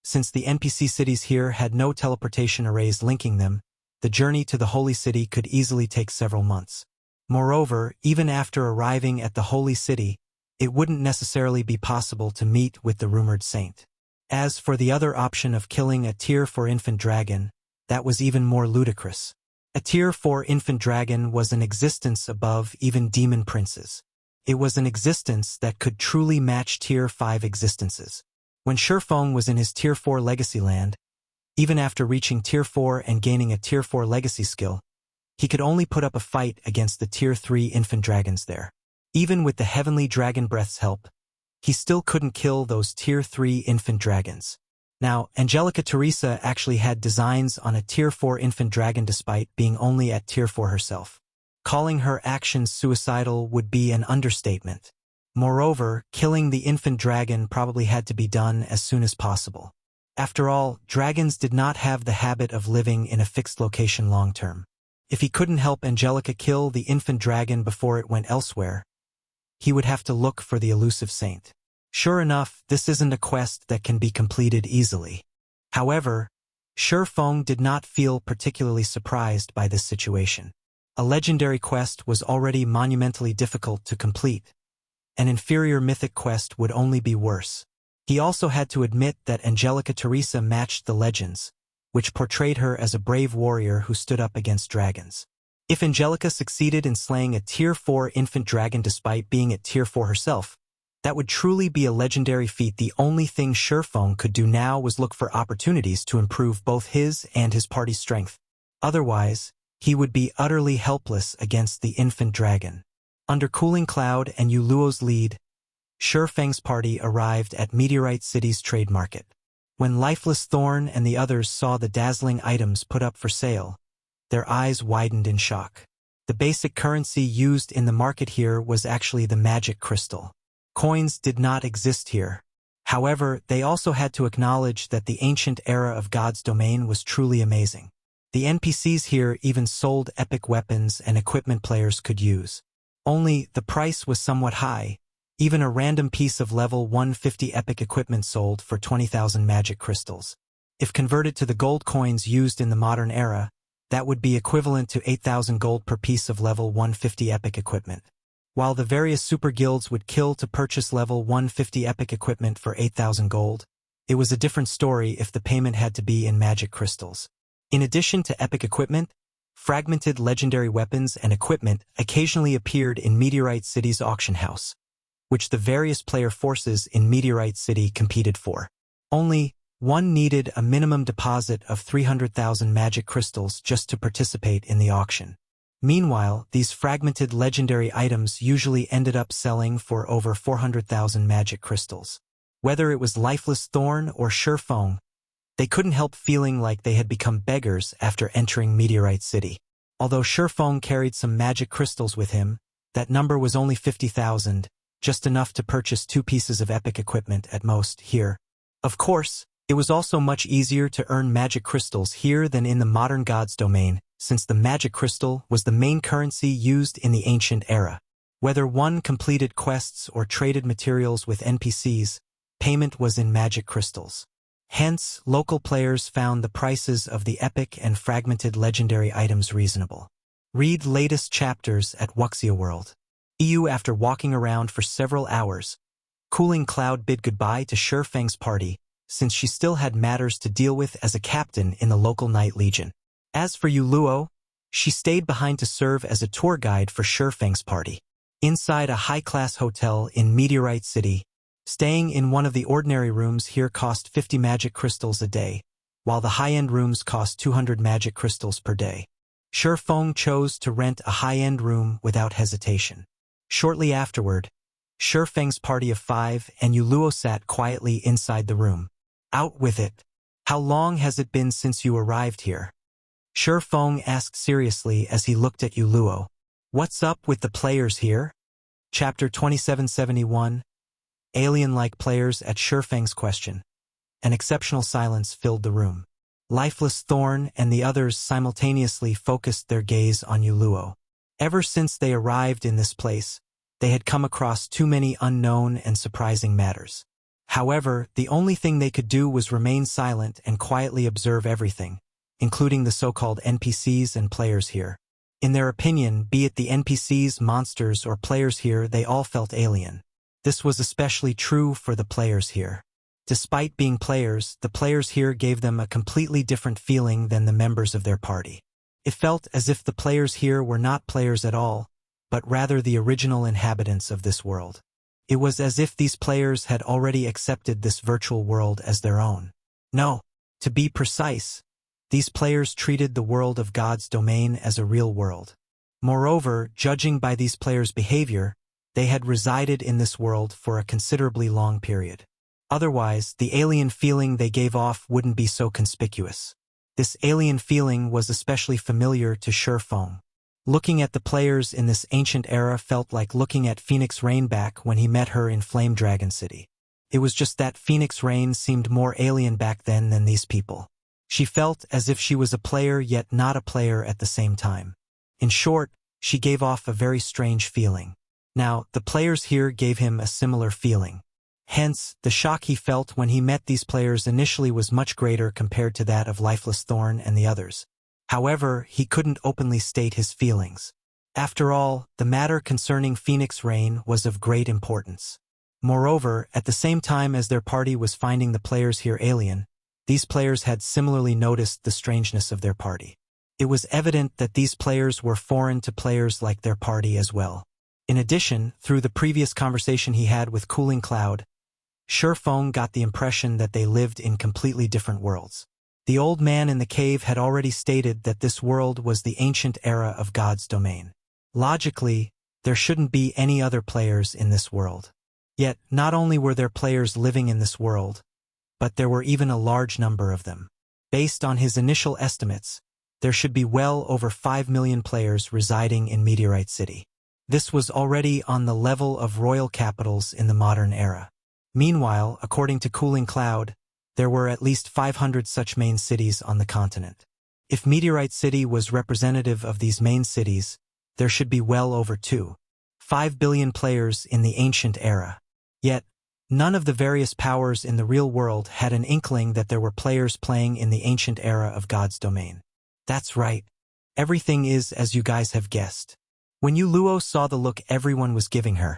since the NPC cities here had no teleportation arrays linking them, the journey to the holy city could easily take several months. Moreover, even after arriving at the holy city, it wouldn't necessarily be possible to meet with the rumored saint. As for the other option of killing a Tier 4 infant dragon, that was even more ludicrous. A Tier 4 infant dragon was an existence above even demon princes. It was an existence that could truly match Tier 5 existences. When Feng was in his Tier 4 legacy land, even after reaching Tier 4 and gaining a Tier 4 legacy skill, he could only put up a fight against the Tier 3 infant dragons there. Even with the Heavenly Dragon Breath's help, he still couldn't kill those Tier 3 infant dragons. Now, Angelica Teresa actually had designs on a Tier 4 infant dragon despite being only at Tier 4 herself. Calling her actions suicidal would be an understatement. Moreover, killing the infant dragon probably had to be done as soon as possible. After all, dragons did not have the habit of living in a fixed location long term. If he couldn't help Angelica kill the infant dragon before it went elsewhere, he would have to look for the elusive saint. Sure enough, this isn't a quest that can be completed easily. However, Feng did not feel particularly surprised by this situation. A legendary quest was already monumentally difficult to complete. An inferior mythic quest would only be worse. He also had to admit that Angelica Teresa matched the legends, which portrayed her as a brave warrior who stood up against dragons. If Angelica succeeded in slaying a Tier 4 infant dragon despite being at Tier 4 herself, that would truly be a legendary feat. The only thing Feng could do now was look for opportunities to improve both his and his party's strength. Otherwise, he would be utterly helpless against the infant dragon. Under Cooling Cloud and Yuluo's lead, Feng's party arrived at Meteorite City's trade market. When Lifeless Thorn and the others saw the dazzling items put up for sale, their eyes widened in shock. The basic currency used in the market here was actually the magic crystal. Coins did not exist here. However, they also had to acknowledge that the ancient era of God's domain was truly amazing. The NPCs here even sold epic weapons and equipment players could use. Only, the price was somewhat high. Even a random piece of level 150 epic equipment sold for 20,000 magic crystals. If converted to the gold coins used in the modern era, that would be equivalent to 8,000 gold per piece of level 150 epic equipment. While the various super guilds would kill to purchase level 150 epic equipment for 8,000 gold, it was a different story if the payment had to be in magic crystals. In addition to epic equipment, fragmented legendary weapons and equipment occasionally appeared in Meteorite City's auction house, which the various player forces in Meteorite City competed for. Only, one needed a minimum deposit of 300,000 magic crystals just to participate in the auction. Meanwhile, these fragmented legendary items usually ended up selling for over 400,000 magic crystals. Whether it was Lifeless Thorn or Feng, they couldn't help feeling like they had become beggars after entering Meteorite City. Although Feng carried some magic crystals with him, that number was only 50,000, just enough to purchase 2 pieces of epic equipment at most here. Of course, it was also much easier to earn magic crystals here than in the modern God's domain, since the magic crystal was the main currency used in the ancient era. Whether one completed quests or traded materials with NPCs, payment was in magic crystals. Hence, local players found the prices of the epic and fragmented legendary items reasonable. Read latest chapters at Wuxia World. After walking around for several hours, Cooling Cloud bid goodbye to Feng's party, since she still had matters to deal with as a captain in the local Night Legion. As for Yuluo, she stayed behind to serve as a tour guide for Feng's party. Inside a high-class hotel in Meteorite City, staying in one of the ordinary rooms here cost 50 magic crystals a day, while the high-end rooms cost 200 magic crystals per day. Feng chose to rent a high-end room without hesitation. Shortly afterward, Feng's party of 5 and Yuluo sat quietly inside the room. Out with it. How long has it been since you arrived here? Feng asked seriously as he looked at Yuluo. What's up with the players here? Chapter 2771. Alien-like players at Feng's question. An exceptional silence filled the room. Lifeless Thorn and the others simultaneously focused their gaze on Yuluo. Ever since they arrived in this place, they had come across too many unknown and surprising matters. However, the only thing they could do was remain silent and quietly observe everything, including the so-called NPCs and players here. In their opinion, be it the NPCs, monsters, or players here, they all felt alien. This was especially true for the players here. Despite being players, the players here gave them a completely different feeling than the members of their party. It felt as if the players here were not players at all, but rather the original inhabitants of this world. It was as if these players had already accepted this virtual world as their own. No, to be precise, these players treated the world of God's domain as a real world. Moreover, judging by these players' behavior, they had resided in this world for a considerably long period. Otherwise, the alien feeling they gave off wouldn't be so conspicuous. This alien feeling was especially familiar to Feng. Looking at the players in this ancient era felt like looking at Phoenix Rain back when he met her in Flame Dragon City. It was just that Phoenix Rain seemed more alien back then than these people. She felt as if she was a player yet not a player at the same time. In short, she gave off a very strange feeling. Now, the players here gave him a similar feeling. Hence, the shock he felt when he met these players initially was much greater compared to that of Lifeless Thorn and the others. However, he couldn't openly state his feelings. After all, the matter concerning Phoenix Rain was of great importance. Moreover, at the same time as their party was finding the players here alien, these players had similarly noticed the strangeness of their party. It was evident that these players were foreign to players like their party as well. In addition, through the previous conversation he had with Cooling Cloud, Feng got the impression that they lived in completely different worlds. The old man in the cave had already stated that this world was the ancient era of God's domain. Logically, there shouldn't be any other players in this world. Yet, not only were there players living in this world, but there were even a large number of them. Based on his initial estimates, there should be well over 5 million players residing in Meteorite City. This was already on the level of royal capitals in the modern era. Meanwhile, according to Cooling Cloud, there were at least 500 such main cities on the continent. If Meteorite City was representative of these main cities, there should be well over 2.5 billion players in the ancient era. Yet, none of the various powers in the real world had an inkling that there were players playing in the ancient era of God's domain. That's right. Everything is as you guys have guessed. When Luo saw the look everyone was giving her,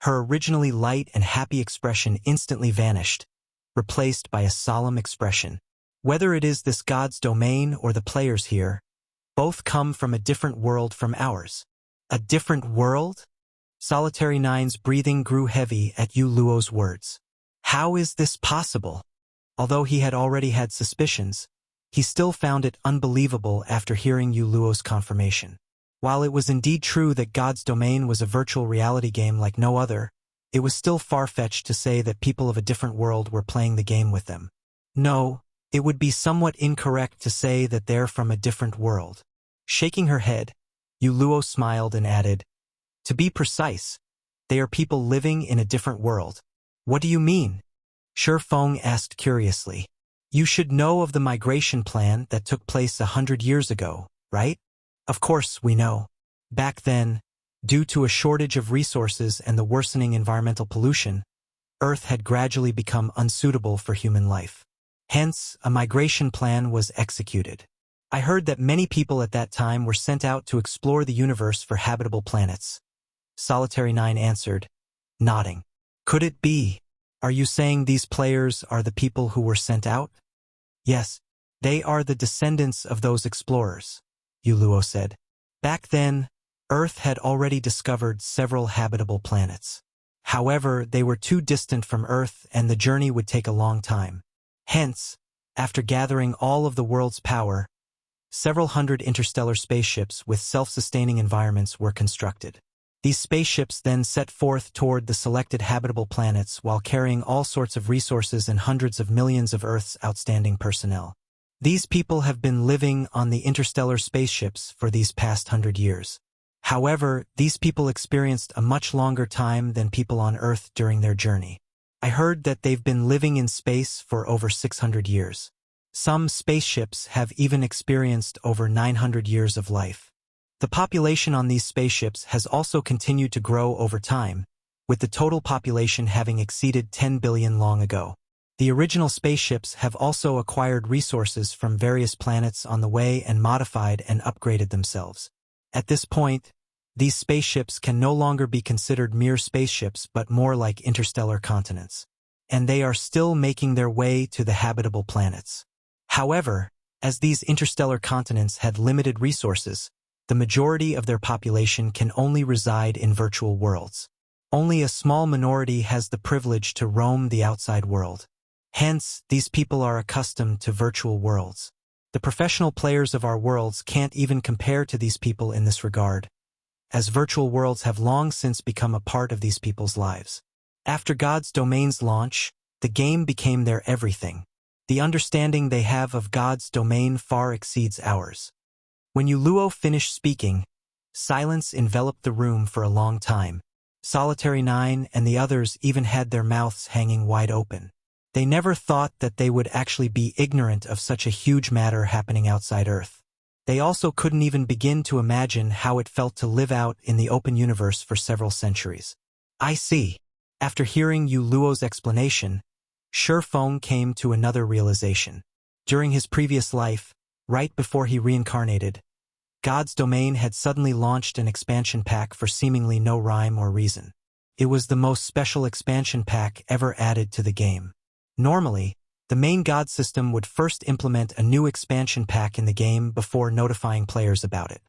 her originally light and happy expression instantly vanished, replaced by a solemn expression. Whether it is this God's domain or the players here, both come from a different world from ours. A different world? Solitary Nine's breathing grew heavy at Luo's words. How is this possible? Although he had already had suspicions, he still found it unbelievable after hearing Luo's confirmation. While it was indeed true that God's domain was a virtual reality game like no other, it was still far-fetched to say that people of a different world were playing the game with them. No, it would be somewhat incorrect to say that they're from a different world. Shaking her head, Luo smiled and added, "To be precise, they are people living in a different world." "What do you mean?" Feng asked curiously. "You should know of the migration plan that took place 100 years ago, right?" "Of course we know. Back then, due to a shortage of resources and the worsening environmental pollution, Earth had gradually become unsuitable for human life. Hence, a migration plan was executed. I heard that many people at that time were sent out to explore the universe for habitable planets." Solitary Nine answered, nodding. "Could it be? Are you saying these players are the people who were sent out?" "Yes, they are the descendants of those explorers," Luo said. "Back then, Earth had already discovered several habitable planets. However, they were too distant from Earth and the journey would take a long time. Hence, after gathering all of the world's power, several hundred interstellar spaceships with self-sustaining environments were constructed. These spaceships then set forth toward the selected habitable planets while carrying all sorts of resources and hundreds of millions of Earth's outstanding personnel. These people have been living on the interstellar spaceships for these past 100 years. However, these people experienced a much longer time than people on Earth during their journey. I heard that they've been living in space for over 600 years. Some spaceships have even experienced over 900 years of life. The population on these spaceships has also continued to grow over time, with the total population having exceeded 10 billion long ago. The original spaceships have also acquired resources from various planets on the way and modified and upgraded themselves. At this point, these spaceships can no longer be considered mere spaceships but more like interstellar continents. And they are still making their way to the habitable planets. However, as these interstellar continents had limited resources, the majority of their population can only reside in virtual worlds. Only a small minority has the privilege to roam the outside world. Hence, these people are accustomed to virtual worlds. The professional players of our worlds can't even compare to these people in this regard, as virtual worlds have long since become a part of these people's lives. After God's Domain's launch, the game became their everything. The understanding they have of God's Domain far exceeds ours. When Luo finished speaking, silence enveloped the room for a long time. Solitary 9 and the others even had their mouths hanging wide open. They never thought that they would actually be ignorant of such a huge matter happening outside Earth. They also couldn't even begin to imagine how it felt to live out in the open universe for several centuries. I see. After hearing Luo's explanation, Feng came to another realization. During his previous life, right before he reincarnated, God's Domain had suddenly launched an expansion pack for seemingly no rhyme or reason. It was the most special expansion pack ever added to the game. Normally, the main God system would first implement a new expansion pack in the game before notifying players about it.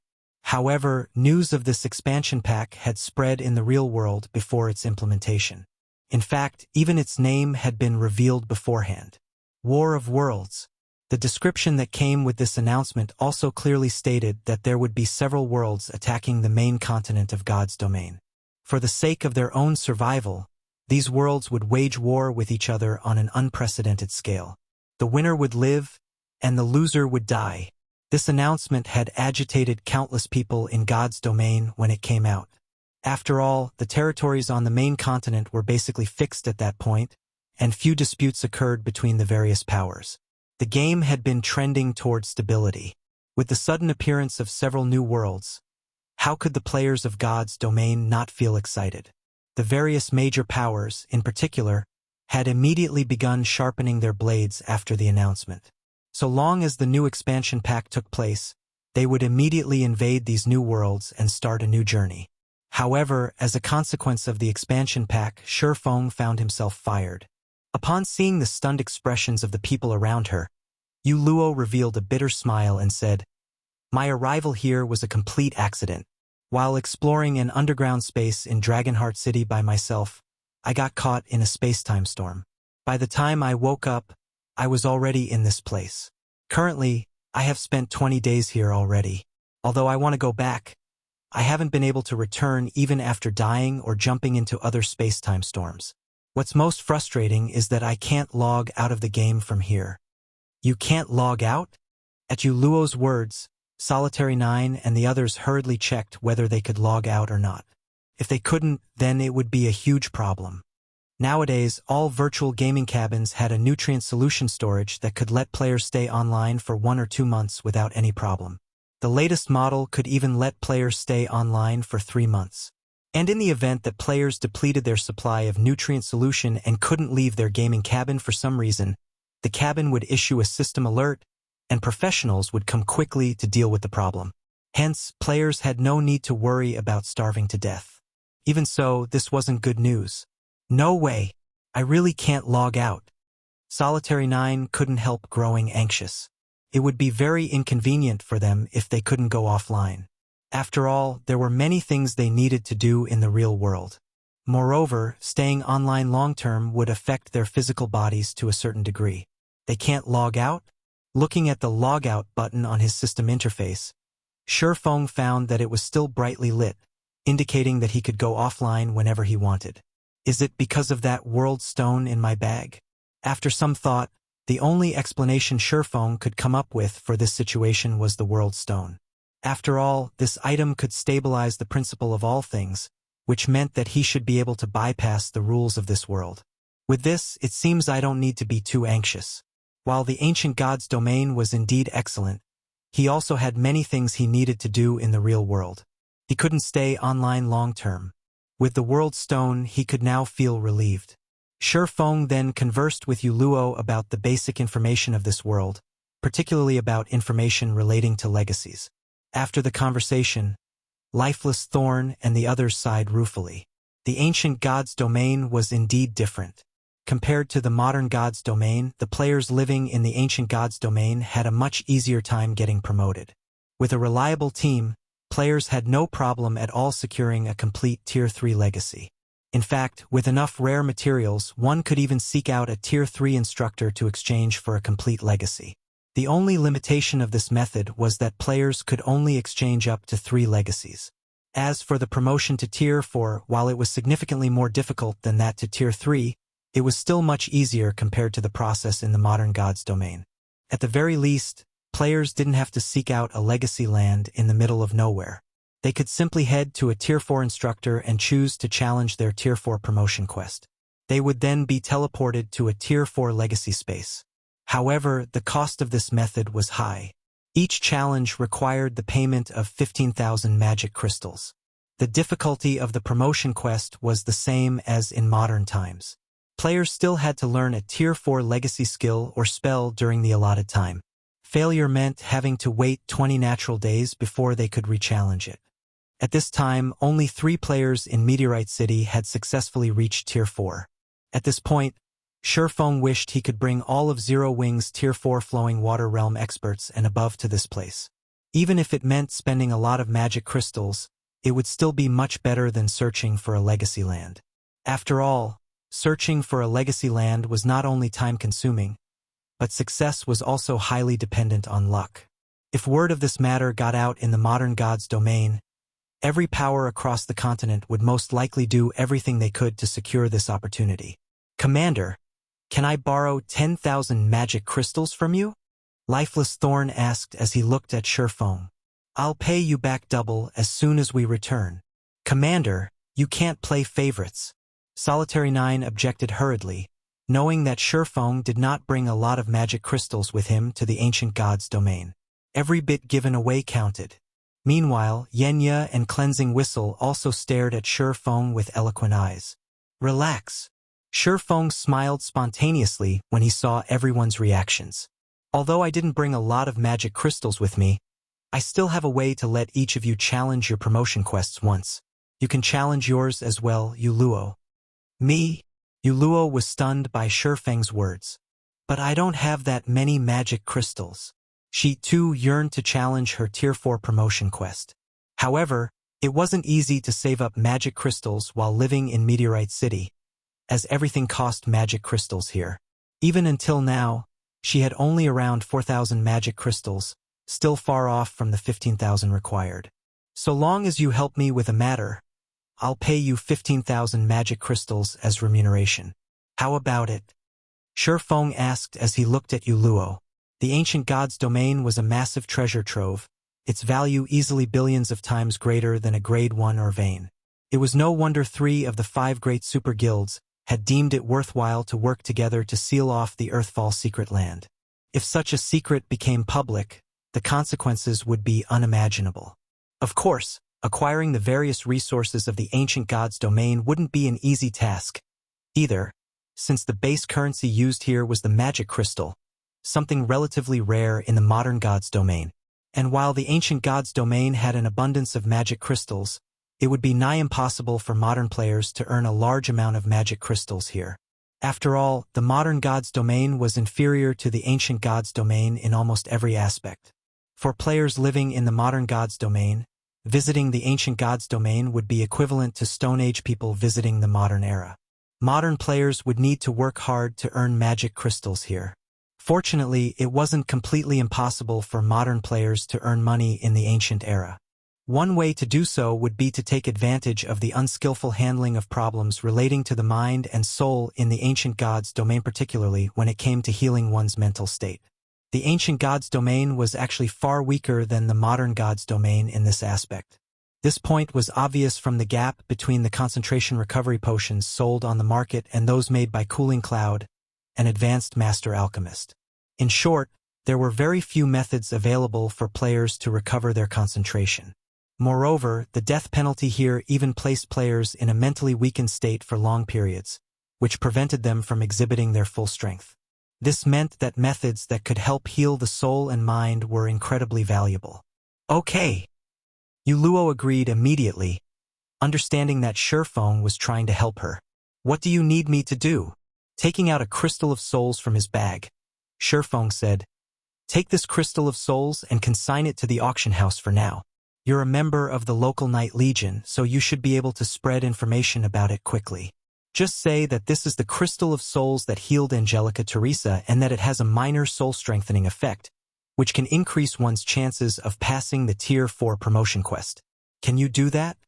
However, news of this expansion pack had spread in the real world before its implementation. In fact, even its name had been revealed beforehand. War of Worlds. The description that came with this announcement also clearly stated that there would be several worlds attacking the main continent of God's Domain. For the sake of their own survival, these worlds would wage war with each other on an unprecedented scale. The winner would live, and the loser would die. This announcement had agitated countless people in God's Domain when it came out. After all, the territories on the main continent were basically fixed at that point, and few disputes occurred between the various powers. The game had been trending toward stability. With the sudden appearance of several new worlds, how could the players of God's Domain not feel excited? The various major powers, in particular, had immediately begun sharpening their blades after the announcement. So long as the new expansion pack took place, they would immediately invade these new worlds and start a new journey. However, as a consequence of the expansion pack, Feng found himself fired. Upon seeing the stunned expressions of the people around her, Luo revealed a bitter smile and said, "My arrival here was a complete accident. While exploring an underground space in Dragonheart City by myself, I got caught in a space-time storm. By the time I woke up, I was already in this place. Currently, I have spent 20 days here already. Although I want to go back, I haven't been able to return even after dying or jumping into other space-time storms. What's most frustrating is that I can't log out of the game from here." "You can't log out?" At Luo's words, Solitary 9 and the others hurriedly checked whether they could log out or not. If they couldn't, then it would be a huge problem. Nowadays, all virtual gaming cabins had a nutrient solution storage that could let players stay online for 1 or 2 months without any problem. The latest model could even let players stay online for 3 months. And in the event that players depleted their supply of nutrient solution and couldn't leave their gaming cabin for some reason, the cabin would issue a system alert, and professionals would come quickly to deal with the problem. Hence, players had no need to worry about starving to death. Even so, this wasn't good news. "No way! I really can't log out." Solitary 9 couldn't help growing anxious. It would be very inconvenient for them if they couldn't go offline. After all, there were many things they needed to do in the real world. Moreover, staying online long-term would affect their physical bodies to a certain degree. They can't log out? Looking at the logout button on his system interface, Feng found that it was still brightly lit, indicating that he could go offline whenever he wanted. Is it because of that world stone in my bag? After some thought, the only explanation Feng could come up with for this situation was the world stone. After all, this item could stabilize the principle of all things, which meant that he should be able to bypass the rules of this world. With this, it seems I don't need to be too anxious. While the ancient God's Domain was indeed excellent, he also had many things he needed to do in the real world. He couldn't stay online long-term. With the World Stone, he could now feel relieved. Feng then conversed with Luo about the basic information of this world, particularly about information relating to legacies. After the conversation, Lifeless Thorn and the others sighed ruefully. The ancient God's Domain was indeed different. Compared to the modern God's Domain, the players living in the ancient God's Domain had a much easier time getting promoted. With a reliable team, players had no problem at all securing a complete Tier 3 legacy. In fact, with enough rare materials, one could even seek out a Tier 3 instructor to exchange for a complete legacy. The only limitation of this method was that players could only exchange up to 3 legacies. As for the promotion to Tier 4, while it was significantly more difficult than that to Tier 3, it was still much easier compared to the process in the Modern Gods domain. At the very least, players didn't have to seek out a legacy land in the middle of nowhere. They could simply head to a Tier 4 instructor and choose to challenge their Tier 4 promotion quest. They would then be teleported to a Tier 4 legacy space. However, the cost of this method was high. Each challenge required the payment of 15,000 magic crystals. The difficulty of the promotion quest was the same as in modern times. Players still had to learn a Tier 4 legacy skill or spell during the allotted time. Failure meant having to wait 20 natural days before they could re-challenge it. At this time, only 3 players in Meteorite City had successfully reached Tier 4. At this point, Feng wished he could bring all of Zero Wing's Tier 4 Flowing Water Realm experts and above to this place. Even if it meant spending a lot of magic crystals, it would still be much better than searching for a legacy land. After all, searching for a legacy land was not only time-consuming, but success was also highly dependent on luck. If word of this matter got out in the Modern Gods domain, every power across the continent would most likely do everything they could to secure this opportunity. "Commander, can I borrow 10,000 magic crystals from you?" Lifeless Thorn asked as he looked at Feng. "I'll pay you back double as soon as we return." "Commander, you can't play favorites." Solitary 9 objected hurriedly, knowing that Feng did not bring a lot of magic crystals with him to the Ancient Gods domain. Every bit given away counted. Meanwhile, Yenya and Cleansing Whistle also stared at Feng with eloquent eyes. "Relax." Feng smiled spontaneously when he saw everyone's reactions. "Although I didn't bring a lot of magic crystals with me, I still have a way to let each of you challenge your promotion quests once. You can challenge yours as well, Yuluo." "Me?" Yuluo was stunned by Feng's words. "But I don't have that many magic crystals." She too yearned to challenge her Tier 4 promotion quest. However, it wasn't easy to save up magic crystals while living in Meteorite City, as everything cost magic crystals here. Even until now, she had only around 4,000 magic crystals, still far off from the 15,000 required. "So long as you help me with a matter, I'll pay you 15,000 magic crystals as remuneration. How about it?" Feng asked as he looked at Yuluo. The Ancient Gods domain was a massive treasure trove, its value easily billions of times greater than a Grade 1 or Vane. It was no wonder 3 of the 5 great super guilds had deemed it worthwhile to work together to seal off the Earthfall secret land. If such a secret became public, the consequences would be unimaginable. Of course, acquiring the various resources of the Ancient Gods domain wouldn't be an easy task either, since the base currency used here was the magic crystal, something relatively rare in the Modern Gods domain. And while the Ancient Gods domain had an abundance of magic crystals, it would be nigh impossible for modern players to earn a large amount of magic crystals here. After all, the Modern Gods domain was inferior to the Ancient Gods domain in almost every aspect. For players living in the Modern Gods domain, visiting the Ancient Gods domain would be equivalent to Stone Age people visiting the modern era. Modern players would need to work hard to earn magic crystals here. Fortunately, it wasn't completely impossible for modern players to earn money in the ancient era. One way to do so would be to take advantage of the unskillful handling of problems relating to the mind and soul in the Ancient Gods domain, particularly when it came to healing one's mental state. The Ancient Gods domain was actually far weaker than the Modern Gods domain in this aspect. This point was obvious from the gap between the concentration recovery potions sold on the market and those made by Cooling Cloud, an advanced master alchemist. In short, there were very few methods available for players to recover their concentration. Moreover, the death penalty here even placed players in a mentally weakened state for long periods, which prevented them from exhibiting their full strength. This meant that methods that could help heal the soul and mind were incredibly valuable. "Okay." Yuluo agreed immediately, understanding that Feng was trying to help her. "What do you need me to do?" Taking out a crystal of souls from his bag, Feng said, "Take this crystal of souls and consign it to the auction house for now. You're a member of the local Knight Legion, so you should be able to spread information about it quickly. Just say that this is the Crystal of Souls that healed Angelica Teresa and that it has a minor soul-strengthening effect, which can increase one's chances of passing the Tier 4 promotion quest. Can you do that?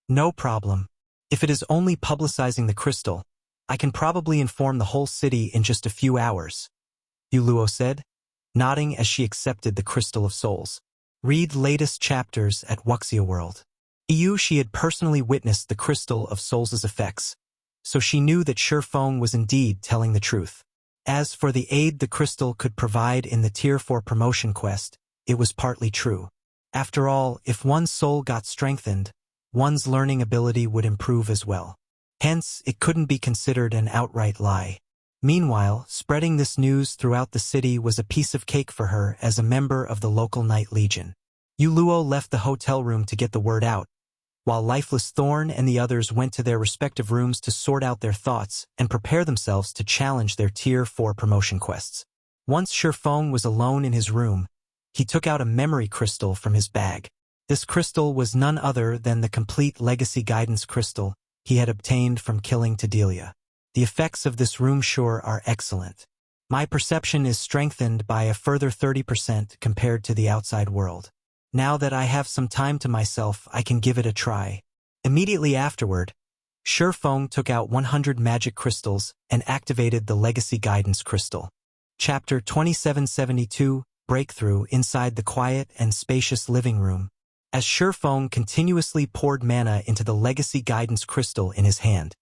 No problem. If it is only publicizing the crystal, I can probably inform the whole city in just a few hours, Yuluo said, nodding as she accepted the Crystal of Souls. Read latest chapters at Wuxia World. She had personally witnessed the Crystal of Souls' effects, so she knew that Feng was indeed telling the truth. As for the aid the crystal could provide in the Tier 4 promotion quest, it was partly true. After all, if one's soul got strengthened, one's learning ability would improve as well. Hence, it couldn't be considered an outright lie. Meanwhile, spreading this news throughout the city was a piece of cake for her as a member of the local Knight Legion. Yuluo left the hotel room to get the word out, while Lifeless Thorn and the others went to their respective rooms to sort out their thoughts and prepare themselves to challenge their Tier 4 promotion quests. Once Feng was alone in his room, he took out a memory crystal from his bag. This crystal was none other than the complete legacy guidance crystal he had obtained from killing Tadelia. The effects of this room sure are excellent. My perception is strengthened by a further 30% compared to the outside world. Now that I have some time to myself, I can give it a try. Immediately afterward, Feng took out 100 magic crystals and activated the Legacy Guidance Crystal. Chapter 2772, Breakthrough inside the quiet and spacious living room. As Feng continuously poured mana into the Legacy Guidance Crystal in his hand,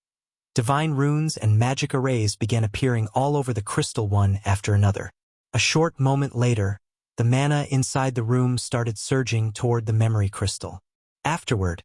divine runes and magic arrays began appearing all over the crystal one after another. A short moment later, the mana inside the room started surging toward the memory crystal. Afterward,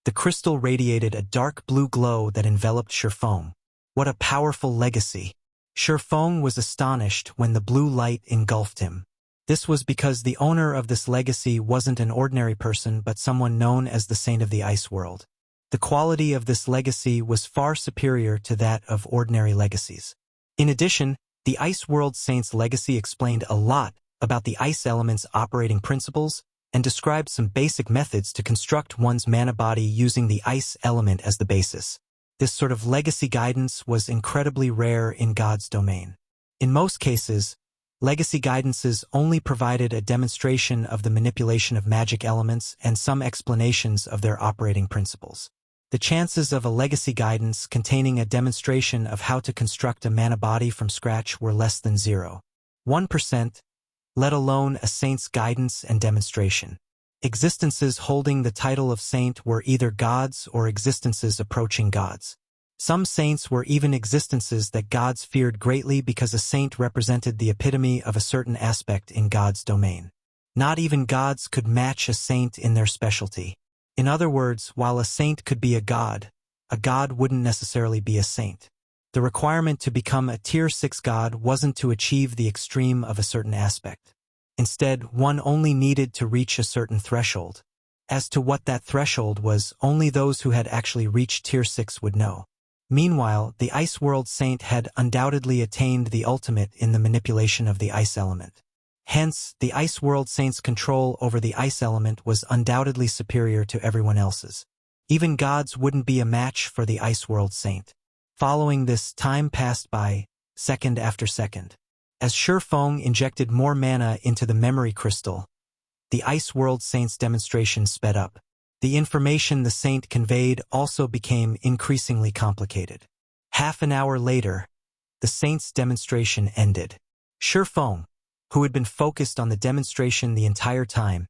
the crystal radiated a dark blue glow that enveloped Feng. What a powerful legacy! Feng was astonished when the blue light engulfed him. This was because the owner of this legacy wasn't an ordinary person but someone known as the Saint of the Ice World. The quality of this legacy was far superior to that of ordinary legacies. In addition, the Ice World Saint's legacy explained a lot about the ice element's operating principles and described some basic methods to construct one's mana body using the ice element as the basis. This sort of legacy guidance was incredibly rare in God's domain. In most cases, legacy guidances only provided a demonstration of the manipulation of magic elements and some explanations of their operating principles. The chances of a legacy guidance containing a demonstration of how to construct a mana body from scratch were less than 0.1%, let alone a saint's guidance and demonstration. Existences holding the title of saint were either gods or existences approaching gods. Some saints were even existences that gods feared greatly because a saint represented the epitome of a certain aspect in God's domain. Not even gods could match a saint in their specialty. In other words, while a saint could be a god wouldn't necessarily be a saint. The requirement to become a Tier 6 god wasn't to achieve the extreme of a certain aspect. Instead, one only needed to reach a certain threshold. As to what that threshold was, only those who had actually reached Tier 6 would know. Meanwhile, the Ice World Saint had undoubtedly attained the ultimate in the manipulation of the ice element. Hence, the Ice World Saint's control over the ice element was undoubtedly superior to everyone else's. Even gods wouldn't be a match for the Ice World Saint. Following this, time passed by, second after second. As Feng injected more mana into the memory crystal, the Ice World Saint's demonstration sped up. The information the saint conveyed also became increasingly complicated. Half an hour later, the saint's demonstration ended. Feng, who had been focused on the demonstration the entire time,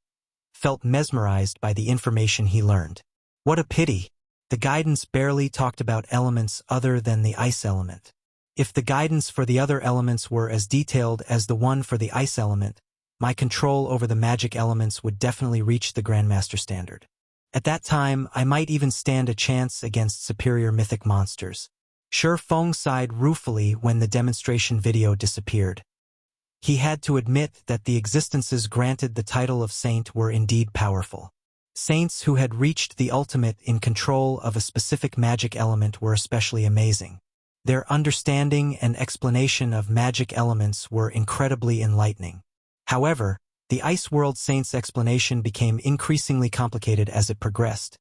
felt mesmerized by the information he learned. What a pity! The guidance barely talked about elements other than the ice element. If the guidance for the other elements were as detailed as the one for the ice element, my control over the magic elements would definitely reach the Grandmaster standard. At that time, I might even stand a chance against superior mythic monsters. Feng sighed ruefully when the demonstration video disappeared. He had to admit that the existences granted the title of saint were indeed powerful. Saints who had reached the ultimate in control of a specific magic element were especially amazing. Their understanding and explanation of magic elements were incredibly enlightening. However, The Ice World Saint's explanation became increasingly complicated as it progressed,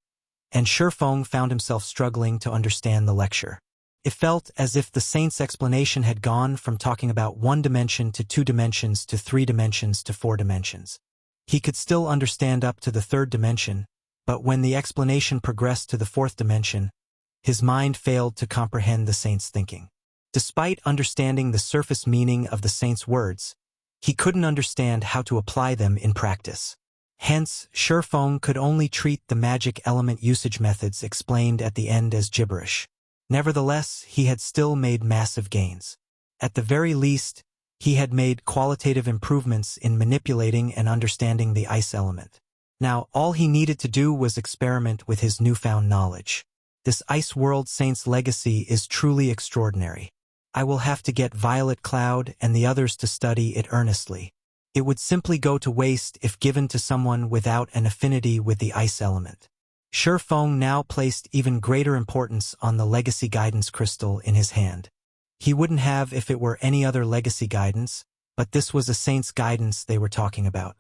and Feng found himself struggling to understand the lecture. It felt as if the Saint's explanation had gone from talking about one dimension to 2 dimensions to 3 dimensions to 4 dimensions. He could still understand up to the 3rd dimension, but when the explanation progressed to the 4th dimension, his mind failed to comprehend the Saint's thinking. Despite understanding the surface meaning of the Saint's words, he couldn't understand how to apply them in practice. Hence, Feng could only treat the magic element usage methods explained at the end as gibberish. Nevertheless, he had still made massive gains. At the very least, he had made qualitative improvements in manipulating and understanding the ice element. Now, all he needed to do was experiment with his newfound knowledge. This Ice World Saint's legacy is truly extraordinary. I will have to get Violet Cloud and the others to study it earnestly. It would simply go to waste if given to someone without an affinity with the ice element. Feng now placed even greater importance on the legacy guidance crystal in his hand. He wouldn't have if it were any other legacy guidance, but this was a saint's guidance they were talking about.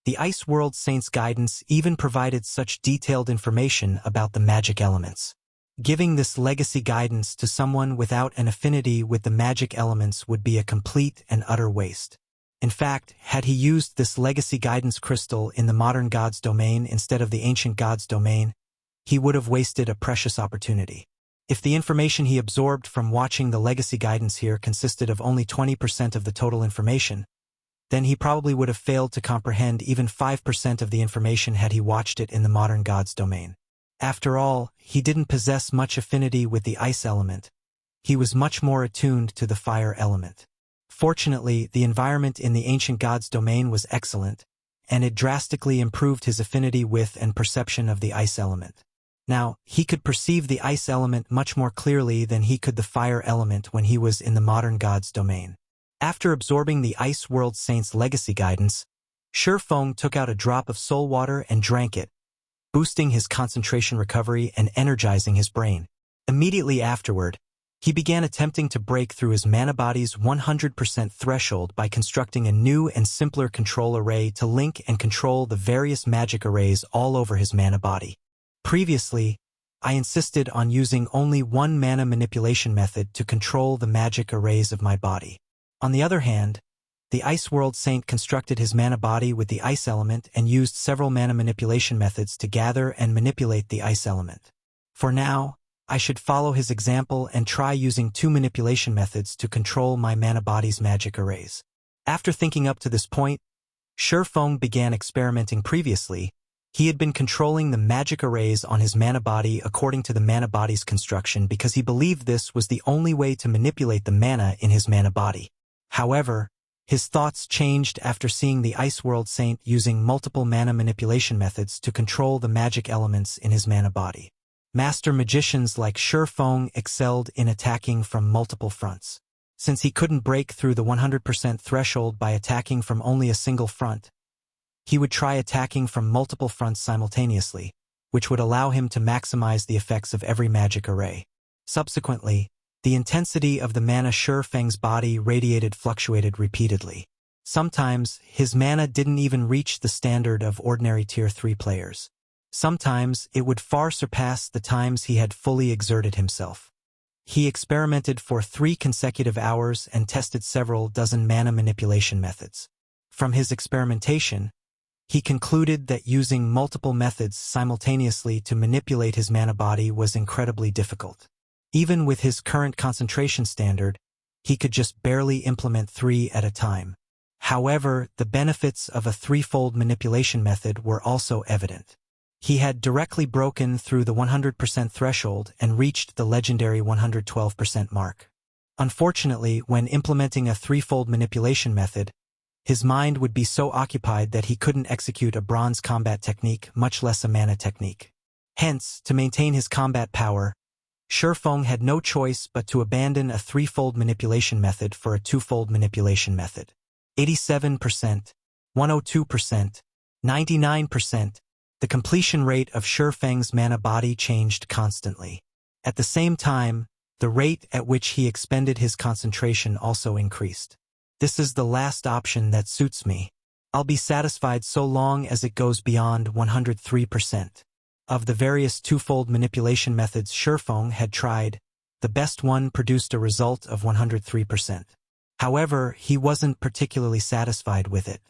The Ice World Saint's guidance even provided such detailed information about the magic elements. Giving this legacy guidance to someone without an affinity with the magic elements would be a complete and utter waste. In fact, had he used this legacy guidance crystal in the modern god's domain instead of the ancient god's domain, he would have wasted a precious opportunity. If the information he absorbed from watching the legacy guidance here consisted of only 20% of the total information, then he probably would have failed to comprehend even 5% of the information had he watched it in the modern god's domain. After all, he didn't possess much affinity with the ice element. He was much more attuned to the fire element. Fortunately, the environment in the ancient god's domain was excellent, and it drastically improved his affinity with and perception of the ice element. Now, he could perceive the ice element much more clearly than he could the fire element when he was in the modern god's domain. After absorbing the Ice World Saint's legacy guidance, Feng took out a drop of soul water and drank it, boosting his concentration recovery and energizing his brain. Immediately afterward, he began attempting to break through his mana body's 100% threshold by constructing a new and simpler control array to link and control the various magic arrays all over his mana body. Previously, I insisted on using only one mana manipulation method to control the magic arrays of my body. On the other hand, the Ice World Saint constructed his mana body with the ice element and used several mana manipulation methods to gather and manipulate the ice element. For now, I should follow his example and try using 2 manipulation methods to control my mana body's magic arrays. After thinking up to this point, Feng began experimenting. Previously, he had been controlling the magic arrays on his mana body according to the mana body's construction because he believed this was the only way to manipulate the mana in his mana body. However, his thoughts changed after seeing the Ice World Saint using multiple mana manipulation methods to control the magic elements in his mana body. Master magicians like Feng excelled in attacking from multiple fronts. Since he couldn't break through the 100% threshold by attacking from only a single front, he would try attacking from multiple fronts simultaneously, which would allow him to maximize the effects of every magic array. Subsequently, the intensity of the mana Feng's body fluctuated repeatedly. Sometimes, his mana didn't even reach the standard of ordinary Tier 3 players. Sometimes, it would far surpass the times he had fully exerted himself. He experimented for 3 consecutive hours and tested several dozen mana manipulation methods. From his experimentation, he concluded that using multiple methods simultaneously to manipulate his mana body was incredibly difficult. Even with his current concentration standard, he could just barely implement 3 at a time. However, the benefits of a 3-fold manipulation method were also evident. He had directly broken through the 100% threshold and reached the legendary 112% mark. Unfortunately, when implementing a 3-fold manipulation method, his mind would be so occupied that he couldn't execute a bronze combat technique, much less a mana technique. Hence, to maintain his combat power, Feng had no choice but to abandon a 3-fold manipulation method for a 2-fold manipulation method. 87%, 102%, 99%, the completion rate of Feng's mana body changed constantly. At the same time, the rate at which he expended his concentration also increased. This is the last option that suits me. I'll be satisfied so long as it goes beyond 103%. Of the various twofold manipulation methods Feng had tried, the best one produced a result of 103%. However, he wasn't particularly satisfied with it.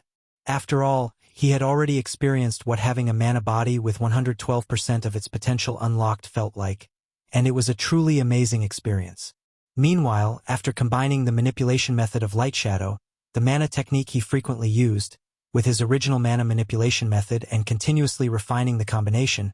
After all, he had already experienced what having a mana body with 112% of its potential unlocked felt like, and it was a truly amazing experience. Meanwhile, after combining the manipulation method of Light Shadow, the mana technique he frequently used, with his original mana manipulation method and continuously refining the combination,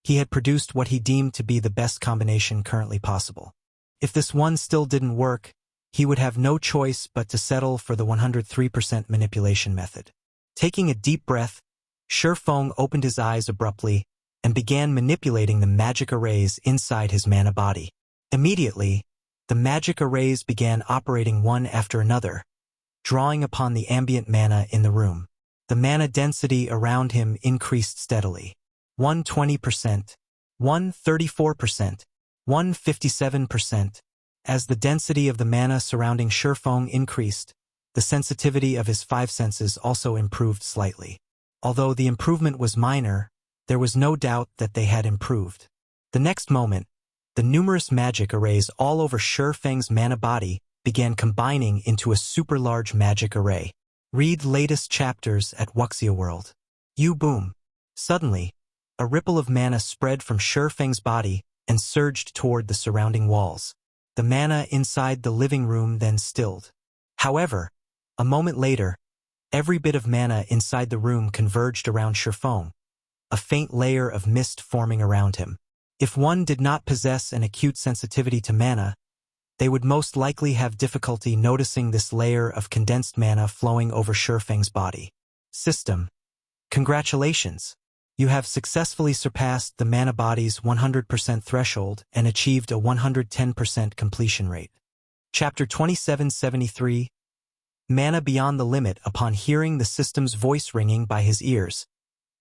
he had produced what he deemed to be the best combination currently possible. If this one still didn't work, he would have no choice but to settle for the 103% manipulation method. Taking a deep breath, Feng opened his eyes abruptly and began manipulating the magic arrays inside his mana body. Immediately, the magic arrays began operating one after another, drawing upon the ambient mana in the room. The mana density around him increased steadily. 120%, 134%, 157%. As the density of the mana surrounding Feng increased, the sensitivity of his five senses also improved slightly. Although the improvement was minor, there was no doubt that they had improved. The next moment, the numerous magic arrays all over Feng's mana body began combining into a super large magic array. Read latest chapters at Wuxia World. Boom. Suddenly, a ripple of mana spread from Feng's body and surged toward the surrounding walls. The mana inside the living room then stilled. However, a moment later, every bit of mana inside the room converged around Feng, a faint layer of mist forming around him. If one did not possess an acute sensitivity to mana, they would most likely have difficulty noticing this layer of condensed mana flowing over Feng's body. System. Congratulations! You have successfully surpassed the mana body's 100% threshold and achieved a 110% completion rate. Chapter 2773. Mana beyond the limit. Upon hearing the system's voice ringing by his ears,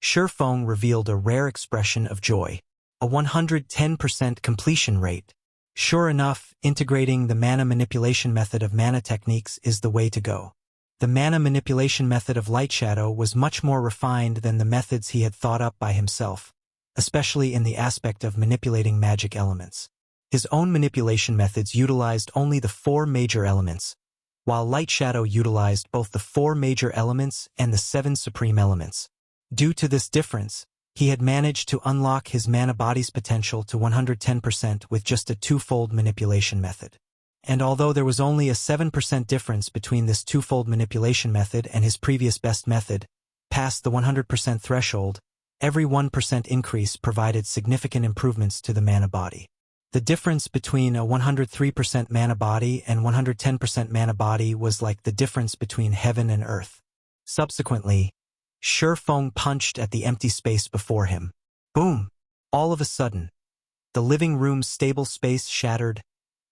Feng revealed a rare expression of joy. A 110% completion rate. Sure enough, integrating the mana manipulation method of mana techniques is the way to go. The mana manipulation method of Light Shadow was much more refined than the methods he had thought up by himself, especially in the aspect of manipulating magic elements. His own manipulation methods utilized only the four major elements, while Light Shadow utilized both the four major elements and the seven supreme elements. Due to this difference, he had managed to unlock his mana body's potential to 110% with just a twofold manipulation method. And although there was only a 7% difference between this twofold manipulation method and his previous best method, past the 100% threshold, every 1% increase provided significant improvements to the mana body. The difference between a 103% mana body and 110% mana body was like the difference between heaven and earth. Subsequently, Feng punched at the empty space before him. Boom! All of a sudden, the living room's stable space shattered,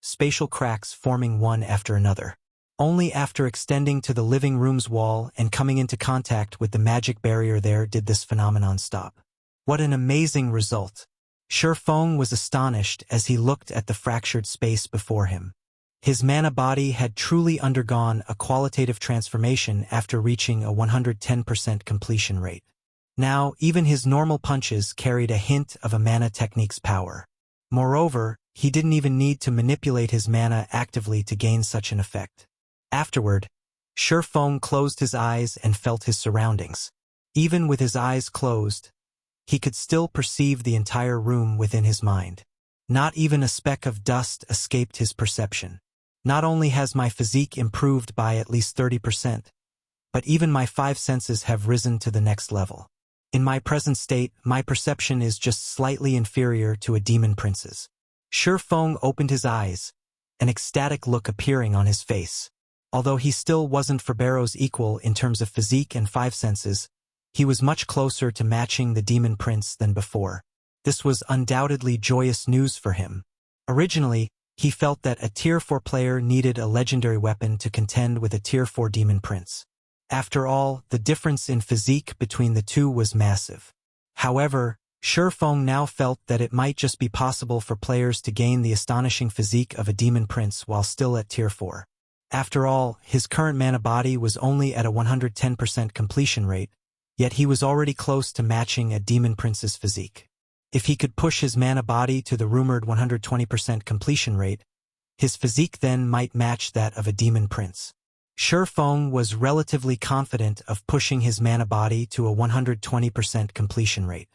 spatial cracks forming one after another. Only after extending to the living room's wall and coming into contact with the magic barrier there did this phenomenon stop. What an amazing result! Feng was astonished as he looked at the fractured space before him. His mana body had truly undergone a qualitative transformation after reaching a 110% completion rate. Now, even his normal punches carried a hint of a mana technique's power. Moreover, he didn't even need to manipulate his mana actively to gain such an effect. Afterward, Feng closed his eyes and felt his surroundings. Even with his eyes closed, he could still perceive the entire room within his mind. Not even a speck of dust escaped his perception. Not only has my physique improved by at least 30%, but even my five senses have risen to the next level. In my present state, my perception is just slightly inferior to a demon prince's. Feng opened his eyes, an ecstatic look appearing on his face. Although he still wasn't Ferbero's equal in terms of physique and five senses, he was much closer to matching the demon prince than before. This was undoubtedly joyous news for him. Originally, he felt that a Tier 4 player needed a legendary weapon to contend with a Tier 4 demon prince. After all, the difference in physique between the two was massive. However, Feng now felt that it might just be possible for players to gain the astonishing physique of a demon prince while still at Tier 4. After all, his current mana body was only at a 110% completion rate, yet he was already close to matching a Demon Prince's physique. If he could push his mana body to the rumored 120% completion rate, his physique then might match that of a Demon Prince. Feng was relatively confident of pushing his mana body to a 120% completion rate.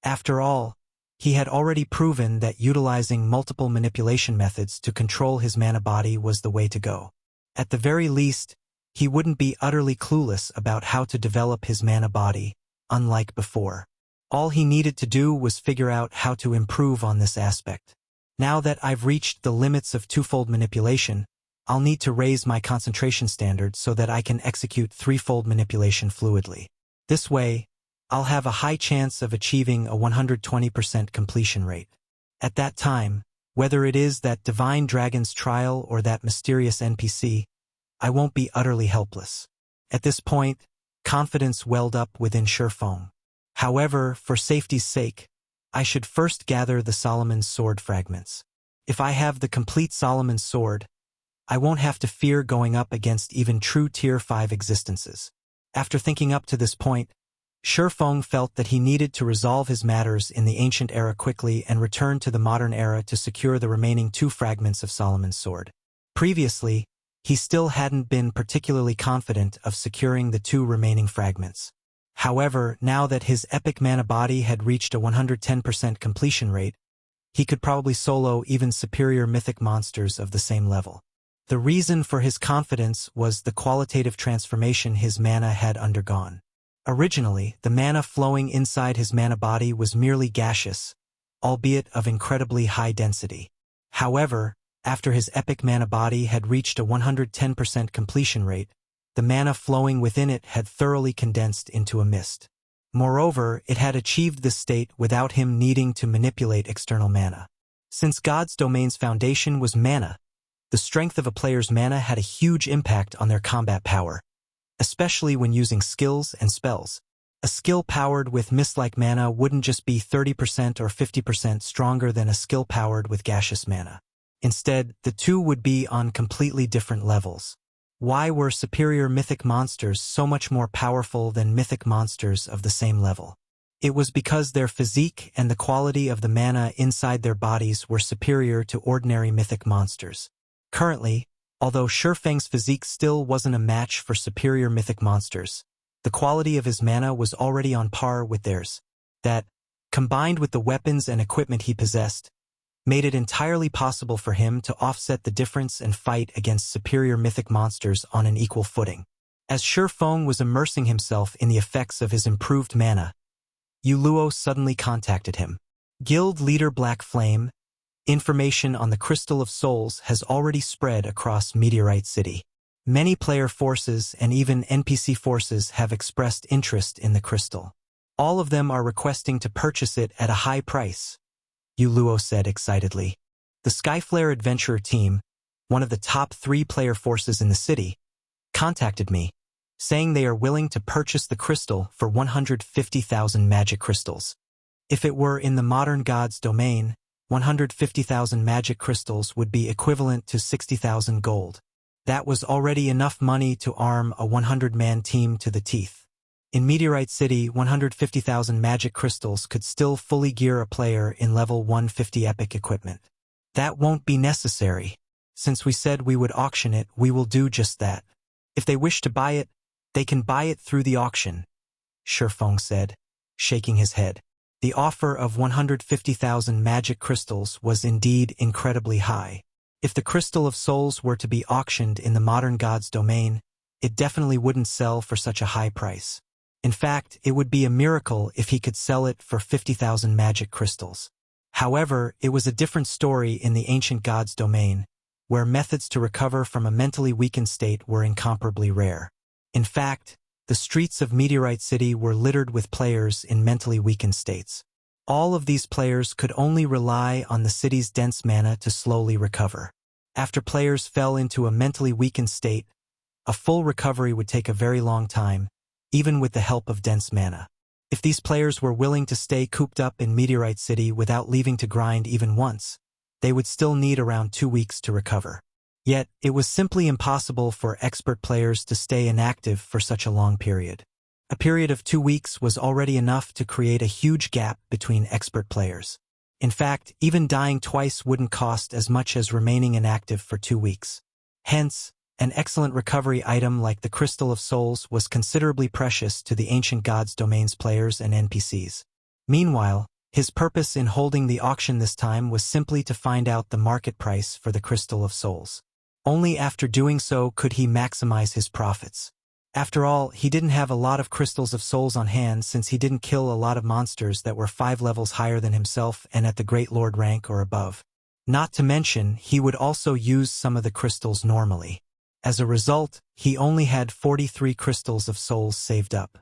After all, he had already proven that utilizing multiple manipulation methods to control his mana body was the way to go. At the very least, he wouldn't be utterly clueless about how to develop his mana body, unlike before. All he needed to do was figure out how to improve on this aspect. Now that I've reached the limits of twofold manipulation, I'll need to raise my concentration standard so that I can execute threefold manipulation fluidly. This way, I'll have a high chance of achieving a 120% completion rate. At that time, whether it is that Divine Dragon's trial or that mysterious NPC, I won't be utterly helpless. At this point, confidence welled up within Feng. However, for safety's sake, I should first gather the Solomon's Sword fragments. If I have the complete Solomon's Sword, I won't have to fear going up against even true Tier 5 existences. After thinking up to this point, Feng felt that he needed to resolve his matters in the ancient era quickly and return to the modern era to secure the remaining 2 fragments of Solomon's Sword. Previously, he still hadn't been particularly confident of securing the 2 remaining fragments. However, now that his epic mana body had reached a 110% completion rate, he could probably solo even superior mythic monsters of the same level. The reason for his confidence was the qualitative transformation his mana had undergone. Originally, the mana flowing inside his mana body was merely gaseous, albeit of incredibly high density. However, after his epic mana body had reached a 110% completion rate, the mana flowing within it had thoroughly condensed into a mist. Moreover, it had achieved this state without him needing to manipulate external mana. Since God's domain's foundation was mana, the strength of a player's mana had a huge impact on their combat power, especially when using skills and spells. A skill powered with mist-like mana wouldn't just be 30% or 50% stronger than a skill powered with gaseous mana. Instead, the two would be on completely different levels. Why were superior mythic monsters so much more powerful than mythic monsters of the same level? It was because their physique and the quality of the mana inside their bodies were superior to ordinary mythic monsters. Currently, although Feng's physique still wasn't a match for superior mythic monsters, the quality of his mana was already on par with theirs. That, combined with the weapons and equipment he possessed, made it entirely possible for him to offset the difference and fight against superior mythic monsters on an equal footing. As Feng was immersing himself in the effects of his improved mana, Yuluo suddenly contacted him. Guild leader Black Flame, information on the Crystal of Souls has already spread across Meteorite City. Many player forces and even NPC forces have expressed interest in the crystal. All of them are requesting to purchase it at a high price, Yuluo said excitedly. The Skyflare adventurer team, one of the top 3 player forces in the city, contacted me, saying they are willing to purchase the crystal for 150,000 magic crystals. If it were in the modern god's domain, 150,000 magic crystals would be equivalent to 60,000 gold. That was already enough money to arm a 100-man team to the teeth. In Meteorite City, 150,000 magic crystals could still fully gear a player in level 150 epic equipment. That won't be necessary. Since we said we would auction it, we will do just that. If they wish to buy it, they can buy it through the auction, Feng said, shaking his head. The offer of 150,000 magic crystals was indeed incredibly high. If the Crystal of Souls were to be auctioned in the modern god's domain, it definitely wouldn't sell for such a high price. In fact, it would be a miracle if he could sell it for 50,000 magic crystals. However, it was a different story in the ancient god's domain, where methods to recover from a mentally weakened state were incomparably rare. In fact, the streets of Meteorite City were littered with players in mentally weakened states. All of these players could only rely on the city's dense mana to slowly recover. After players fell into a mentally weakened state, a full recovery would take a very long time, even with the help of dense mana. If these players were willing to stay cooped up in Meteorite City without leaving to grind even once, they would still need around 2 weeks to recover. Yet, it was simply impossible for expert players to stay inactive for such a long period. A period of 2 weeks was already enough to create a huge gap between expert players. In fact, even dying twice wouldn't cost as much as remaining inactive for 2 weeks. Hence, an excellent recovery item like the Crystal of Souls was considerably precious to the Ancient Gods Domain's players and NPCs. Meanwhile, his purpose in holding the auction this time was simply to find out the market price for the Crystal of Souls. Only after doing so could he maximize his profits. After all, he didn't have a lot of Crystals of Souls on hand since he didn't kill a lot of monsters that were 5 levels higher than himself and at the Great Lord rank or above. Not to mention, he would also use some of the crystals normally. As a result, he only had 43 Crystals of Souls saved up.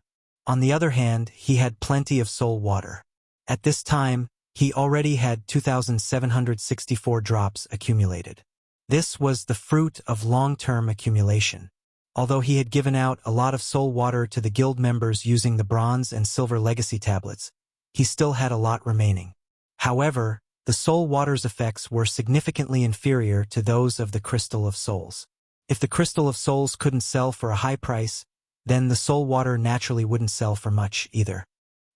On the other hand, he had plenty of soul water. At this time, he already had 2,764 drops accumulated. This was the fruit of long-term accumulation. Although he had given out a lot of soul water to the guild members using the bronze and silver legacy tablets, he still had a lot remaining. However, the soul water's effects were significantly inferior to those of the Crystal of Souls. If the Crystal of Souls couldn't sell for a high price, then the soul water naturally wouldn't sell for much either.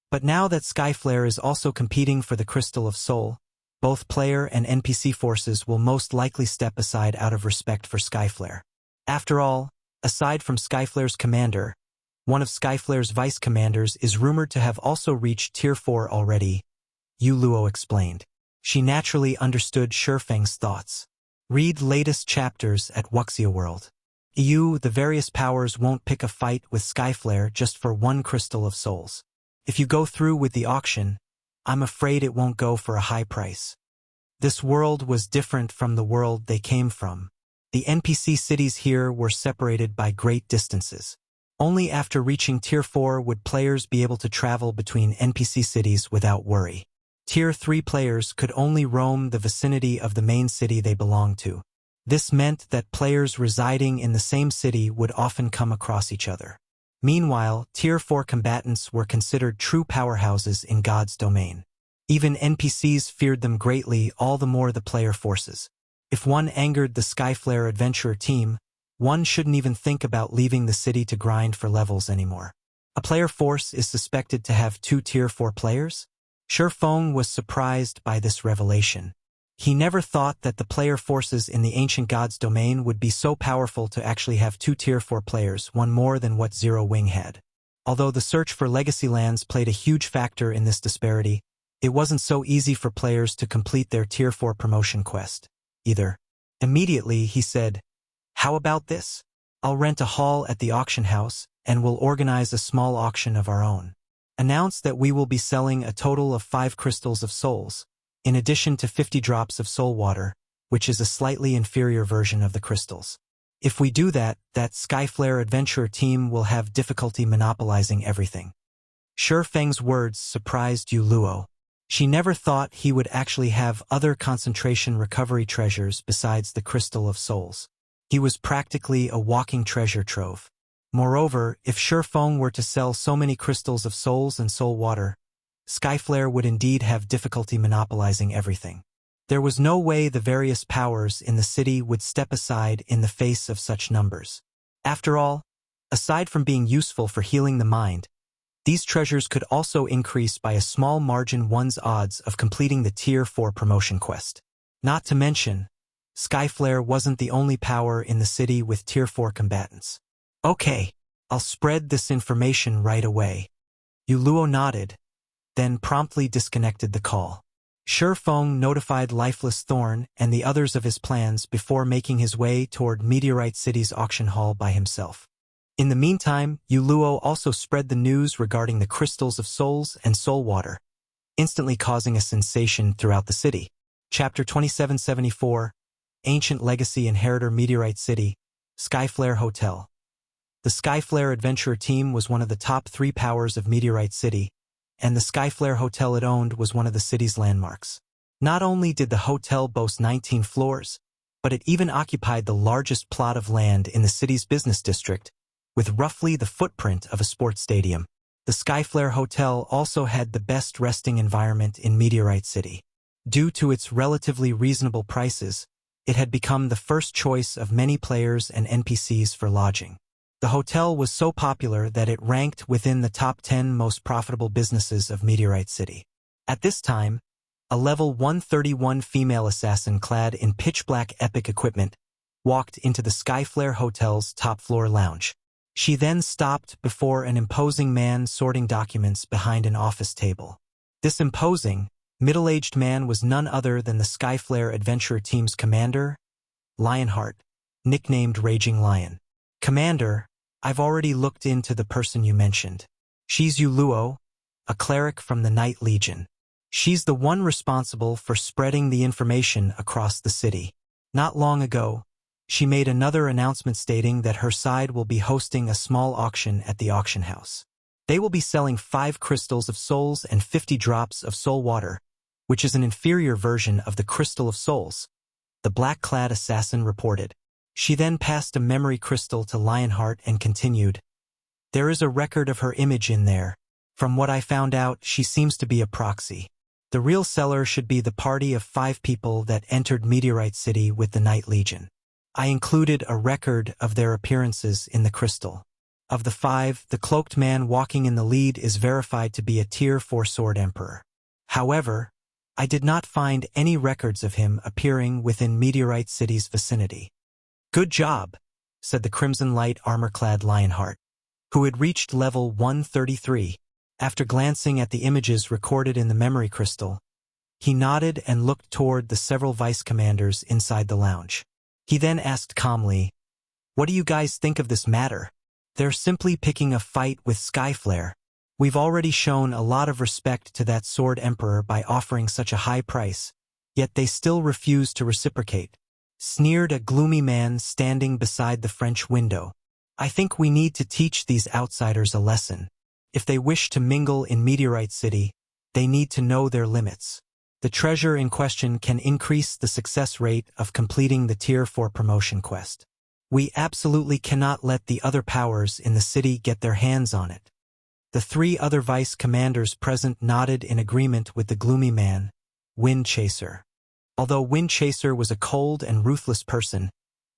But now that Skyflare is also competing for the Crystal of Soul, both player and NPC forces will most likely step aside out of respect for Skyflare. After all, aside from Skyflare's commander, one of Skyflare's vice commanders is rumored to have also reached Tier 4 already, Luo explained. She naturally understood Feng's thoughts. Read latest chapters at Wuxia World. The various powers won't pick a fight with Skyflare just for one Crystal of Souls. If you go through with the auction, I'm afraid it won't go for a high price. This world was different from the world they came from. The NPC cities here were separated by great distances. Only after reaching Tier 4 would players be able to travel between NPC cities without worry. Tier 3 players could only roam the vicinity of the main city they belonged to. This meant that players residing in the same city would often come across each other. Meanwhile, Tier 4 combatants were considered true powerhouses in God's domain. Even NPCs feared them greatly, all the more the player forces. If one angered the Skyflare adventurer team, one shouldn't even think about leaving the city to grind for levels anymore. A player force is suspected to have 2 Tier 4 players? Feng was surprised by this revelation. He never thought that the player forces in the Ancient Gods domain would be so powerful to actually have 2 Tier 4 players, one more than what Zero Wing had. Although the search for legacy lands played a huge factor in this disparity, it wasn't so easy for players to complete their Tier 4 promotion quest, either. Immediately, he said, "How about this? I'll rent a hall at the auction house, and we'll organize a small auction of our own. Announce that we will be selling a total of 5 Crystals of Souls, in addition to 50 drops of soul water, which is a slightly inferior version of the crystals. If we do that, Skyflare adventurer team will have difficulty monopolizing everything." Feng's words surprised Luo. She never thought he would actually have other concentration recovery treasures besides the Crystal of Souls. He was practically a walking treasure trove. Moreover, if Feng were to sell so many Crystals of Souls and soul water, Skyflare would indeed have difficulty monopolizing everything. There was no way the various powers in the city would step aside in the face of such numbers. After all, aside from being useful for healing the mind, these treasures could also increase by a small margin one's odds of completing the Tier 4 promotion quest. Not to mention, Skyflare wasn't the only power in the city with Tier 4 combatants. "Okay, I'll spread this information right away." Luo nodded, then promptly disconnected the call. Feng notified Lifeless Thorn and the others of his plans before making his way toward Meteorite City's auction hall by himself. In the meantime, Luo also spread the news regarding the Crystals of Souls and soul water, instantly causing a sensation throughout the city. Chapter 2774, Ancient Legacy Inheritor Meteorite City, Skyflare Hotel. The Skyflare adventurer team was one of the top 3 powers of Meteorite City, and the Skyflare hotel it owned was one of the city's landmarks. Not only did the hotel boast 19 floors, but it even occupied the largest plot of land in the city's business district, with roughly the footprint of a sports stadium. The Skyflare Hotel also had the best resting environment in Meteorite City. Due to its relatively reasonable prices, it had become the first choice of many players and NPCs for lodging. The hotel was so popular that it ranked within the top 10 most profitable businesses of Meteorite City. At this time, a level 131 female assassin clad in pitch-black epic equipment walked into the Skyflare Hotel's top-floor lounge. She then stopped before an imposing man sorting documents behind an office table. This imposing, middle-aged man was none other than the Skyflare Adventure Team's commander, Lionheart, nicknamed Raging Lion. "Commander, I've already looked into the person you mentioned. She's Luo, a cleric from the Night Legion. She's the one responsible for spreading the information across the city. Not long ago, she made another announcement stating that her side will be hosting a small auction at the auction house. They will be selling 5 crystals of souls and 50 drops of soul water, which is an inferior version of the Crystal of Souls," the black-clad assassin reported. She then passed a memory crystal to Lionheart and continued, "There is a record of her image in there. From what I found out, she seems to be a proxy. The real seller should be the party of 5 people that entered Meteorite City with the Night Legion. I included a record of their appearances in the crystal. Of the 5, the cloaked man walking in the lead is verified to be a Tier 4 Sword Emperor. However, I did not find any records of him appearing within Meteorite City's vicinity." "Good job," said the Crimson Light armor-clad Lionheart, who had reached level 133. After glancing at the images recorded in the memory crystal, he nodded and looked toward the several vice commanders inside the lounge. He then asked calmly, "What do you guys think of this matter? They're simply picking a fight with Skyflare. We've already shown a lot of respect to that Sword Emperor by offering such a high price, yet they still refuse to reciprocate," sneered a gloomy man standing beside the French window. "I think we need to teach these outsiders a lesson. If they wish to mingle in Meteorite City, they need to know their limits. The treasure in question can increase the success rate of completing the Tier 4 promotion quest. We absolutely cannot let the other powers in the city get their hands on it." The 3 other vice commanders present nodded in agreement with the gloomy man, Wind Chaser. Although Wind Chaser was a cold and ruthless person,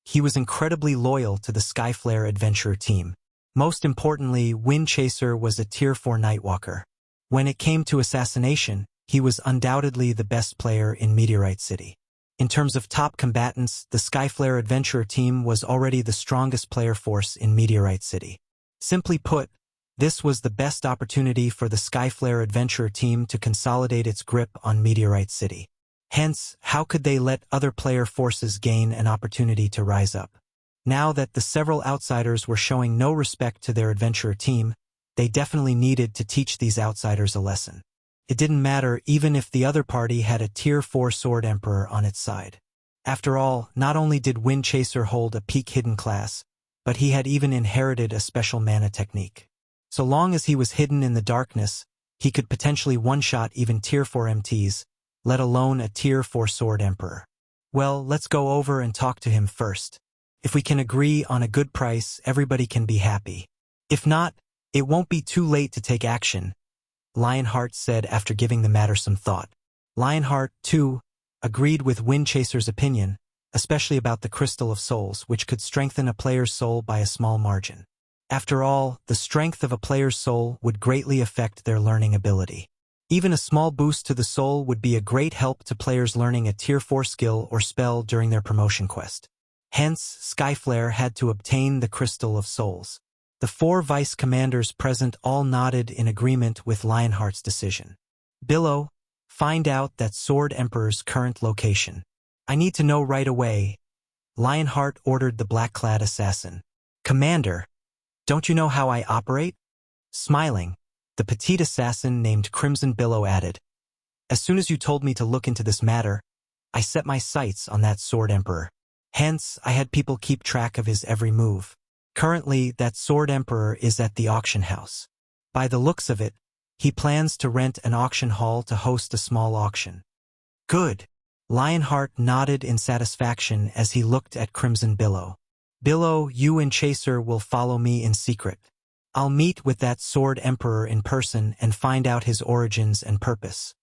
he was incredibly loyal to the Skyflare Adventure Team. Most importantly, Wind Chaser was a Tier 4 Nightwalker. When it came to assassination, he was undoubtedly the best player in Meteorite City. In terms of top combatants, the Skyflare Adventure Team was already the strongest player force in Meteorite City. Simply put, this was the best opportunity for the Skyflare Adventure Team to consolidate its grip on Meteorite City. Hence, how could they let other player forces gain an opportunity to rise up? Now that the several outsiders were showing no respect to their adventure team, they definitely needed to teach these outsiders a lesson. It didn't matter even if the other party had a Tier 4 Sword Emperor on its side. After all, not only did Wind Chaser hold a peak hidden class, but he had even inherited a special mana technique. So long as he was hidden in the darkness, he could potentially one-shot even Tier 4 MTs, let alone a Tier 4 Sword Emperor. Well, let's go over and talk to him first. If we can agree on a good price, everybody can be happy. If not, it won't be too late to take action, Lionheart said after giving the matter some thought. Lionheart, too, agreed with Wind Chaser's opinion, especially about the Crystal of Souls, which could strengthen a player's soul by a small margin. After all, the strength of a player's soul would greatly affect their learning ability. Even a small boost to the soul would be a great help to players learning a Tier 4 skill or spell during their promotion quest. Hence, Skyflare had to obtain the Crystal of Souls. The 4 vice commanders present all nodded in agreement with Lionheart's decision. "Billow, find out that Sword Emperor's current location. I need to know right away," Lionheart ordered the black-clad assassin. "Commander, don't you know how I operate?" Smiling, the petite assassin named Crimson Billow added, "As soon as you told me to look into this matter, I set my sights on that Sword Emperor. Hence, I had people keep track of his every move. Currently, that Sword Emperor is at the auction house. By the looks of it, he plans to rent an auction hall to host a small auction." "Good." Lionheart nodded in satisfaction as he looked at Crimson Billow. "Billow, you and Chaser will follow me in secret. I'll meet with that Sword Emperor in person and find out his origins and purpose."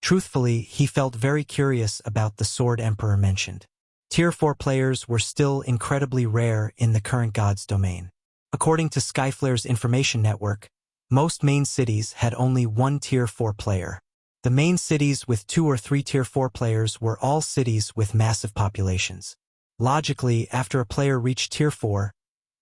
Truthfully, he felt very curious about the Sword Emperor mentioned. Tier 4 players were still incredibly rare in the current God's domain. According to Skyflare's information network, most main cities had only one Tier 4 player. The main cities with 2 or 3 Tier 4 players were all cities with massive populations. Logically, after a player reached Tier 4,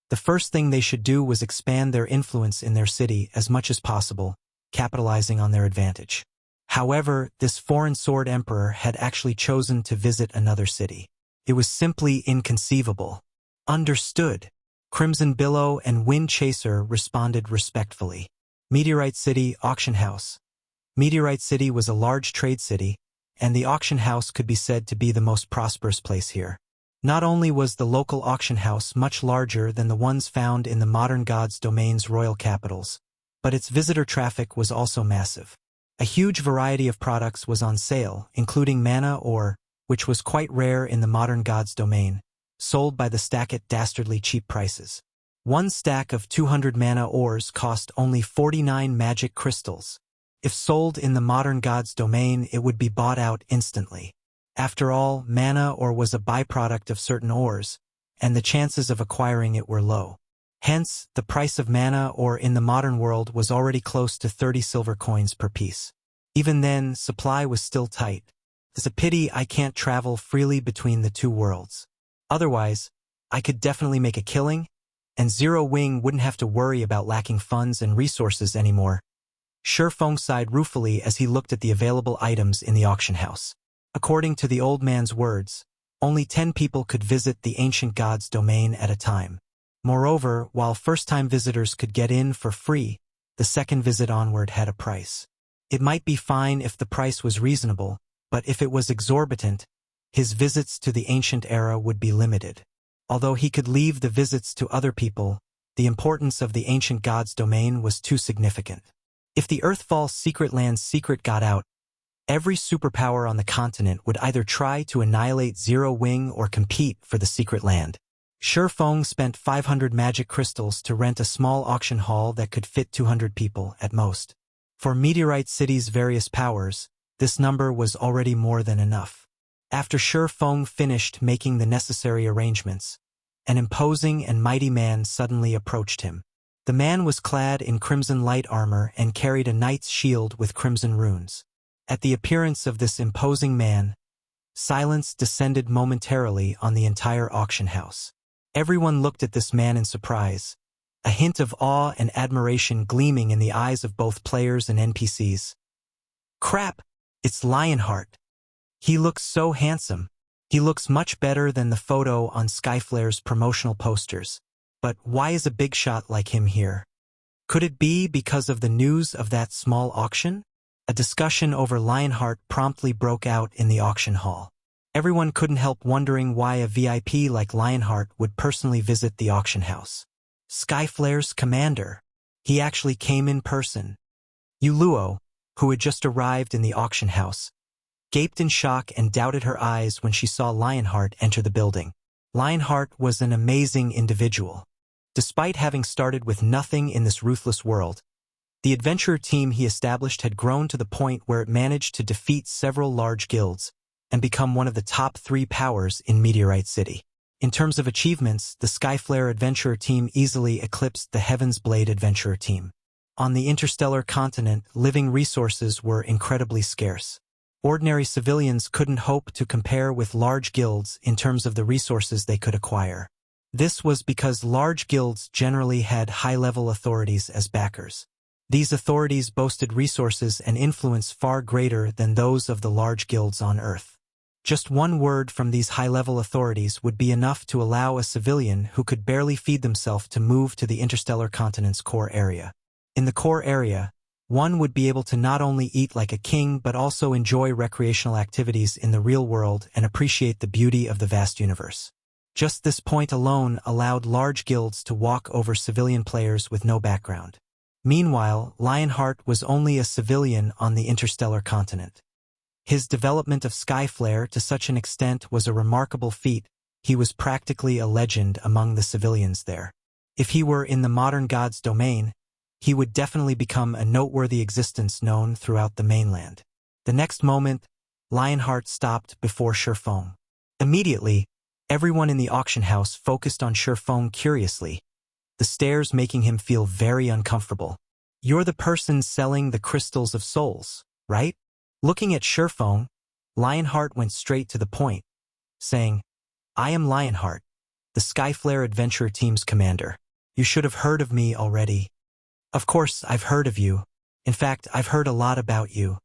the first thing they should do was expand their influence in their city as much as possible, capitalizing on their advantage. However, this foreign sword emperor had actually chosen to visit another city. It was simply inconceivable. Understood. Crimson Billow and Wind Chaser responded respectfully. Meteorite City Auction House. Meteorite City was a large trade city, and the auction house could be said to be the most prosperous place here. Not only was the local auction house much larger than the ones found in the modern God's domain's royal capitals, but its visitor traffic was also massive. A huge variety of products was on sale, including mana ore, which was quite rare in the modern God's domain, sold by the stack at dastardly cheap prices. One stack of 200 mana ores cost only 49 magic crystals. If sold in the modern God's domain, it would be bought out instantly. After all, mana ore was a byproduct of certain ores, and the chances of acquiring it were low. Hence, the price of mana ore in the modern world was already close to 30 silver coins per piece. Even then, supply was still tight. It's a pity I can't travel freely between the two worlds. Otherwise, I could definitely make a killing, and Zero Wing wouldn't have to worry about lacking funds and resources anymore. Feng sighed ruefully as he looked at the available items in the auction house. According to the old man's words, only 10 people could visit the ancient God's domain at a time. Moreover, while first-time visitors could get in for free, the second visit onward had a price. It might be fine if the price was reasonable, but if it was exorbitant, his visits to the ancient era would be limited. Although he could leave the visits to other people, the importance of the ancient God's domain was too significant. If the Earthfall Secret Land's secret got out, every superpower on the continent would either try to annihilate Zero Wing or compete for the secret land. Feng spent 500 magic crystals to rent a small auction hall that could fit 200 people at most. For Meteorite City's various powers, this number was already more than enough. After Feng finished making the necessary arrangements, an imposing and mighty man suddenly approached him. The man was clad in crimson light armor and carried a knight's shield with crimson runes. At the appearance of this imposing man, silence descended momentarily on the entire auction house. Everyone looked at this man in surprise, a hint of awe and admiration gleaming in the eyes of both players and NPCs. Crap! It's Lionheart. He looks so handsome. He looks much better than the photo on Skyflare's promotional posters. But why is a big shot like him here? Could it be because of the news of that small auction? A discussion over Lionheart promptly broke out in the auction hall. Everyone couldn't help wondering why a VIP like Lionheart would personally visit the auction house. Skyflare's commander. He actually came in person. Yuluo, who had just arrived in the auction house, gaped in shock and doubted her eyes when she saw Lionheart enter the building. Lionheart was an amazing individual. Despite having started with nothing in this ruthless world, the adventurer team he established had grown to the point where it managed to defeat several large guilds and become one of the top 3 powers in Meteorite City. In terms of achievements, the Skyflare adventurer team easily eclipsed the Heaven's Blade adventurer team. On the interstellar continent, living resources were incredibly scarce. Ordinary civilians couldn't hope to compare with large guilds in terms of the resources they could acquire. This was because large guilds generally had high-level authorities as backers. These authorities boasted resources and influence far greater than those of the large guilds on Earth. Just one word from these high-level authorities would be enough to allow a civilian who could barely feed themselves to move to the interstellar continent's core area. In the core area, one would be able to not only eat like a king but also enjoy recreational activities in the real world and appreciate the beauty of the vast universe. Just this point alone allowed large guilds to walk over civilian players with no background. Meanwhile, Lionheart was only a civilian on the interstellar continent. His development of Skyflare to such an extent was a remarkable feat. He was practically a legend among the civilians there. If he were in the modern God's domain, he would definitely become a noteworthy existence known throughout the mainland. The next moment, Lionheart stopped before Feng. Immediately, Everyone in the auction house focused on Feng curiously, the stares making him feel very uncomfortable. "You're the person selling the crystals of souls, right?" Looking at Feng, Lionheart went straight to the point, saying, "I am Lionheart, the Skyflare Adventure Team's commander. You should have heard of me already." "Of course, I've heard of you. In fact, I've heard a lot about you."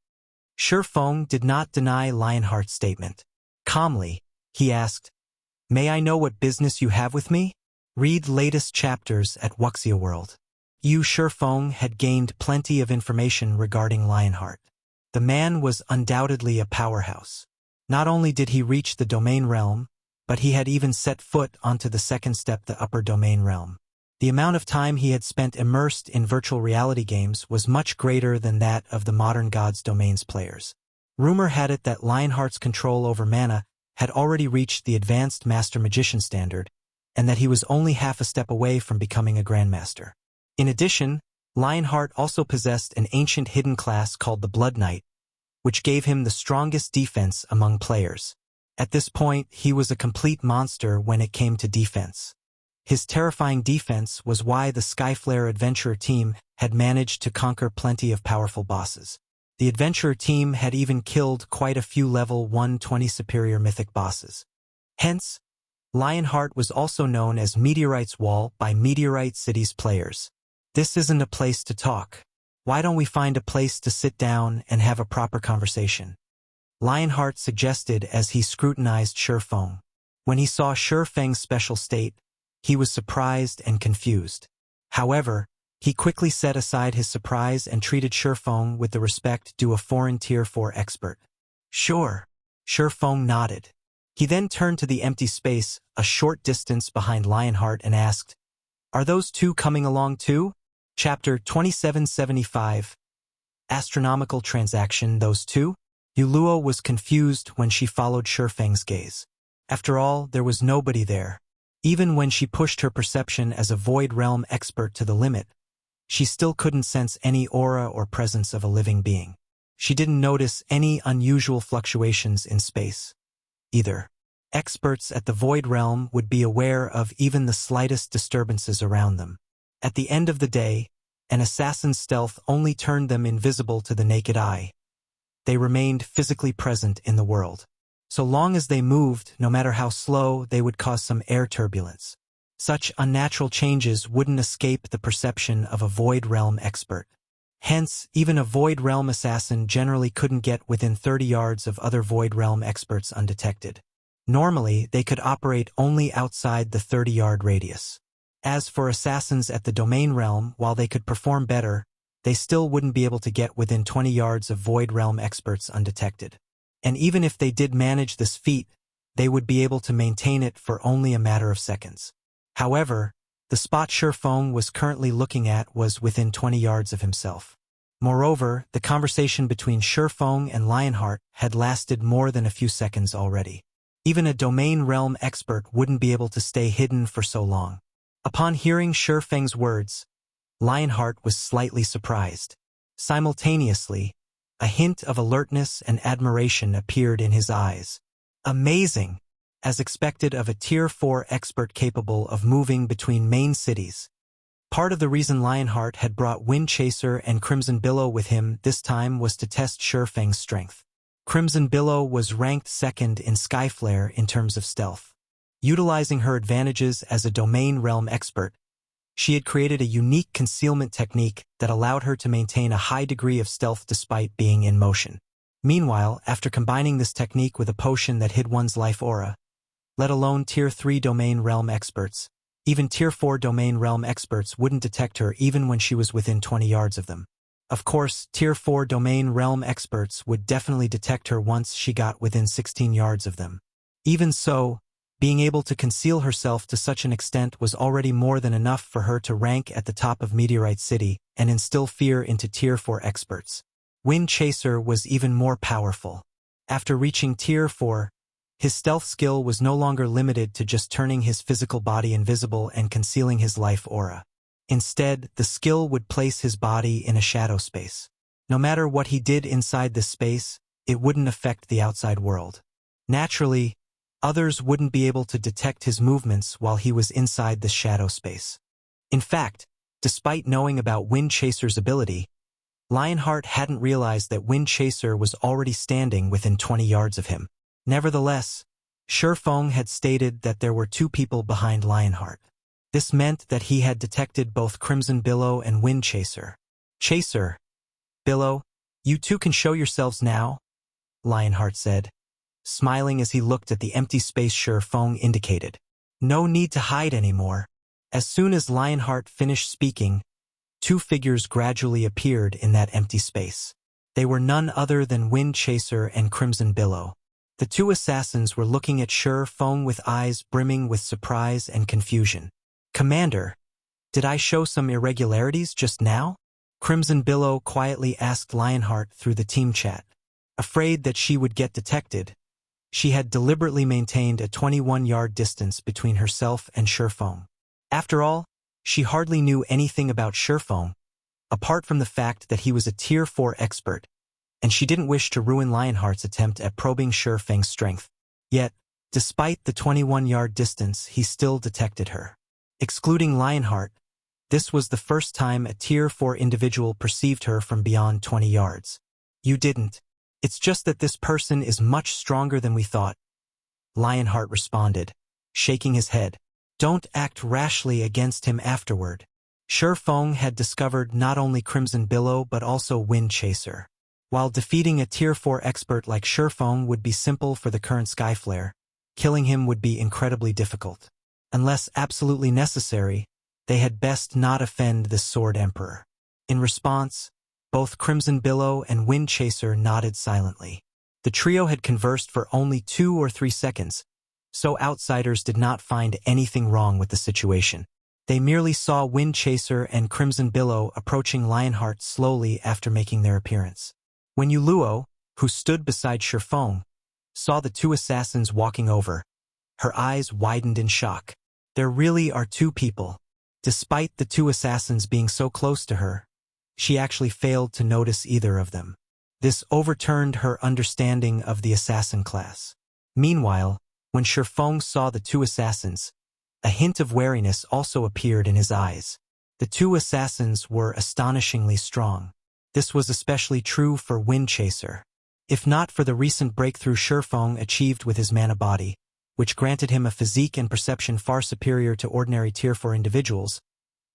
Feng did not deny Lionheart's statement. Calmly, he asked, "May I know what business you have with me?" Read latest chapters at Wuxia World. Feng had gained plenty of information regarding Lionheart. The man was undoubtedly a powerhouse. Not only did he reach the domain realm, but he had even set foot onto the second step, the upper domain realm. The amount of time he had spent immersed in virtual reality games was much greater than that of the modern Gods Domains players. Rumor had it that Lionheart's control over mana had already reached the advanced Master Magician standard, and that he was only half a step away from becoming a Grandmaster. In addition, Lionheart also possessed an ancient hidden class called the Blood Knight, which gave him the strongest defense among players. At this point, he was a complete monster when it came to defense. His terrifying defense was why the Skyflare Adventurer team had managed to conquer plenty of powerful bosses. The Adventurer team had even killed quite a few level 120 superior mythic bosses. Hence, Lionheart was also known as Meteorite's Wall by Meteorite City's players. "This isn't a place to talk. Why don't we find a place to sit down and have a proper conversation?" Lionheart suggested as he scrutinized Feng. When he saw Feng's special state, he was surprised and confused. However, he quickly set aside his surprise and treated Feng with the respect due a foreign Tier 4 expert. "Sure." Feng nodded. He then turned to the empty space a short distance behind Lionheart and asked, "Are those two coming along too?" Chapter 2775. Astronomical Transaction, those two? Yuluo was confused when she followed Feng's gaze. After all, there was nobody there. Even when she pushed her perception as a Void Realm expert to the limit, she still couldn't sense any aura or presence of a living being. She didn't notice any unusual fluctuations in space either. Experts at the Void Realm would be aware of even the slightest disturbances around them. At the end of the day, an assassin's stealth only turned them invisible to the naked eye. They remained physically present in the world. So long as they moved, no matter how slow, they would cause some air turbulence. Such unnatural changes wouldn't escape the perception of a Void Realm expert. Hence, even a Void Realm assassin generally couldn't get within 30 yards of other Void Realm experts undetected. Normally, they could operate only outside the 30-yard radius. As for assassins at the Domain Realm, while they could perform better, they still wouldn't be able to get within 20 yards of Void Realm experts undetected. And even if they did manage this feat, they would be able to maintain it for only a matter of seconds. However, the spot Feng was currently looking at was within 20 yards of himself. Moreover, the conversation between Feng and Lionheart had lasted more than a few seconds already. Even a Domain Realm expert wouldn't be able to stay hidden for so long. Upon hearing Feng's words, Lionheart was slightly surprised. Simultaneously, a hint of alertness and admiration appeared in his eyes. Amazing! As expected of a Tier 4 expert capable of moving between main cities. Part of the reason Lionheart had brought Wind Chaser and Crimson Billow with him this time was to test Feng's strength. Crimson Billow was ranked second in Skyflare in terms of stealth. Utilizing her advantages as a Domain Realm expert, she had created a unique concealment technique that allowed her to maintain a high degree of stealth despite being in motion. Meanwhile, after combining this technique with a potion that hid one's life aura, let alone Tier 3 Domain Realm experts, even Tier 4 Domain Realm experts wouldn't detect her even when she was within 20 yards of them. Of course, Tier 4 Domain Realm experts would definitely detect her once she got within 16 yards of them. Even so, being able to conceal herself to such an extent was already more than enough for her to rank at the top of Meteorite City and instill fear into Tier 4 experts. Wind Chaser was even more powerful. After reaching Tier 4, his stealth skill was no longer limited to just turning his physical body invisible and concealing his life aura. Instead, the skill would place his body in a shadow space. No matter what he did inside this space, it wouldn't affect the outside world. Naturally, Others wouldn't be able to detect his movements while he was inside the shadow space. In fact, despite knowing about Wind Chaser's ability, Lionheart hadn't realized that Wind Chaser was already standing within 20 yards of him. Nevertheless, Feng had stated that there were two people behind Lionheart. This meant that he had detected both Crimson Billow and Wind Chaser. "Chaser, Billow, you two can show yourselves now," Lionheart said, smiling as he looked at the empty space Feng indicated. "No need to hide anymore." As soon as Lionheart finished speaking, two figures gradually appeared in that empty space. They were none other than Wind Chaser and Crimson Billow. The two assassins were looking at Feng with eyes brimming with surprise and confusion. "Commander, did I show some irregularities just now?" Crimson Billow quietly asked Lionheart through the team chat. Afraid that she would get detected, she had deliberately maintained a 21-yard distance between herself and Feng. After all, she hardly knew anything about Feng, apart from the fact that he was a Tier 4 expert, and she didn't wish to ruin Lionheart's attempt at probing Feng's strength. Yet, despite the 21-yard distance, he still detected her. Excluding Lionheart, this was the first time a Tier 4 individual perceived her from beyond 20 yards. "You didn't. It's just that this person is much stronger than we thought," Lionheart responded, shaking his head. "Don't act rashly against him afterward." Feng had discovered not only Crimson Billow but also Wind Chaser. While defeating a Tier 4 expert like Feng would be simple for the current Skyflare, killing him would be incredibly difficult. Unless absolutely necessary, they had best not offend the Sword Emperor. In response, both Crimson Billow and Wind Chaser nodded silently. The trio had conversed for only 2 or 3 seconds, so outsiders did not find anything wrong with the situation. They merely saw Wind Chaser and Crimson Billow approaching Lionheart slowly after making their appearance. When Luo, who stood beside Feng, saw the two assassins walking over, her eyes widened in shock. There really are two people. Despite the two assassins being so close to her, she actually failed to notice either of them. This overturned her understanding of the assassin class. Meanwhile, when Feng saw the two assassins, a hint of wariness also appeared in his eyes. The two assassins were astonishingly strong. This was especially true for Wind Chaser. If not for the recent breakthrough Feng achieved with his mana body, which granted him a physique and perception far superior to ordinary Tier 4 individuals,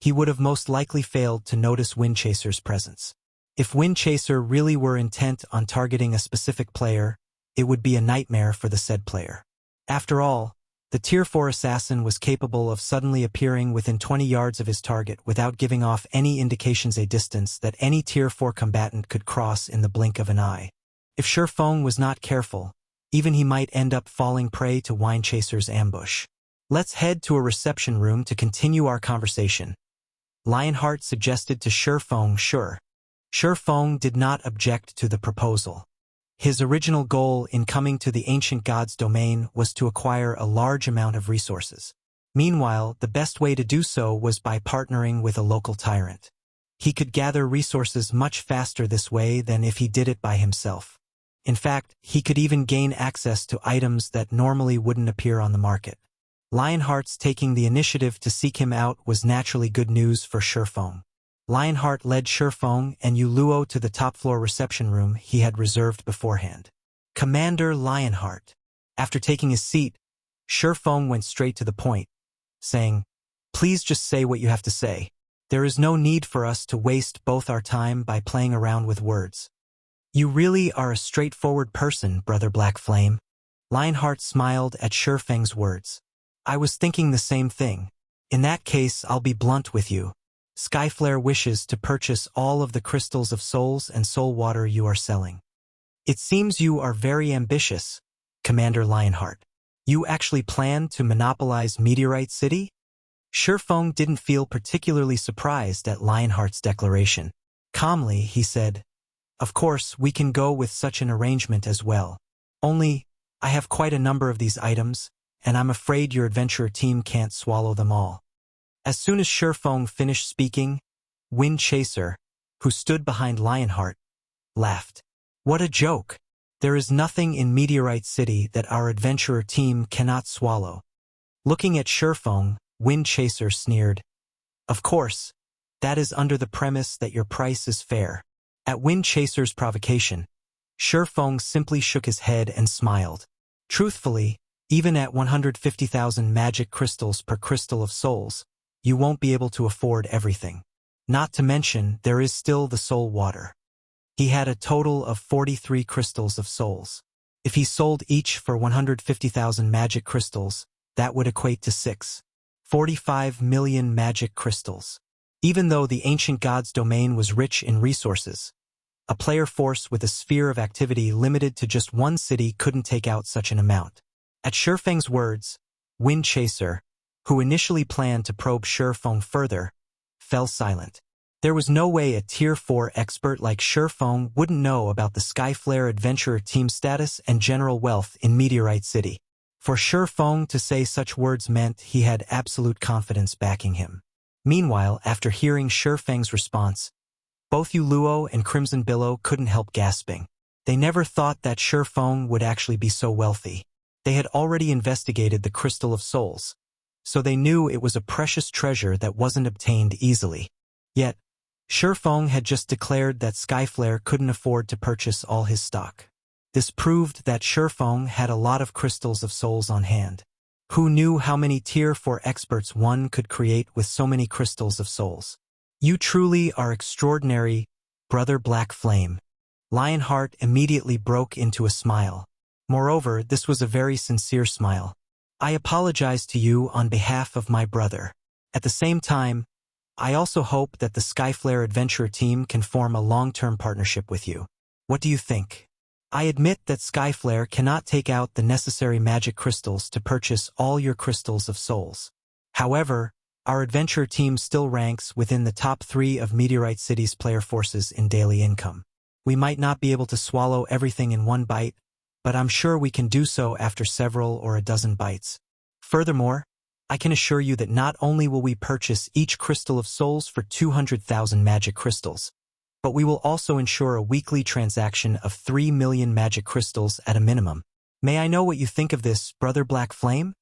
he would have most likely failed to notice Wind Chaser's presence. If Wind Chaser really were intent on targeting a specific player, it would be a nightmare for the said player. After all, the Tier 4 assassin was capable of suddenly appearing within 20 yards of his target without giving off any indications, a distance that any Tier 4 combatant could cross in the blink of an eye. If Feng was not careful, even he might end up falling prey to Wind Chaser's ambush. "Let's head to a reception room to continue our conversation," Lionheart suggested to Feng. Feng did not object to the proposal. His original goal in coming to the ancient god's domain was to acquire a large amount of resources. Meanwhile, the best way to do so was by partnering with a local tyrant. He could gather resources much faster this way than if he did it by himself. In fact, he could even gain access to items that normally wouldn't appear on the market. Lionheart's taking the initiative to seek him out was naturally good news for Feng. Lionheart led Feng and Luo to the top-floor reception room he had reserved beforehand. "Commander Lionheart." After taking his seat, Feng went straight to the point, saying, "Please just say what you have to say. There is no need for us to waste both our time by playing around with words." "You really are a straightforward person, Brother Black Flame." Lionheart smiled at Feng's words. "I was thinking the same thing. In that case, I'll be blunt with you. Skyflare wishes to purchase all of the crystals of souls and soul water you are selling." "It seems you are very ambitious, Commander Lionheart. You actually plan to monopolize Meteorite City?" Feng didn't feel particularly surprised at Lionheart's declaration. Calmly, he said, "Of course, we can go with such an arrangement as well. Only, I have quite a number of these items, and I'm afraid your adventurer team can't swallow them all." As soon as Feng finished speaking, Wind Chaser, who stood behind Lionheart, laughed. "What a joke! There is nothing in Meteorite City that our adventurer team cannot swallow. Looking at Feng, Wind Chaser sneered. Of course, that is under the premise that your price is fair. At Wind Chaser's provocation, Feng simply shook his head and smiled. Truthfully, even at 150,000 magic crystals per crystal of souls, you won't be able to afford everything. Not to mention, there is still the soul water. He had a total of 43 crystals of souls. If he sold each for 150,000 magic crystals, that would equate to 45 million magic crystals. Even though the ancient god's domain was rich in resources, a player force with a sphere of activity limited to just one city couldn't take out such an amount. At Feng's words, Wind Chaser, who initially planned to probe Feng further, fell silent. There was no way a Tier 4 expert like Feng wouldn't know about the Skyflare adventurer team status and general wealth in Meteorite City. For Feng to say such words meant he had absolute confidence backing him. Meanwhile, after hearing Feng's response, both Luo and Crimson Billow couldn't help gasping. They never thought that Feng would actually be so wealthy. They had already investigated the Crystal of Souls, so they knew it was a precious treasure that wasn't obtained easily. Yet, Feng had just declared that Skyflare couldn't afford to purchase all his stock. This proved that Feng had a lot of crystals of souls on hand. Who knew how many Tier 4 experts one could create with so many crystals of souls? You truly are extraordinary, Brother Black Flame. Lionheart immediately broke into a smile. Moreover, this was a very sincere smile. I apologize to you on behalf of my brother. At the same time, I also hope that the Skyflare adventure team can form a long-term partnership with you. What do you think? I admit that Skyflare cannot take out the necessary magic crystals to purchase all your crystals of souls. However, our adventure team still ranks within the top 3 of Meteorite City's player forces in daily income. We might not be able to swallow everything in one bite, but I'm sure we can do so after several or a dozen bites. Furthermore, I can assure you that not only will we purchase each crystal of souls for 200,000 magic crystals, but we will also ensure a weekly transaction of 3 million magic crystals at a minimum. May I know what you think of this, Brother Black Flame?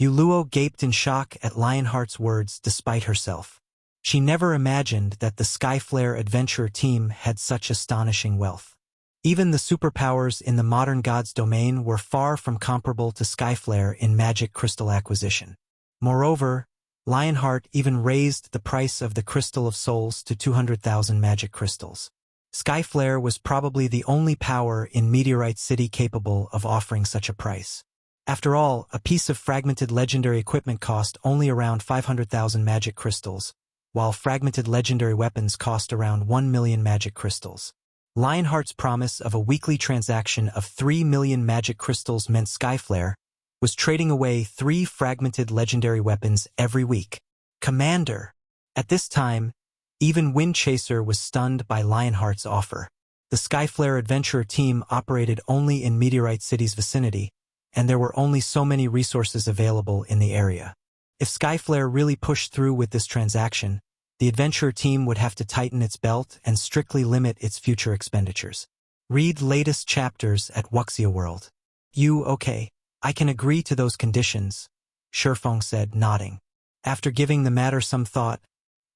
Luo gaped in shock at Lionheart's words despite herself. She never imagined that the Skyflare adventure team had such astonishing wealth. Even the superpowers in the modern god's domain were far from comparable to Skyflare in magic crystal acquisition. Moreover, Lionheart even raised the price of the Crystal of Souls to 200,000 magic crystals. Skyflare was probably the only power in Meteorite City capable of offering such a price. After all, a piece of fragmented legendary equipment cost only around 500,000 magic crystals, while fragmented legendary weapons cost around 1 million magic crystals. Lionheart's promise of a weekly transaction of 3 million magic crystals meant Skyflare was trading away 3 fragmented legendary weapons every week. Commander! At this time, even Wind Chaser was stunned by Lionheart's offer. The Skyflare adventurer team operated only in Meteorite City's vicinity, and there were only so many resources available in the area. If Skyflare really pushed through with this transaction, the adventurer team would have to tighten its belt and strictly limit its future expenditures. Read latest chapters at Wuxia World. Okay. I can agree to those conditions, Feng said, nodding. After giving the matter some thought,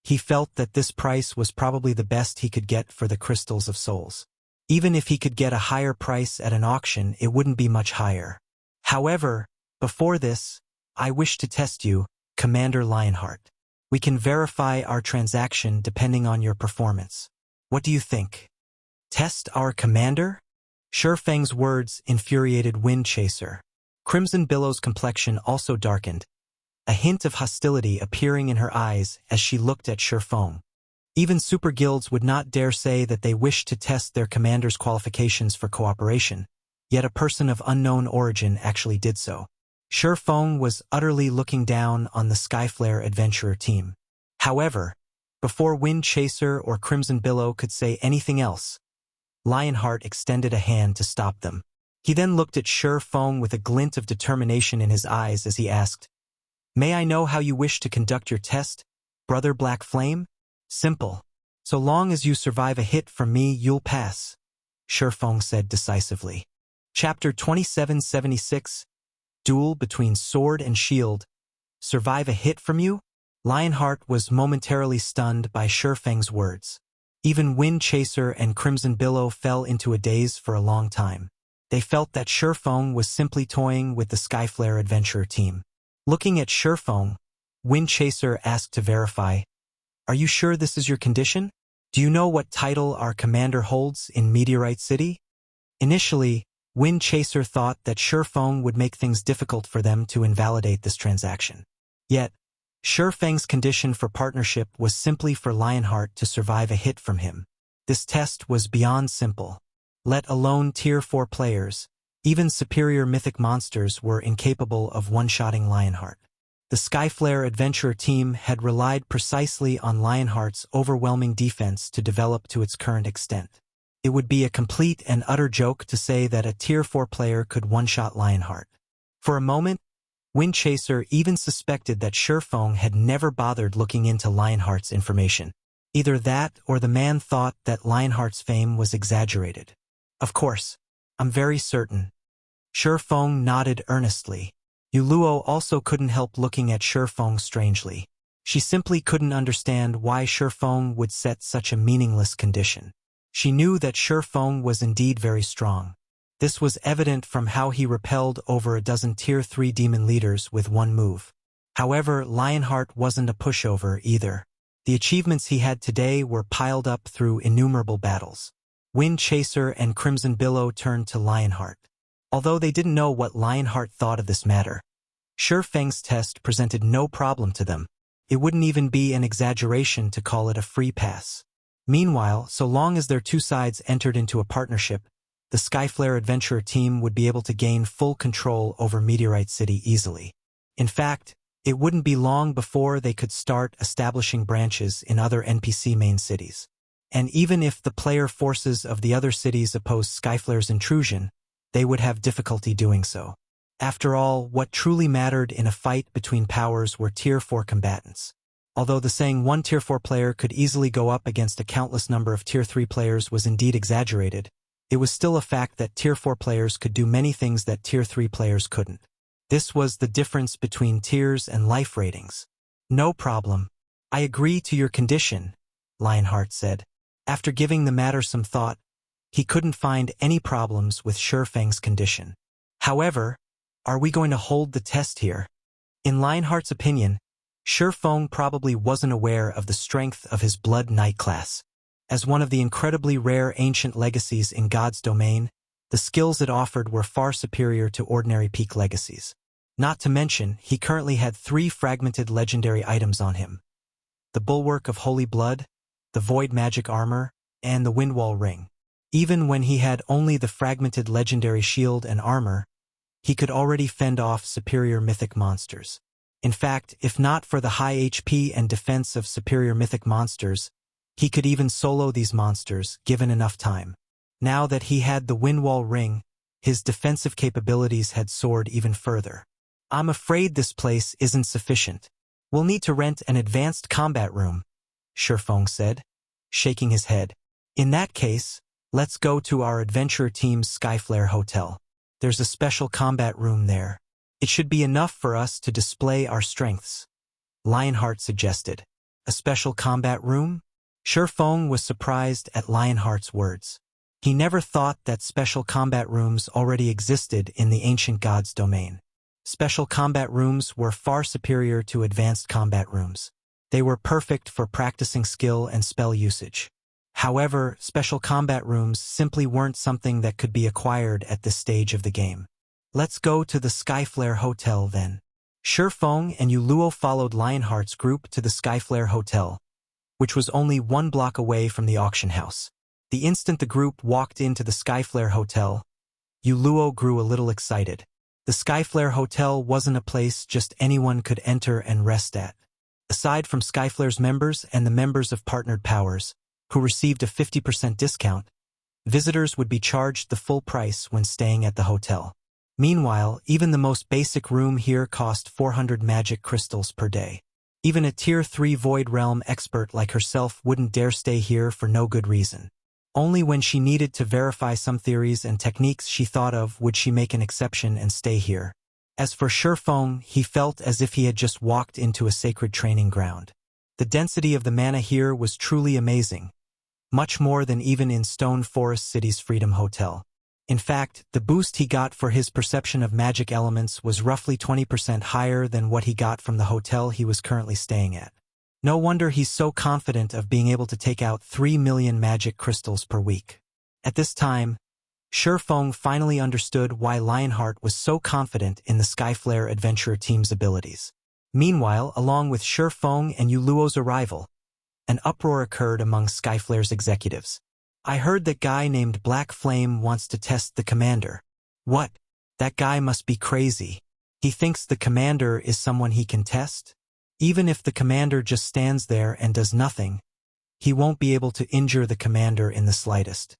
he felt that this price was probably the best he could get for the Crystals of Souls. Even if he could get a higher price at an auction, it wouldn't be much higher. However, before this, I wish to test you, Commander Lionheart. We can verify our transaction depending on your performance. What do you think? Test our commander? Feng's words infuriated Wind Chaser. Crimson Billow's complexion also darkened, a hint of hostility appearing in her eyes as she looked at Feng. Even super guilds would not dare say that they wished to test their commander's qualifications for cooperation, yet a person of unknown origin actually did so. Feng was utterly looking down on the Skyflare adventurer team. However, before Wind Chaser or Crimson Billow could say anything else, Lionheart extended a hand to stop them. He then looked at Feng with a glint of determination in his eyes as he asked, "May I know how you wish to conduct your test, Brother Black Flame?" "Simple. So long as you survive a hit from me, you'll pass," Feng said decisively. Chapter 2776, Duel Between Sword and Shield. Survive a hit from you? Lionheart was momentarily stunned by Feng's words. Even Wind Chaser and Crimson Billow fell into a daze for a long time. They felt that Feng was simply toying with the Skyflare adventurer team. Looking at Feng, Wind Chaser asked to verify, "Are you sure this is your condition? Do you know what title our commander holds in Meteorite City?" Initially, Wind Chaser thought that Feng would make things difficult for them to invalidate this transaction. Yet, Feng's condition for partnership was simply for Lionheart to survive a hit from him. This test was beyond simple. Let alone Tier 4 players, even superior mythic monsters were incapable of one-shotting Lionheart. The Skyflare adventurer team had relied precisely on Lionheart's overwhelming defense to develop to its current extent. It would be a complete and utter joke to say that a Tier 4 player could one-shot Lionheart. For a moment, Wind Chaser even suspected that Feng had never bothered looking into Lionheart's information. Either that or the man thought that Lionheart's fame was exaggerated. "Of course, I'm very certain." Feng nodded earnestly. Yuluo also couldn't help looking at Feng strangely. She simply couldn't understand why Feng would set such a meaningless condition. She knew that Feng was indeed very strong. This was evident from how he repelled over a dozen Tier 3 demon leaders with one move. However, Lionheart wasn't a pushover either. The achievements he had today were piled up through innumerable battles. Wind Chaser and Crimson Billow turned to Lionheart. Although they didn't know what Lionheart thought of this matter, Feng's test presented no problem to them. It wouldn't even be an exaggeration to call it a free pass. Meanwhile, so long as their two sides entered into a partnership, the Skyflare adventurer team would be able to gain full control over Meteorite City easily. In fact, it wouldn't be long before they could start establishing branches in other NPC main cities. And even if the player forces of the other cities opposed Skyflare's intrusion, they would have difficulty doing so. After all, what truly mattered in a fight between powers were Tier 4 combatants. Although the saying one Tier 4 player could easily go up against a countless number of Tier 3 players was indeed exaggerated, it was still a fact that Tier 4 players could do many things that Tier 3 players couldn't. This was the difference between tiers and life ratings. "No problem. I agree to your condition," Lionheart said. After giving the matter some thought, he couldn't find any problems with Feng's condition. However, are we going to hold the test here? In Lionheart's opinion, Feng probably wasn't aware of the strength of his Blood Knight class. As one of the incredibly rare ancient legacies in God's domain, the skills it offered were far superior to ordinary peak legacies. Not to mention, he currently had 3 fragmented legendary items on him: the Bulwark of Holy Blood, the Void Magic Armor, and the Windwall Ring. Even when he had only the fragmented legendary shield and armor, he could already fend off superior mythic monsters. In fact, if not for the high HP and defense of superior mythic monsters, he could even solo these monsters, given enough time. Now that he had the Windwall Ring, his defensive capabilities had soared even further. "I'm afraid this place isn't sufficient. We'll need to rent an advanced combat room," Feng said, shaking his head. "In that case, let's go to our adventurer team's Skyflare hotel. There's a special combat room there. It should be enough for us to display our strengths," Lionheart suggested. "A special combat room?" Feng was surprised at Lionheart's words. He never thought that special combat rooms already existed in the ancient gods' domain. Special combat rooms were far superior to advanced combat rooms. They were perfect for practicing skill and spell usage. However, special combat rooms simply weren't something that could be acquired at this stage of the game. "Let's go to the Skyflare Hotel then." Feng and Yuluo followed Lionheart's group to the Skyflare Hotel, which was only 1 block away from the auction house. The instant the group walked into the Skyflare Hotel, Yuluo grew a little excited. The Skyflare Hotel wasn't a place just anyone could enter and rest at. Aside from Skyflare's members and the members of partnered powers, who received a 50% discount, visitors would be charged the full price when staying at the hotel. Meanwhile, even the most basic room here cost 400 magic crystals per day. Even a Tier 3 Void Realm expert like herself wouldn't dare stay here for no good reason. Only when she needed to verify some theories and techniques she thought of would she make an exception and stay here. As for Feng, he felt as if he had just walked into a sacred training ground. The density of the mana here was truly amazing, much more than even in Stone Forest City's Freedom Hotel. In fact, the boost he got for his perception of magic elements was roughly 20% higher than what he got from the hotel he was currently staying at. No wonder he's so confident of being able to take out 3 million magic crystals per week. At this time, Feng finally understood why Lionheart was so confident in the Skyflare adventurer team's abilities. Meanwhile, along with Feng and Yuluo's arrival, an uproar occurred among Skyflare's executives. I heard that guy named Black Flame wants to test the commander. What? That guy must be crazy. He thinks the commander is someone he can test? Even if the commander just stands there and does nothing, he won't be able to injure the commander in the slightest.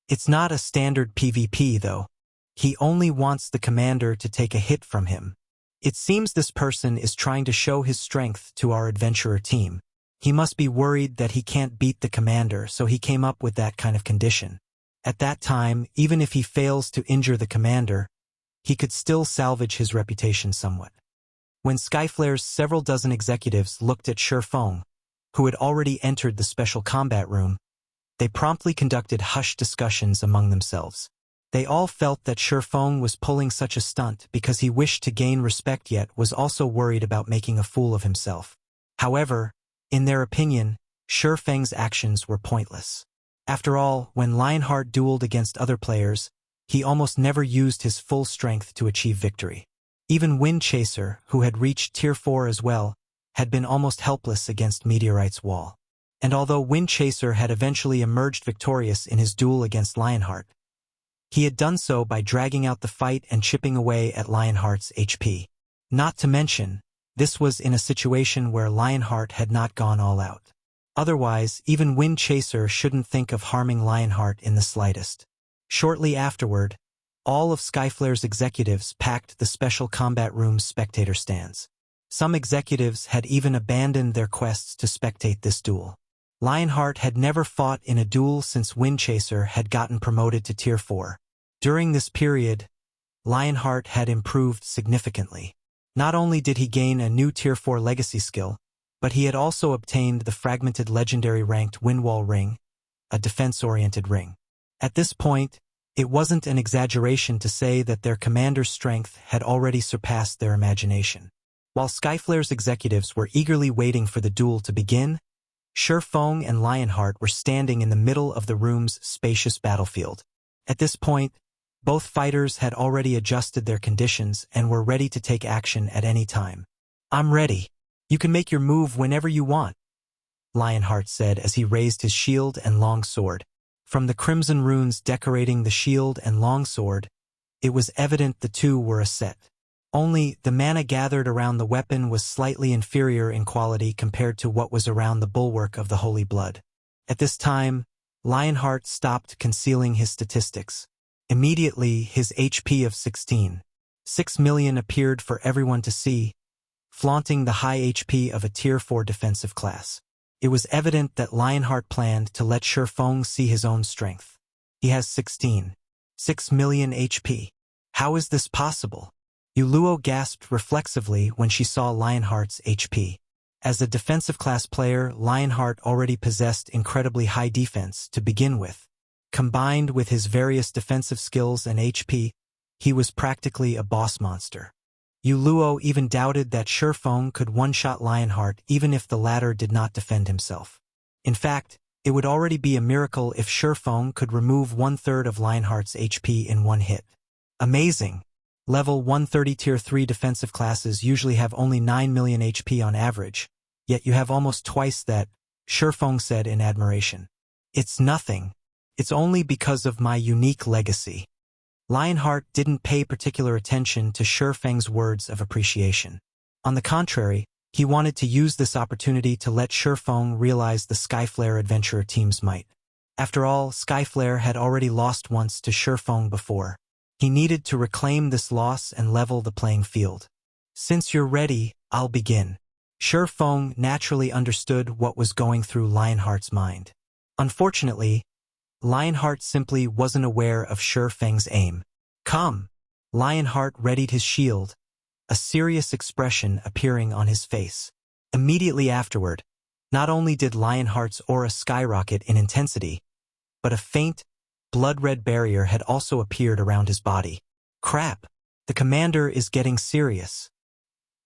It's not a standard PvP though. He only wants the commander to take a hit from him. It seems this person is trying to show his strength to our adventurer team. He must be worried that he can't beat the commander, so he came up with that kind of condition. At that time, even if he fails to injure the commander, he could still salvage his reputation somewhat. When Skyflare's several dozen executives looked at Feng, who had already entered the special combat room, they promptly conducted hushed discussions among themselves. They all felt that Feng was pulling such a stunt because he wished to gain respect yet was also worried about making a fool of himself. However, in their opinion, Feng's actions were pointless. After all, when Lionheart dueled against other players, he almost never used his full strength to achieve victory. Even Wind Chaser, who had reached Tier 4 as well, had been almost helpless against Meteorite's wall. And although Wind Chaser had eventually emerged victorious in his duel against Lionheart, he had done so by dragging out the fight and chipping away at Lionheart's HP. Not to mention, this was in a situation where Lionheart had not gone all out. Otherwise, even Wind Chaser shouldn't think of harming Lionheart in the slightest. Shortly afterward, all of Skyflare's executives packed the special combat room's spectator stands. Some executives had even abandoned their quests to spectate this duel. Lionheart had never fought in a duel since Wind Chaser had gotten promoted to Tier 4. During this period, Lionheart had improved significantly. Not only did he gain a new Tier 4 legacy skill, but he had also obtained the fragmented legendary ranked Windwall ring, a defense-oriented ring. At this point, it wasn't an exaggeration to say that their commander's strength had already surpassed their imagination. While Skyflare's executives were eagerly waiting for the duel to begin, Feng and Lionheart were standing in the middle of the room's spacious battlefield. At this point, both fighters had already adjusted their conditions and were ready to take action at any time. "I'm ready. You can make your move whenever you want," Lionheart said as he raised his shield and long sword. From the crimson runes decorating the shield and longsword, it was evident the two were a set. Only, the mana gathered around the weapon was slightly inferior in quality compared to what was around the bulwark of the Holy Blood. At this time, Lionheart stopped concealing his statistics. Immediately, his HP of 6 million appeared for everyone to see, flaunting the high HP of a Tier 4 defensive class. It was evident that Lionheart planned to let Feng see his own strength. He has 6 million HP. How is this possible? Yuluo gasped reflexively when she saw Lionheart's HP. As a defensive class player, Lionheart already possessed incredibly high defense to begin with. Combined with his various defensive skills and HP, he was practically a boss monster. Yuluo even doubted that Feng could one-shot Lionheart even if the latter did not defend himself. In fact, it would already be a miracle if Feng could remove 1/3 of Lionheart's HP in one hit. Amazing! Level 130 Tier 3 defensive classes usually have only 9 million HP on average, yet you have almost twice that, Feng said in admiration. "It's nothing. It's only because of my unique legacy." Lionheart didn't pay particular attention to Feng's words of appreciation. On the contrary, he wanted to use this opportunity to let Feng realize the Skyflare adventurer team's might. After all, Skyflare had already lost once to Feng before. He needed to reclaim this loss and level the playing field. "Since you're ready, I'll begin." Feng naturally understood what was going through Lionheart's mind. Unfortunately, Lionheart simply wasn't aware of Feng's aim. Come! Lionheart readied his shield, a serious expression appearing on his face. Immediately afterward, not only did Lionheart's aura skyrocket in intensity, but a faint, blood-red barrier had also appeared around his body. Crap! The commander is getting serious.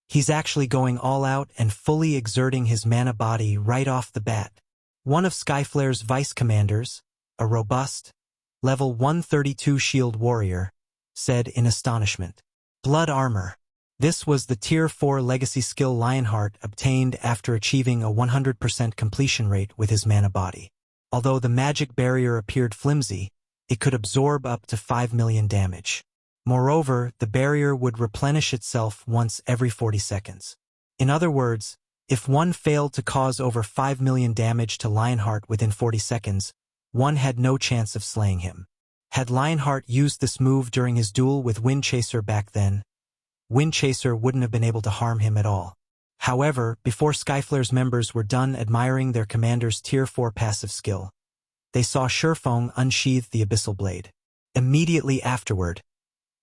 He's actually going all out and fully exerting his mana body right off the bat. One of Skyflare's vice-commanders, a robust, level 132 shield warrior, said in astonishment. Blood armor. This was the Tier 4 legacy skill Lionheart obtained after achieving a 100% completion rate with his mana body. Although the magic barrier appeared flimsy, it could absorb up to 5 million damage. Moreover, the barrier would replenish itself once every 40 seconds. In other words, if one failed to cause over 5 million damage to Lionheart within 40 seconds, one had no chance of slaying him. Had Lionheart used this move during his duel with Windchaser back then, Windchaser wouldn't have been able to harm him at all. However, before Skyflare's members were done admiring their commander's Tier 4 passive skill, they saw Feng unsheath the Abyssal Blade. Immediately afterward,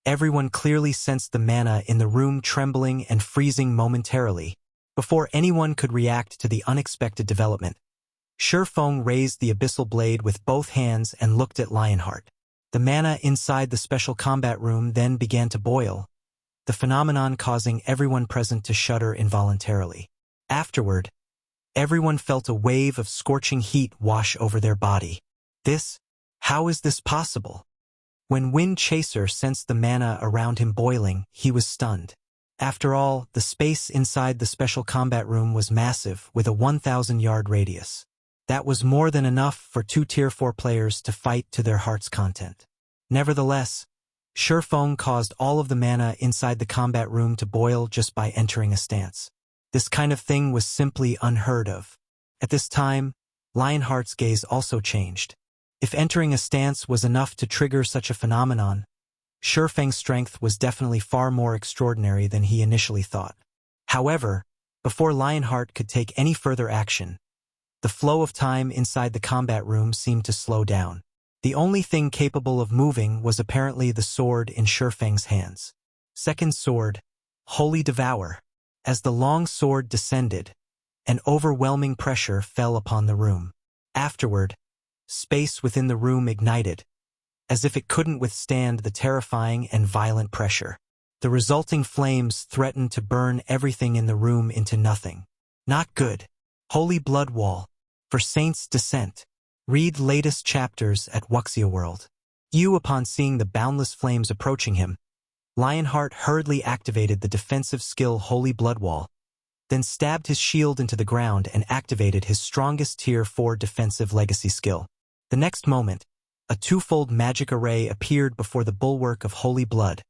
everyone clearly sensed the mana in the room trembling and freezing momentarily. Before anyone could react to the unexpected development, Feng raised the Abyssal Blade with both hands and looked at Lionheart. The mana inside the special combat room then began to boil, the phenomenon causing everyone present to shudder involuntarily. Afterward, everyone felt a wave of scorching heat wash over their body. How is this possible? When Windchaser sensed the mana around him boiling, he was stunned. After all, the space inside the special combat room was massive, with a 1,000-yard radius. That was more than enough for 2 Tier 4 players to fight to their heart's content. Nevertheless, Feng caused all of the mana inside the combat room to boil just by entering a stance. This kind of thing was simply unheard of. At this time, Lionheart's gaze also changed. If entering a stance was enough to trigger such a phenomenon, Feng's strength was definitely far more extraordinary than he initially thought. However, before Lionheart could take any further action, the flow of time inside the combat room seemed to slow down. The only thing capable of moving was apparently the sword in Feng's hands. Second sword, Holy Devour. As the long sword descended, an overwhelming pressure fell upon the room. Afterward, space within the room ignited, as if it couldn't withstand the terrifying and violent pressure. The resulting flames threatened to burn everything in the room into nothing. Not good. Holy Blood Wall. For Saint's Descent. Read latest chapters at Wuxia World. Upon seeing the boundless flames approaching him, Lionheart hurriedly activated the defensive skill Holy Blood Wall, then stabbed his shield into the ground and activated his strongest Tier 4 defensive legacy skill. The next moment, a twofold magic array appeared before the bulwark of Holy Blood,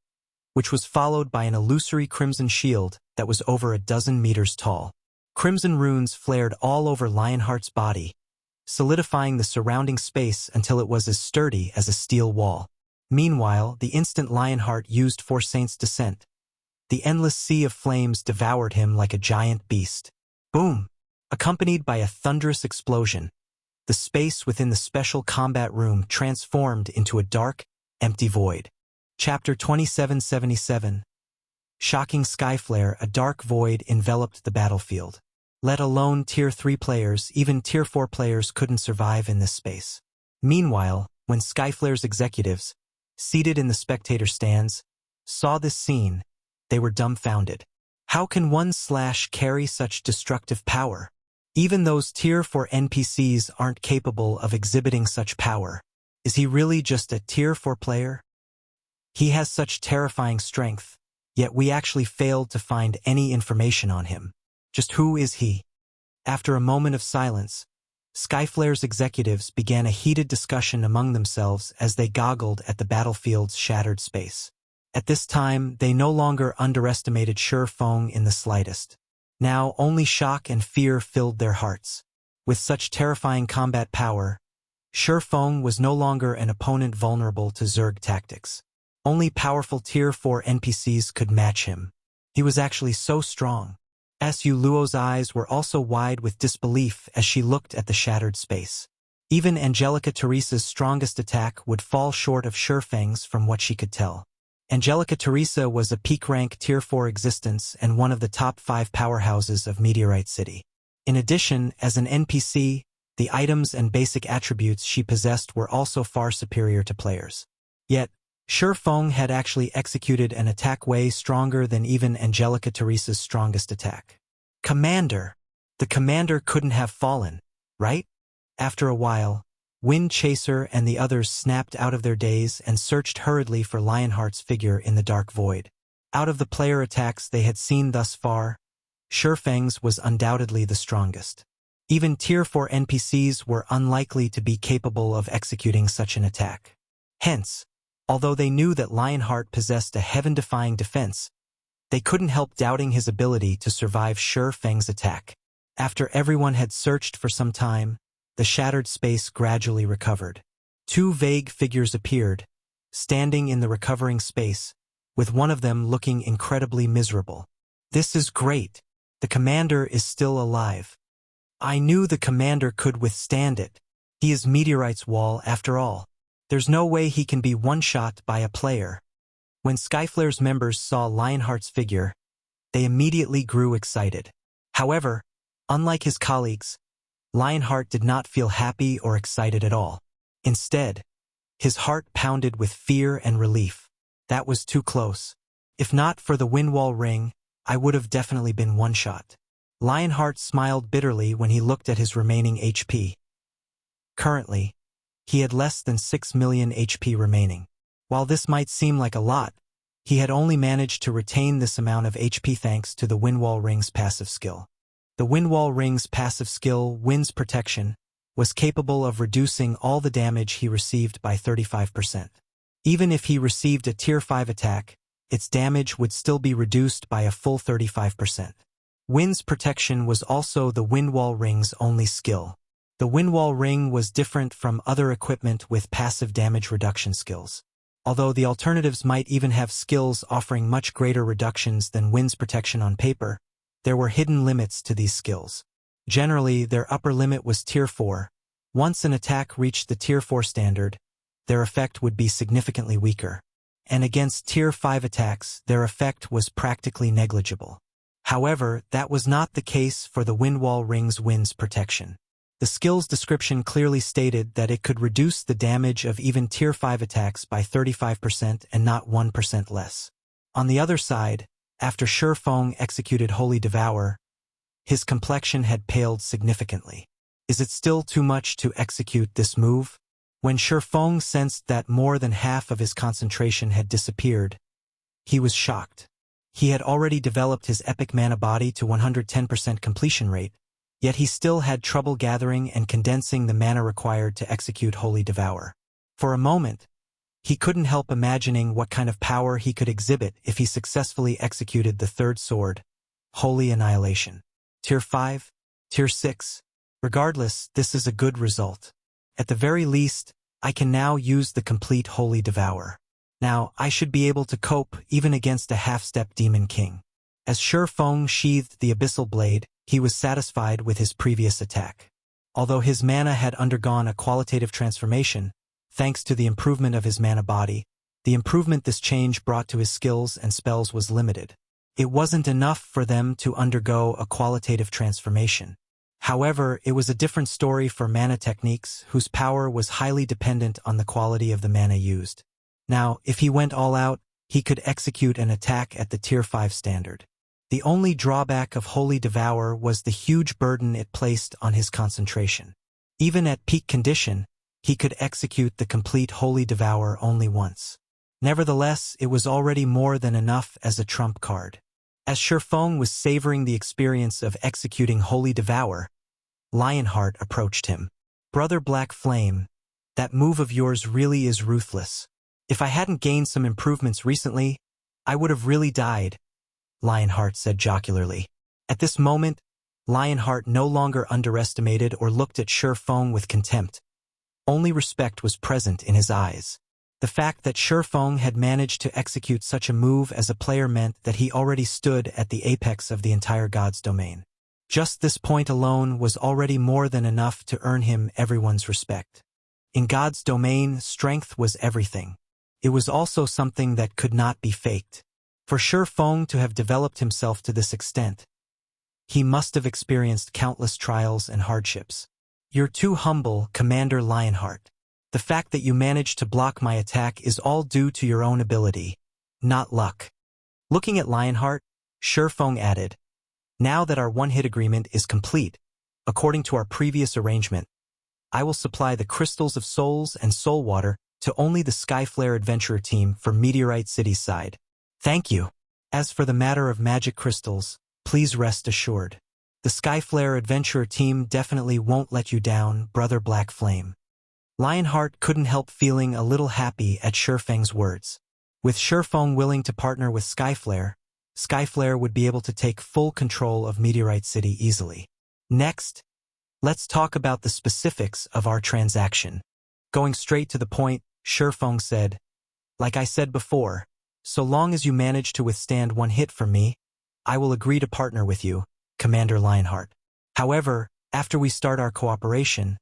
which was followed by an illusory crimson shield that was over a dozen meters tall. Crimson runes flared all over Lionheart's body, solidifying the surrounding space until it was as sturdy as a steel wall. Meanwhile, the instant Lionheart used For Saint's Descent, the endless sea of flames devoured him like a giant beast. Boom! Accompanied by a thunderous explosion, the space within the special combat room transformed into a dark, empty void. Chapter 2777. Shocking Skyflare. A dark void enveloped the battlefield. Let alone Tier 3 players, even Tier 4 players couldn't survive in this space. Meanwhile, when Skyflare's executives, seated in the spectator stands, saw this scene, they were dumbfounded. How can one / carry such destructive power? Even those Tier 4 NPCs aren't capable of exhibiting such power. Is he really just a Tier 4 player? He has such terrifying strength, yet we actually failed to find any information on him. Just who is he? After a moment of silence, Skyflare's executives began a heated discussion among themselves as they goggled at the battlefield's shattered space. At this time, they no longer underestimated Feng in the slightest. Now, only shock and fear filled their hearts. With such terrifying combat power, Feng was no longer an opponent vulnerable to Zerg tactics. Only powerful Tier 4 NPCs could match him. He was actually so strong. Su Luo's eyes were also wide with disbelief as she looked at the shattered space. Even Angelica Teresa's strongest attack would fall short of Feng's from what she could tell. Angelica Teresa was a peak-rank Tier 4 existence and one of the top 5 powerhouses of Meteorite City. In addition, as an NPC, the items and basic attributes she possessed were also far superior to players. Yet, Feng had actually executed an attack way stronger than even Angelica Teresa's strongest attack. Commander! The commander couldn't have fallen, right? After a while, Wind Chaser and the others snapped out of their daze and searched hurriedly for Lionheart's figure in the dark void. Out of the player attacks they had seen thus far, Feng's was undoubtedly the strongest. Even Tier 4 NPCs were unlikely to be capable of executing such an attack. Hence, although they knew that Lionheart possessed a heaven-defying defense, they couldn't help doubting his ability to survive Feng's attack. After everyone had searched for some time, the shattered space gradually recovered. 2 vague figures appeared, standing in the recovering space, with one of them looking incredibly miserable. This is great. The commander is still alive. I knew the commander could withstand it. He is Meteorite's wall after all. There's no way he can be one-shot by a player. When Skyflare's members saw Lionheart's figure, they immediately grew excited. However, unlike his colleagues, Lionheart did not feel happy or excited at all. Instead, his heart pounded with fear and relief. That was too close. If not for the Windwall ring, I would have definitely been one-shot. Lionheart smiled bitterly when he looked at his remaining HP. Currently, he had less than 6 million HP remaining. While this might seem like a lot, he had only managed to retain this amount of HP thanks to the Windwall ring's passive skill. The Windwall ring's passive skill, Wind's Protection, was capable of reducing all the damage he received by 35%. Even if he received a Tier 5 attack, its damage would still be reduced by a full 35%. Wind's Protection was also the Windwall ring's only skill. The Windwall ring was different from other equipment with passive damage reduction skills. Although the alternatives might even have skills offering much greater reductions than Wind's Protection on paper, there were hidden limits to these skills. Generally, their upper limit was Tier 4. Once an attack reached the Tier 4 standard, their effect would be significantly weaker. And against Tier 5 attacks, their effect was practically negligible. However, that was not the case for the Windwall ring's Wind's Protection. The skill's description clearly stated that it could reduce the damage of even Tier 5 attacks by 35% and not 1% less. On the other side, after Feng executed Holy Devour, his complexion had paled significantly. Is it still too much to execute this move? When Feng sensed that more than half of his concentration had disappeared, he was shocked. He had already developed his epic mana body to 110% completion rate, yet he still had trouble gathering and condensing the mana required to execute Holy Devour. For a moment, he couldn't help imagining what kind of power he could exhibit if he successfully executed the third sword, Holy Annihilation. Tier 5? Tier 6? Regardless, this is a good result. At the very least, I can now use the complete Holy Devour. Now, I should be able to cope even against a half-step Demon King. As Feng sheathed the Abyssal Blade, he was satisfied with his previous attack. Although his mana had undergone a qualitative transformation, thanks to the improvement of his mana body, the improvement this change brought to his skills and spells was limited. It wasn't enough for them to undergo a qualitative transformation. However, it was a different story for mana techniques whose power was highly dependent on the quality of the mana used. Now, if he went all out, he could execute an attack at the Tier 5 standard. The only drawback of Holy Devour was the huge burden it placed on his concentration. Even at peak condition, he could execute the complete Holy Devour only once. Nevertheless, it was already more than enough as a trump card. As Feng was savoring the experience of executing Holy Devour, Lionheart approached him. "Brother Black Flame, that move of yours really is ruthless. If I hadn't gained some improvements recently, I would have really died," Lionheart said jocularly. At this moment, Lionheart no longer underestimated or looked at Feng with contempt. Only respect was present in his eyes. The fact that Feng had managed to execute such a move as a player meant that he already stood at the apex of the entire God's domain. Just this point alone was already more than enough to earn him everyone's respect. In God's domain, strength was everything. It was also something that could not be faked. For sure Feng to have developed himself to this extent, he must have experienced countless trials and hardships. You're too humble, Commander Lionheart. The fact that you managed to block my attack is all due to your own ability, not luck. Looking at Lionheart, Sure Feng added, now that our one-hit agreement is complete, according to our previous arrangement, I will supply the Crystals of Souls and Soul Water to only the Skyflare Adventurer team for Meteorite City's side. Thank you. As for the matter of magic crystals, please rest assured. The Skyflare Adventurer team definitely won't let you down, Brother Black Flame. Lionheart couldn't help feeling a little happy at Sure Feng's words. With Sure Feng willing to partner with Skyflare, Skyflare would be able to take full control of Meteorite City easily. Next, let's talk about the specifics of our transaction. Going straight to the point, Sure Feng said, like I said before, so long as you manage to withstand one hit from me, I will agree to partner with you, Commander Lionheart. However, after we start our cooperation,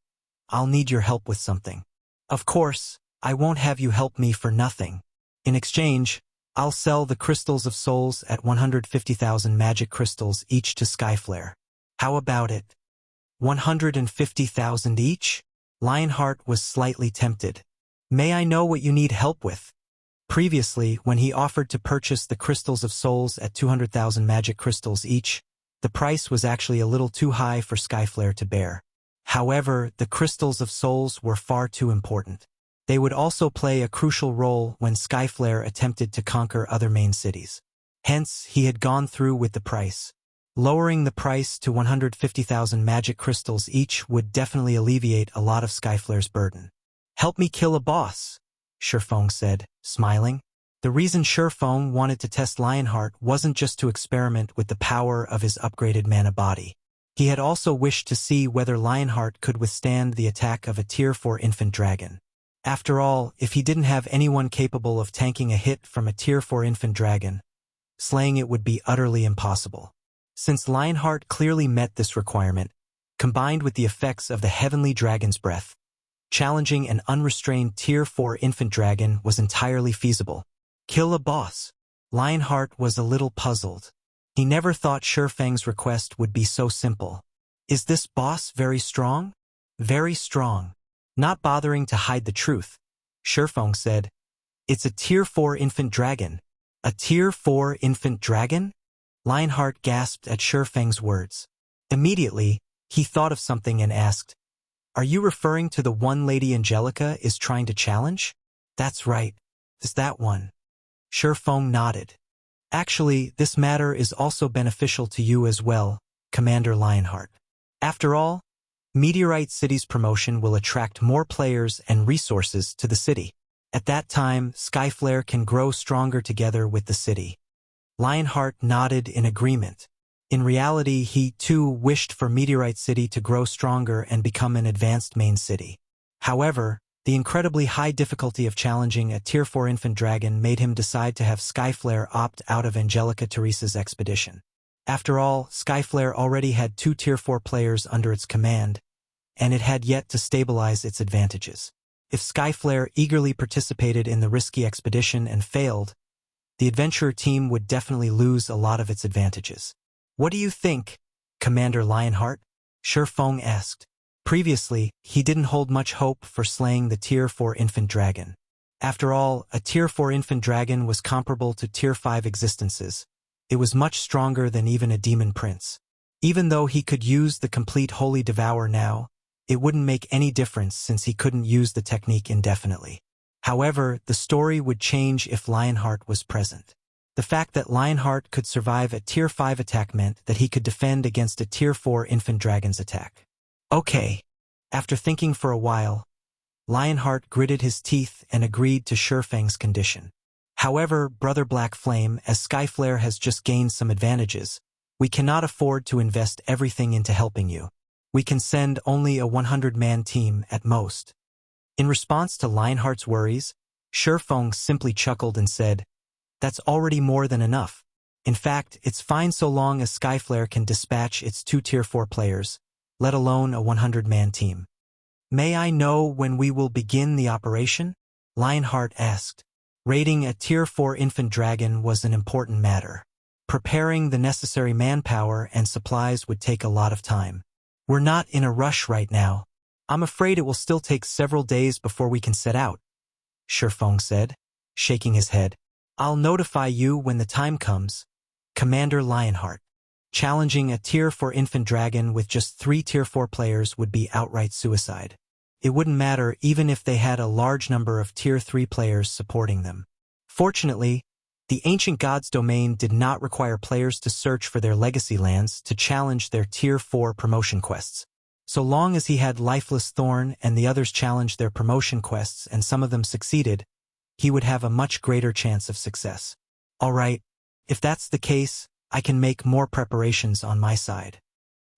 I'll need your help with something. Of course, I won't have you help me for nothing. In exchange, I'll sell the Crystals of Souls at 150,000 magic crystals each to Skyflare. How about it? 150,000 each? Lionheart was slightly tempted. May I know what you need help with? Previously, when he offered to purchase the Crystals of Souls at 200,000 magic crystals each, the price was actually a little too high for Skyflare to bear. However, the Crystals of Souls were far too important. They would also play a crucial role when Skyflare attempted to conquer other main cities. Hence, he had gone through with the price. Lowering the price to 150,000 magic crystals each would definitely alleviate a lot of Skyflare's burden. Help me kill a boss, Sure Feng said, smiling. The reason Sure Feng wanted to test Lionheart wasn't just to experiment with the power of his upgraded mana body. He had also wished to see whether Lionheart could withstand the attack of a Tier 4 infant dragon. After all, if he didn't have anyone capable of tanking a hit from a Tier 4 infant dragon, slaying it would be utterly impossible. Since Lionheart clearly met this requirement, combined with the effects of the Heavenly Dragon's Breath, challenging an unrestrained Tier 4 infant dragon was entirely feasible. Kill a boss. Lionheart was a little puzzled. He never thought Sure Feng's request would be so simple. Is this boss very strong? Very strong. Not bothering to hide the truth, Sure Feng said, it's a Tier 4 infant dragon. A Tier 4 infant dragon? Lionheart gasped at Sure Feng's words. Immediately, he thought of something and asked, are you referring to the one Lady Angelica is trying to challenge? That's right. It's that one. Sure Feng nodded. Actually, this matter is also beneficial to you as well, Commander Lionheart. After all, Meteorite City's promotion will attract more players and resources to the city. At that time, Skyflare can grow stronger together with the city. Lionheart nodded in agreement. In reality, he too wished for Meteorite City to grow stronger and become an advanced main city. However, the incredibly high difficulty of challenging a Tier 4 infant dragon made him decide to have Skyflare opt out of Angelica Teresa's expedition. After all, Skyflare already had 2 Tier 4 players under its command, and it had yet to stabilize its advantages. If Skyflare eagerly participated in the risky expedition and failed, the adventurer team would definitely lose a lot of its advantages. What do you think, Commander Lionheart? Sure Feng asked. Previously, he didn't hold much hope for slaying the Tier 4 infant dragon. After all, a Tier 4 infant dragon was comparable to Tier 5 existences. It was much stronger than even a demon prince. Even though he could use the complete Holy Devour now, it wouldn't make any difference since he couldn't use the technique indefinitely. However, the story would change if Lionheart was present. The fact that Lionheart could survive a Tier 5 attack meant that he could defend against a Tier 4 infant dragon's attack. Okay. After thinking for a while, Lionheart gritted his teeth and agreed to Sure Feng's condition. However, Brother Black Flame, as Skyflare has just gained some advantages, we cannot afford to invest everything into helping you. We can send only a 100-man team at most. In response to Lionheart's worries, Sure Feng simply chuckled and said, that's already more than enough. In fact, it's fine so long as Skyflare can dispatch its 2 Tier 4 players, let alone a 100-man team. May I know when we will begin the operation? Lionheart asked. Raiding a Tier 4 infant dragon was an important matter. Preparing the necessary manpower and supplies would take a lot of time. We're not in a rush right now. I'm afraid it will still take several days before we can set out, Feng said, shaking his head. I'll notify you when the time comes. Commander Lionheart. Challenging a Tier 4 infant dragon with just 3 Tier 4 players would be outright suicide. It wouldn't matter even if they had a large number of Tier 3 players supporting them. Fortunately, the ancient god's domain did not require players to search for their legacy lands to challenge their Tier 4 promotion quests. So long as he had Lifeless Thorn and the others challenged their promotion quests and some of them succeeded, he would have a much greater chance of success. All right, if that's the case, I can make more preparations on my side.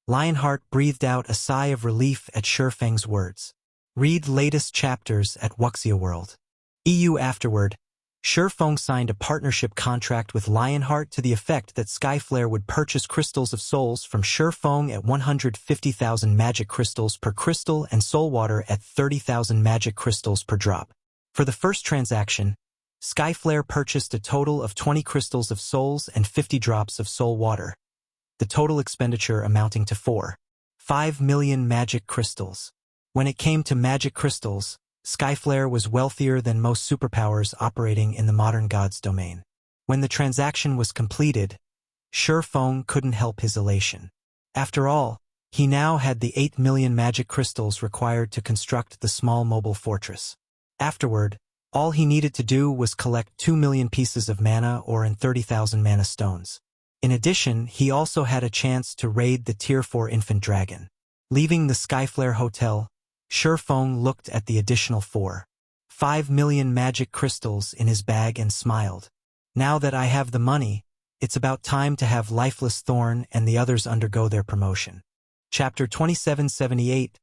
Lionheart breathed out a sigh of relief at Feng's words. Read latest chapters at Wuxia World. EU afterward, Feng signed a partnership contract with Lionheart to the effect that Skyflare would purchase crystals of souls from Feng at 150,000 magic crystals per crystal and soul water at 30,000 magic crystals per drop. For the first transaction, Skyflare purchased a total of 20 crystals of souls and 50 drops of soul water, the total expenditure amounting to 4.5 million magic crystals. When it came to magic crystals, Skyflare was wealthier than most superpowers operating in the modern god's domain. When the transaction was completed, Feng couldn't help his elation. After all, he now had the 8 million magic crystals required to construct the small mobile fortress. Afterward, all he needed to do was collect 2 million pieces of mana or 30,000 mana stones. In addition, he also had a chance to raid the Tier 4 infant dragon. Leaving the Skyflare Hotel, Feng looked at the additional 4.5 million magic crystals in his bag and smiled. Now that I have the money, it's about time to have Lifeless Thorn and the others undergo their promotion. Chapter 2778.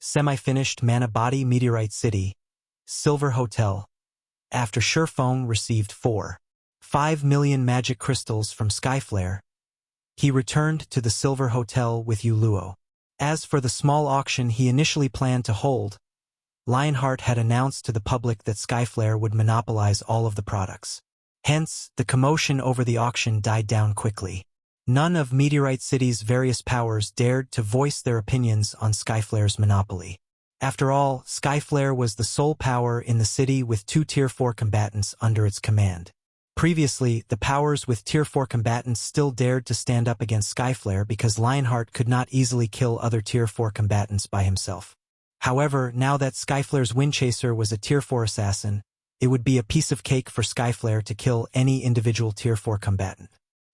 Semi-finished Mana Body Meteorite City, Silver Hotel. After Feng received 4.5 million magic crystals from Skyflare, he returned to the Silver Hotel with Yuluo. As for the small auction he initially planned to hold, Lionheart had announced to the public that Skyflare would monopolize all of the products. Hence, the commotion over the auction died down quickly. None of Meteorite City's various powers dared to voice their opinions on Skyflare's monopoly. After all, Skyflare was the sole power in the city with 2 Tier 4 combatants under its command. Previously, the powers with Tier 4 combatants still dared to stand up against Skyflare because Lionheart could not easily kill other Tier 4 combatants by himself. However, now that Skyflare's Windchaser was a Tier 4 assassin, it would be a piece of cake for Skyflare to kill any individual Tier 4 combatant.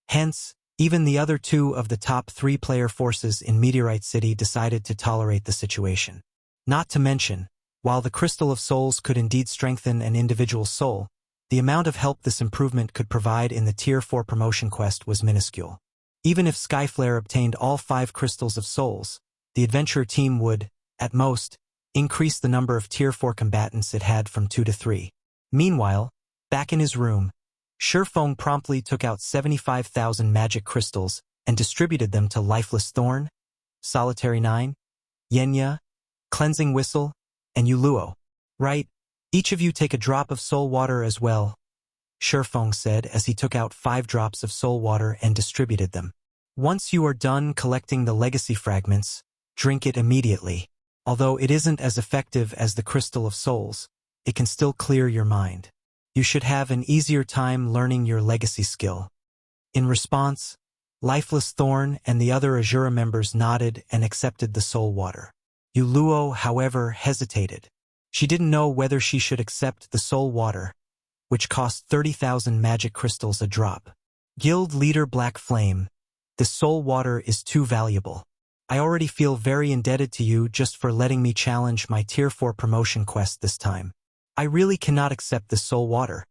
Hence, even the other 2 of the top 3 player forces in Meteorite City decided to tolerate the situation. Not to mention, while the Crystal of Souls could indeed strengthen an individual's soul, the amount of help this improvement could provide in the Tier 4 promotion quest was minuscule. Even if Skyflare obtained all 5 Crystals of Souls, the adventurer team would, at most, increase the number of Tier 4 combatants it had from 2 to 3. Meanwhile, back in his room, Feng promptly took out 75,000 magic crystals and distributed them to Lifeless Thorn, Solitary 9, Yenya, Cleansing Whistle, and Yuluo. Right, each of you take a drop of soul water as well, Feng said as he took out 5 drops of soul water and distributed them. Once you are done collecting the legacy fragments, drink it immediately. Although it isn't as effective as the Crystal of Souls, it can still clear your mind. You should have an easier time learning your legacy skill. In response, Lifeless Thorn and the other Azura members nodded and accepted the soul water. Yuluo, however, hesitated. She didn't know whether she should accept the soul water, which cost 30,000 magic crystals a drop. Guild leader Black Flame, the soul water is too valuable. I already feel very indebted to you just for letting me challenge my Tier 4 promotion quest this time. I really cannot accept the soul water,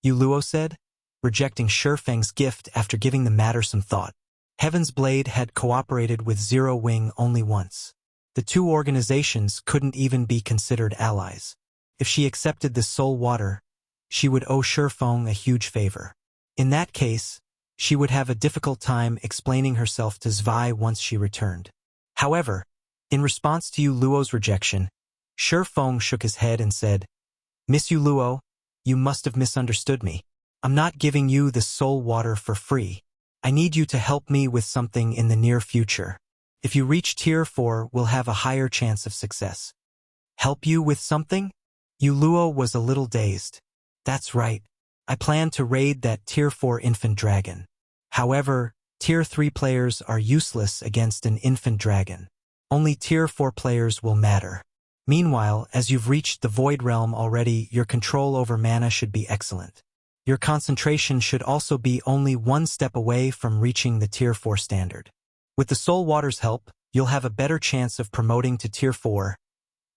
Yuluo said, rejecting Feng's gift after giving the matter some thought. Heaven's Blade had cooperated with Zero Wing only once. The 2 organizations couldn't even be considered allies. If she accepted this soul water, she would owe Feng a huge favor. In that case, she would have a difficult time explaining herself to Zwei once she returned. However, in response to Yu Luo's rejection, Feng shook his head and said, "Miss Yu Luo, you must have misunderstood me. I'm not giving you this soul water for free. I need you to help me with something in the near future. If you reach Tier 4, we'll have a higher chance of success." "Help you with something?" Yu Luo was a little dazed. "That's right. I plan to raid that Tier 4 infant dragon. However, Tier 3 players are useless against an infant dragon. Only Tier 4 players will matter. Meanwhile, as you've reached the Void Realm already, your control over mana should be excellent. Your concentration should also be only one step away from reaching the Tier 4 standard. With the Soul Water's help, you'll have a better chance of promoting to Tier 4,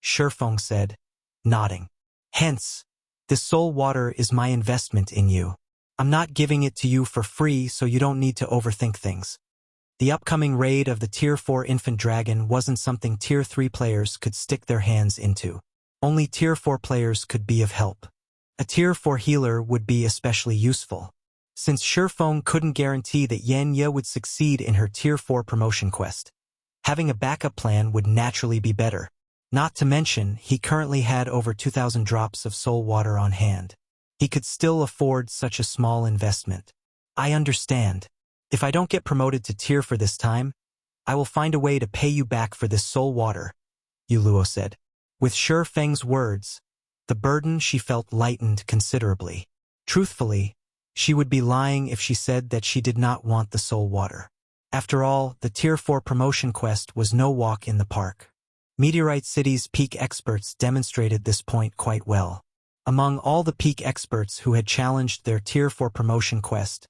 Feng said, nodding. "Hence, this Soul Water is my investment in you. I'm not giving it to you for free, so you don't need to overthink things." The upcoming raid of the Tier 4 infant dragon wasn't something Tier 3 players could stick their hands into. Only Tier 4 players could be of help. A Tier 4 healer would be especially useful. Since Feng couldn't guarantee that Yan Ye would succeed in her Tier 4 promotion quest, having a backup plan would naturally be better. Not to mention, he currently had over 2,000 drops of soul water on hand. He could still afford such a small investment. "I understand. If I don't get promoted to Tier 4 this time, I will find a way to pay you back for this soul water," Yu Luo said. With Feng's words, the burden she felt lightened considerably. Truthfully, she would be lying if she said that she did not want the soul water. After all, the Tier 4 promotion quest was no walk in the park. Meteorite City's peak experts demonstrated this point quite well. Among all the peak experts who had challenged their Tier 4 promotion quest,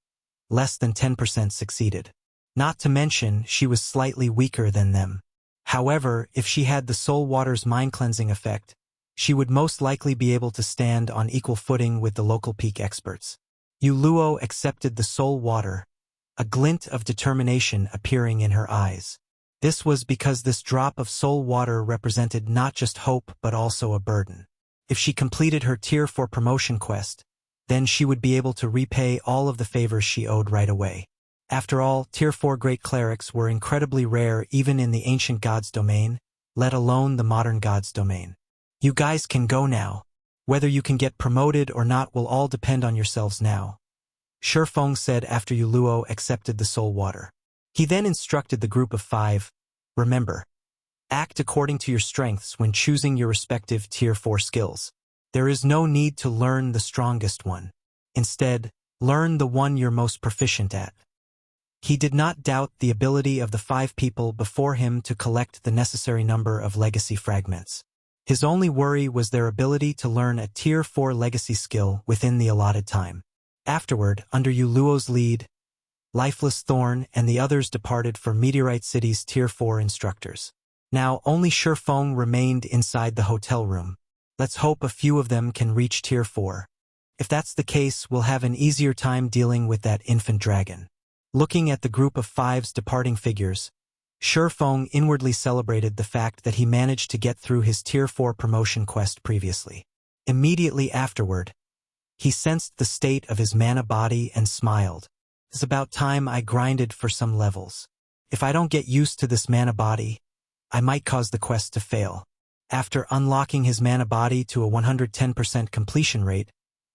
less than 10% succeeded. Not to mention, she was slightly weaker than them. However, if she had the soul water's mind-cleansing effect, she would most likely be able to stand on equal footing with the local peak experts. Yu Luo accepted the soul water, a glint of determination appearing in her eyes. This was because this drop of soul water represented not just hope but also a burden. If she completed her Tier 4 promotion quest, then she would be able to repay all of the favors she owed right away. After all, Tier 4 Great Clerics were incredibly rare even in the ancient gods domain, let alone the modern gods domain. "You guys can go now. Whether you can get promoted or not will all depend on yourselves now," Feng said after Yu Luo accepted the soul water. He then instructed the group of 5, "Remember, act according to your strengths when choosing your respective Tier 4 skills. There is no need to learn the strongest one. Instead, learn the one you're most proficient at." He did not doubt the ability of the 5 people before him to collect the necessary number of legacy fragments. His only worry was their ability to learn a Tier 4 legacy skill within the allotted time. Afterward, under Yu Luo's lead, Lifeless Thorn and the others departed for Meteorite City's Tier 4 instructors. Now only Feng remained inside the hotel room. Let's hope a few of them can reach Tier 4. If that's the case, we'll have an easier time dealing with that infant dragon. Looking at the group of 5's departing figures, Feng inwardly celebrated the fact that he managed to get through his Tier 4 promotion quest previously. Immediately afterward, he sensed the state of his mana body and smiled. "It's about time I grinded for some levels. If I don't get used to this mana body, I might cause the quest to fail." After unlocking his mana body to a 110% completion rate,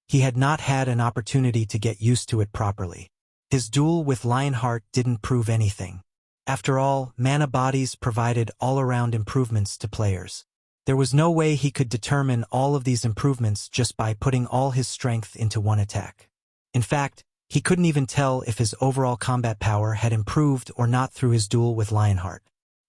he had not had an opportunity to get used to it properly. His duel with Lionheart didn't prove anything. After all, mana bodies provided all-around improvements to players. There was no way he could determine all of these improvements just by putting all his strength into one attack. In fact, he couldn't even tell if his overall combat power had improved or not through his duel with Lionheart.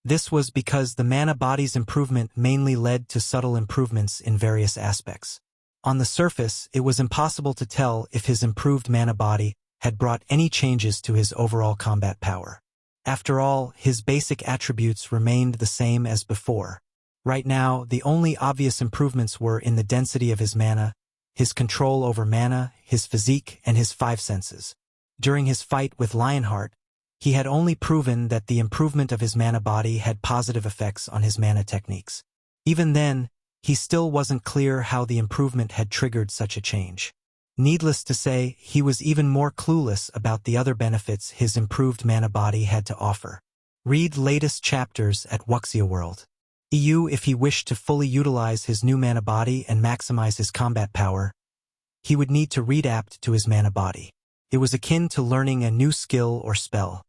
This was because the mana body's improvement mainly led to subtle improvements in various aspects. On the surface, it was impossible to tell if his improved mana body had brought any changes to his overall combat power. After all, his basic attributes remained the same as before. Right now, the only obvious improvements were in the density of his mana, his control over mana, his physique, and his 5 senses. During his fight with Lionheart, he had only proven that the improvement of his mana body had positive effects on his mana techniques. Even then, he still wasn't clear how the improvement had triggered such a change. Needless to say, he was even more clueless about the other benefits his improved mana body had to offer. Read latest chapters at Wuxia World. EU. If he wished to fully utilize his new mana body and maximize his combat power, he would need to readapt to his mana body. It was akin to learning a new skill or spell.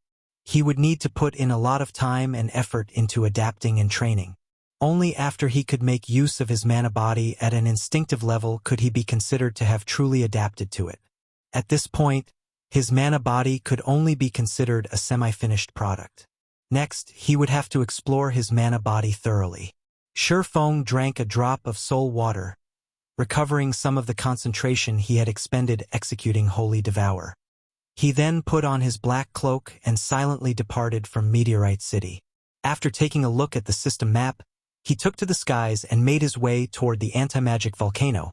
He would need to put in a lot of time and effort into adapting and training. Only after he could make use of his mana body at an instinctive level could he be considered to have truly adapted to it. At this point, his mana body could only be considered a semi-finished product. Next, he would have to explore his mana body thoroughly. Feng drank a drop of soul water, recovering some of the concentration he had expended executing Holy Devour. He then put on his black cloak and silently departed from Meteorite City. After taking a look at the system map, he took to the skies and made his way toward the anti-magic volcano,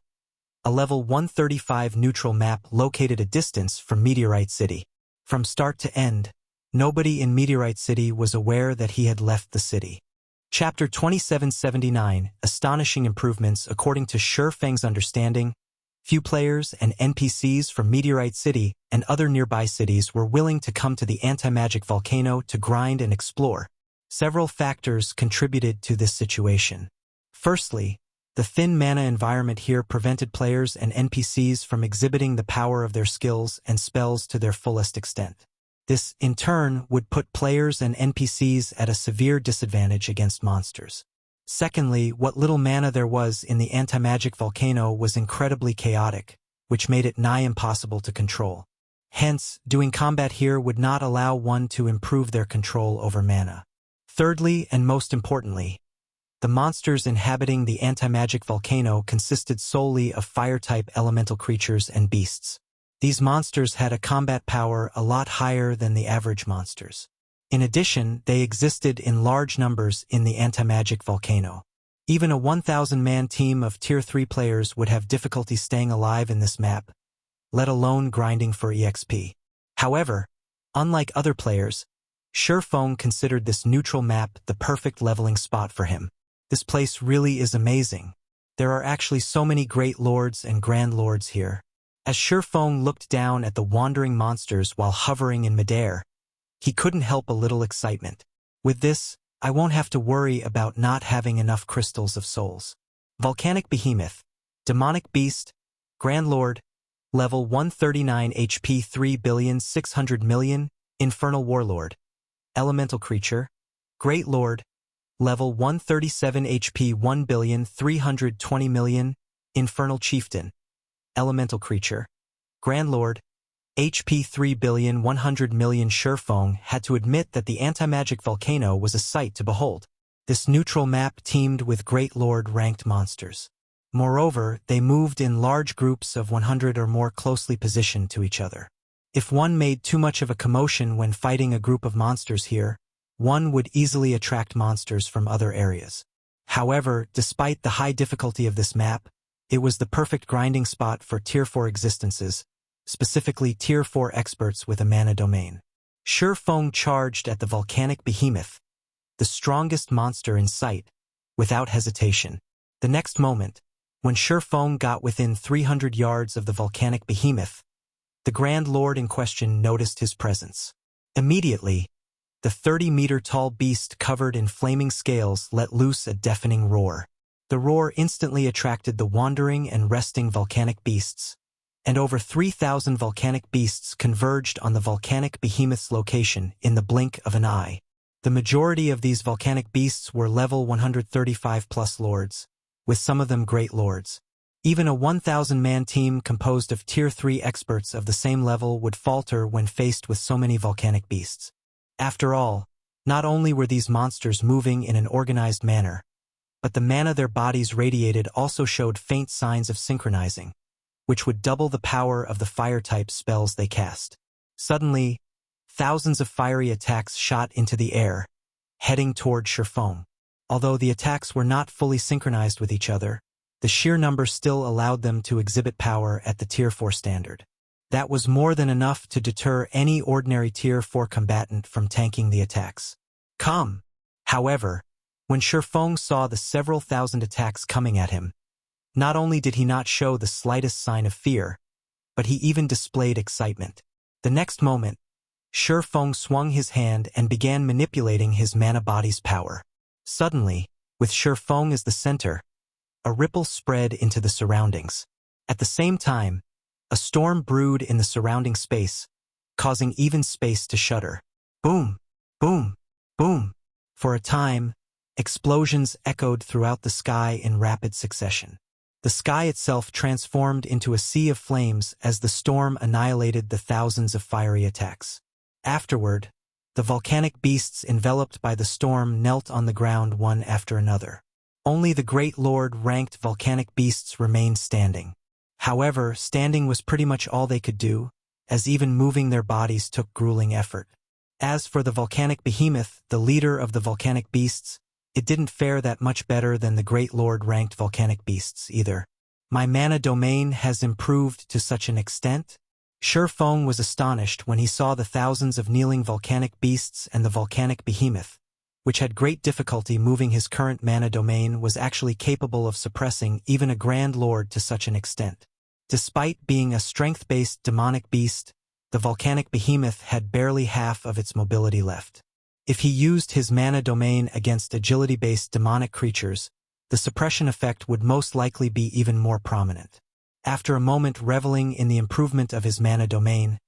a level 135 neutral map located a distance from Meteorite City. From start to end, nobody in Meteorite City was aware that he had left the city. Chapter 2779, Astonishing Improvements. According to Feng's understanding, few players and NPCs from Meteorite City and other nearby cities were willing to come to the anti-magic volcano to grind and explore. Several factors contributed to this situation. Firstly, the thin mana environment here prevented players and NPCs from exhibiting the power of their skills and spells to their fullest extent. This, in turn, would put players and NPCs at a severe disadvantage against monsters. Secondly, what little mana there was in the anti-magic volcano was incredibly chaotic, which made it nigh impossible to control. Hence, doing combat here would not allow one to improve their control over mana. Thirdly, and most importantly, the monsters inhabiting the anti-magic volcano consisted solely of fire-type elemental creatures and beasts. These monsters had a combat power a lot higher than the average monsters. In addition, they existed in large numbers in the anti-magic volcano. Even a 1,000-man team of Tier 3 players would have difficulty staying alive in this map, let alone grinding for EXP. However, unlike other players, Feng considered this neutral map the perfect leveling spot for him. This place really is amazing. There are actually so many great lords and grand lords here. As Feng looked down at the wandering monsters while hovering in midair, he couldn't help a little excitement. With this, I won't have to worry about not having enough crystals of souls. Volcanic Behemoth, Demonic Beast, Grand Lord, level 139 HP 3,600,000,000, Infernal Warlord. Elemental Creature, Great Lord, level 137 HP 1,320,000,000, Infernal Chieftain. Elemental Creature, Grand Lord, HP 3,100,000,000. Feng had to admit that the anti-magic volcano was a sight to behold. This neutral map teemed with Great Lord-ranked monsters. Moreover, they moved in large groups of 100 or more closely positioned to each other. If one made too much of a commotion when fighting a group of monsters here, one would easily attract monsters from other areas. However, despite the high difficulty of this map, it was the perfect grinding spot for Tier 4 existences, specifically Tier 4 experts with a mana domain. Feng charged at the volcanic behemoth, the strongest monster in sight, without hesitation. The next moment, when Feng got within 300 yards of the volcanic behemoth, the Grand Lord in question noticed his presence. Immediately, the 30-meter-tall beast covered in flaming scales let loose a deafening roar. The roar instantly attracted the wandering and resting volcanic beasts, and over 3,000 volcanic beasts converged on the volcanic behemoth's location in the blink of an eye. The majority of these volcanic beasts were level 135+ lords, with some of them great lords. Even a 1,000-man team composed of Tier 3 experts of the same level would falter when faced with so many volcanic beasts. After all, not only were these monsters moving in an organized manner, but the mana their bodies radiated also showed faint signs of synchronizing, which would double the power of the fire-type spells they cast. Suddenly, thousands of fiery attacks shot into the air, heading toward Feng. Although the attacks were not fully synchronized with each other, the sheer number still allowed them to exhibit power at the Tier 4 standard. That was more than enough to deter any ordinary Tier 4 combatant from tanking the attacks. However, when Feng saw the several thousand attacks coming at him, not only did he not show the slightest sign of fear, but he even displayed excitement. The next moment, Feng swung his hand and began manipulating his mana body's power. Suddenly, with Feng as the center, a ripple spread into the surroundings. At the same time, a storm brewed in the surrounding space, causing even space to shudder. Boom! Boom! Boom! For a time, explosions echoed throughout the sky in rapid succession. The sky itself transformed into a sea of flames as the storm annihilated the thousands of fiery attacks. Afterward, the volcanic beasts enveloped by the storm knelt on the ground one after another. Only the Great Lord-ranked volcanic beasts remained standing. However, standing was pretty much all they could do, as even moving their bodies took grueling effort. As for the volcanic behemoth, the leader of the volcanic beasts, it didn't fare that much better than the Great Lord-ranked volcanic beasts either. My mana domain has improved to such an extent? Feng was astonished when he saw the thousands of kneeling volcanic beasts and the volcanic behemoth, which had great difficulty moving his current mana domain, was actually capable of suppressing even a Grand Lord to such an extent. Despite being a strength-based demonic beast, the volcanic behemoth had barely half of its mobility left. If he used his mana domain against agility-based demonic creatures, the suppression effect would most likely be even more prominent. After a moment reveling in the improvement of his mana domain,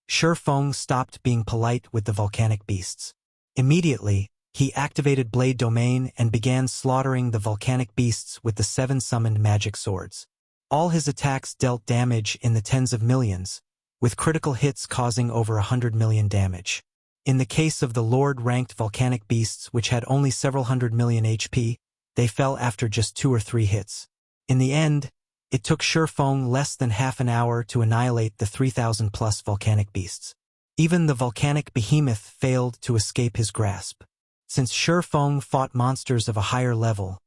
Feng stopped being polite with the volcanic beasts. Immediately, he activated Blade Domain and began slaughtering the volcanic beasts with the 7 summoned magic swords. All his attacks dealt damage in the tens of millions, with critical hits causing over 100 million damage. In the case of the Lord-ranked volcanic beasts, which had only several hundred million HP, they fell after just 2 or 3 hits. In the end, it took Feng less than half an hour to annihilate the 3,000+ volcanic beasts. Even the volcanic behemoth failed to escape his grasp. Since Feng fought monsters of a higher level,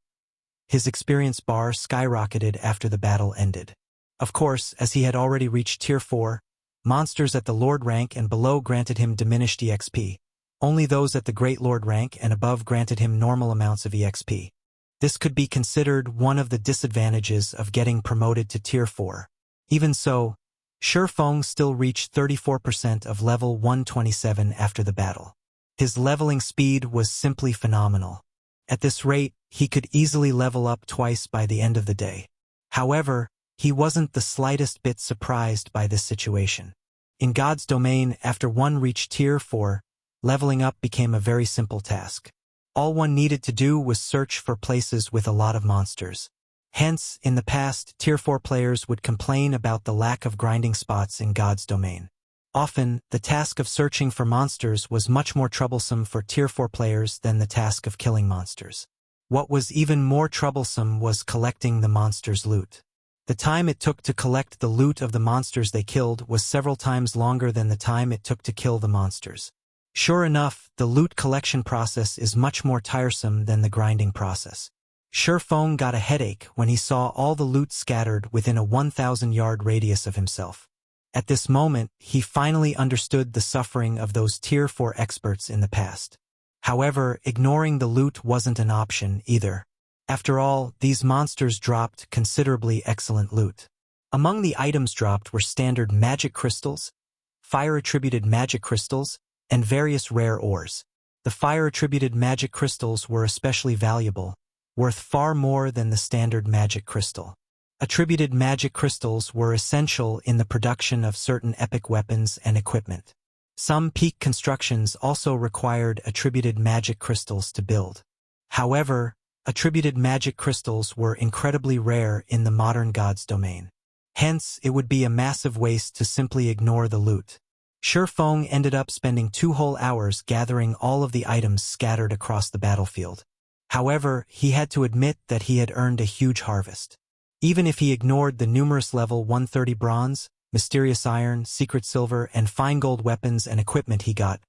his experience bar skyrocketed after the battle ended. Of course, as he had already reached Tier 4, monsters at the Lord rank and below granted him diminished EXP. Only those at the Great Lord rank and above granted him normal amounts of EXP. This could be considered one of the disadvantages of getting promoted to Tier 4. Even so, Feng still reached 34% of level 127 after the battle. His leveling speed was simply phenomenal. At this rate, he could easily level up twice by the end of the day. However, he wasn't the slightest bit surprised by this situation. In God's domain, after one reached Tier 4, leveling up became a very simple task. All one needed to do was search for places with a lot of monsters. Hence, in the past, Tier 4 players would complain about the lack of grinding spots in God's domain. Often, the task of searching for monsters was much more troublesome for Tier 4 players than the task of killing monsters. What was even more troublesome was collecting the monsters' loot. The time it took to collect the loot of the monsters they killed was several times longer than the time it took to kill the monsters. Sure enough, the loot collection process is much more tiresome than the grinding process. Feng got a headache when he saw all the loot scattered within a 1,000-yard radius of himself. At this moment, he finally understood the suffering of those Tier 4 experts in the past. However, ignoring the loot wasn't an option either. After all, these monsters dropped considerably excellent loot. Among the items dropped were standard magic crystals, fire-attributed magic crystals, and various rare ores. The fire-attributed magic crystals were especially valuable, worth far more than the standard magic crystal. Attributed magic crystals were essential in the production of certain epic weapons and equipment. Some peak constructions also required attributed magic crystals to build. However, attributed magic crystals were incredibly rare in the modern God's domain. Hence, it would be a massive waste to simply ignore the loot. Feng ended up spending 2 whole hours gathering all of the items scattered across the battlefield. However, he had to admit that he had earned a huge harvest. Even if he ignored the numerous level 130 bronze, mysterious iron, secret silver, and fine gold weapons and equipment he got,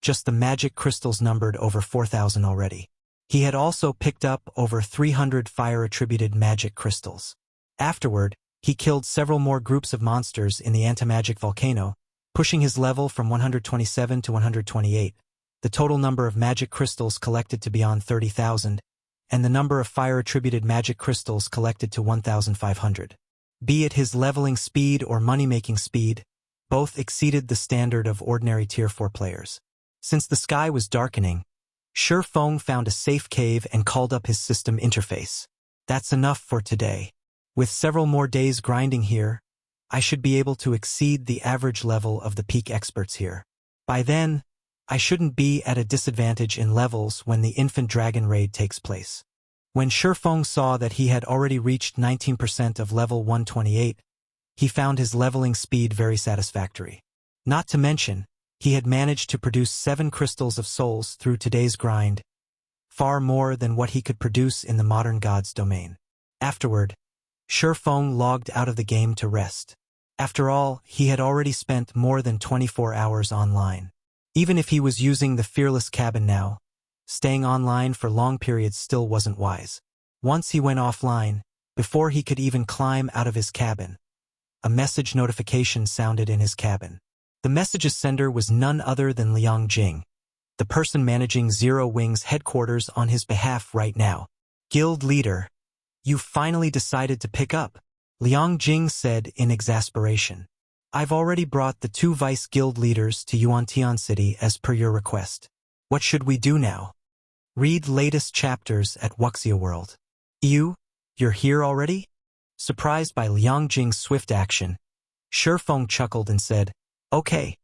just the magic crystals numbered over 4,000 already. He had also picked up over 300 fire-attributed magic crystals. Afterward, he killed several more groups of monsters in the anti-magic volcano, pushing his level from 127 to 128, the total number of magic crystals collected to beyond 30,000, and the number of fire-attributed magic crystals collected to 1,500. Be it his leveling speed or money-making speed, both exceeded the standard of ordinary Tier 4 players. Since the sky was darkening, Feng found a safe cave and called up his system interface. That's enough for today. With several more days grinding here, I should be able to exceed the average level of the peak experts here. By then, I shouldn't be at a disadvantage in levels when the infant dragon raid takes place. When Feng saw that he had already reached 19% of level 128, he found his leveling speed very satisfactory. Not to mention, he had managed to produce 7 crystals of souls through today's grind, far more than what he could produce in the modern god's domain. Afterward, Feng logged out of the game to rest. After all, he had already spent more than 24 hours online. Even if he was using the Fearless cabin now, staying online for long periods still wasn't wise. Once he went offline, before he could even climb out of his cabin, a message notification sounded in his cabin. The message's sender was none other than Liang Jing, the person managing Zero Wing's headquarters on his behalf right now. Guild leader, you finally decided to pick up, Liang Jing said in exasperation. I've already brought the 2 vice guild leaders to Yuantian City as per your request. What should we do now? Read latest chapters at Wuxia World. You're here already? Surprised by Liang Jing's swift action, Feng chuckled and said, Okay,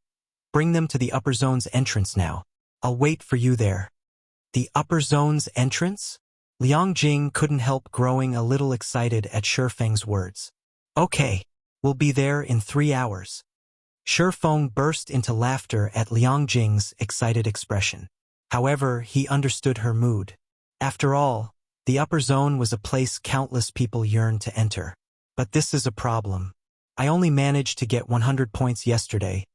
bring them to the upper zone's entrance now. I'll wait for you there. The upper zone's entrance? Liang Jing couldn't help growing a little excited at Feng's words. Okay, we'll be there in 3 hours. Feng burst into laughter at Liang Jing's excited expression. However, he understood her mood. After all, the upper zone was a place countless people yearned to enter. But this is a problem. I only managed to get 100 points yesterday,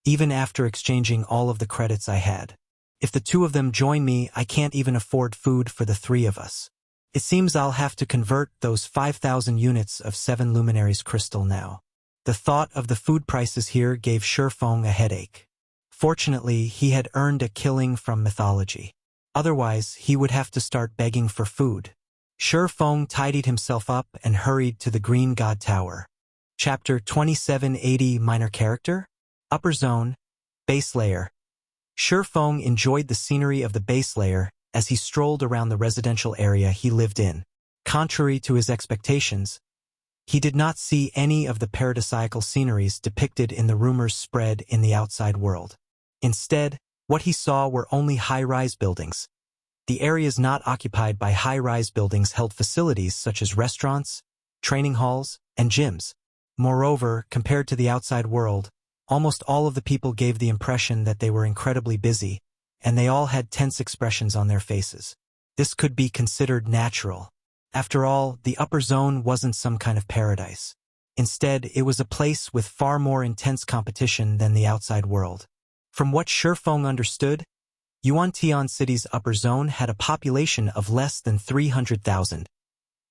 even after exchanging all of the credits I had. If the 2 of them join me, I can't even afford food for the 3 of us. It seems I'll have to convert those 5,000 units of 7 luminaries crystal now. The thought of the food prices here gave Feng a headache. Fortunately, he had earned a killing from mythology. Otherwise, he would have to start begging for food. Feng tidied himself up and hurried to the Green God Tower. Chapter 2780 Minor Character? Upper Zone, Base Layer. Feng enjoyed the scenery of the base layer as he strolled around the residential area he lived in. Contrary to his expectations, he did not see any of the paradisiacal sceneries depicted in the rumors spread in the outside world. Instead, what he saw were only high-rise buildings. The areas not occupied by high-rise buildings held facilities such as restaurants, training halls, and gyms. Moreover, compared to the outside world, almost all of the people gave the impression that they were incredibly busy, and they all had tense expressions on their faces. This could be considered natural. After all, the upper zone wasn't some kind of paradise. Instead, it was a place with far more intense competition than the outside world. From what Feng understood, Yuantian City's upper zone had a population of less than 300,000,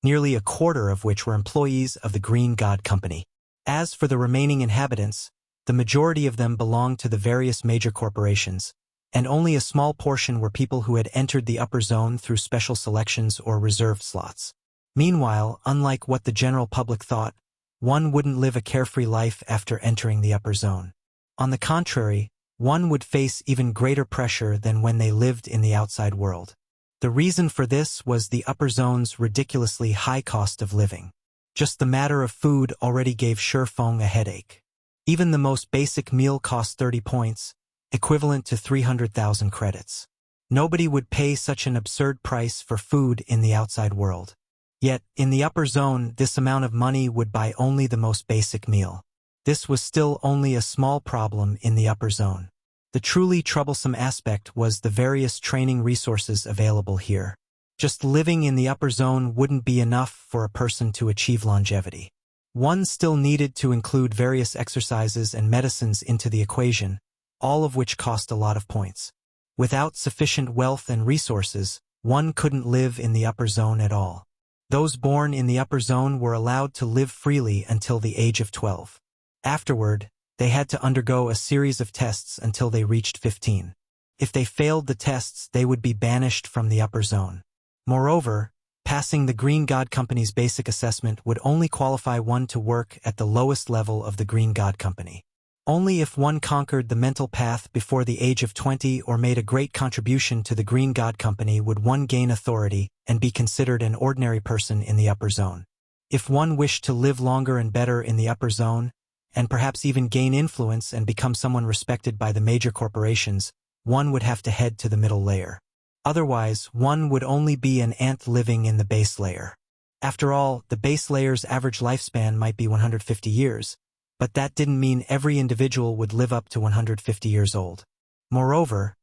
nearly a quarter of which were employees of the Green God Company. As for the remaining inhabitants, the majority of them belonged to the various major corporations, and only a small portion were people who had entered the upper zone through special selections or reserved slots. Meanwhile, unlike what the general public thought, one wouldn't live a carefree life after entering the upper zone. On the contrary, one would face even greater pressure than when they lived in the outside world. The reason for this was the upper zone's ridiculously high cost of living. Just the matter of food already gave Feng a headache. Even the most basic meal cost 30 points, equivalent to 300,000 credits. Nobody would pay such an absurd price for food in the outside world. Yet, in the upper zone, this amount of money would buy only the most basic meal. This was still only a small problem in the upper zone. The truly troublesome aspect was the various training resources available here. Just living in the upper zone wouldn't be enough for a person to achieve longevity. One still needed to include various exercises and medicines into the equation, all of which cost a lot of points. Without sufficient wealth and resources, one couldn't live in the upper zone at all. Those born in the upper zone were allowed to live freely until the age of 12. Afterward, they had to undergo a series of tests until they reached 15. If they failed the tests, they would be banished from the upper zone. Moreover, passing the Green God Company's basic assessment would only qualify one to work at the lowest level of the Green God Company. Only if one conquered the mental path before the age of 20 or made a great contribution to the Green God Company would one gain authority and be considered an ordinary person in the upper zone. If one wished to live longer and better in the upper zone, and perhaps even gain influence and become someone respected by the major corporations, one would have to head to the middle layer. Otherwise, one would only be an ant living in the base layer. After all, the base layer's average lifespan might be 150 years, but that didn't mean every individual would live up to 150 years old. Moreover,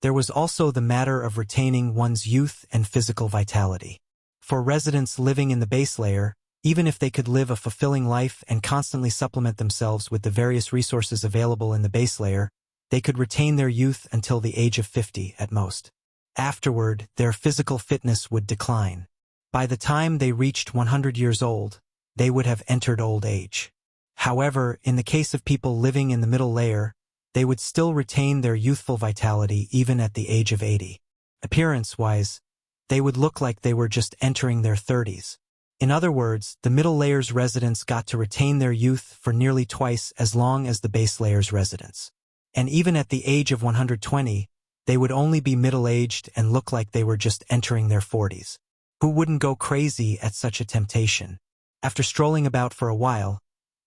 there was also the matter of retaining one's youth and physical vitality. For residents living in the base layer, even if they could live a fulfilling life and constantly supplement themselves with the various resources available in the base layer, they could retain their youth until the age of 50 at most. Afterward, their physical fitness would decline. By the time they reached 100 years old, they would have entered old age. However, in the case of people living in the middle layer, they would still retain their youthful vitality even at the age of 80. Appearance-wise, they would look like they were just entering their 30s. In other words, the middle layer's residents got to retain their youth for nearly twice as long as the base layer's residents. And even at the age of 120, they would only be middle-aged and look like they were just entering their 40s. Who wouldn't go crazy at such a temptation? After strolling about for a while,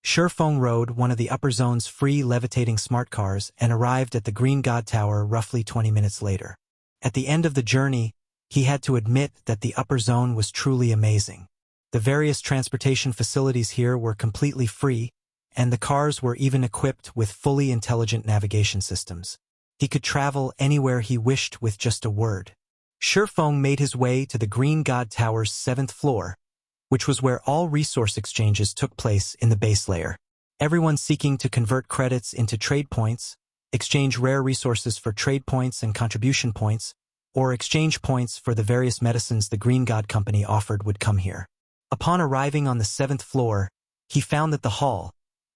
Feng rode one of the upper zone's free levitating smart cars and arrived at the Green God Tower roughly 20 minutes later. At the end of the journey, he had to admit that the upper zone was truly amazing. The various transportation facilities here were completely free, and the cars were even equipped with fully intelligent navigation systems. He could travel anywhere he wished with just a word. Feng made his way to the Green God Tower's 7th floor, which was where all resource exchanges took place in the base layer. Everyone seeking to convert credits into trade points, exchange rare resources for trade points and contribution points, or exchange points for the various medicines the Green God Company offered would come here. Upon arriving on the 7th floor, he found that the hall,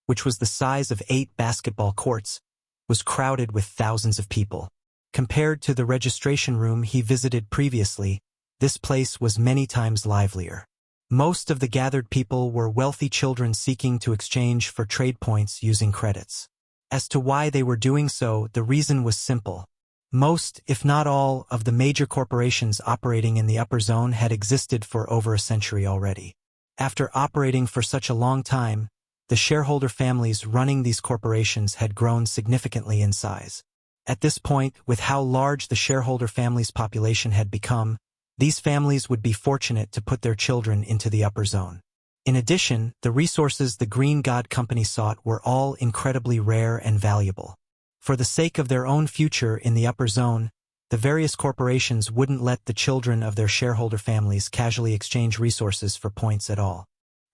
which was the size of 8 basketball courts, was crowded with thousands of people. Compared to the registration room he visited previously, this place was many times livelier. Most of the gathered people were wealthy children seeking to exchange for trade points using credits. As to why they were doing so, the reason was simple. Most, if not all, of the major corporations operating in the upper zone had existed for over a century already. After operating for such a long time, the shareholder families running these corporations had grown significantly in size. At this point, with how large the shareholder families' population had become, these families would be fortunate to put their children into the upper zone. In addition, the resources the Green God Company sought were all incredibly rare and valuable. For the sake of their own future in the upper zone, the various corporations wouldn't let the children of their shareholder families casually exchange resources for points at all.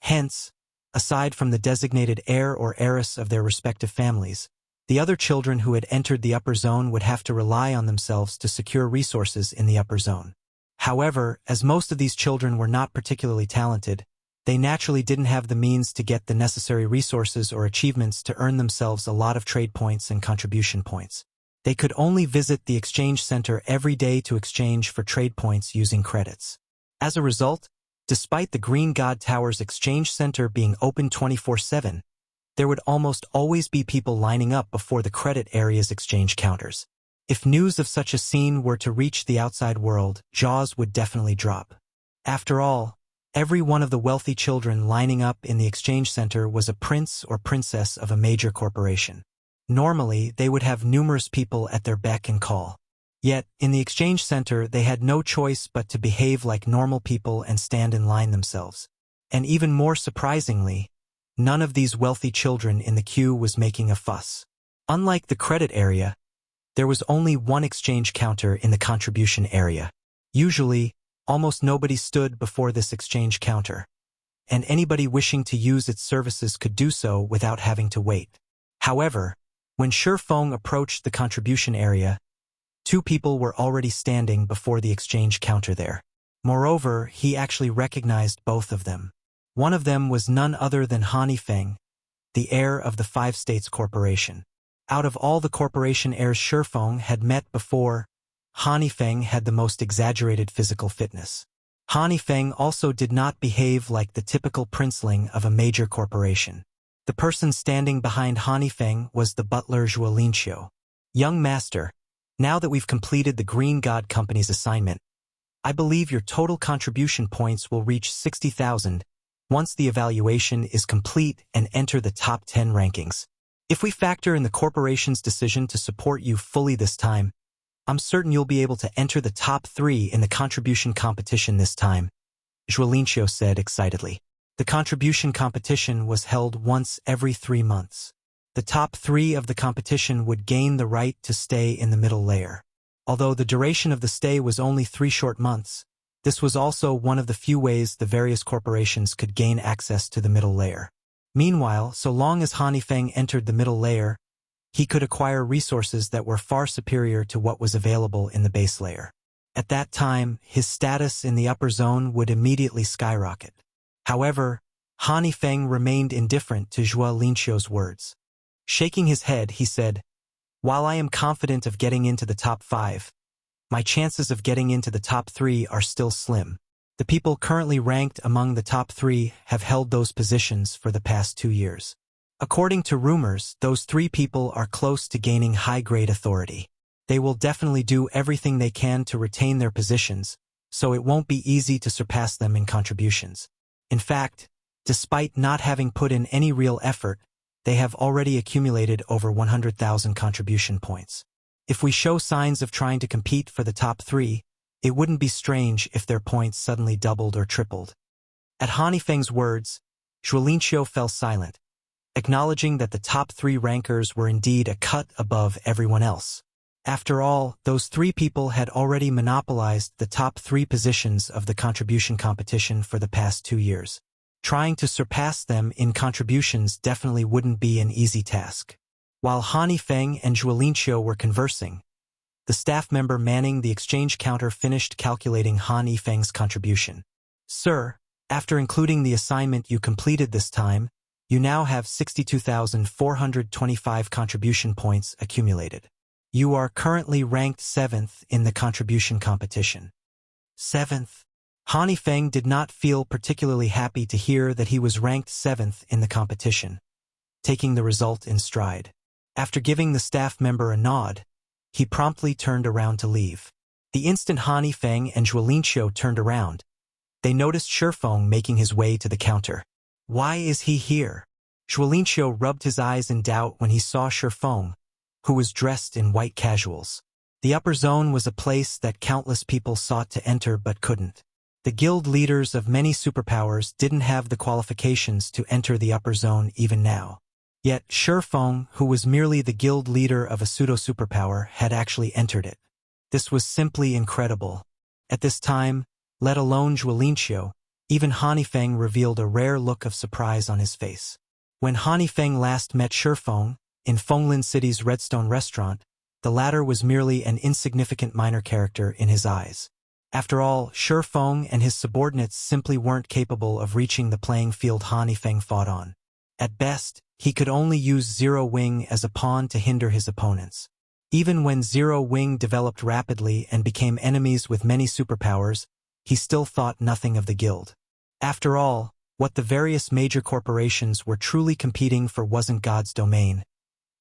Hence, aside from the designated heir or heiress of their respective families, the other children who had entered the upper zone would have to rely on themselves to secure resources in the upper zone. However, as most of these children were not particularly talented, they naturally didn't have the means to get the necessary resources or achievements to earn themselves a lot of trade points and contribution points. They could only visit the exchange center every day to exchange for trade points using credits. As a result, despite the Green God Tower's exchange center being open 24/7, there would almost always be people lining up before the credit area's exchange counters. If news of such a scene were to reach the outside world, jaws would definitely drop. After all, every one of the wealthy children lining up in the exchange center was a prince or princess of a major corporation. Normally, they would have numerous people at their beck and call. Yet, in the exchange center, they had no choice but to behave like normal people and stand in line themselves. And even more surprisingly, none of these wealthy children in the queue was making a fuss. Unlike the credit area, there was only one exchange counter in the contribution area. Usually, almost nobody stood before this exchange counter, and anybody wishing to use its services could do so without having to wait. However, when Feng approached the contribution area, 2 people were already standing before the exchange counter there. Moreover, he actually recognized both of them. One of them was none other than Feng, the heir of the 5 States Corporation. Out of all the corporation heirs Feng had met before, Feng had the most exaggerated physical fitness. Feng also did not behave like the typical princeling of a major corporation. The person standing behind Feng was the butler Zhuolinqiu. Young master, now that we've completed the Green God Company's assignment, I believe your total contribution points will reach 60,000 once the evaluation is complete and enter the top 10 rankings. If we factor in the corporation's decision to support you fully this time, I'm certain you'll be able to enter the top 3 in the contribution competition this time, Zhuolinqiu said excitedly. The contribution competition was held once every 3 months. The top 3 of the competition would gain the right to stay in the middle layer. Although the duration of the stay was only 3 short months, this was also one of the few ways the various corporations could gain access to the middle layer. Meanwhile, so long as Feng entered the middle layer, he could acquire resources that were far superior to what was available in the base layer. At that time, his status in the upper zone would immediately skyrocket. However, Feng remained indifferent to Zhuolinqiu's words. Shaking his head, he said, "While I am confident of getting into the top 5, my chances of getting into the top 3 are still slim. The people currently ranked among the top 3 have held those positions for the past 2 years. According to rumors, those 3 people are close to gaining high-grade authority. They will definitely do everything they can to retain their positions, so it won't be easy to surpass them in contributions. In fact, despite not having put in any real effort, they have already accumulated over 100,000 contribution points. If we show signs of trying to compete for the top 3, it wouldn't be strange if their points suddenly doubled or tripled." At Feng's words, Zhuolinqiu fell silent, acknowledging that the top 3 rankers were indeed a cut above everyone else. After all, those 3 people had already monopolized the top 3 positions of the contribution competition for the past 2 years. Trying to surpass them in contributions definitely wouldn't be an easy task. While Feng and Zhuolinqiu were conversing, the staff member manning the exchange counter finished calculating Feng's contribution. "Sir, after including the assignment you completed this time, you now have 62,425 contribution points accumulated. You are currently ranked 7th in the contribution competition." 7th? Feng did not feel particularly happy to hear that he was ranked 7th in the competition, taking the result in stride. After giving the staff member a nod, he promptly turned around to leave. The instant Feng and Zhuolinqiu turned around, they noticed Feng making his way to the counter. Why is he here? Zhuolinqiu rubbed his eyes in doubt when he saw Feng, who was dressed in white casuals. The upper zone was a place that countless people sought to enter but couldn't. The guild leaders of many superpowers didn't have the qualifications to enter the upper zone even now. Yet Feng, who was merely the guild leader of a pseudo-superpower, had actually entered it. This was simply incredible. At this time, let alone Zhuolinqiu, even Feng revealed a rare look of surprise on his face. When Feng last met Feng in Fenglin City's Redstone restaurant, the latter was merely an insignificant minor character in his eyes. After all, Feng and his subordinates simply weren't capable of reaching the playing field Feng fought on. At best, he could only use Zero Wing as a pawn to hinder his opponents. Even when Zero Wing developed rapidly and became enemies with many superpowers, he still thought nothing of the guild. After all, what the various major corporations were truly competing for wasn't God's domain,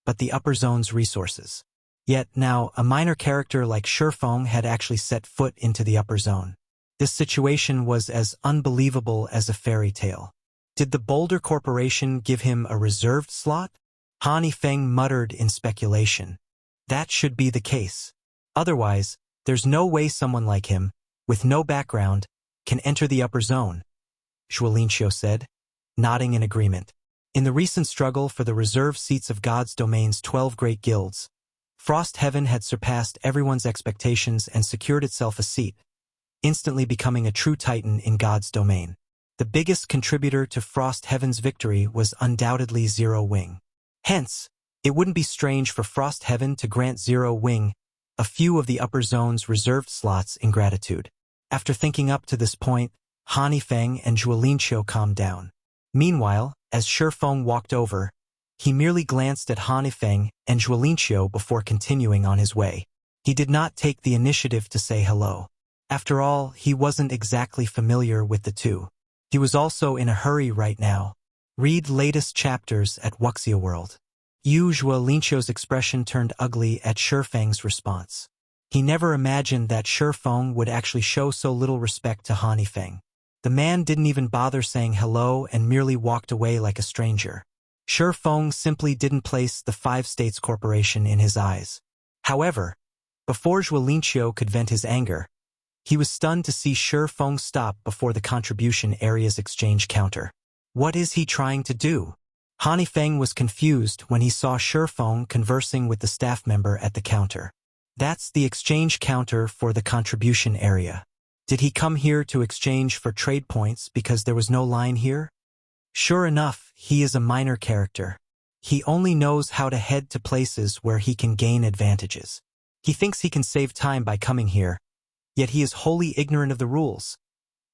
but the upper zone's resources. Yet now, a minor character like Feng had actually set foot into the upper zone. This situation was as unbelievable as a fairy tale. Did the Boulder Corporation give him a reserved slot? Feng muttered in speculation. That should be the case. Otherwise, there's no way someone like him, with no background, can enter the upper zone, Zhuolinqiu said, nodding in agreement. In the recent struggle for the reserve seats of God's domain's 12 great guilds, Frost Heaven had surpassed everyone's expectations and secured itself a seat, instantly becoming a true titan in God's domain. The biggest contributor to Frost Heaven's victory was undoubtedly Zero Wing. Hence, it wouldn't be strange for Frost Heaven to grant Zero Wing a few of the upper zone's reserved slots in gratitude. After thinking up to this point, Feng and Zhuolinqiu calmed down. Meanwhile, as Feng walked over, he merely glanced at Feng and Zhuolinqiu before continuing on his way. He did not take the initiative to say hello. After all, he wasn't exactly familiar with the two. He was also in a hurry right now. Read latest chapters at Wuxia World. Yu Zhuolinqiu's expression turned ugly at Feng's response. He never imagined that Feng would actually show so little respect to Feng. The man didn't even bother saying hello and merely walked away like a stranger. Feng simply didn't place the Five States Corporation in his eyes. However, before Zhuolinqiu could vent his anger, he was stunned to see Feng stop before the contribution area's exchange counter. What is he trying to do? Feng was confused when he saw Feng conversing with the staff member at the counter. That's the exchange counter for the contribution area. Did he come here to exchange for trade points because there was no line here? Sure enough, he is a minor character. He only knows how to head to places where he can gain advantages. He thinks he can save time by coming here, yet he is wholly ignorant of the rules.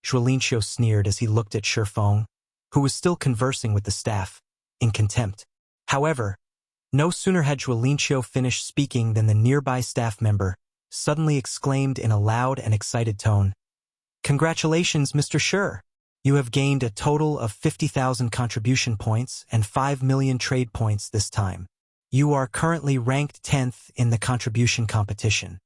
Zhuolinqiu sneered as he looked at Feng, who was still conversing with the staff, in contempt. However, no sooner had Zhuolinqiu finished speaking than the nearby staff member suddenly exclaimed in a loud and excited tone, "Congratulations, Mr. Shi! You have gained a total of 50,000 contribution points and 5 million trade points this time. You are currently ranked 10th in the contribution competition.